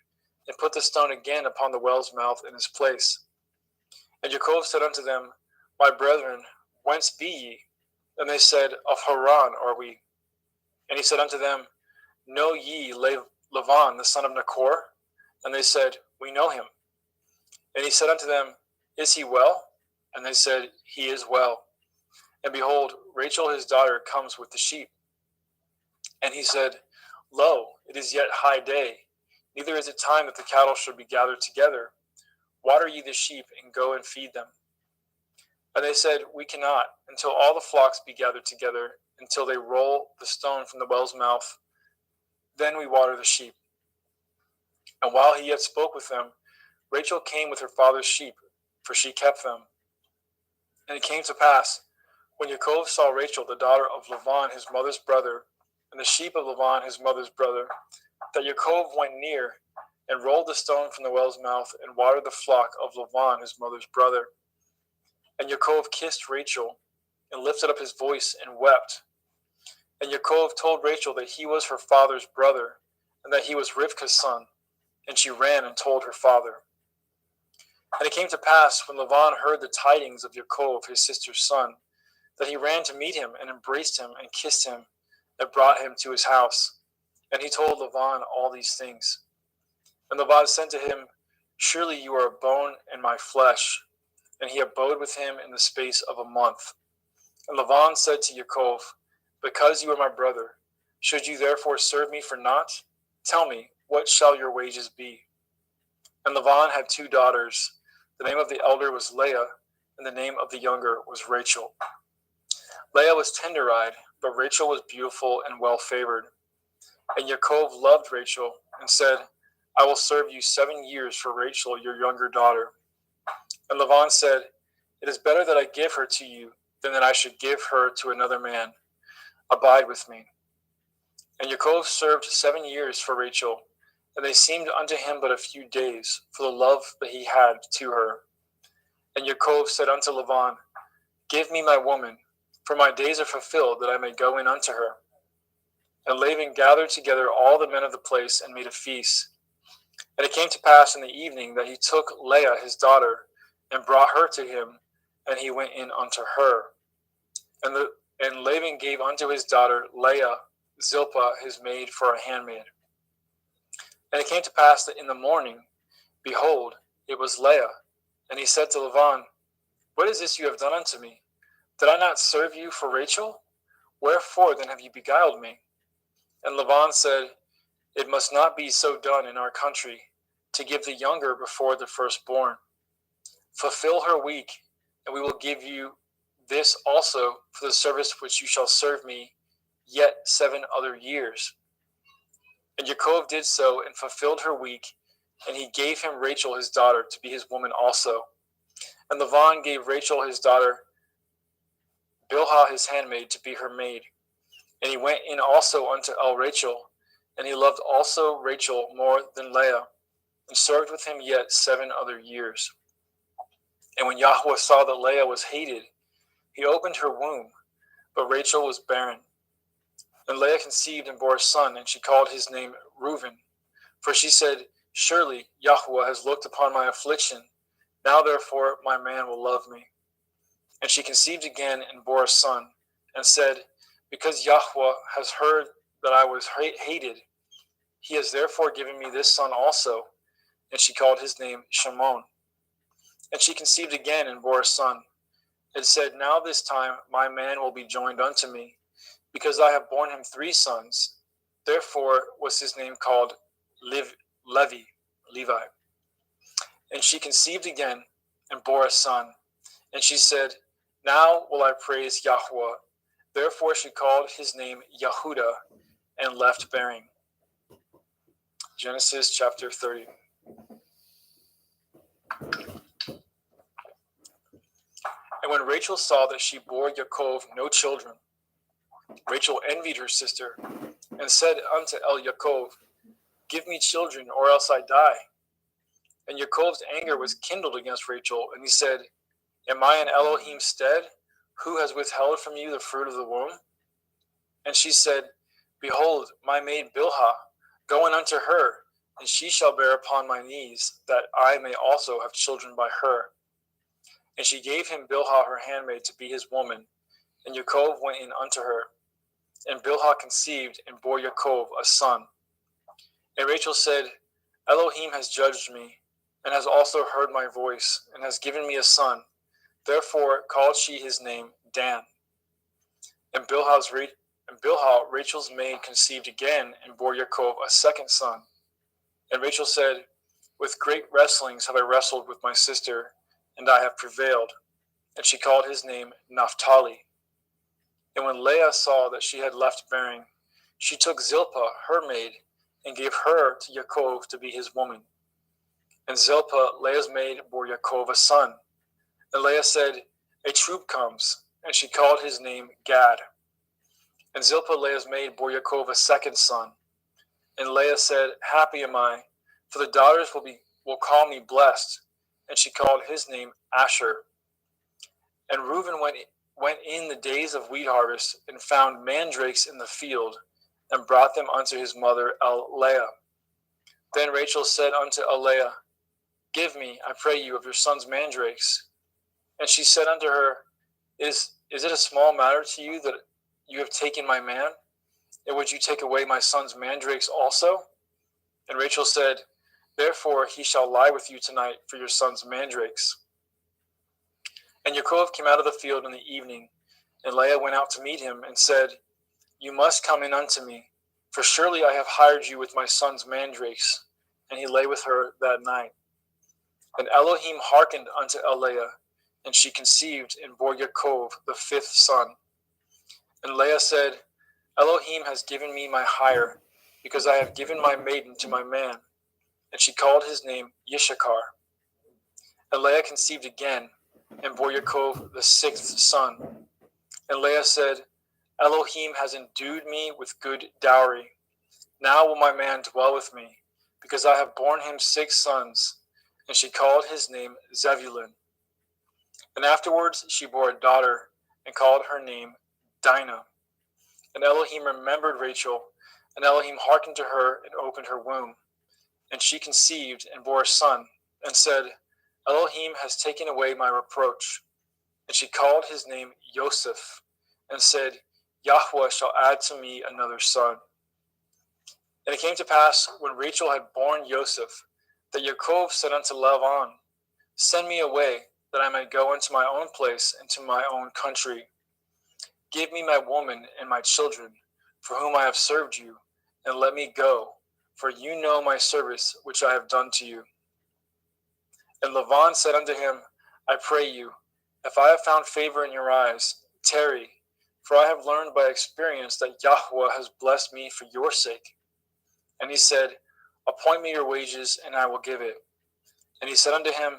and put the stone again upon the well's mouth in his place. And Yaakov said unto them, My brethren, whence be ye? And they said, Of Haran are we. And he said unto them, Know ye Lavan the son of Nachor? And they said, We know him. And he said unto them, Is he well? And they said, He is well. And behold, Rachel his daughter comes with the sheep. And he said, Lo, it is yet high day, neither is it time that the cattle should be gathered together. Water ye the sheep, and go and feed them. And they said, We cannot, until all the flocks be gathered together, until they roll the stone from the well's mouth. Then we water the sheep. And while he yet spoke with them, Rachel came with her father's sheep, for she kept them. And it came to pass, when Yaakov saw Rachel, the daughter of Lavan his mother's brother, and the sheep of Lavan his mother's brother, that Yaakov went near, and rolled the stone from the well's mouth, and watered the flock of Lavan his mother's brother. And Yaakov kissed Rachel, and lifted up his voice, and wept. And Yaakov told Rachel that he was her father's brother, and that he was Rivka's son. And she ran and told her father. And it came to pass, when Lavan heard the tidings of Yaakov his sister's son, that he ran to meet him, and embraced him, and kissed him, and brought him to his house. And he told Lavan all these things. And Laban said to him, Surely you are a bone in my flesh. And he abode with him in the space of a month. And Laban said to Yaakov, Because you are my brother, should you therefore serve me for naught? Tell me, what shall your wages be? And Laban had 2 daughters. The name of the elder was Leah, and the name of the younger was Rachel. Leah was tender-eyed, but Rachel was beautiful and well-favored. And Yaakov loved Rachel, and said, I will serve you 7 years for Rachel, your younger daughter. And Laban said, It is better that I give her to you, than that I should give her to another man. Abide with me. And Yaakov served 7 years for Rachel, and they seemed unto him but a few days, for the love that he had to her. And Yaakov said unto Laban, Give me my woman, for my days are fulfilled, that I may go in unto her. And Laban gathered together all the men of the place and made a feast. And it came to pass in the evening that he took Leah his daughter and brought her to him, and he went in unto her. And Laban gave unto his daughter Leah Zilpah his maid for a handmaid. And it came to pass that in the morning, behold, it was Leah. And he said to Laban, What is this you have done unto me? Did I not serve you for Rachel? Wherefore then have you beguiled me? And Laban said, It must not be so done in our country, to give the younger before the firstborn. Fulfill her week, and we will give you this also for the service which you shall serve me yet 7 other years. And Yaakov did so, and fulfilled her week, and he gave him Rachel his daughter to be his woman also. And Laban gave Rachel his daughter Bilhah his handmaid to be her maid. And he went in also unto Rachel, and he loved also Rachel more than Leah, and served with him yet 7 other years. And when Yahweh saw that Leah was hated, he opened her womb, but Rachel was barren. And Leah conceived and bore a son, and she called his name Reuben. For she said, Surely Yahweh has looked upon my affliction. Now therefore my man will love me. And she conceived again and bore a son, and said, Because Yahweh has heard that I was hated, he has therefore given me this son also. And she called his name Shimon. And she conceived again and bore a son, and said, Now this time my man will be joined unto me, because I have borne him 3 sons. Therefore was his name called Levi. And she conceived again and bore a son. And she said, Now will I praise Yahweh. Therefore she called his name Yehudah, and left bearing. Genesis chapter 30. And when Rachel saw that she bore Yaakov no children, Rachel envied her sister, and said unto Yaakov, Give me children, or else I die. And Yaakov's anger was kindled against Rachel, and he said, Am I in Elohim's stead, who has withheld from you the fruit of the womb? And she said, Behold, my maid Bilhah, go in unto her, and she shall bear upon my knees, that I may also have children by her. And she gave him Bilhah her handmaid to be his woman, and Yaakov went in unto her. And Bilhah conceived and bore Yaakov a son. And Rachel said, Elohim has judged me, and has also heard my voice, and has given me a son. Therefore called she his name Dan. And Bilhah, Rachel's maid, conceived again, and bore Yaakov a second son. And Rachel said, With great wrestlings have I wrestled with my sister, and I have prevailed. And she called his name Naphtali. And when Leah saw that she had left bearing, she took Zilpah, her maid, and gave her to Yaakov to be his woman. And Zilpah, Leah's maid, bore Yaakov a son. And Leah said, A troop comes, and she called his name Gad. And Zilpah, Leah's maid, bore Yaakov a second son. And Leah said, Happy am I, for the daughters will call me blessed. And she called his name Asher. And Reuben went in the days of wheat harvest, and found mandrakes in the field, and brought them unto his mother Leah. Then Rachel said unto Leah, Give me, I pray you, of your son's mandrakes. And she said unto her, Is it a small matter to you that you have taken my man? And would you take away my son's mandrakes also? And Rachel said, Therefore he shall lie with you tonight for your son's mandrakes. And Yaakov came out of the field in the evening, and Leah went out to meet him, and said, You must come in unto me, for surely I have hired you with my son's mandrakes. And he lay with her that night. And Elohim hearkened unto Leah, and she conceived and bore Yaakov the 5th son. And Leah said, Elohim has given me my hire, because I have given my maiden to my man. And she called his name Yishakar. And Leah conceived again, and bore Yaakov the 6th son. And Leah said, Elohim has endued me with good dowry. Now will my man dwell with me, because I have borne him 6 sons. And she called his name Zebulun. And afterwards she bore a daughter, and called her name Dinah. And Elohim remembered Rachel, And Elohim hearkened to her and opened her womb. And she conceived and bore a son, and said, Elohim has taken away my reproach. And she called his name Joseph, and said, Yahweh shall add to me another son. And it came to pass, when Rachel had borne Joseph, that Yaakov said unto Laban, Send me away, that I may go into my own place and to my own country. Give me my woman and my children, for whom I have served you, and let me go, for you know my service which I have done to you. And Laban said unto him, I pray you, if I have found favor in your eyes, tarry, for I have learned by experience that Yahweh has blessed me for your sake. And he said, Appoint me your wages, and I will give it. And he said unto him,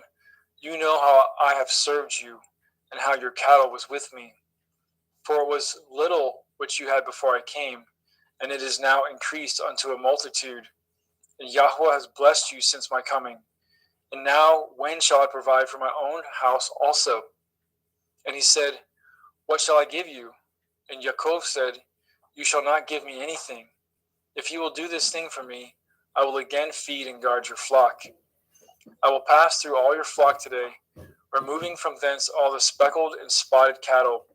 You know how I have served you, and how your cattle was with me. For it was little which you had before I came, and it is now increased unto a multitude. And Yahweh has blessed you since my coming. And now when shall I provide for my own house also? And he said, What shall I give you? And Yaakov said, You shall not give me anything. If you will do this thing for me, I will again feed and guard your flock. I will pass through all your flock today, removing from thence all the speckled and spotted cattle,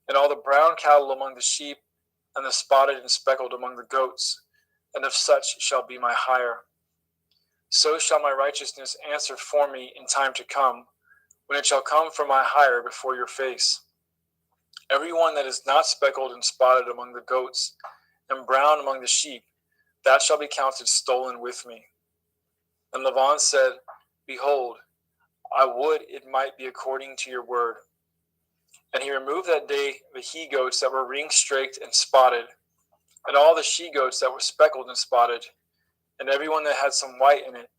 and all the brown cattle among the sheep, and the spotted and speckled among the goats, and of such shall be my hire. So shall my righteousness answer for me in time to come, when it shall come for my hire before your face. Every one that is not speckled and spotted among the goats, and brown among the sheep, that shall be counted stolen with me. And Laban said, Behold, I would it might be according to your word. And he removed that day the he-goats that were ring-straked and spotted, and all the she-goats that were speckled and spotted, and every one that had some white in it,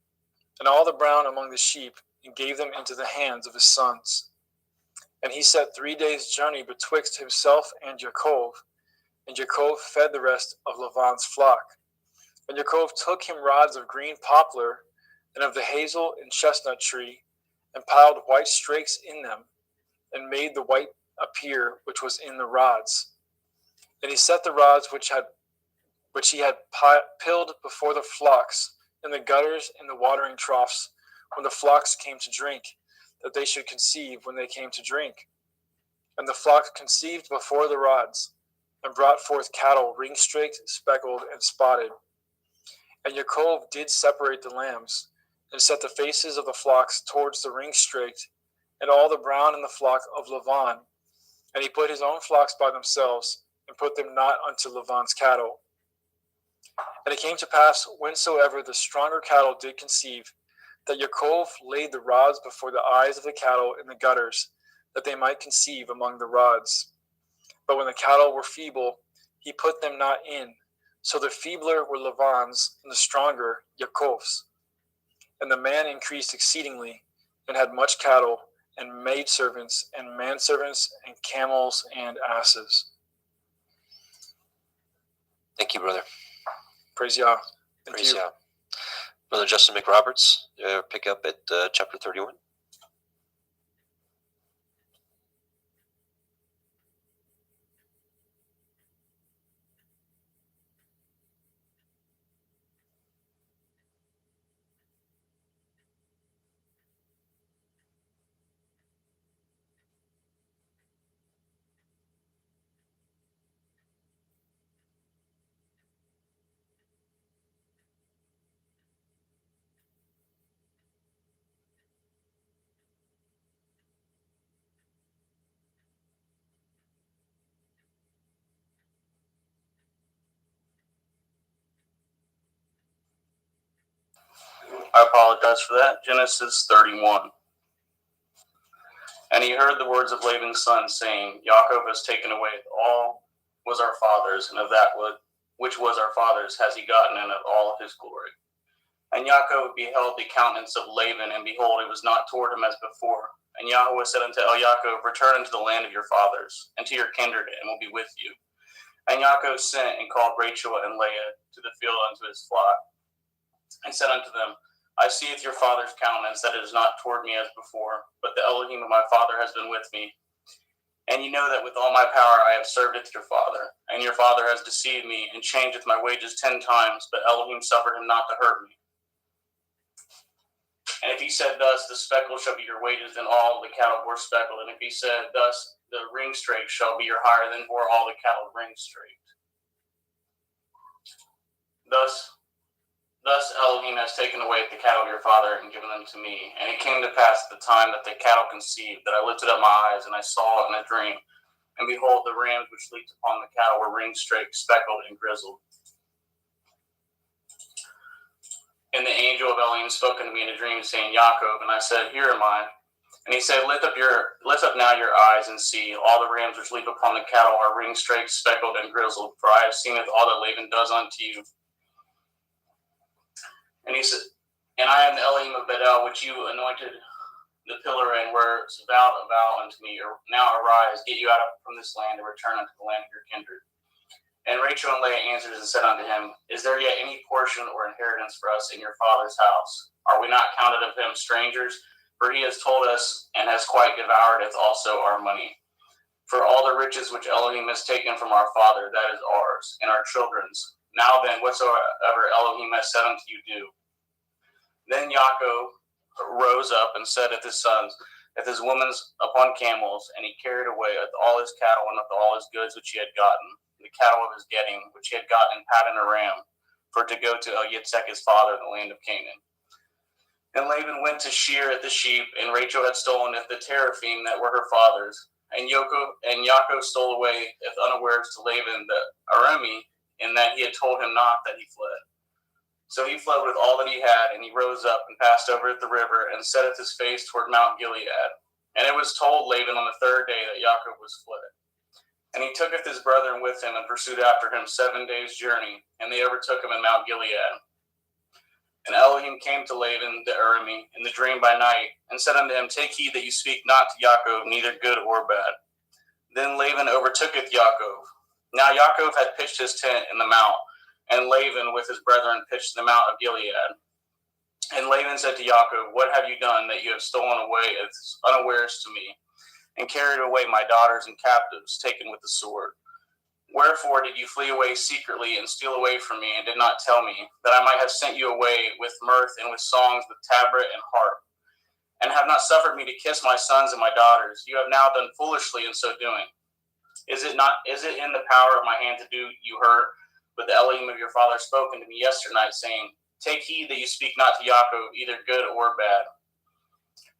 and all the brown among the sheep, and gave them into the hands of his sons. And he set 3 days' journey betwixt himself and Yaakov fed the rest of Laban's flock. And Yaakov took him rods of green poplar, and of the hazel and chestnut tree, and piled white strakes in them, and made the white appear which was in the rods. And he set the rods which he had pilled before the flocks, in the gutters and the watering troughs, when the flocks came to drink, that they should conceive when they came to drink. And the flock conceived before the rods, and brought forth cattle ring-straked, speckled, and spotted. And Yaakov did separate the lambs, and set the faces of the flocks towards the ring-straked, and all the brown in the flock of Laban. And he put his own flocks by themselves, and put them not unto Laban's cattle. And it came to pass, whensoever the stronger cattle did conceive, that Yaakov laid the rods before the eyes of the cattle in the gutters, that they might conceive among the rods. But when the cattle were feeble, he put them not in. So the feebler were Laban's, and the stronger Yaakov's. And the man increased exceedingly, and had much cattle, and maidservants, and manservants, and camels, and asses. Thank you, brother. Praise Yah. Praise Yah. Brother Justin McRoberts, pick up at chapter 31. I apologize for that. Genesis 31. And he heard the words of Laban's son, saying, Yaakov has taken away all was our father's, and of that which was our father's has he gotten, and of all of his glory. And Yaakov beheld the countenance of Laban, and behold, it was not toward him as before. And Yahweh said unto Yaakov, Return unto the land of your fathers, and to your kindred, and will be with you. And Yaakov sent and called Rachel and Leah to the field unto his flock, and said unto them, I seeth your father's countenance, that it is not toward me as before, but the Elohim of my father has been with me. And you know that with all my power I have served your father, and your father has deceived me and changeth my wages 10 times, but Elohim suffered him not to hurt me. And if he said thus, the speckle shall be your wages, then all the cattle bore speckled. And if he said thus, the ring straked shall be your hire, then bore all the cattle ring straked. Thus Elohim has taken away the cattle of your father and given them to me. And it came to pass at the time that the cattle conceived, that I lifted up my eyes, and I saw in a dream. And behold, the rams which leaped upon the cattle were ring straked, speckled, and grizzled. And the angel of Elohim spoke unto me in a dream, saying, Yaakov. And I said, Here am I. And he said, Lift up now your eyes and see. All the rams which leap upon the cattle are ring straked, speckled, and grizzled. For I have seen all that Laban does unto you. And he said, And I am the Elohim of Bedel, which you anointed the pillar and were vowed a vow unto me. Now arise, get you out from this land, and return unto the land of your kindred. And Rachel and Leah answered and said unto him, Is there yet any portion or inheritance for us in your father's house? Are we not counted of him strangers? For he has told us, and has quite devoured also our money. For all the riches which Elohim has taken from our father, that is ours, and our children's. Now then, whatsoever Elohim has said unto you, do. Then Yaakov rose up and set at his sons, at his women's upon camels, and he carried away all his cattle and all his goods which he had gotten, the cattle of his getting, which he had gotten in Paddan Aram, for to go to Yitzhak his father in the land of Canaan. And Laban went to shear at the sheep, and Rachel had stolen at the teraphim that were her father's. And Yaakov stole away unawares to Laban the Aramean, in that he had told him not that he fled. So he fled with all that he had, and he rose up and passed over at the river, and setteth his face toward Mount Gilead. And it was told Laban on the third day that Yaakov was fled. And he tooketh his brethren with him, and pursued after him 7 days' journey, and they overtook him in Mount Gilead. And Elohim came to Laban the Aramean in the dream by night, and said unto him, Take heed that you speak not to Yaakov, neither good or bad. Then Laban overtooketh Yaakov. Now Yaakov had pitched his tent in the mount, and Laban with his brethren pitched in the mount of Gilead. And Laban said to Yaakov, What have you done that you have stolen away unawares to me, and carried away my daughters and captives, taken with the sword? Wherefore did you flee away secretly and steal away from me, and did not tell me, that I might have sent you away with mirth and with songs, with tabret and harp, and have not suffered me to kiss my sons and my daughters? You have now done foolishly in so doing. Is it in the power of my hand to do you hurt? But the Elohim of your father spoke unto me yesternight, saying, Take heed that you speak not to Yaakov, either good or bad.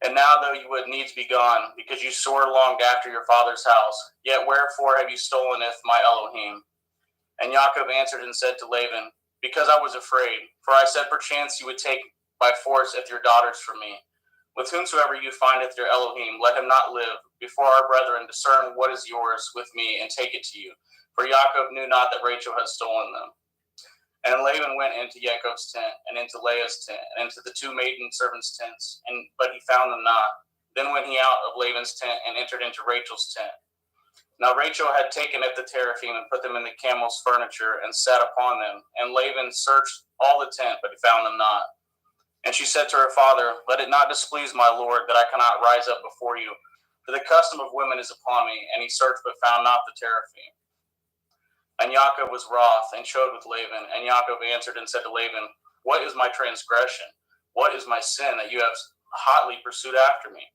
And now, though you would needs be gone, because you sore longed after your father's house, yet wherefore have you stoleneth my Elohim? And Yaakov answered and said to Laban, Because I was afraid, for I said, Perchance you would take by force your daughters from me. With whomsoever you findeth your Elohim, let him not live. Before our brethren discern what is yours with me, and take it to you. For Yaakov knew not that Rachel had stolen them. And Laban went into Yaakov's tent, and into Leah's tent, and into the 2 maiden servants' tents, but he found them not. Then went he out of Laban's tent, and entered into Rachel's tent. Now Rachel had taken at the teraphim, and put them in the camel's furniture, and sat upon them. And Laban searched all the tent, but he found them not. And she said to her father, Let it not displease my lord, that I cannot rise up before you, for the custom of women is upon me. And he searched, but found not the teraphim. And Yaakov was wroth, and showed with Laban. And Yaakov answered and said to Laban, What is my transgression? What is my sin, that you have hotly pursued after me?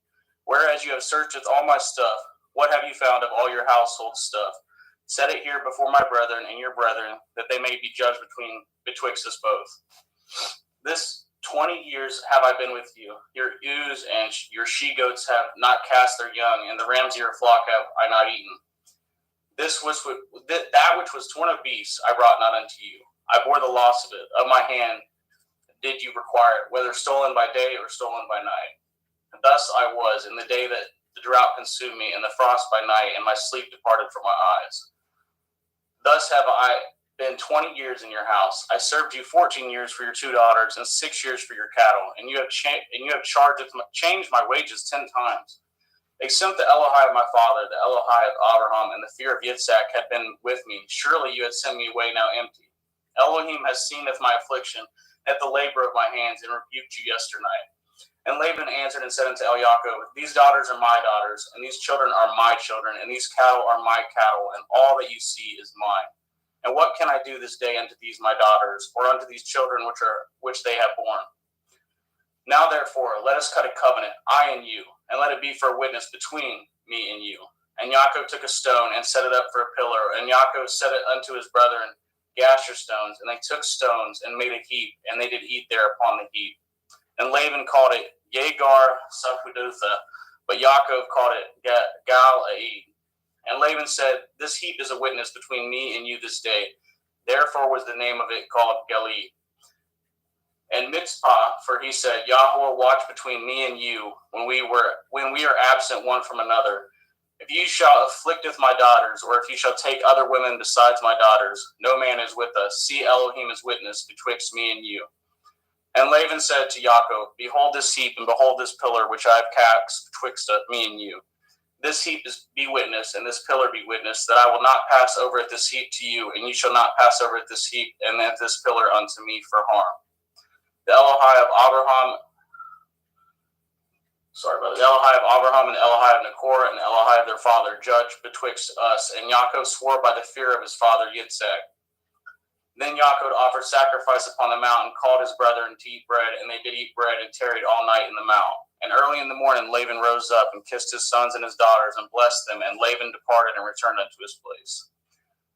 Whereas you have searched with all my stuff, what have you found of all your household stuff? Set it here before my brethren and your brethren, that they may be judged betwixt us both. This 20 years have I been with you. Your ewes and your she-goats have not cast their young, and the rams of your flock have I not eaten. That which was torn of beasts I brought not unto you. I bore the loss of it. Of my hand did you require it, whether stolen by day or stolen by night. And thus I was in the day that the drought consumed me, and the frost by night, and my sleep departed from my eyes. Thus have I been 20 years in your house. I served you 14 years for your 2 daughters, and 6 years for your cattle, and you have changed my wages 10 times. Except the Elohai of my father, the Elohai of Abraham, and the fear of Yitzhak had been with me, surely you had sent me away now empty. Elohim has seen my affliction at the labor of my hands, and rebuked you yesternight. And Laban answered and said unto Yaakov, These daughters are my daughters, and these children are my children, and these cattle are my cattle, and all that you see is mine. And what can I do this day unto these my daughters, or unto these children which they have borne? Now therefore, let us cut a covenant, I and you, and let it be for a witness between me and you. And Yaakov took a stone and set it up for a pillar, and Yaakov set it unto his brethren Gasher stones, and they took stones and made a heap, and they did eat there upon the heap. And Laban called it Yegar Sahudotha, but Yaakov called it Gal-Aid. And Laban said, This heap is a witness between me and you this day. Therefore was the name of it called Galeed. And Mitzpah, for he said, Yahweh watch between me and you when we are absent one from another. If you shall afflicteth my daughters, or if you shall take other women besides my daughters, no man is with us. See Elohim is witness betwixt me and you. And Laban said to Yaakov, Behold this heap, and behold this pillar which I have cast betwixt me and you. This heap be witness, and this pillar be witness, that I will not pass over at this heap to you, and you shall not pass over at this heap and at this pillar unto me for harm. The Elohai of Abraham and Elohai of Nachor and Elohai of their father judged betwixt us. And Yaakov swore by the fear of his father Yitzhak. Then Yaakov offered sacrifice upon the mountain, called his brethren to eat bread, and they did eat bread and tarried all night in the mount. And early in the morning Laban rose up and kissed his sons and his daughters and blessed them, and Laban departed and returned unto his place.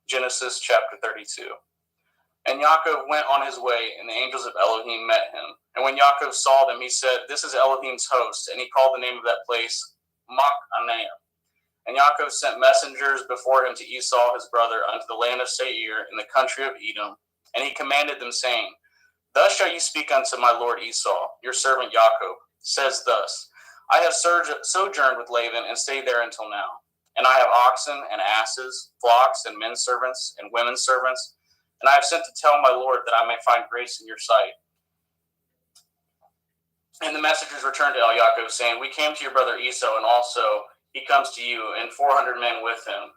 Genesis chapter 32. And Yaakov went on his way, and the angels of Elohim met him. And when Yaakov saw them, he said, This is Elohim's host. And he called the name of that place Machanaim. And Yaakov sent messengers before him to Esau his brother unto the land of Seir in the country of Edom. And he commanded them, saying, Thus shall you speak unto my lord Esau, your servant Yaakov, says thus, I have sojourned with Laban and stayed there until now. And I have oxen and asses, flocks and men servants and women servants. And I have sent to tell my lord that I may find grace in your sight. And the messengers returned to Yaakov, saying, We came to your brother Esau, and also he comes to you, and 400 men with him.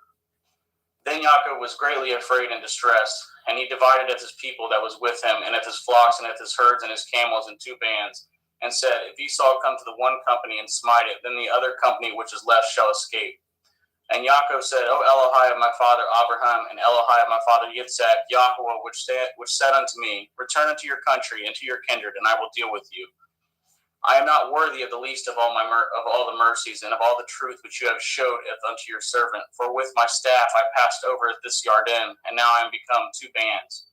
Then Yaakov was greatly afraid and distressed, and he divided of his people that was with him, and of his flocks, and of his herds, and his camels, in 2 bands, and said, If Esau come to the one company and smite it, then the other company which is left shall escape. And Yaakov said, O Elohai of my father Abraham, and Elohai of my father Yitzhak, Yahweh, which said unto me, Return unto your country and to your kindred, and I will deal with you. I am not worthy of the least of all the mercies and of all the truth which you have showed unto your servant. For with my staff I passed over this Yarden, and now I am become 2 bands.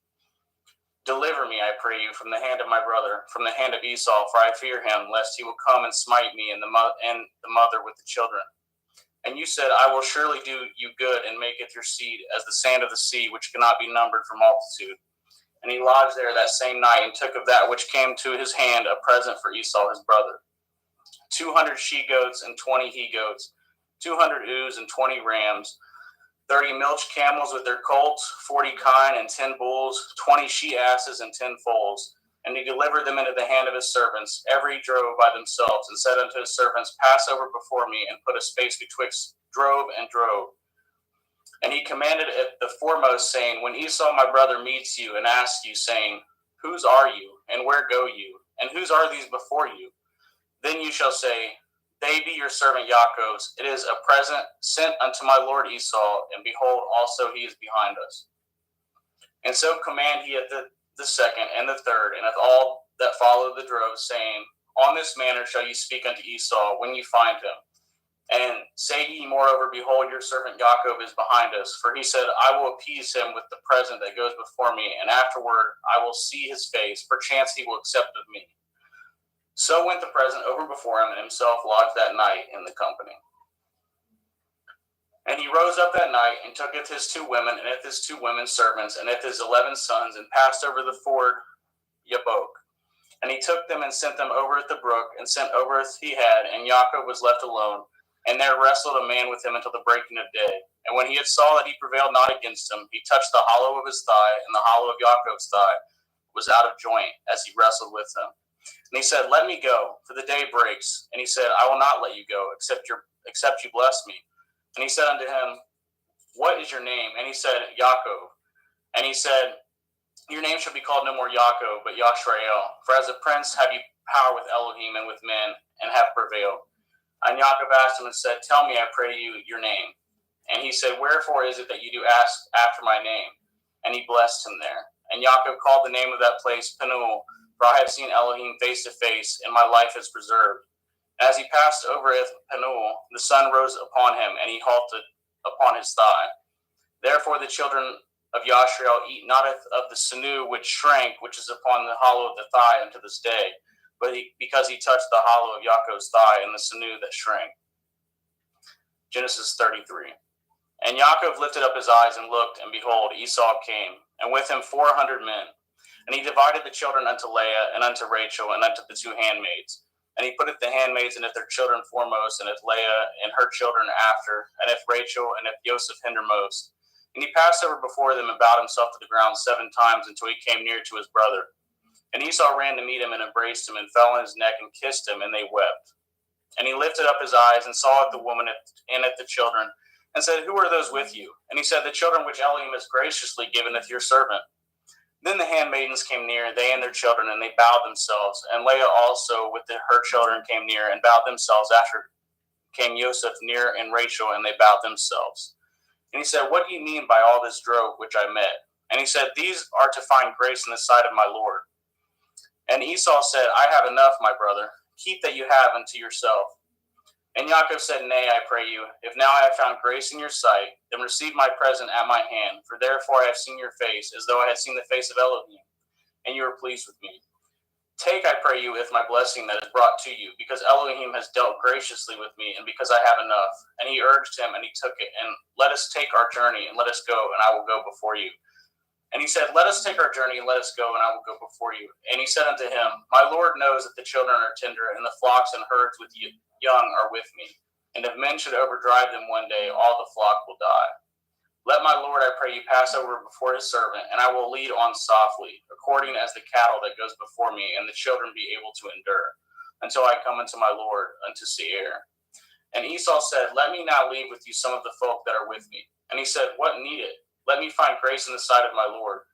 Deliver me, I pray you, from the hand of my brother, from the hand of Esau, for I fear him, lest he will come and smite me and the mother with the children. And you said, I will surely do you good, and maketh your seed as the sand of the sea, which cannot be numbered for multitude. And he lodged there that same night, and took of that which came to his hand a present for Esau his brother, 200 she-goats and 20 he-goats, 200 ewes and 20 rams, 30 milch camels with their colts, 40 kine and 10 bulls, 20 she-asses and 10 foals. And he delivered them into the hand of his servants, every drove by themselves, and said unto his servants, Pass over before me, and put a space betwixt drove and drove. And he commanded it the foremost, saying, When Esau my brother meets you, and asks you, saying, Whose are you, and where go you, and whose are these before you? Then you shall say, They be your servant Yaakov's. It is a present sent unto my lord Esau, and behold, also he is behind us. And so command he at the second and the third, and of all that follow the drove, saying, On this manner shall you speak unto Esau when you find him. And say ye moreover, Behold, your servant Yaakov is behind us. For he said, I will appease him with the present that goes before me, and afterward I will see his face. Perchance he will accept of me. So went the present over before him, and himself lodged that night in the company. And he rose up that night, and tooketh his 2 women, and his 2 women servants, and his 11 sons, and passed over the ford Yabok. And he took them and sent them over at the brook, and sent over as he had, and Yaakov was left alone. And there wrestled a man with him until the breaking of day. And when he had saw that he prevailed not against him, he touched the hollow of his thigh, and the hollow of Yaakov's thigh was out of joint as he wrestled with him. And he said, Let me go, for the day breaks. And he said, I will not let you go, except you bless me. And he said unto him, What is your name? And he said, Yaakov. And he said, Your name shall be called no more Yaakov, but Yashrael. For as a prince have you power with Elohim and with men, and have prevailed. And Yaakov asked him and said, Tell me, I pray you, your name. And he said, Wherefore is it that you do ask after my name? And he blessed him there. And Yaakov called the name of that place Penuel, for I have seen Elohim face to face, and my life is preserved. As he passed over Penuel, the sun rose upon him, and he halted upon his thigh. Therefore the children of Yashrael eat not of the sinew which shrank, which is upon the hollow of the thigh unto this day, but because he touched the hollow of Yaakov's thigh and the sinew that shrank. Genesis 33. And Yaakov lifted up his eyes and looked, and behold, Esau came, and with him 400 men. And he divided the children unto Leah, and unto Rachel, and unto the two handmaids. And he putteth the handmaids and if their children foremost, and if Leah and her children after, and if Rachel and if Joseph hindermost. And he passed over before them and bowed himself to the ground 7 times until he came near to his brother. And Esau ran to meet him and embraced him and fell on his neck and kissed him, and they wept. And he lifted up his eyes and saw at the woman and at the children, and said, Who are those with you? And he said, The children which Elohim has graciously given your servant. Then the handmaidens came near, they and their children, and they bowed themselves. And Leah also with her children came near and bowed themselves. After came Joseph near and Rachel, and they bowed themselves. And he said, What do you mean by all this drove which I met? And he said, These are to find grace in the sight of my Lord. And Esau said, I have enough, my brother. Keep that you have unto yourself. And Yaakov said, Nay, I pray you, if now I have found grace in your sight, then receive my present at my hand, for therefore I have seen your face, as though I had seen the face of Elohim, and you are pleased with me. Take, I pray you, if my blessing that is brought to you, because Elohim has dealt graciously with me, and because I have enough. And he urged him, and he took it, and let us take our journey, and let us go, and I will go before you. And he said, Let us take our journey, and let us go, and I will go before you. And he said unto him, My Lord knows that the children are tender, and the flocks and herds with you young are with me. And if men should overdrive them one day, all the flock will die. Let my Lord, I pray you, pass over before his servant, and I will lead on softly, according as the cattle that goes before me, and the children be able to endure, until I come unto my Lord, unto Seir. And Esau said, Let me now leave with you some of the folk that are with me. And he said, What need it? Let me find grace in the sight of my Lord.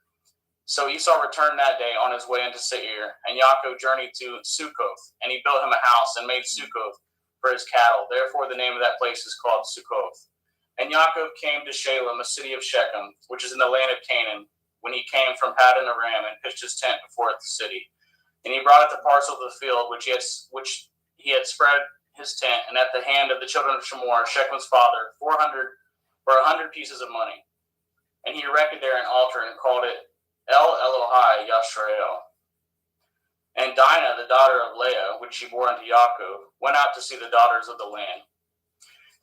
So Esau returned that day on his way into Seir, and Yaakov journeyed to Succoth, and he built him a house and made Succoth for his cattle. Therefore the name of that place is called Succoth. And Yaakov came to Shalem, a city of Shechem, which is in the land of Canaan, when he came from Paddan Aram, and pitched his tent before the city. And he brought it the parcel of the field which he had spread his tent, and at the hand of the children of Shemor, Shechem's father, 100 pieces of money. And he erected there an altar and called it El Elohai Yashrael. And Dinah, the daughter of Leah, which she bore unto Yaakov, went out to see the daughters of the land.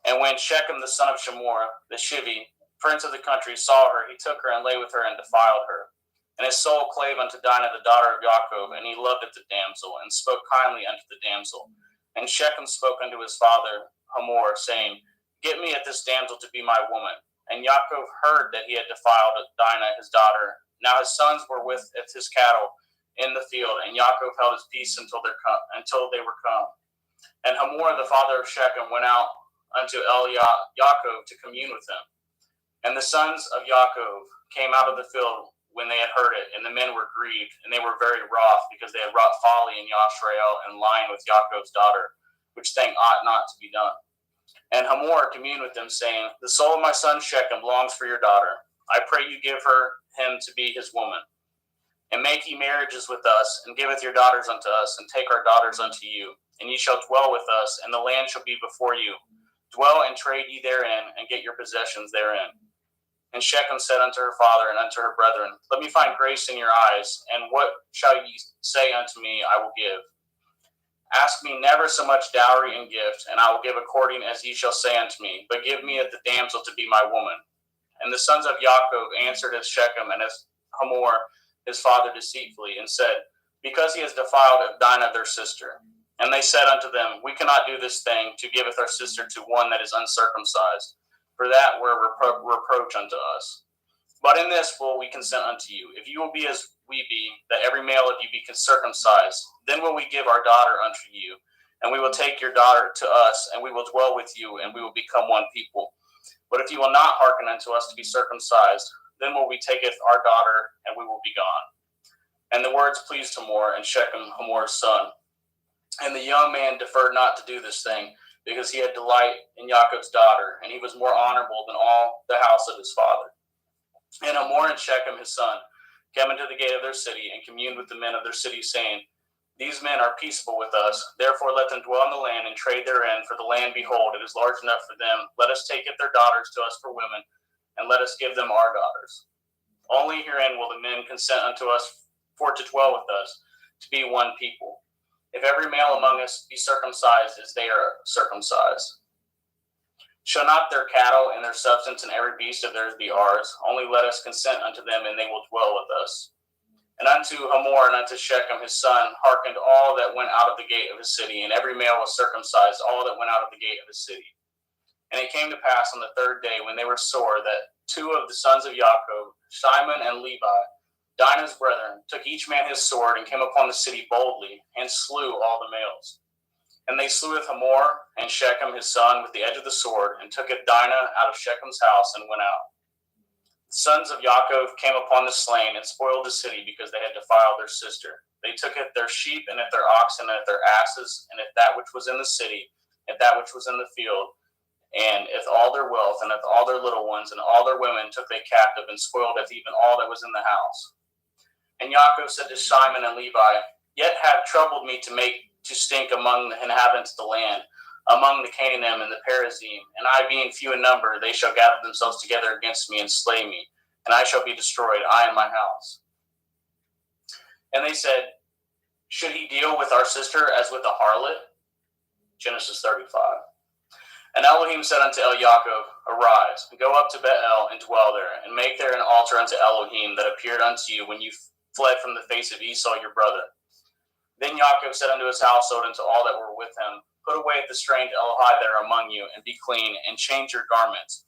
And when Shechem, the son of Shemor, the Shivi, prince of the country, saw her, he took her and lay with her and defiled her. And his soul clave unto Dinah, the daughter of Yaakov, and he loved at the damsel, and spoke kindly unto the damsel. And Shechem spoke unto his father Hamor, saying, Get me at this damsel to be my woman. And Yaakov heard that he had defiled Dinah, his daughter. Now his sons were with his cattle in the field, and Yaakov held his peace until they were come. And Hamor, the father of Shechem, went out unto Yaakov to commune with him. And the sons of Yaakov came out of the field when they had heard it, and the men were grieved, and they were very wroth, because they had wrought folly in Yashrael and lying with Yaakov's daughter, which thing ought not to be done. And Hamor communed with them, saying, The soul of my son Shechem longs for your daughter. I pray you give him to be his woman. And make ye marriages with us, and giveth your daughters unto us, and take our daughters unto you. And ye shall dwell with us, and the land shall be before you. Dwell and trade ye therein, and get your possessions therein. And Shechem said unto her father and unto her brethren, Let me find grace in your eyes, and what shall ye say unto me, I will give. Ask me never so much dowry and gift, and I will give according as ye shall say unto me, but give me the damsel to be my woman. And the sons of Yaakov answered as Shechem and as Hamor his father deceitfully, and said, Because he has defiled Dinah their sister. And they said unto them, We cannot do this thing, to giveth our sister to one that is uncircumcised, for that were reproach unto us. But in this will we consent unto you, if you will be as we be, that every male of you be circumcised, then will we give our daughter unto you, and we will take your daughter to us, and we will dwell with you, and we will become one people. But if you will not hearken unto us to be circumcised, then will we taketh our daughter, and we will be gone. And the words pleased Hamor and Shechem, Hamor's son. And the young man deferred not to do this thing, because he had delight in Jacob's daughter, and he was more honorable than all the house of his father. And Hamor and Shechem his son came into the gate of their city, and communed with the men of their city, saying, These men are peaceable with us, therefore let them dwell in the land and trade therein, for the land, behold, it is large enough for them. Let us take it their daughters to us for women, and let us give them our daughters. Only herein will the men consent unto us for to dwell with us, to be one people. If every male among us be circumcised as they are circumcised. Shall not their cattle and their substance and every beast of theirs be ours? Only let us consent unto them, and they will dwell with us. And unto Hamor and unto Shechem his son hearkened all that went out of the gate of his city, and every male was circumcised, all that went out of the gate of his city. And it came to pass on the third day, when they were sore, that two of the sons of Jacob, Shimon and Levi, Dinah's brethren, took each man his sword, and came upon the city boldly, and slew all the males. And they slew Hamor and Shechem his son with the edge of the sword, and took Dinah out of Shechem's house, and went out. The sons of Jacob came upon the slain, and spoiled the city, because they had defiled their sister. They took at their sheep, and at their oxen, and at their asses, and at that which was in the city, and that which was in the field, and at all their wealth, and at all their little ones, and all their women took they captive, and spoiled at even all that was in the house. And Jacob said to Shimon and Levi, Yet have troubled me to stink among the inhabitants of the land, among the Canaanim and the Perizim, and I being few in number, they shall gather themselves together against me and slay me, and I shall be destroyed, I and my house. And they said, Should he deal with our sister as with a harlot? Genesis 35. And Elohim said unto Jacob, Arise, and go up to Bethel, and dwell there, and make there an altar unto Elohim that appeared unto you when you fled from the face of Esau your brother. Then Jacob said unto his household and to all that were with him, Put away the strange Elohai that are among you, and be clean, and change your garments.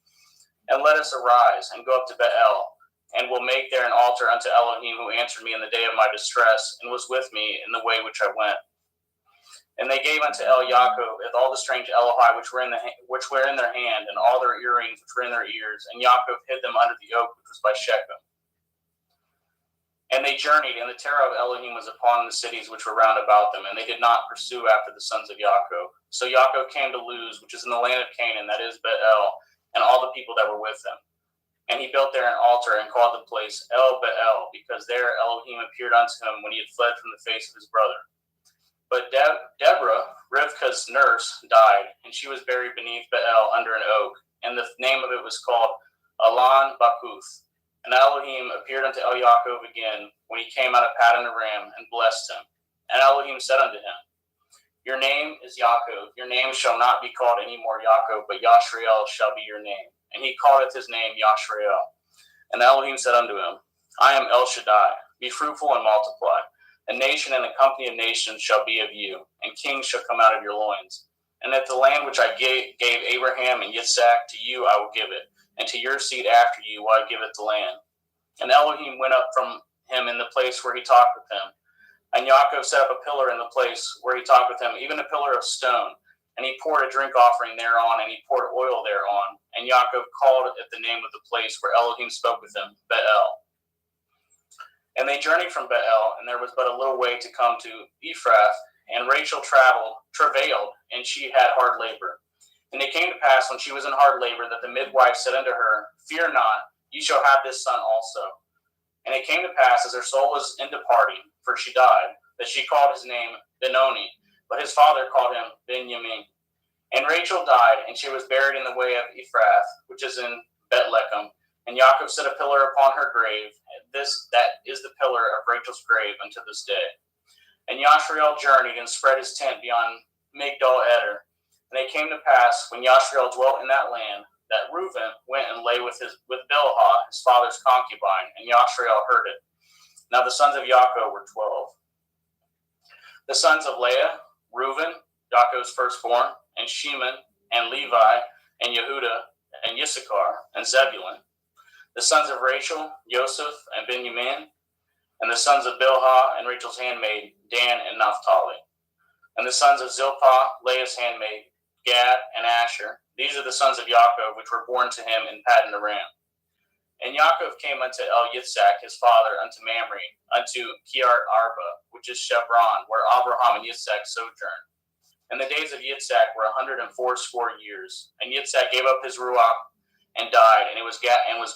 And let us arise, and go up to Bethel, and will make there an altar unto Elohim, who answered me in the day of my distress, and was with me in the way which I went. And they gave unto Jacob all the strange Elohai which were in their hand, and all their earrings which were in their ears, and Jacob hid them under the oak which was by Shechem. And they journeyed, and the terror of Elohim was upon the cities which were round about them, and they did not pursue after the sons of Jacob. So Jacob came to Luz, which is in the land of Canaan, that is Bethel, and all the people that were with him. And he built there an altar, and called the place El Bethel, because there Elohim appeared unto him when he had fled from the face of his brother. But Deborah, Rivkah's nurse, died, and she was buried beneath Bethel under an oak, and the name of it was called Alon Bakuth. And Elohim appeared unto Jacob again when he came out of Paddan Aram, and blessed him. And Elohim said unto him, Your name is Jacob. Your name shall not be called any more Jacob, but Yashrael shall be your name. And he calleth his name Yashrael. And Elohim said unto him, I am El Shaddai. Be fruitful and multiply. A nation and a company of nations shall be of you, and kings shall come out of your loins. And that the land which I gave Abraham and Yitzhak, to you I will give it, and to your seed after you will I give it the land. And Elohim went up from him in the place where he talked with him. And Jacob set up a pillar in the place where he talked with him, even a pillar of stone. And he poured a drink offering thereon, and he poured oil thereon. And Jacob called it the name of the place where Elohim spoke with him, Bethel. And they journeyed from Bethel, and there was but a little way to come to Ephrath. And Rachel travailed, and she had hard labor. And it came to pass, when she was in hard labor, that the midwife said unto her, Fear not, ye shall have this son also. And it came to pass, as her soul was in departing, for she died, that she called his name Benoni, but his father called him Benjamin. And Rachel died, and she was buried in the way of Ephrath, which is in Bethlehem. And Jacob set a pillar upon her grave. That is the pillar of Rachel's grave unto this day. And Yashrael journeyed and spread his tent beyond Migdal Eder. And it came to pass, when Yashrael dwelt in that land, that Reuben went and lay with Bilhah, his father's concubine, and Yashrael heard it. Now the sons of Jacob were 12. The sons of Leah, Reuben, Jacob's firstborn, and Shimon, and Levi, and Yehuda, and Issachar, and Zebulun. The sons of Rachel, Joseph, and Benjamin. And the sons of Bilhah, and Rachel's handmaid, Dan and Naphtali. And the sons of Zilpah, Leah's handmaid, Gad and Asher. These are the sons of Jacob, which were born to him in Paddan Aram. And Yaakov came unto Yitzhak his father, unto Mamre, unto Kiart Arba, which is Chevron, where Abraham and Yitzhak sojourned. And the days of Yitzhak were 180 years. And Yitzhak gave up his ruach and died, and was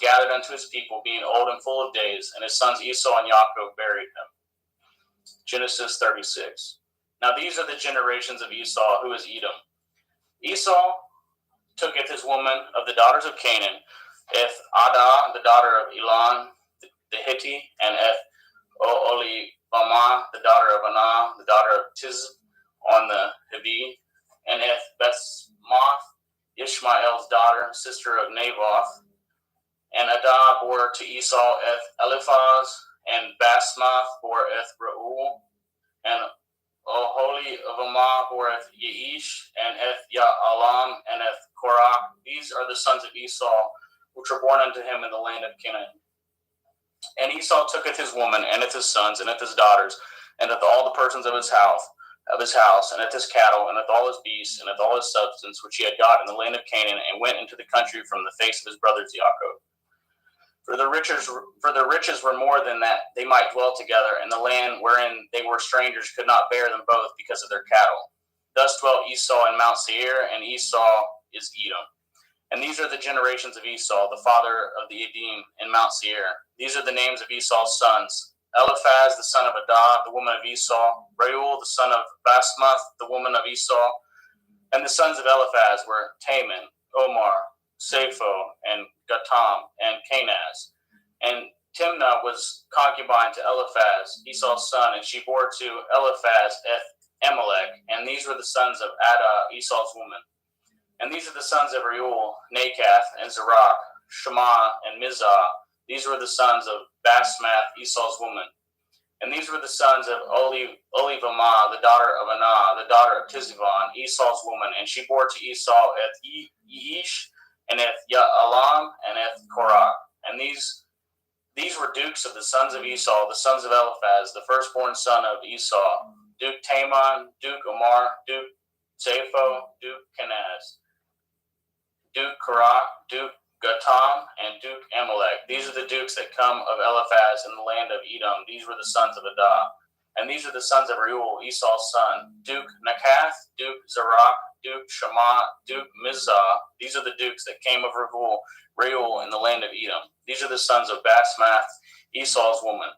gathered unto his people, being old and full of days. And his sons Esau and Yaakov buried him. Genesis 36. Now these are the generations of Esau, who is Edom. Esau tooketh his woman of the daughters of Canaan, Eth Adah, the daughter of Elon the Hittite, and Eth Olivamah, the daughter of Anah, the daughter of Tiz on the Hivi, and Eth Basmath, Ishmael's daughter, sister of Naboth. And Adah bore to Esau Eth Eliphaz, and Basmath bore Eth Reuel, and Oholivamah bore Eth Yeish, and Eth Ya'alam, and Eth Korah. These are the sons of Esau, which were born unto him in the land of Canaan. And Esau tooketh his woman, and his sons, and his daughters, and all the persons of his house, and his cattle, and all his beasts, and all his substance which he had got in the land of Canaan, and went into the country from the face of his brothers Jacob. For the riches were more than that they might dwell together, and the land wherein they were strangers could not bear them both because of their cattle. Thus dwelt Esau in Mount Seir, and Esau is Edom. And these are the generations of Esau, the father of the Edim, in Mount Seir. These are the names of Esau's sons: Eliphaz, the son of Adah, the woman of Esau; Reuel, the son of Basmath, the woman of Esau. And the sons of Eliphaz were Taman, Omar, Sapho, and Gatam, and Canaz. And Timnah was concubine to Eliphaz, Esau's son, and she bore to Eliphaz Eth Amalek. And these were the sons of Adah, Esau's woman. And these are the sons of Reuel, Nakath, and Zerach, Shema, and Mizah. These were the sons of Basmath, Esau's woman. And these were the sons of Olivamah, the daughter of Anah, the daughter of Tizivon, Esau's woman. And she bore to Esau Eth Yeish, and Eth Ya'alam, and Eth Korah. And these were dukes of the sons of Esau, the sons of Eliphaz, the firstborn son of Esau: Duke Taman, Duke Omar, Duke Sapho, Duke Canaz, Duke Korah, Duke Gatam, and Duke Amalek. These are the dukes that come of Eliphaz in the land of Edom. These were the sons of Adah. And these are the sons of Reuel, Esau's son: Duke Nakath, Duke Zerach, Duke Shema, Duke Mizah. These are the dukes that came of Reuel in the land of Edom. These are the sons of Basmath, Esau's woman.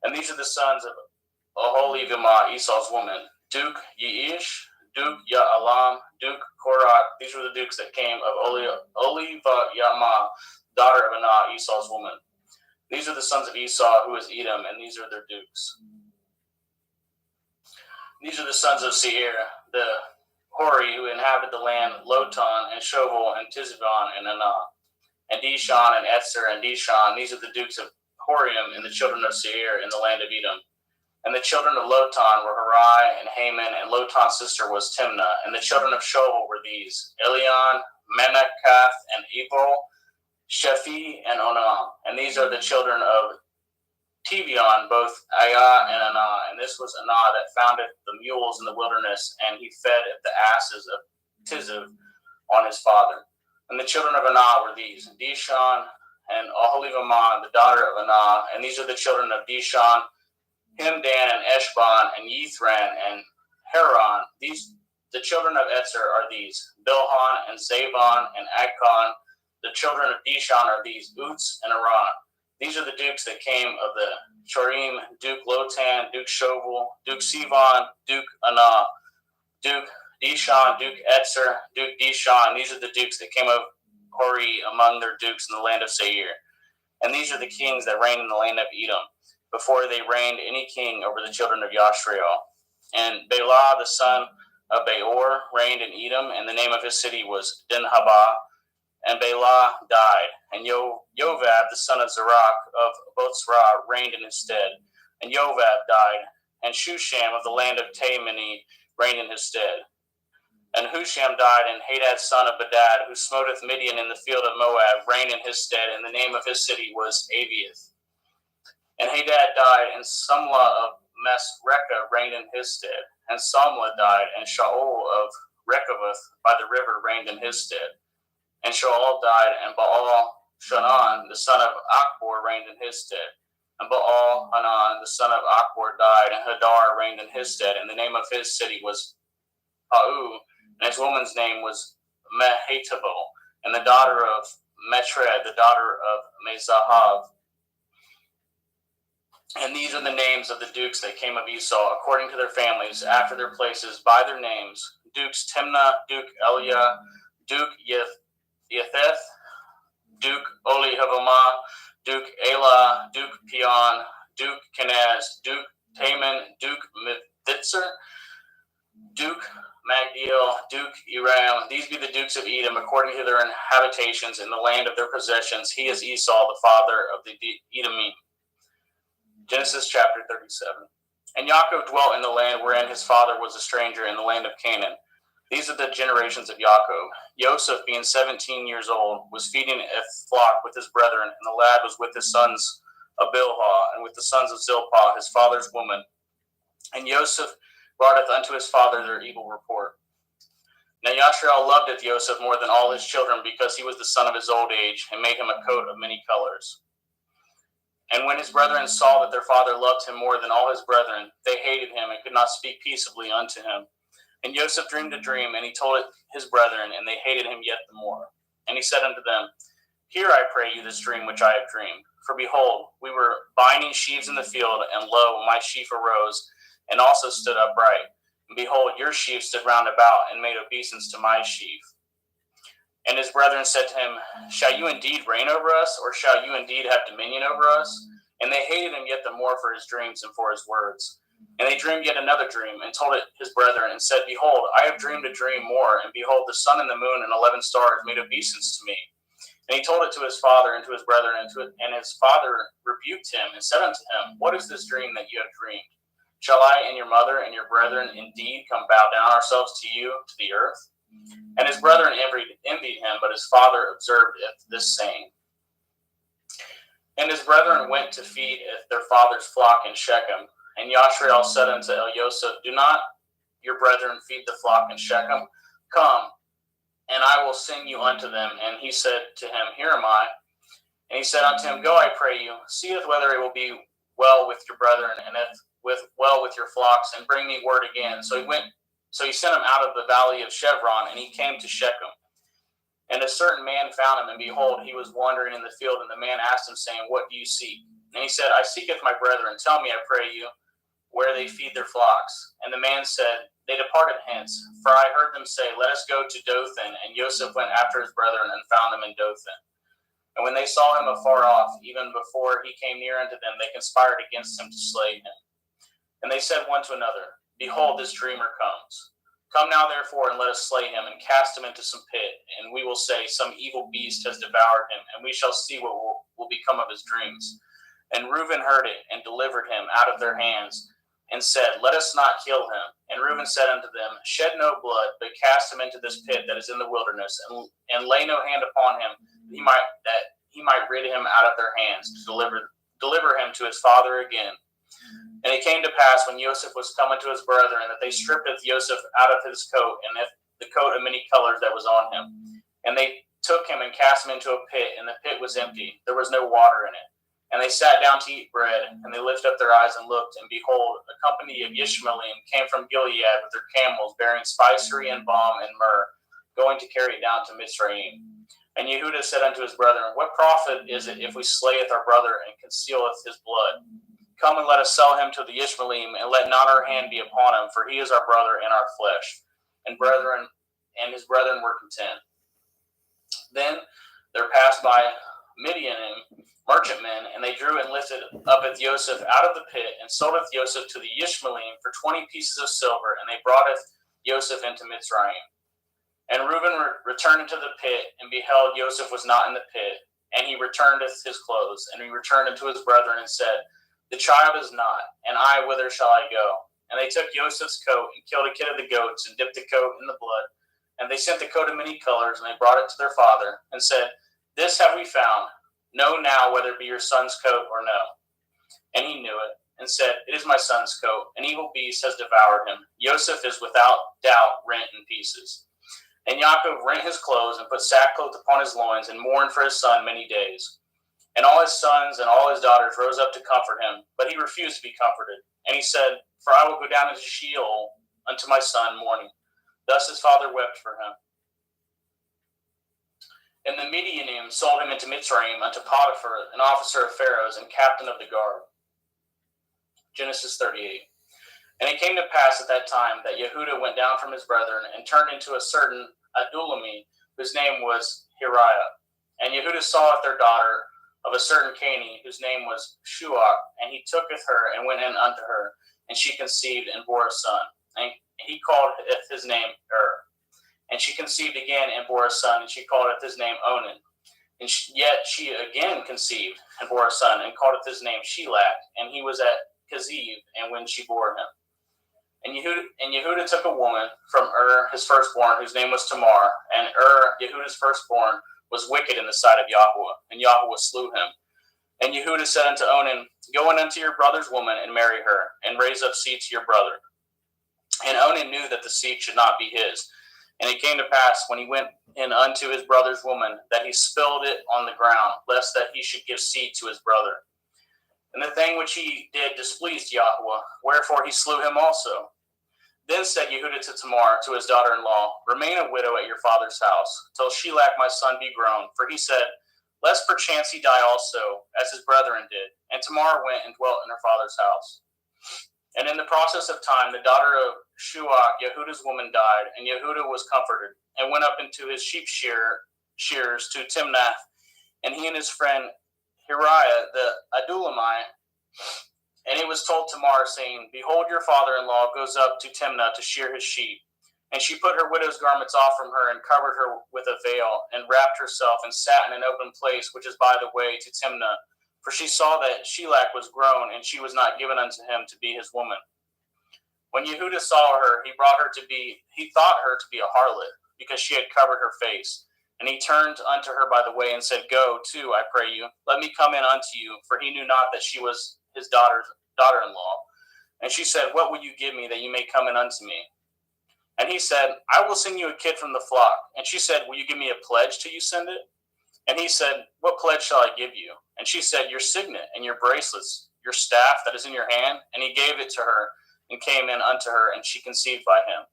And these are the sons of Oholivamah, Esau's woman: Duke Yeish, Duke Ya'alam, Duke Korah. These were the dukes that came of Olivamah, daughter of Anah, Esau's woman. These are the sons of Esau, who is Edom, and these are their dukes. These are the sons of Seir, the Hori, who inhabited the land: Lotan, and Shoval, and Tizivon, and Anah, and Dishon, and Etzer, and Dishon. These are the dukes of Horium, and the children of Seir in the land of Edom. And the children of Lotan were Harai and Haman, and Lotan's sister was Timnah. And the children of Shoval were these: Elion, Menakath, and Ebal, Shephi, and Onam. And these are the children of Tevion, both Ayah and Anah. And this was Anah that founded the mules in the wilderness, and he fed the asses of Tiziv on his father. And the children of Anah were these: Dishon and Oholivamah, the daughter of Anah. And these are the children of Dishon: Himdan, and Eshban, and Yithran, and Haran. The children of Etzer are these: Bilhan, and Zabon, and Akon. The children of Dishon are these: Uts and Aran. These are the dukes that came of the Chorim: Duke Lotan, Duke Shoval, Duke Sivan, Duke Anah, Duke Dishon, Duke Etzer, Duke Dishon. These are the dukes that came of Hori among their dukes in the land of Seir. And these are the kings that reigned in the land of Edom, before they reigned any king over the children of Yashrael. And Bela, the son of Beor, reigned in Edom, and the name of his city was Dinhabah. And Bela died, and Jovab, the son of Zerach of Botzrah, reigned in his stead. And Jovab died, and Shusham of the land of Taimani reigned in his stead. And Husham died, and Hadad, son of Bedad, who smoteth Midian in the field of Moab, reigned in his stead, and the name of his city was Aviath. And Hadad died, and Sumlah of Mesrekah reigned in his stead. And Samlah died, and Shaul of Rechoboth by the river reigned in his stead. And Shaul died, and Baal Shunan, the son of Akbor, reigned in his stead. And Baal-Hanan, the son of Akbor, died, and Hadar reigned in his stead. And the name of his city was Pau, and his woman's name was Mehetabel, and the daughter of Metred, the daughter of Mezahav. And these are the names of the dukes that came of Esau, according to their families, after their places, by their names: Dukes Timnah, Duke Eliah, Duke Yetheth, Duke Olihavamah, Duke Elah, Duke Peon, Duke Kenaz, Duke Taman, Duke Mithitzer, Duke Magdiel, Duke Eram. These be the dukes of Edom, according to their habitations in the land of their possessions. He is Esau, the father of the Edomim. Genesis chapter 37. And Yaakov dwelt in the land wherein his father was a stranger, in the land of Canaan. These are the generations of Yaakov. Joseph, being 17 years old, was feeding a flock with his brethren, and the lad was with his sons of Bilhah, and with the sons of Zilpah, his father's woman. And Joseph broughteth unto his father their evil report. Now Yashrael loved Joseph more than all his children, because he was the son of his old age, and made him a coat of many colors. And when his brethren saw that their father loved him more than all his brethren, they hated him, and could not speak peaceably unto him. And Joseph dreamed a dream, and he told it his brethren, and they hated him yet the more. And he said unto them, Hear, I pray you, this dream which I have dreamed. For behold, we were binding sheaves in the field, and lo, my sheaf arose, and also stood upright. And behold, your sheaf stood round about, and made obeisance to my sheaf. And his brethren said to him, Shall you indeed reign over us, or shall you indeed have dominion over us? And they hated him yet the more for his dreams and for his words. And they dreamed yet another dream, and told it his brethren, and said, Behold, I have dreamed a dream more, and behold, the sun and the moon and 11 stars made obeisance to me. And he told it to his father and to his brethren, and his father rebuked him, and said unto him, What is this dream that you have dreamed? Shall I and your mother and your brethren indeed come bow down ourselves to you, to the earth? And his brethren envied him, but his father observed this saying. And his brethren went to feed their father's flock in Shechem. And Yashrael said unto Elioseph, Do not your brethren feed the flock in Shechem? Come, and I will send you unto them. And he said to him, Here am I. And he said unto him, Go, I pray you, seeth whether it will be well with your brethren, and well with your flocks, and bring me word again. So he sent him out of the valley of Chevron, and he came to Shechem. And a certain man found him, and behold, he was wandering in the field. And the man asked him, saying, What do you seek? And he said, I seeketh my brethren. Tell me, I pray you, where they feed their flocks. And the man said, They departed hence, for I heard them say, Let us go to Dothan. And Joseph went after his brethren, and found them in Dothan. And when they saw him afar off, even before he came near unto them, they conspired against him to slay him. And they said one to another, Behold, this dreamer comes. Come now, therefore, and let us slay him, and cast him into some pit. And we will say, Some evil beast has devoured him, and we shall see what will become of his dreams. And Reuben heard it, and delivered him out of their hands, and said, Let us not kill him. And Reuben said unto them, Shed no blood, but cast him into this pit that is in the wilderness, and lay no hand upon him, that he might rid him out of their hands, to deliver him to his father again. And it came to pass, when Joseph was come unto his brethren, that they stripped Joseph out of his coat, and the coat of many colors that was on him. And they took him and cast him into a pit, and the pit was empty. There was no water in it. And they sat down to eat bread, and they lifted up their eyes and looked, and behold, a company of Ishmaelim came from Gilead with their camels, bearing spicery and balm and myrrh, going to carry it down to Mitzrayim. And Yehudah said unto his brethren, What profit is it if we slayeth our brother and concealeth his blood? Come and let us sell him to the Ishmaelim, and let not our hand be upon him, for he is our brother and our flesh. And his brethren were content. Then there passed by Midianim merchantmen, and they drew and lifted up Joseph out of the pit, and sold Joseph to the Ishmaelim for 20 pieces of silver, and they brought Joseph into Mitzrayim. And Reuben returned into the pit, and beheld Joseph was not in the pit, and he returned his clothes, and he returned unto his brethren, and said, The child is not, and I, whither shall I go? And they took Joseph's coat, and killed a kid of the goats, and dipped the coat in the blood. And they sent the coat of many colors, and they brought it to their father, and said, This have we found. Know now whether it be your son's coat or no. And he knew it, and said, It is my son's coat. An evil beast has devoured him. Joseph is without doubt rent in pieces. And Yaakov rent his clothes and put sackcloth upon his loins and mourned for his son many days. And all his sons and all his daughters rose up to comfort him, but he refused to be comforted. And he said, For I will go down into Sheol unto my son mourning. Thus his father wept for him. And the Midianim sold him into Mitzrayim unto Potiphar, an officer of Pharaoh's and captain of the guard. Genesis 38. And it came to pass at that time that Yehudah went down from his brethren and turned into a certain Adulami, whose name was Hiriah. And Yehudah saweth their daughter of a certain Canaanite, whose name was Shuach, and he tooketh her and went in unto her, and she conceived and bore a son. And he called his name And she conceived again and bore a son, and she called his name Onan. And yet she again conceived and bore a son, and called his name Shelach. And he was at Kaziv, and when she bore him. And Yehudah took a woman from his firstborn, whose name was Tamar. And Yehudah's firstborn, was wicked in the sight of Yahweh, and Yahweh slew him. And Yehudah said unto Onan, Go in unto your brother's woman, and marry her, and raise up seed to your brother. And Onan knew that the seed should not be his. And it came to pass, when he went in unto his brother's woman, that he spilled it on the ground, lest that he should give seed to his brother. And the thing which he did displeased Yahweh, wherefore he slew him also. Then said Yehudah to Tamar, to his daughter-in-law, Remain a widow at your father's house, till Shelach my son be grown. For he said, Lest perchance he die also, as his brethren did. And Tamar went and dwelt in her father's house. And in the process of time, the daughter of Shuach, Yehudah's woman, died, and Yehudah was comforted, and went up into his sheep shears to Timnath, and he and his friend Hiriah the Adullamite. And it was told Tamar, saying, Behold, your father-in-law goes up to Timnah to shear his sheep. And she put her widow's garments off from her, and covered her with a veil, and wrapped herself, and sat in an open place, which is by the way to Timnah. For she saw that Shelach was grown, and she was not given unto him to be his woman. When Yehudah saw her, he thought her to be a harlot, because she had covered her face. And he turned unto her by the way, and said, Go to, I pray you, let me come in unto you, for he knew not that she was his daughter-in-law. And she said, What will you give me that you may come in unto me? And he said, I will send you a kid from the flock. And she said, Will you give me a pledge till you send it? And he said, What pledge shall I give you? And she said, Your signet and your bracelets, your staff that is in your hand. And he gave it to her, and came in unto her, and she conceived by him.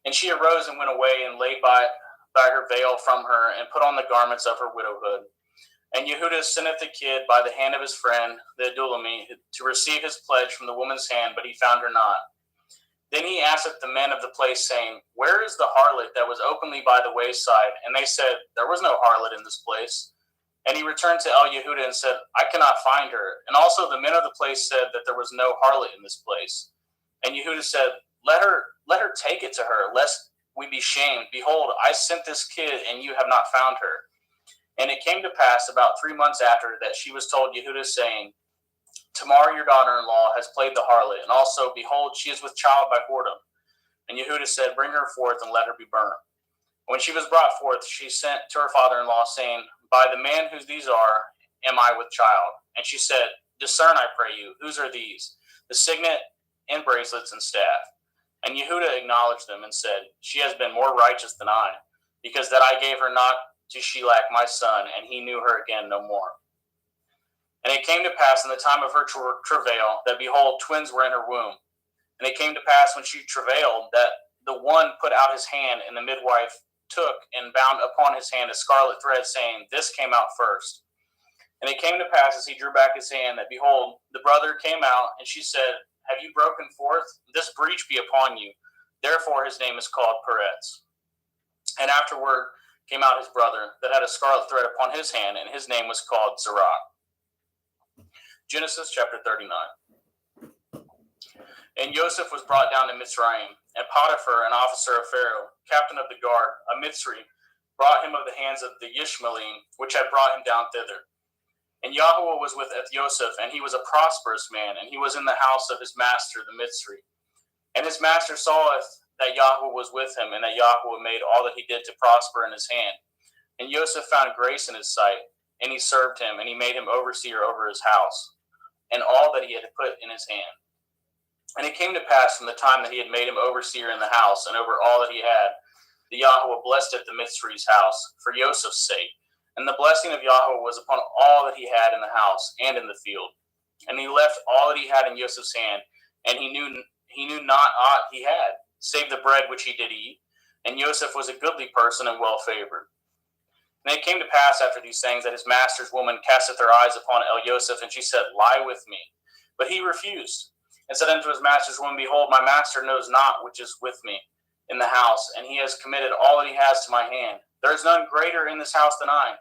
And she arose and went away, and laid by her veil from her, and put on the garments of her widowhood. And Yehudah senteth the kid by the hand of his friend, the Adullamite, to receive his pledge from the woman's hand, but he found her not. Then he asked the men of the place, saying, Where is the harlot that was openly by the wayside? And they said, There was no harlot in this place. And he returned to Yehudah and said, I cannot find her. And also the men of the place said that there was no harlot in this place. And Yehudah said, Let her take it to her, lest we be shamed. Behold, I sent this kid, and you have not found her. And it came to pass about 3 months after that she was told Yehudah, saying, Tamar, your daughter-in-law, has played the harlot, and also, behold, she is with child by whoredom. And Yehudah said, Bring her forth, and let her be burnt. When she was brought forth, she sent to her father-in-law, saying, By the man whose these are, am I with child? And she said, Discern, I pray you, whose are these? The signet, and bracelets, and staff. And Yehudah acknowledged them, and said, She has been more righteous than I, because that I gave her not to Shelach my son, and he knew her again no more. And it came to pass in the time of her travail, that behold, twins were in her womb. And it came to pass when she travailed, that the one put out his hand, and the midwife took and bound upon his hand a scarlet thread, saying, This came out first. And it came to pass, as he drew back his hand, that behold, the brother came out, and she said, Have you broken forth? This breach be upon you. Therefore his name is called Peretz. And afterward came out his brother, that had a scarlet thread upon his hand, and his name was called Zerah. Genesis chapter 39. And Joseph was brought down to Mitzrayim, and Potiphar, an officer of Pharaoh, captain of the guard, a Mitzri, brought him of the hands of the Ishmaelim, which had brought him down thither. And Yahweh was with Joseph, and he was a prosperous man, and he was in the house of his master, the Mitzri. And his master saweth that Yahweh was with him, and that Yahweh made all that he did to prosper in his hand. And Joseph found grace in his sight, and he served him, and he made him overseer over his house, and all that he had put in his hand. And it came to pass from the time that he had made him overseer in the house, and over all that he had, the Yahweh blessed the Mitzri's house for Joseph's sake. And the blessing of Yahweh was upon all that he had in the house and in the field. And he left all that he had in Joseph's hand, and he knew not aught he had, save the bread which he did eat. And Joseph was a goodly person and well favored. And it came to pass after these things that his master's woman casteth her eyes upon Joseph, and she said, Lie with me. But he refused, and said unto his master's woman, Behold, my master knows not which is with me in the house, and he has committed all that he has to my hand. There is none greater in this house than I,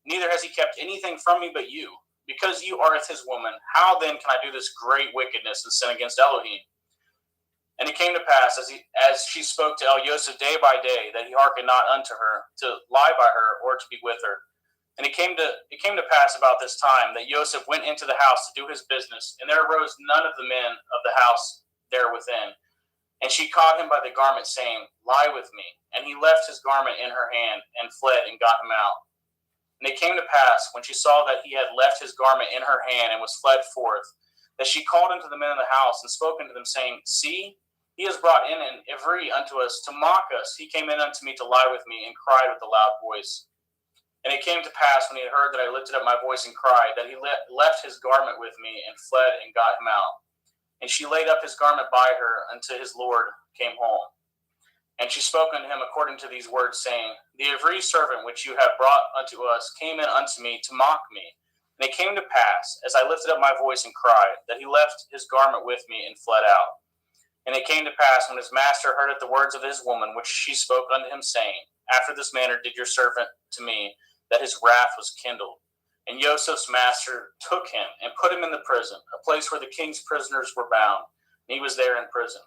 neither has he kept anything from me but you. Because you are his woman, how then can I do this great wickedness and sin against Elohim? And it came to pass, as she spoke to Joseph day by day, that he hearkened not unto her, to lie by her, or to be with her. And it came to pass about this time, that Joseph went into the house to do his business, and there arose none of the men of the house there within. And she caught him by the garment, saying, Lie with me. And he left his garment in her hand, and fled, and got him out. And it came to pass, when she saw that he had left his garment in her hand, and was fled forth, that she called unto the men of the house, and spoke unto them, saying, See, he has brought in an Ivri unto us, to mock us. He came in unto me to lie with me, and cried with a loud voice. And it came to pass, when he had heard that I lifted up my voice and cried, that he left his garment with me, and fled, and got him out. And she laid up his garment by her, until his Lord came home. And she spoke unto him according to these words, saying, The Ivri servant which you have brought unto us came in unto me to mock me. And it came to pass, as I lifted up my voice and cried, that he left his garment with me, and fled out. And it came to pass, when his master heard the words of his woman, which she spoke unto him, saying, After this manner did your servant to me, that his wrath was kindled. And Joseph's master took him, and put him in the prison, a place where the king's prisoners were bound. And he was there in prison.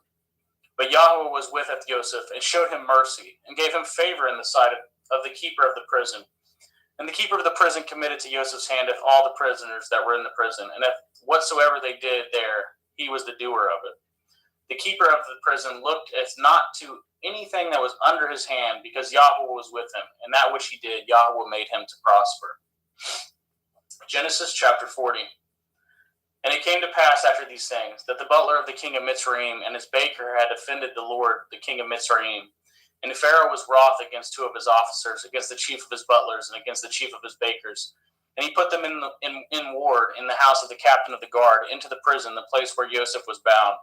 But Yahweh was with Joseph, and showed him mercy, and gave him favor in the sight of the keeper of the prison. And the keeper of the prison committed to Joseph's hand all the prisoners that were in the prison, and if whatsoever they did there, he was the doer of it. The keeper of the prison looked as not to anything that was under his hand, because Yahweh was with him, and that which he did, Yahweh made him to prosper. Genesis chapter 40. And it came to pass after these things, that the butler of the king of Mitzrayim and his baker had offended the Lord, the king of Mitzrayim. And Pharaoh was wroth against two of his officers, against the chief of his butlers, and against the chief of his bakers. And he put them in ward in the house of the captain of the guard, into the prison, the place where Joseph was bound.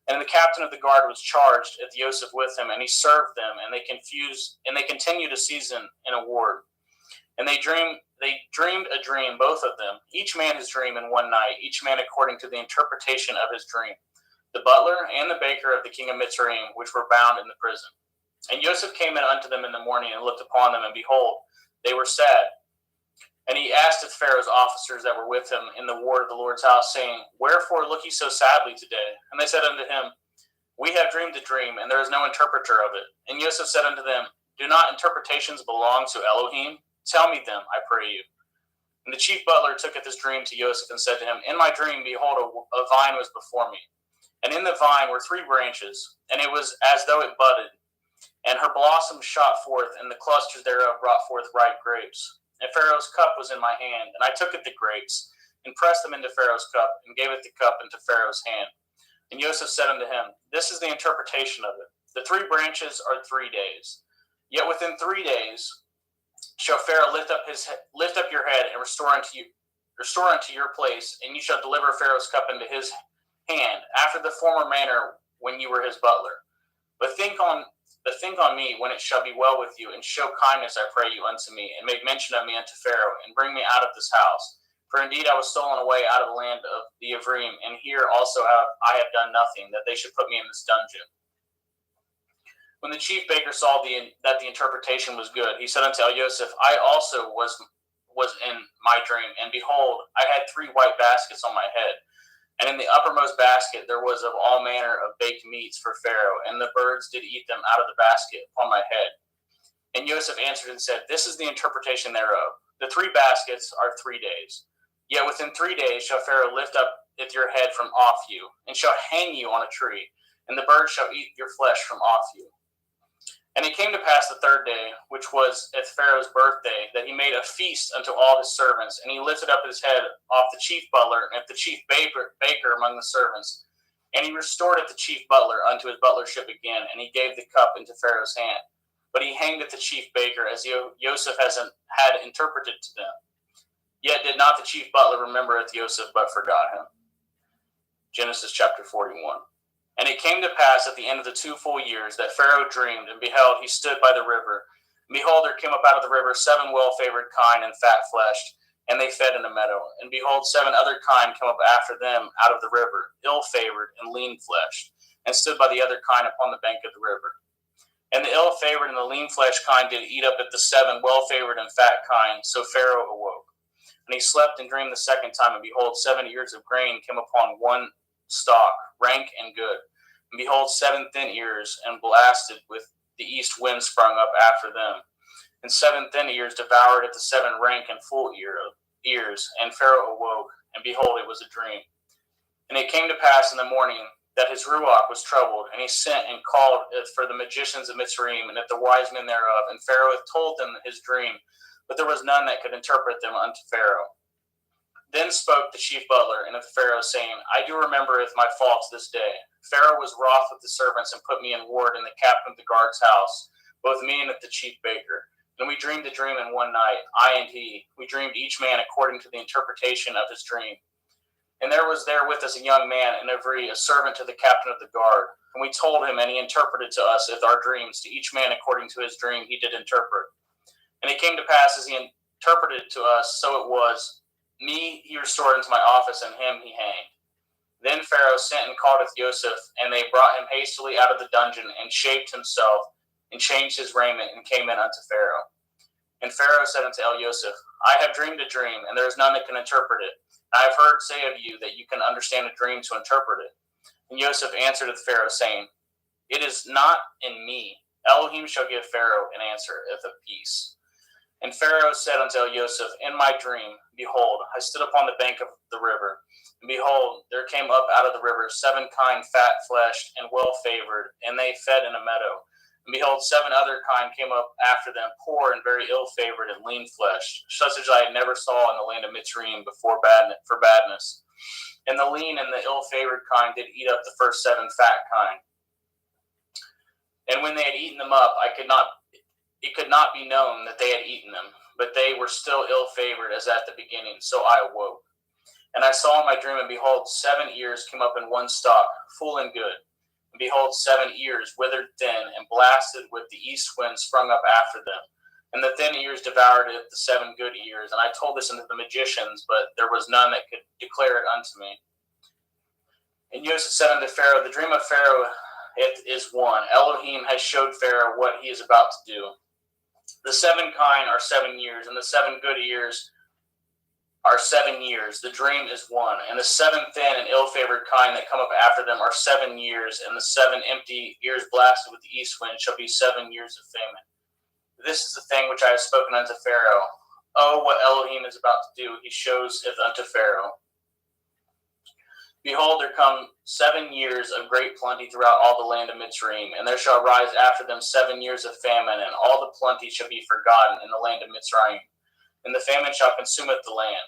And the captain of the guard was charged at Joseph with him, and he served them, and they continued a season in a ward. And they dreamed a dream, both of them, each man his dream in one night, each man according to the interpretation of his dream, the butler and the baker of the king of Mitzrayim, which were bound in the prison. And Joseph came in unto them in the morning, and looked upon them, and behold, they were sad. And he asked of Pharaoh's officers that were with him in the ward of the Lord's house, saying, Wherefore look ye so sadly today? And they said unto him, We have dreamed a dream, and there is no interpreter of it. And Joseph said unto them, Do not interpretations belong to Elohim? Tell me them, I pray you. And the chief butler tooketh this dream to Joseph, and said to him, In my dream, behold, a vine was before me. And in the vine were 3 branches, and it was as though it budded. And her blossoms shot forth, and the clusters thereof brought forth ripe grapes. And Pharaoh's cup was in my hand, and I took the grapes, and pressed them into Pharaoh's cup, and gave the cup into Pharaoh's hand. And Joseph said unto him, This is the interpretation of it. The 3 branches are 3 days. Yet within 3 days shall Pharaoh lift up your head, and restore unto your place, and you shall deliver Pharaoh's cup into his hand, after the former manner when you were his butler. But think on me when it shall be well with you, and show kindness, I pray you, unto me, and make mention of me unto Pharaoh, and bring me out of this house. For indeed I was stolen away out of the land of the Ivrim, and here also I have done nothing, that they should put me in this dungeon. When the chief baker saw that the interpretation was good, he said unto Joseph, I also was in my dream, and behold, I had 3 white baskets on my head. And in the uppermost basket there was of all manner of baked meats for Pharaoh, and the birds did eat them out of the basket upon my head. And Joseph answered and said, This is the interpretation thereof. The 3 baskets are 3 days. Yet within 3 days shall Pharaoh lift up your head from off you, and shall hang you on a tree, and the birds shall eat your flesh from off you. And it came to pass the 3rd day, which was at Pharaoh's birthday, that he made a feast unto all his servants, and he lifted up his head off the chief butler and the chief baker among the servants. And he restored the chief butler unto his butlership again, and he gave the cup into Pharaoh's hand. but he hanged it the chief baker, as Joseph had interpreted to them. Yet did not the chief butler remembereth Joseph, but forgot him. Genesis chapter 41. And it came to pass at the end of the 2 full years that Pharaoh dreamed, and beheld, he stood by the river. And behold, there came up out of the river 7 well-favored kine and fat-fleshed, and they fed in a meadow. And behold, 7 other kine came up after them out of the river, ill-favored and lean-fleshed, and stood by the other kine upon the bank of the river. And the ill-favored and the lean-fleshed kine did eat up at the 7 well-favored and fat kine. So Pharaoh awoke. And he slept and dreamed the second time, and behold, 7 ears of grain came upon one stalk, rank and good. And behold, 7 thin ears, and blasted with the east wind sprung up after them. And 7 thin ears devoured at the 7 rank and full ears. And Pharaoh awoke, and behold, it was a dream. And it came to pass in the morning that his ruach was troubled, and he sent and called for the magicians of Mitzrayim, and at the wise men thereof. And Pharaoh hath told them his dream, but there was none that could interpret them unto Pharaoh. Then spoke the chief butler and of Pharaoh, saying, I do remembereth my faults this day. Pharaoh was wroth with the servants, and put me in ward in the captain of the guard's house, both me and the chief baker. And we dreamed a dream in one night, I and he. We dreamed each man according to the interpretation of his dream. And there was there with us a young man, and a servant to the captain of the guard. And we told him, and he interpreted to us our dreams, to each man according to his dream he did interpret. And it came to pass, as he interpreted to us, so it was. Me he restored into my office, and him he hanged. Then Pharaoh sent and calleth Joseph, and they brought him hastily out of the dungeon, and shaped himself, and changed his raiment, and came in unto Pharaoh. And Pharaoh said unto Joseph, I have dreamed a dream, and there is none that can interpret it. I have heard say of you that you can understand a dream to interpret it. And Joseph answered the Pharaoh, saying, It is not in me. Elohim shall give Pharaoh an answer of peace. And Pharaoh said unto Joseph, In my dream, behold, I stood upon the bank of the river, and behold, there came up out of the river 7 kine fat-fleshed and well-favored, and they fed in a meadow. And behold, 7 other kine came up after them, poor and very ill-favored and lean-fleshed, such as I had never saw in the land of Mitzrayim for badness. And the lean and the ill-favored kine did eat up the first 7 fat kine. And when they had eaten them up, it could not be known that they had eaten them, but they were still ill-favored as at the beginning. So I awoke. And I saw in my dream, and behold, 7 ears came up in one stalk, full and good. And behold, 7 ears withered thin, and blasted with the east wind sprung up after them. And the thin ears devoured it, the 7 good ears. And I told this unto the magicians, but there was none that could declare it unto me. And Joseph said unto Pharaoh, The dream of Pharaoh it is one. Elohim has showed Pharaoh what he is about to do. The 7 kine are 7 years, and the 7 good ears are 7 years. The dream is one. And the 7 thin and ill-favored kine that come up after them are 7 years, and the 7 empty ears blasted with the east wind shall be 7 years of famine. This is the thing which I have spoken unto Pharaoh. Oh, what Elohim is about to do, he shows it unto Pharaoh. Behold, there come 7 years of great plenty throughout all the land of Mitzrayim, and there shall rise after them 7 years of famine, and all the plenty shall be forgotten in the land of Mitzrayim. And the famine shall consumeth the land.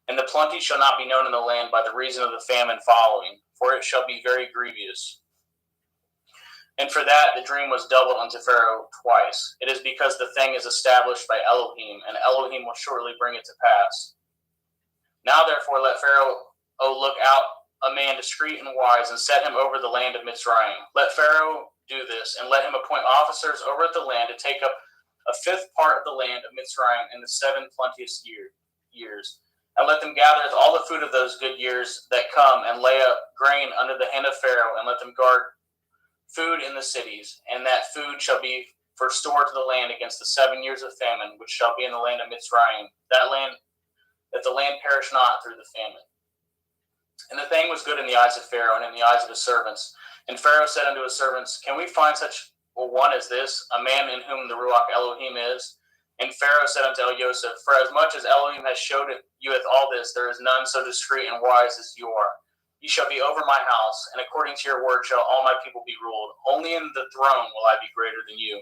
And the plenty shall not be known in the land by the reason of the famine following, for it shall be very grievous. And for that the dream was doubled unto Pharaoh twice. It is because the thing is established by Elohim, and Elohim will shortly bring it to pass. Now therefore let Pharaoh look out a man discreet and wise, and set him over the land of Mitzrayim. Let Pharaoh do this, and let him appoint officers over the land to take up a 5th part of the land of Mitzrayim in the 7 plenteous years. And let them gather all the food of those good years that come, and lay up grain under the hand of Pharaoh, and let them guard food in the cities, and that food shall be for store to the land against the 7 years of famine, which shall be in the land of Mitzrayim, that the land perish not through the famine. And the thing was good in the eyes of Pharaoh, and in the eyes of his servants. And Pharaoh said unto his servants, Can we find such a one as this, a man in whom the Ruach Elohim is? And Pharaoh said unto Joseph, For as much as Elohim has showed you with all this, there is none so discreet and wise as you are. You shall be over my house, and according to your word shall all my people be ruled. Only in the throne will I be greater than you.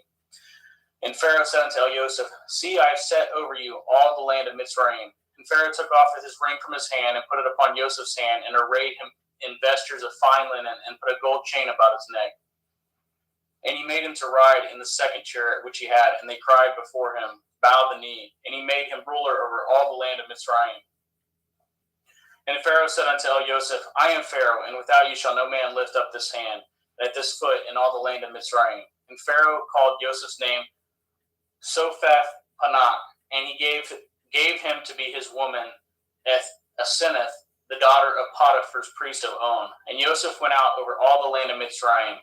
And Pharaoh said unto Joseph, See, I have set over you all the land of Mitzrayim. And Pharaoh took off his ring from his hand, and put it upon Joseph's hand, and arrayed him in vestures of fine linen, and put a gold chain about his neck. And he made him to ride in the second chariot which he had, and they cried before him, bowed the knee, and he made him ruler over all the land of Mitzrayim. And Pharaoh said unto Joseph, I am Pharaoh, and without you shall no man lift up this hand, and at this foot in all the land of Mitzrayim. And Pharaoh called Joseph's name Sopheth Panah, and he gave him to be his woman Asenath, the daughter of Potiphar's priest of On. And Joseph went out over all the land of Mitzrayim.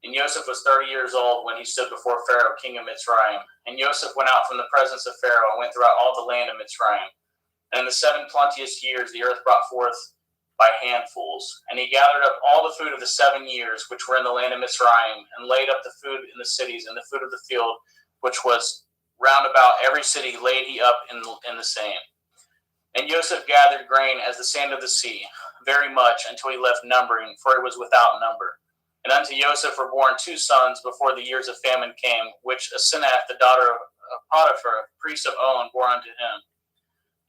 And Joseph was 30 years old when he stood before Pharaoh, king of Mitzrayim. And Joseph went out from the presence of Pharaoh and went throughout all the land of Mitzrayim. And in the 7 plenteous years the earth brought forth by handfuls. And he gathered up all the food of the 7 years which were in the land of Mitzrayim, and laid up the food in the cities, and the food of the field, which was round about every city, laid he up in the same. And Joseph gathered grain as the sand of the sea, very much, until he left numbering, for it was without number. And unto Joseph were born 2 sons before the years of famine came, which Asenath, the daughter of Potiphar, priest of On, bore unto him.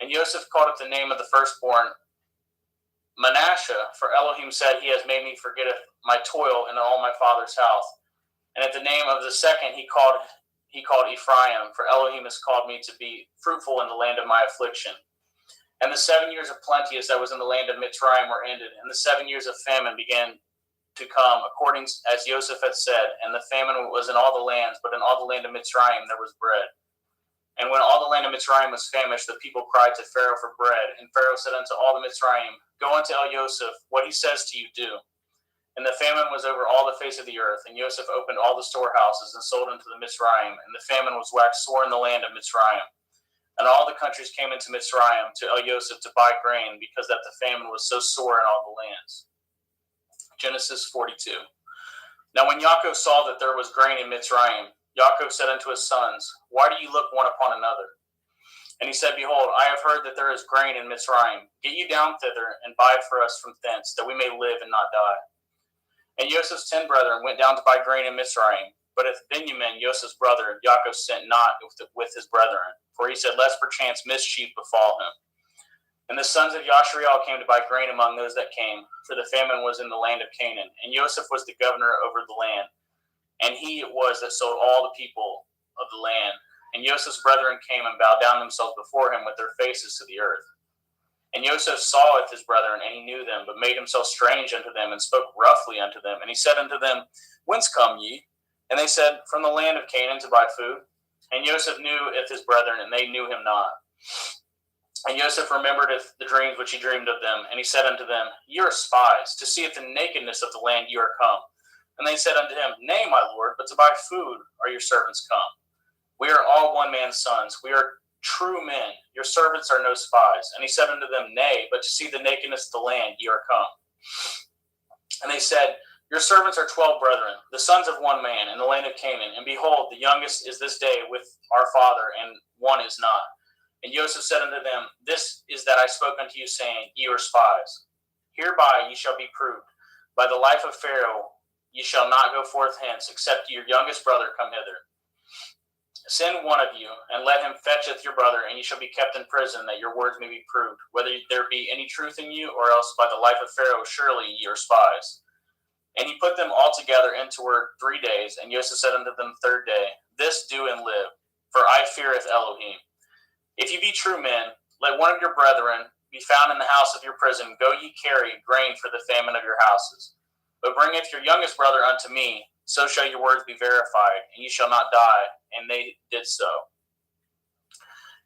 And Joseph called up the name of the firstborn Manasseh, for Elohim said, He has made me forget my toil in all my father's house. And at the name of the second he called Ephraim, for Elohim has called me to be fruitful in the land of my affliction. And the 7 years of plenteous that was in the land of Mitzrayim were ended, and the 7 years of famine began to come, according as Joseph had said. And the famine was in all the lands, but in all the land of Mitzrayim there was bread. And when all the land of Mitzrayim was famished, the people cried to Pharaoh for bread. And Pharaoh said unto all the Mitzrayim, Go unto Joseph, what he says to you do. And the famine was over all the face of the earth. And Joseph opened all the storehouses and sold unto the Mitzrayim. And the famine was waxed sore in the land of Mitzrayim. And all the countries came into Mitzrayim to Joseph to buy grain, because that the famine was so sore in all the lands. Genesis 42. Now when Yaakov saw that there was grain in Mitzrayim, Yaakov said unto his sons, Why do you look one upon another? And he said, Behold, I have heard that there is grain in Mitzrayim. Get you down thither, and buy for us from thence, that we may live and not die. And Joseph's 10 brethren went down to buy grain in Mitzrayim. But if Benjamin, Joseph's brother, Yaakov sent not with his brethren, for he said, Lest perchance mischief befall him. And the sons of Yashriel came to buy grain among those that came, for the famine was in the land of Canaan. And Joseph was the governor over the land, and he it was that sold all the people of the land. And Joseph's brethren came and bowed down themselves before him with their faces to the earth. And Joseph saweth his brethren, and he knew them, but made himself strange unto them, and spoke roughly unto them. And he said unto them, Whence come ye? And they said, From the land of Canaan to buy food. And Joseph knew his brethren, and they knew him not. And Joseph remembered the dreams which he dreamed of them. And he said unto them, Ye are spies, to see if the nakedness of the land ye are come. And they said unto him, Nay, my lord, but to buy food are your servants come. We are all one man's sons. We are true men. Your servants are no spies. And he said unto them, Nay, but to see the nakedness of the land ye are come. And they said, Your servants are 12 brethren, the sons of one man, in the land of Canaan. And behold, the youngest is this day with our father, and one is not. And Joseph said unto them, This is that I spoke unto you, saying, Ye are spies. Hereby ye shall be proved. By the life of Pharaoh ye shall not go forth hence, except your youngest brother come hither. Send one of you, and let him fetcheth your brother, and ye shall be kept in prison, that your words may be proved, whether there be any truth in you, or else by the life of Pharaoh surely ye are spies. And he put them all together intoward 3 days. And Joseph said unto them the 3rd day, This do and live, for I feareth Elohim. If ye be true men, let one of your brethren be found in the house of your prison. Go ye carry grain for the famine of your houses. But bringeth your youngest brother unto me, so shall your words be verified, and ye shall not die. And they did so.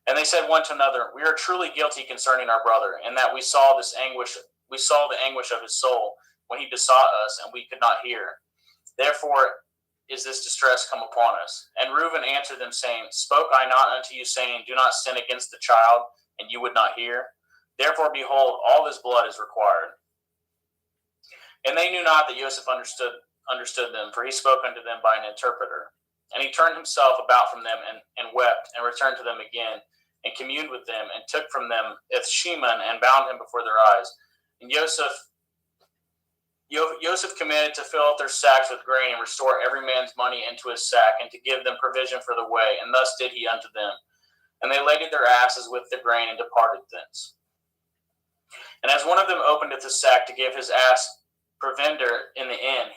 And they said one to another, We are truly guilty concerning our brother, in that we saw the anguish of his soul when he besought us, and we could not hear. Therefore is this distress come upon us. And Reuben answered them, saying, Spoke I not unto you, saying, Do not sin against the child, and you would not hear? Therefore, behold, all this blood is required. And they knew not that Joseph understood them, for he spoke unto them by an interpreter. And he turned himself about from them, and wept, and returned to them again, and communed with them, and took from them Ethsheman, and bound him before their eyes. And Joseph commanded to fill up their sacks with grain, and restore every man's money into his sack, and to give them provision for the way. And thus did he unto them. And they laded their asses with the grain, and departed thence. And as one of them opened his sack to give his ass provender in the inn,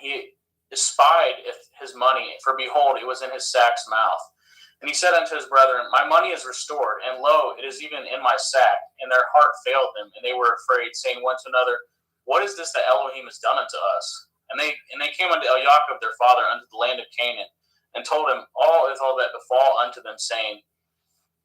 espied his money, for behold, it was in his sack's mouth. And he said unto his brethren, My money is restored, and lo, it is even in my sack. And their heart failed them, and they were afraid, saying one to another, What is this that Elohim has done unto us? And they came unto Jacob their father unto the land of Canaan, and told him all that befall unto them, saying,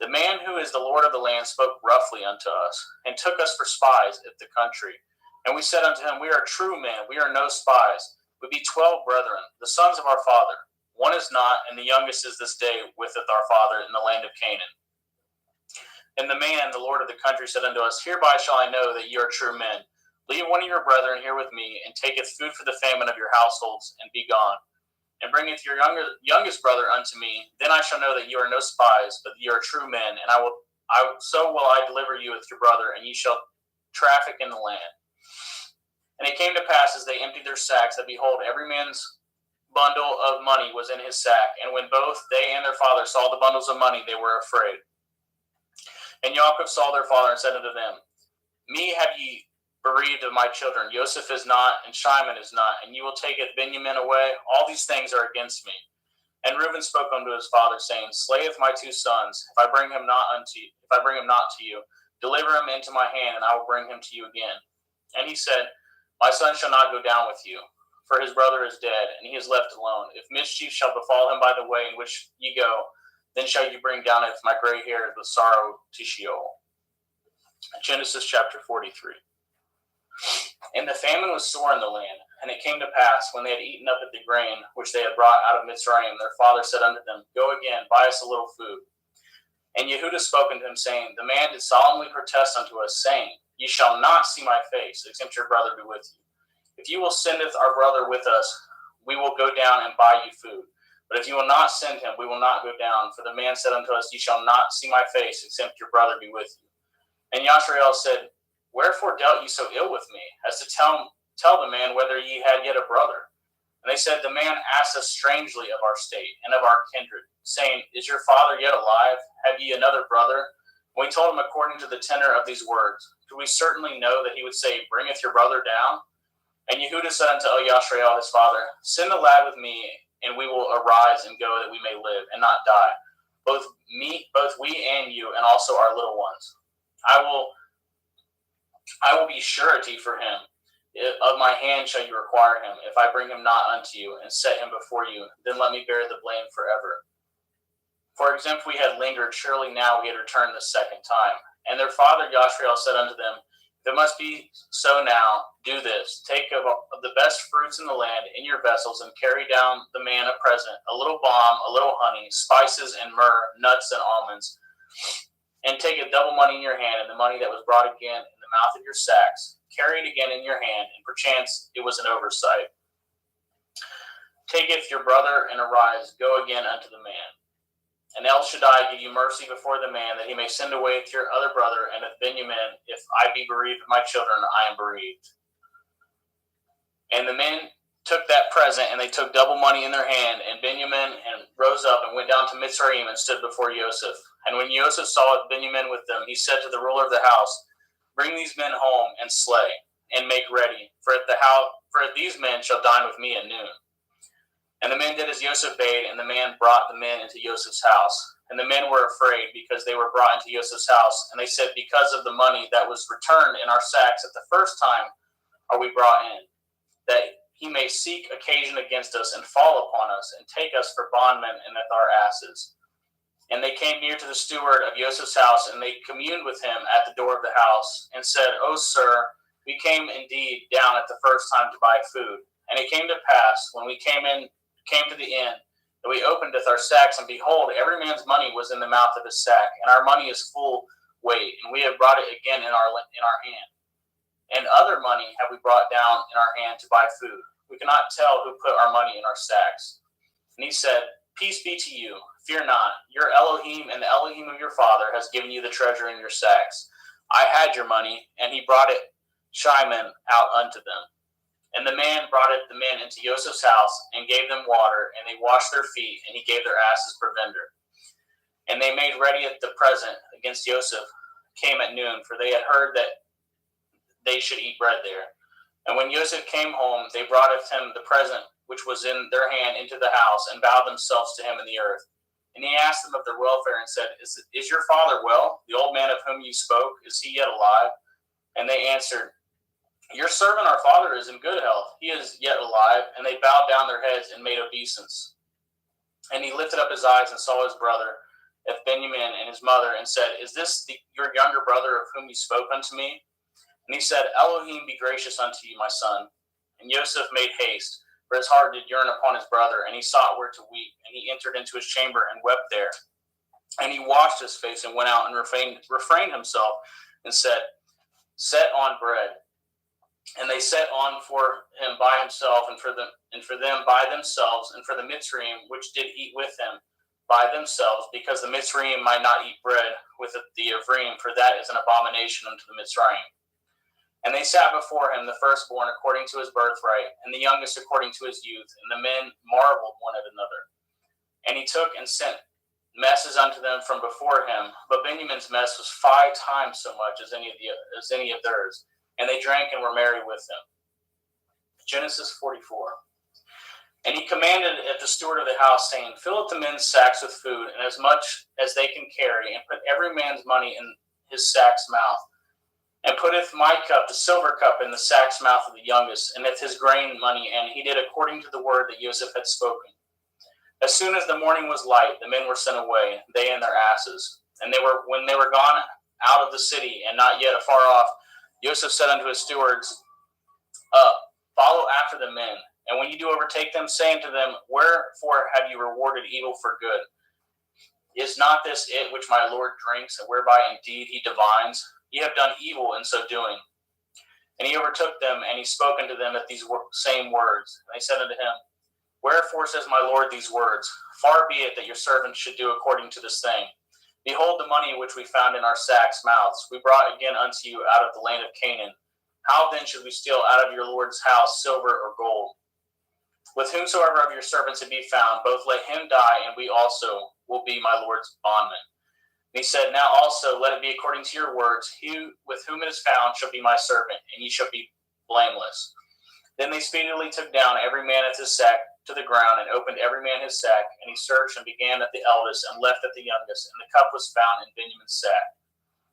The man who is the Lord of the land spoke roughly unto us, and took us for spies of the country. And we said unto him, We are true men, we are no spies. We be 12 brethren, the sons of our father. One is not, and the youngest is this day witheth our father in the land of Canaan. And the man, the Lord of the country, said unto us, Hereby shall I know that ye are true men. Leave one of your brethren here with me, and taketh food for the famine of your households, and be gone. And bringeth your youngest brother unto me, then I shall know that ye are no spies, but ye are true men, and so will I deliver you with your brother, and ye shall traffic in the land. And it came to pass, as they emptied their sacks, that behold, every man's bundle of money was in his sack. And when both they and their father saw the bundles of money, they were afraid. And Jacob saw their father, and said unto them, Me have ye bereaved of my children. Joseph is not, and Shimon is not, and ye will taketh Benjamin away. All these things are against me. And Reuben spoke unto his father, saying, Slayeth my 2 sons, if I bring him not to you, deliver him into my hand, and I will bring him to you again. And he said, My son shall not go down with you, for his brother is dead, and he is left alone. If mischief shall befall him by the way in which ye go, then shall you bring down my gray hairs with sorrow to Sheol. Genesis chapter 43. And the famine was sore in the land, and it came to pass, when they had eaten up the grain which they had brought out of Mitzrayim, their father said unto them, Go again, buy us a little food. And Yehudah spoke unto him, saying, The man did solemnly protest unto us, saying, Ye shall not see my face, except your brother be with you. If you will sendeth our brother with us, we will go down and buy you food. But if you will not send him, we will not go down. For the man said unto us, Ye shall not see my face, except your brother be with you. And Yashrael said, Wherefore dealt ye so ill with me, as to tell the man whether ye had yet a brother? And they said, The man asked us strangely of our state and of our kindred, saying, Is your father yet alive? Have ye another brother? And we told him according to the tenor of these words. Could we certainly know that he would say, Bringeth your brother down? And Yehudah said unto Yashrael his father, Send the lad with me, and we will arise and go, that we may live and not die, both we and you, and also our little ones. I will be surety for him. Of my hand shall you require him. If I bring him not unto you, and set him before you, then let me bear the blame forever. For if we had lingered, surely now we had returned the second time. And their father Yashrael said unto them, If it must be so now, do this. Take of the best fruits in the land in your vessels, and carry down the man a present, a little balm, a little honey, spices and myrrh, nuts and almonds. And take a double money in your hand, and the money that was brought again in the mouth of your sacks. Carry it again in your hand, and perchance it was an oversight. Taketh your brother, and arise, go again unto the man. And El Shaddai give you mercy before the man, that he may send away to your other brother, and with Benjamin, if I be bereaved of my children, I am bereaved. And the men took that present, and they took double money in their hand, and Benjamin and rose up and went down to Mitzrayim and stood before Joseph. And when Joseph saw Benjamin with them, he said to the ruler of the house, Bring these men home and slay, and make ready, for these men shall dine with me at noon. And the men did as Joseph bade, and the man brought the men into Joseph's house. And the men were afraid, because they were brought into Joseph's house. And they said, Because of the money that was returned in our sacks at the first time are we brought in, that he may seek occasion against us, and fall upon us, and take us for bondmen and with our asses. And they came near to the steward of Joseph's house, and they communed with him at the door of the house, and said, O sir, we came indeed down at the first time to buy food. And it came to pass, when we came to the inn, that we opened our sacks, and behold, every man's money was in the mouth of his sack, and our money is full weight, and we have brought it again in our hand. And other money have we brought down in our hand to buy food. We cannot tell who put our money in our sacks. And he said, Peace be to you, fear not. Your Elohim and the Elohim of your father has given you the treasure in your sacks. I had your money, and he brought it Shimon out unto them. And the man brought the men into Joseph's house, and gave them water, and they washed their feet, and he gave their asses provender. And they made ready at the present against Joseph, came at noon, for they had heard that they should eat bread there. And when Joseph came home, they brought of him the present which was in their hand into the house, and bowed themselves to him in the earth. And he asked them of their welfare and said, Is your father well? The old man of whom you spoke, is he yet alive? And they answered, Your servant our father is in good health. He is yet alive. And they bowed down their heads and made obeisance. And he lifted up his eyes and saw his brother, Benjamin, and his mother, and said, Is this your younger brother of whom you spoke unto me? And he said, Elohim be gracious unto you, my son. And Joseph made haste, for his heart did yearn upon his brother, and he sought where to weep. And he entered into his chamber and wept there. And he washed his face and went out and refrained himself and said, Set on bread. And they set on for him by himself, and for them by themselves, and for the Mitzrayim which did eat with him by themselves, because the Mitzrayim might not eat bread with the Ephraim, for that is an abomination unto the Mitzrayim. And they sat before him, the firstborn according to his birthright, and the youngest according to his youth. And the men marveled one at another. And he took and sent messes unto them from before him. But Benjamin's mess was 5 times so much as any of theirs. And they drank and were merry with him. Genesis 44. And he commanded at the steward of the house, saying, Fill up the men's sacks with food, and as much as they can carry, and put every man's money in his sack's mouth. And putteth my cup, the silver cup, in the sack's mouth of the youngest, and his grain money. And he did according to the word that Joseph had spoken. As soon as the morning was light, the men were sent away, they and their asses. And when they were gone out of the city, and not yet afar off, Joseph said unto his stewards, Follow after the men, and when you do overtake them, say unto them, Wherefore have you rewarded evil for good? Is not this it which my Lord drinks, and whereby indeed he divines? Ye have done evil in so doing. And he overtook them, and he spoke unto them at these same words. And they said unto him, Wherefore says my Lord these words? Far be it that your servants should do according to this thing. Behold the money which we found in our sacks' mouths, we brought again unto you out of the land of Canaan. How then should we steal out of your Lord's house silver or gold? With whomsoever of your servants it be found, both let him die, and we also will be my Lord's bondmen. And he said, Now also let it be according to your words. He with whom it is found shall be my servant, and ye shall be blameless. Then they speedily took down every man at his sack to the ground, and opened every man his sack. And he searched and began at the eldest, and left at the youngest. And the cup was found in Benjamin's sack.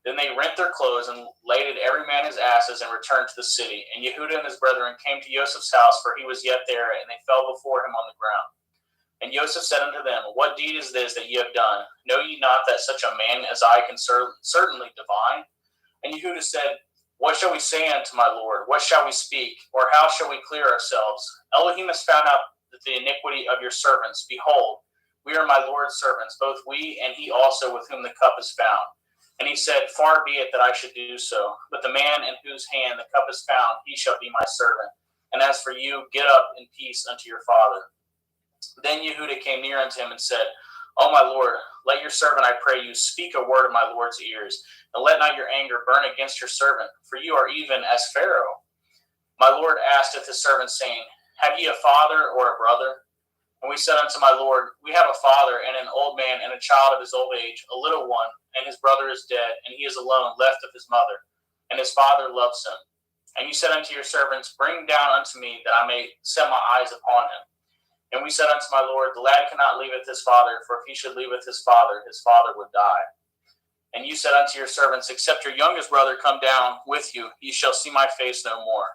Then they rent their clothes, and laded every man his asses, and returned to the city. And Yehudah and his brethren came to Joseph's house, for he was yet there, and they fell before him on the ground. And Joseph said unto them, What deed is this that ye have done? Know ye not that such a man as I can certainly divine? And Yehudah said, What shall we say unto my Lord? What shall we speak? Or how shall we clear ourselves? Elohim has found out the iniquity of your servants. Behold, we are my Lord's servants, both we and he also with whom the cup is found. And he said, Far be it that I should do so. But the man in whose hand the cup is found, he shall be my servant. And as for you, get up in peace unto your father. Then Yehudah came near unto him and said, O my Lord, let your servant, I pray you, speak a word in my Lord's ears, and let not your anger burn against your servant, for you are even as Pharaoh. My Lord asketh his servant, saying, Have ye a father or a brother? And we said unto my Lord, We have a father, and an old man, and a child of his old age, a little one, and his brother is dead, and he is alone, left of his mother, and his father loves him. And you said unto your servants, Bring down unto me, that I may set my eyes upon him. And we said unto my Lord, The lad cannot leaveth his father, for if he should leaveth his father would die. And you said unto your servants, Except your youngest brother come down with you, ye shall see my face no more.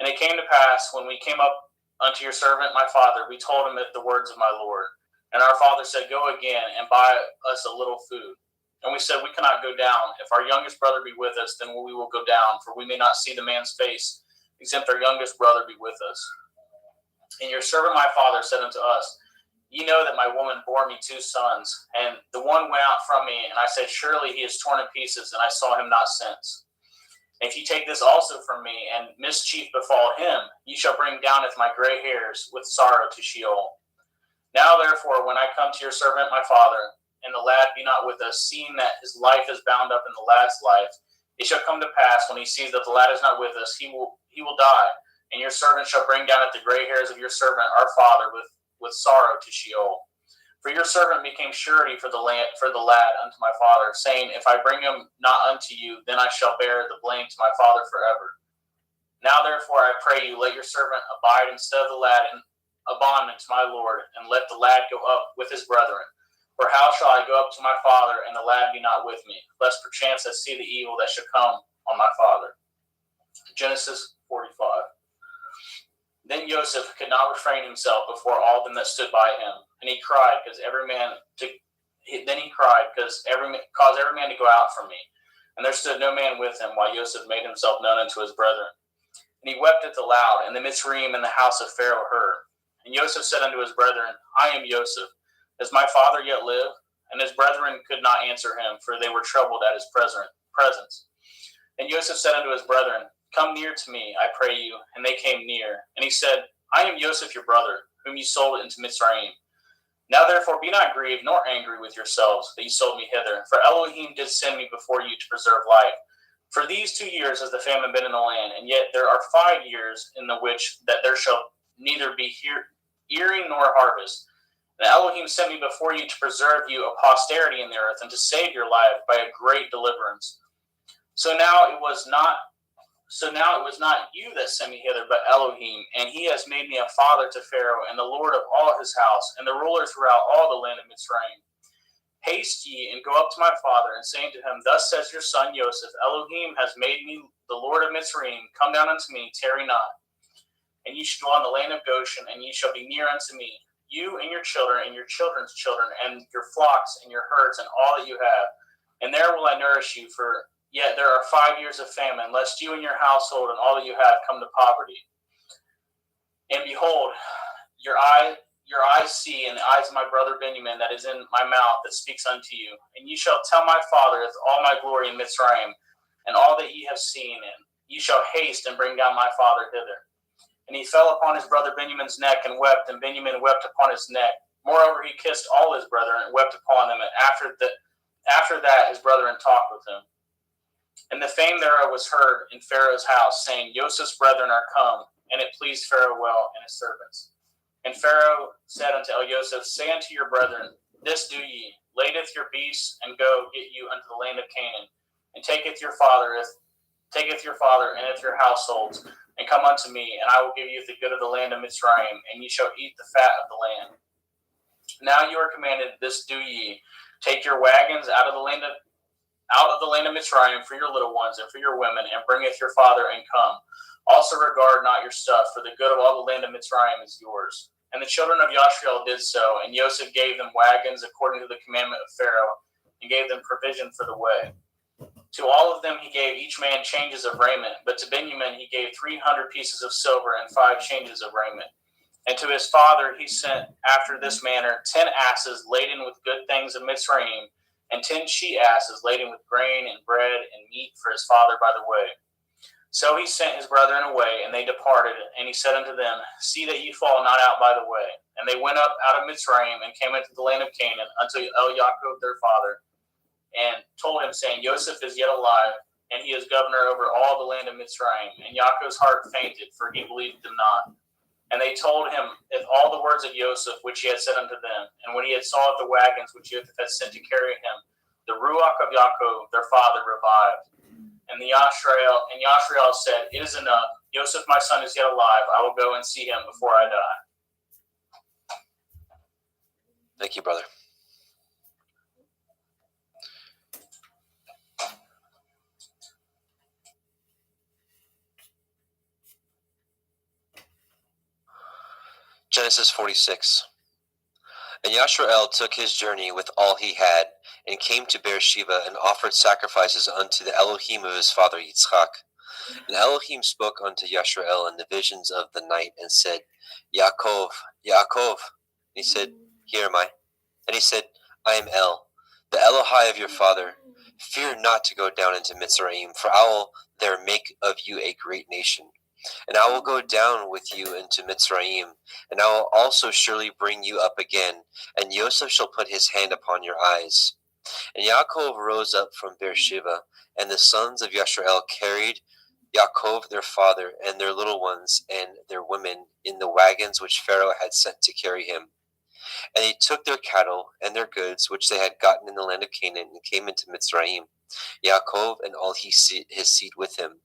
And it came to pass, when we came up unto your servant my father, we told him the words of my Lord. And our father said, Go again, and buy us a little food. And we said, We cannot go down. If our youngest brother be with us, then we will go down, for we may not see the man's face, except our youngest brother be with us. And your servant my father said unto us, Ye know that my woman bore me 2 sons, and the one went out from me, and I said, Surely he is torn in pieces, and I saw him not since. And if ye take this also from me, and mischief befall him, ye shall bring downeth my gray hairs with sorrow to Sheol. Now therefore, when I come to your servant my father, and the lad be not with us, seeing that his life is bound up in the lad's life, it shall come to pass, when he sees that the lad is not with us, he will die. And your servant shall bring down at the gray hairs of your servant our father with sorrow to Sheol. For your servant became surety for the lad unto my father, saying, If I bring him not unto you, then I shall bear the blame to my father forever. Now therefore I pray you, let your servant abide instead of the lad a bondman to my lord, and let the lad go up with his brethren. For how shall I go up to my father, and the lad be not with me, lest perchance I see the evil that should come on my father? Genesis 45. Then Joseph could not refrain himself before all them that stood by him, and he cried, caused every man to go out from me. And there stood no man with him, while Joseph made himself known unto his brethren. And he wept at the loud, and the Mitzrayim and the house of Pharaoh heard. And Joseph said unto his brethren, I am Joseph. Does my father yet live? And his brethren could not answer him, for they were troubled at his presence. And Joseph said unto his brethren, Come near to me, I pray you. And they came near. And he said, I am Joseph your brother, whom you sold into Mitzrayim. Now therefore be not grieved nor angry with yourselves that you sold me hither, for Elohim did send me before you to preserve life. For these 2 years has the famine been in the land, and yet there are 5 years in the which that there shall neither be earing nor harvest. And Elohim sent me before you to preserve you a posterity in the earth, and to save your life by a great deliverance. So now it was not you that sent me hither, but Elohim, and he has made me a father to Pharaoh, and the Lord of all his house, and the ruler throughout all the land of Mitzrayim. Haste ye, and go up to my father, and say unto him, Thus says your son Joseph, Elohim has made me the Lord of Mitzrayim. Come down unto me, tarry not. And ye shall dwell in the land of Goshen, and ye shall be near unto me, you and your children, and your children's children, and your flocks, and your herds, and all that you have. And there will I nourish you, for yet there are 5 years of famine, lest you and your household and all that you have come to poverty. And behold, your eyes see, and the eyes of my brother Benjamin that is in my mouth that speaks unto you. And ye shall tell my father all my glory in Mitzrayim, and all that ye have seen, and ye shall haste and bring down my father hither. And he fell upon his brother Benjamin's neck and wept, and Benjamin wept upon his neck. Moreover, he kissed all his brethren and wept upon them, and after that his brethren talked with him. And the fame thereof was heard in Pharaoh's house, saying, Joseph's brethren are come, and it pleased Pharaoh well and his servants. And Pharaoh said unto Joseph, Say unto your brethren, This do ye, ladeth your beasts, and go get you unto the land of Canaan, and taketh your father and your households, and come unto me, and I will give you the good of the land of Mitzrayim, and ye shall eat the fat of the land. Now you are commanded, this do ye, take your wagons out of the land of Mitzrayim for your little ones and for your women, and bringeth your father, and come. Also regard not your stuff, for the good of all the land of Mitzrayim is yours. And the children of Yashriel did so, and Joseph gave them wagons according to the commandment of Pharaoh, and gave them provision for the way. To all of them he gave each man changes of raiment, but to Benjamin he gave 300 pieces of silver and 5 changes of raiment. And to his father he sent after this manner 10 asses laden with good things of Mitzrayim, and 10 she-asses laden with grain and bread and meat for his father by the way. So he sent his brethren away, and they departed, and he said unto them, See that ye fall not out by the way. And they went up out of Mitzrayim, and came into the land of Canaan, unto Yaakov their father, and told him, saying, Joseph is yet alive, and he is governor over all the land of Mitzrayim. And Yaakov's heart fainted, for he believed them not. And they told him if all the words of Joseph, which he had said unto them. And when he had saw the wagons which Joseph had sent to carry him, the Ruach of Yaakov their father revived. And Yashriel said, It is enough. Joseph my son is yet alive. I will go and see him before I die. Thank you, brother. Genesis 46. And Yashrael took his journey with all he had, and came to Beersheba, and offered sacrifices unto the Elohim of his father Yitzchak. And Elohim spoke unto Yashrael in the visions of the night, and said, Yaakov, Yaakov. And he said, Here am I. And he said, I am El, the Elohai of your father. Fear not to go down into Mitzrayim, for I will there make of you a great nation. And I will go down with you into Mitzrayim, and I will also surely bring you up again, and Joseph shall put his hand upon your eyes. And Yaakov rose up from Beersheba, and the sons of Yashrael carried Yaakov their father, and their little ones, and their women, in the wagons which Pharaoh had sent to carry him. And they took their cattle and their goods, which they had gotten in the land of Canaan, and came into Mitzrayim, Yaakov and all his seed with him.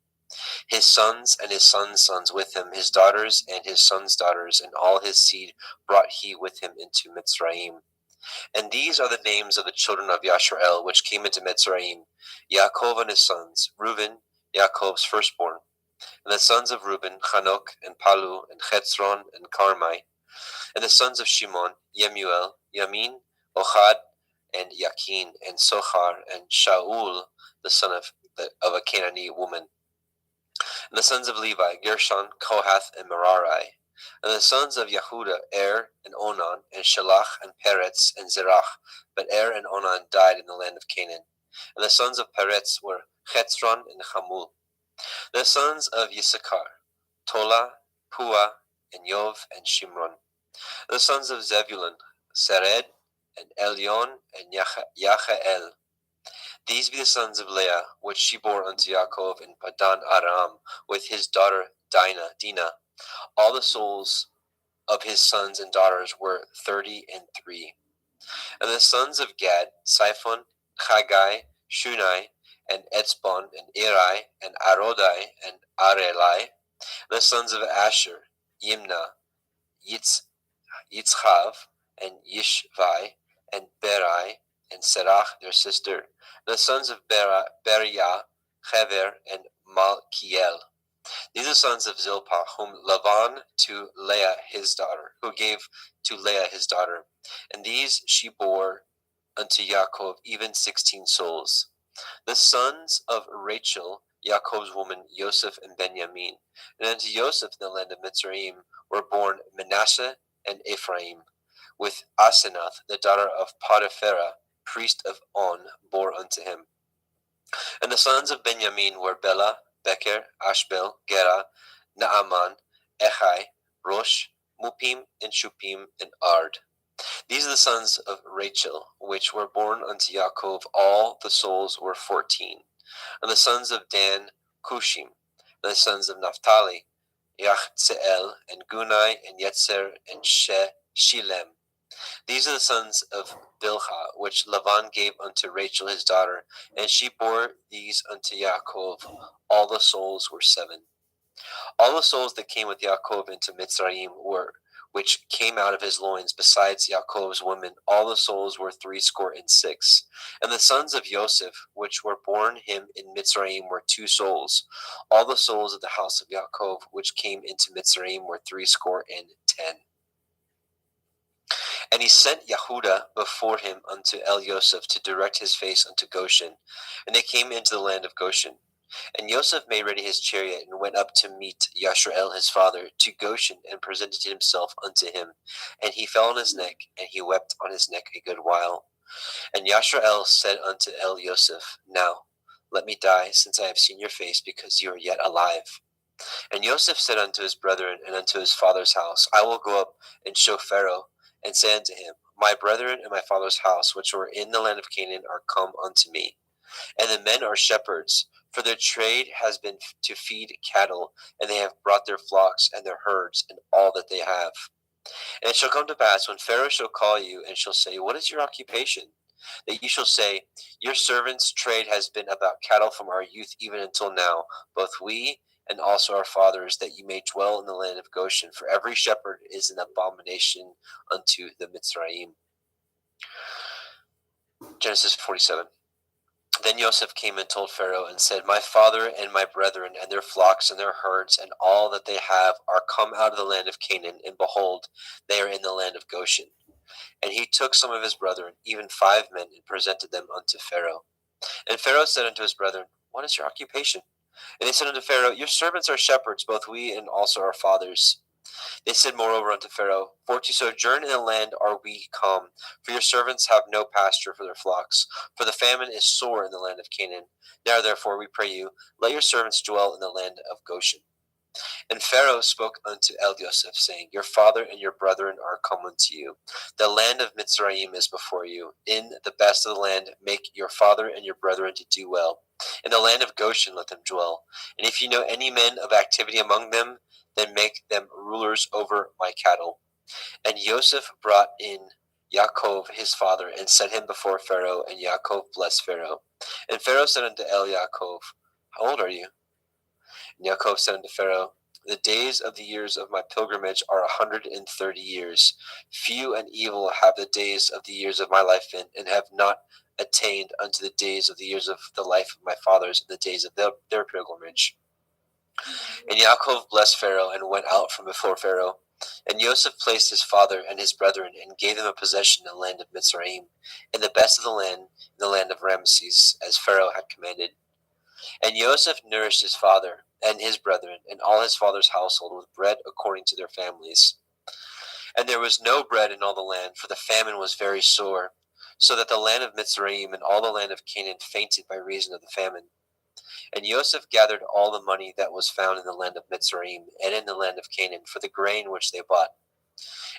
His sons and his sons' sons with him, his daughters and his sons' daughters, and all his seed brought he with him into Mitzrayim. And these are the names of the children of Yashrael, which came into Mitzrayim: Yaakov and his sons, Reuben, Yaakov's firstborn. And the sons of Reuben, Chanok, and Palu, and Chetzron, and Carmi. And the sons of Shimon, Yemuel, Yamin, Ochad, and Yakin, and Sochar, and Shaul, the son of a Canaanite woman. And the sons of Levi, Gershon, Kohath, and Merari. And the sons of Yehuda, and Onan, and Shelach, and Peretz, and Zerach. But and Onan died in the land of Canaan. And the sons of Peretz were Chetzron and Hamul. The sons of Yisachar, Tola, Pua, and Yov, and Shimron. The sons of Zebulun, Sered, and Elion, and Yachael. These be the sons of Leah, which she bore unto Yaakov in Padan Aram, with his daughter Dinah. All the souls of his sons and daughters were 33. And the sons of Gad, Siphon, Chagai, Shunai, and Etzbon, and Eri, and Arodai, and Arelai. The sons of Asher, Yimna, Yitzchav, and Yishvai, and Berai, and Serach, their sister. The sons of Beriah, Hever, and Malkiel. These are the sons of Zilpah, whom Laban to Leah his daughter, who gave to Leah his daughter. And these she bore unto Yaakov, even 16 souls. The sons of Rachel, Yaakov's woman, Joseph and Benjamin. And unto Joseph in the land of Mitzrayim were born Manasseh and Ephraim, with Asenath, the daughter of Potiphera, priest of On, bore unto him. And the sons of Benjamin were Bela, Becher, Ashbel, Gera, Naaman, Echai, Rosh, Mupim, and Shupim, and Ard. These are the sons of Rachel, which were born unto Yaakov. All the souls were 14. And the sons of Dan, Cushim. And the sons of Naphtali, Yachzeel, and Gunai, and Yetzer, and Shilem. These are the sons of Bilhah, which Laban gave unto Rachel his daughter, and she bore these unto Yaakov. All the souls were 7. All the souls that came with Yaakov into Mitzrayim were, which came out of his loins, besides Yaakov's women, all the souls were 66. And the sons of Joseph, which were born him in Mitzrayim, were 2 souls. All the souls of the house of Yaakov, which came into Mitzrayim, were 70. And he sent Yehuda before him unto Yosef to direct his face unto Goshen. And they came into the land of Goshen. And Yosef made ready his chariot, and went up to meet Yashrael his father to Goshen, and presented himself unto him. And he fell on his neck, and he wept on his neck a good while. And Yashrael said unto Yosef, Now let me die, since I have seen your face, because you are yet alive. And Yosef said unto his brethren and unto his father's house, I will go up and show Pharaoh, and say unto him, My brethren and my father's house, which were in the land of Canaan, are come unto me. And the men are shepherds, for their trade has been to feed cattle, and they have brought their flocks and their herds, and all that they have. And it shall come to pass, when Pharaoh shall call you, and shall say, What is your occupation? That you shall say, Your servants' trade has been about cattle from our youth even until now, both we and also our fathers, that you may dwell in the land of Goshen. For every shepherd is an abomination unto the Mitzrayim. Genesis 47. Then Joseph came and told Pharaoh, and said, My father and my brethren, and their flocks and their herds, and all that they have, are come out of the land of Canaan, and behold, they are in the land of Goshen. And he took some of his brethren, even 5 men, and presented them unto Pharaoh. And Pharaoh said unto his brethren, What is your occupation? And they said unto Pharaoh, Your servants are shepherds, both we and also our fathers. They said moreover unto Pharaoh, For to sojourn in the land are we come, for your servants have no pasture for their flocks, for the famine is sore in the land of Canaan. Now therefore, we pray you, let your servants dwell in the land of Goshen. And Pharaoh spoke unto Joseph, saying, Your father and your brethren are come unto you. The land of Mitzrayim is before you. In the best of the land make your father and your brethren to do well. In the land of Goshen let them dwell. And if you know any men of activity among them, then make them rulers over my cattle. And Joseph brought in Yaakov his father, and set him before Pharaoh, and Yaakov blessed Pharaoh. And Pharaoh said unto Yaakov, How old are you? And Yaakov said unto Pharaoh, the days of the years of my pilgrimage are 130 years. Few and evil have the days of the years of my life been, and have not attained unto the days of the years of the life of my fathers, in the days of their pilgrimage. And Yaakov blessed Pharaoh, and went out from before Pharaoh. And Joseph placed his father and his brethren, and gave them a possession in the land of Mitzrayim, and the best of the land, in the land of Ramesses, as Pharaoh had commanded. And Joseph nourished his father and his brethren, and all his father's household, with bread according to their families. And there was no bread in all the land, for the famine was very sore, so that the land of Mitzrayim and all the land of Canaan fainted by reason of the famine. And Joseph gathered all the money that was found in the land of Mitzrayim and in the land of Canaan for the grain which they bought.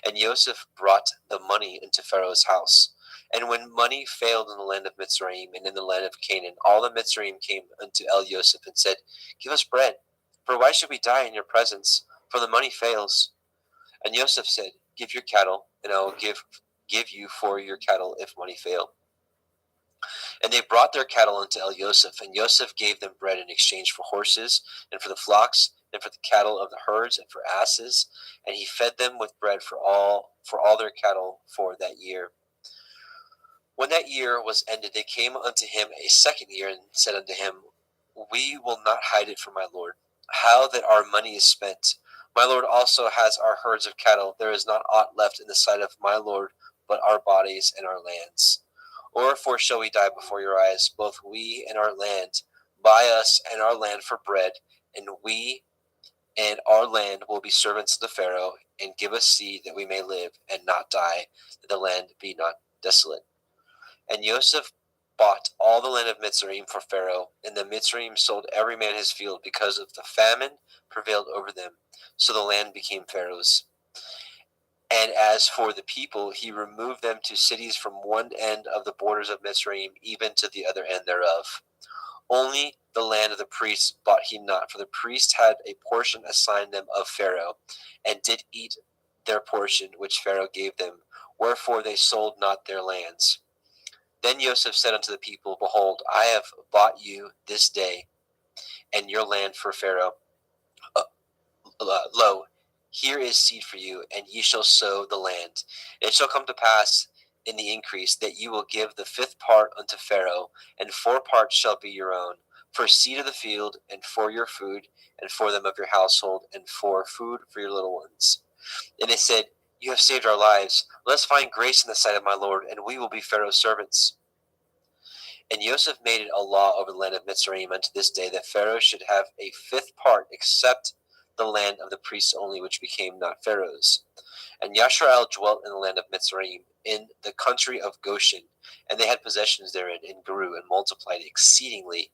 And Joseph brought the money into Pharaoh's house. And when money failed in the land of Mitzrayim and in the land of Canaan, all the Mitzrayim came unto Joseph and said, give us bread, for why should we die in your presence? For the money fails. And Joseph said, give your cattle, and I will give you for your cattle if money fail. And they brought their cattle unto Joseph, and Joseph gave them bread in exchange for horses, and for the flocks, and for the cattle of the herds, and for asses. And he fed them with bread for all their cattle for that year. When that year was ended, they came unto him a second year, and said unto him, we will not hide it from my lord, how that our money is spent. My lord also has our herds of cattle. There is not aught left in the sight of my lord but our bodies and our lands. Wherefore shall we die before your eyes, both we and our land? Buy us and our land for bread, and we and our land will be servants to Pharaoh, and give us seed that we may live and not die, that the land be not desolate. And Joseph bought all the land of Mitzrayim for Pharaoh, and the Mitzrayim sold every man his field, because of the famine prevailed over them. So the land became Pharaoh's. And as for the people, he removed them to cities from one end of the borders of Mitzrayim, even to the other end thereof. Only the land of the priests bought he not, for the priests had a portion assigned them of Pharaoh, and did eat their portion which Pharaoh gave them, wherefore they sold not their lands. Then Joseph said unto the people, behold, I have bought you this day and your land for Pharaoh. Lo, here is seed for you, and ye shall sow the land. And it shall come to pass in the increase that you will give the fifth part unto Pharaoh, and 4 parts shall be your own, for seed of the field, and for your food, and for them of your household, and for food for your little ones. And they said, you have saved our lives. Let us find grace in the sight of my Lord, and we will be Pharaoh's servants. And Joseph made it a law over the land of Mitzrayim unto this day, that Pharaoh should have a 5th part, except the land of the priests only, which became not Pharaoh's. And Yashrael dwelt in the land of Mitzrayim, in the country of Goshen, and they had possessions therein, and grew and multiplied exceedingly.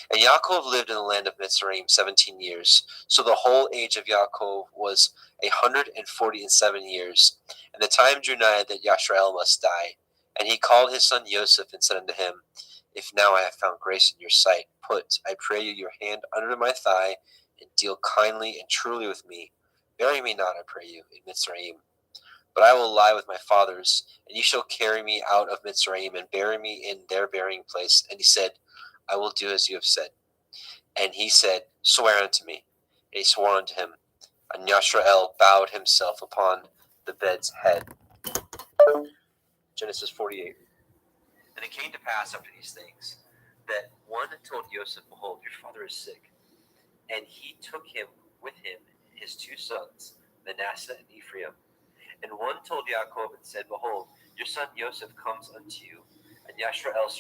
And Yaakov lived in the land of Mitzrayim 17 years. So the whole age of Yaakov was 147 years. And the time drew nigh that Yashrael must die. And he called his son Joseph, and said unto him, if now I have found grace in your sight, put, I pray you, your hand under my thigh, and deal kindly and truly with me. Bury me not, I pray you, in Mitzrayim. But I will lie with my fathers, and you shall carry me out of Mitzrayim, and bury me in their burying place. And he said, I will do as you have said. And he said, swear unto me. And he swore unto him. And Yashrael bowed himself upon the bed's head. Genesis 48. And it came to pass after these things, that one told Joseph, behold, your father is sick. And he took him with him, his 2 sons, Manasseh and Ephraim. And one told Yaakov and said, behold, your son Joseph comes unto you. And Yashrael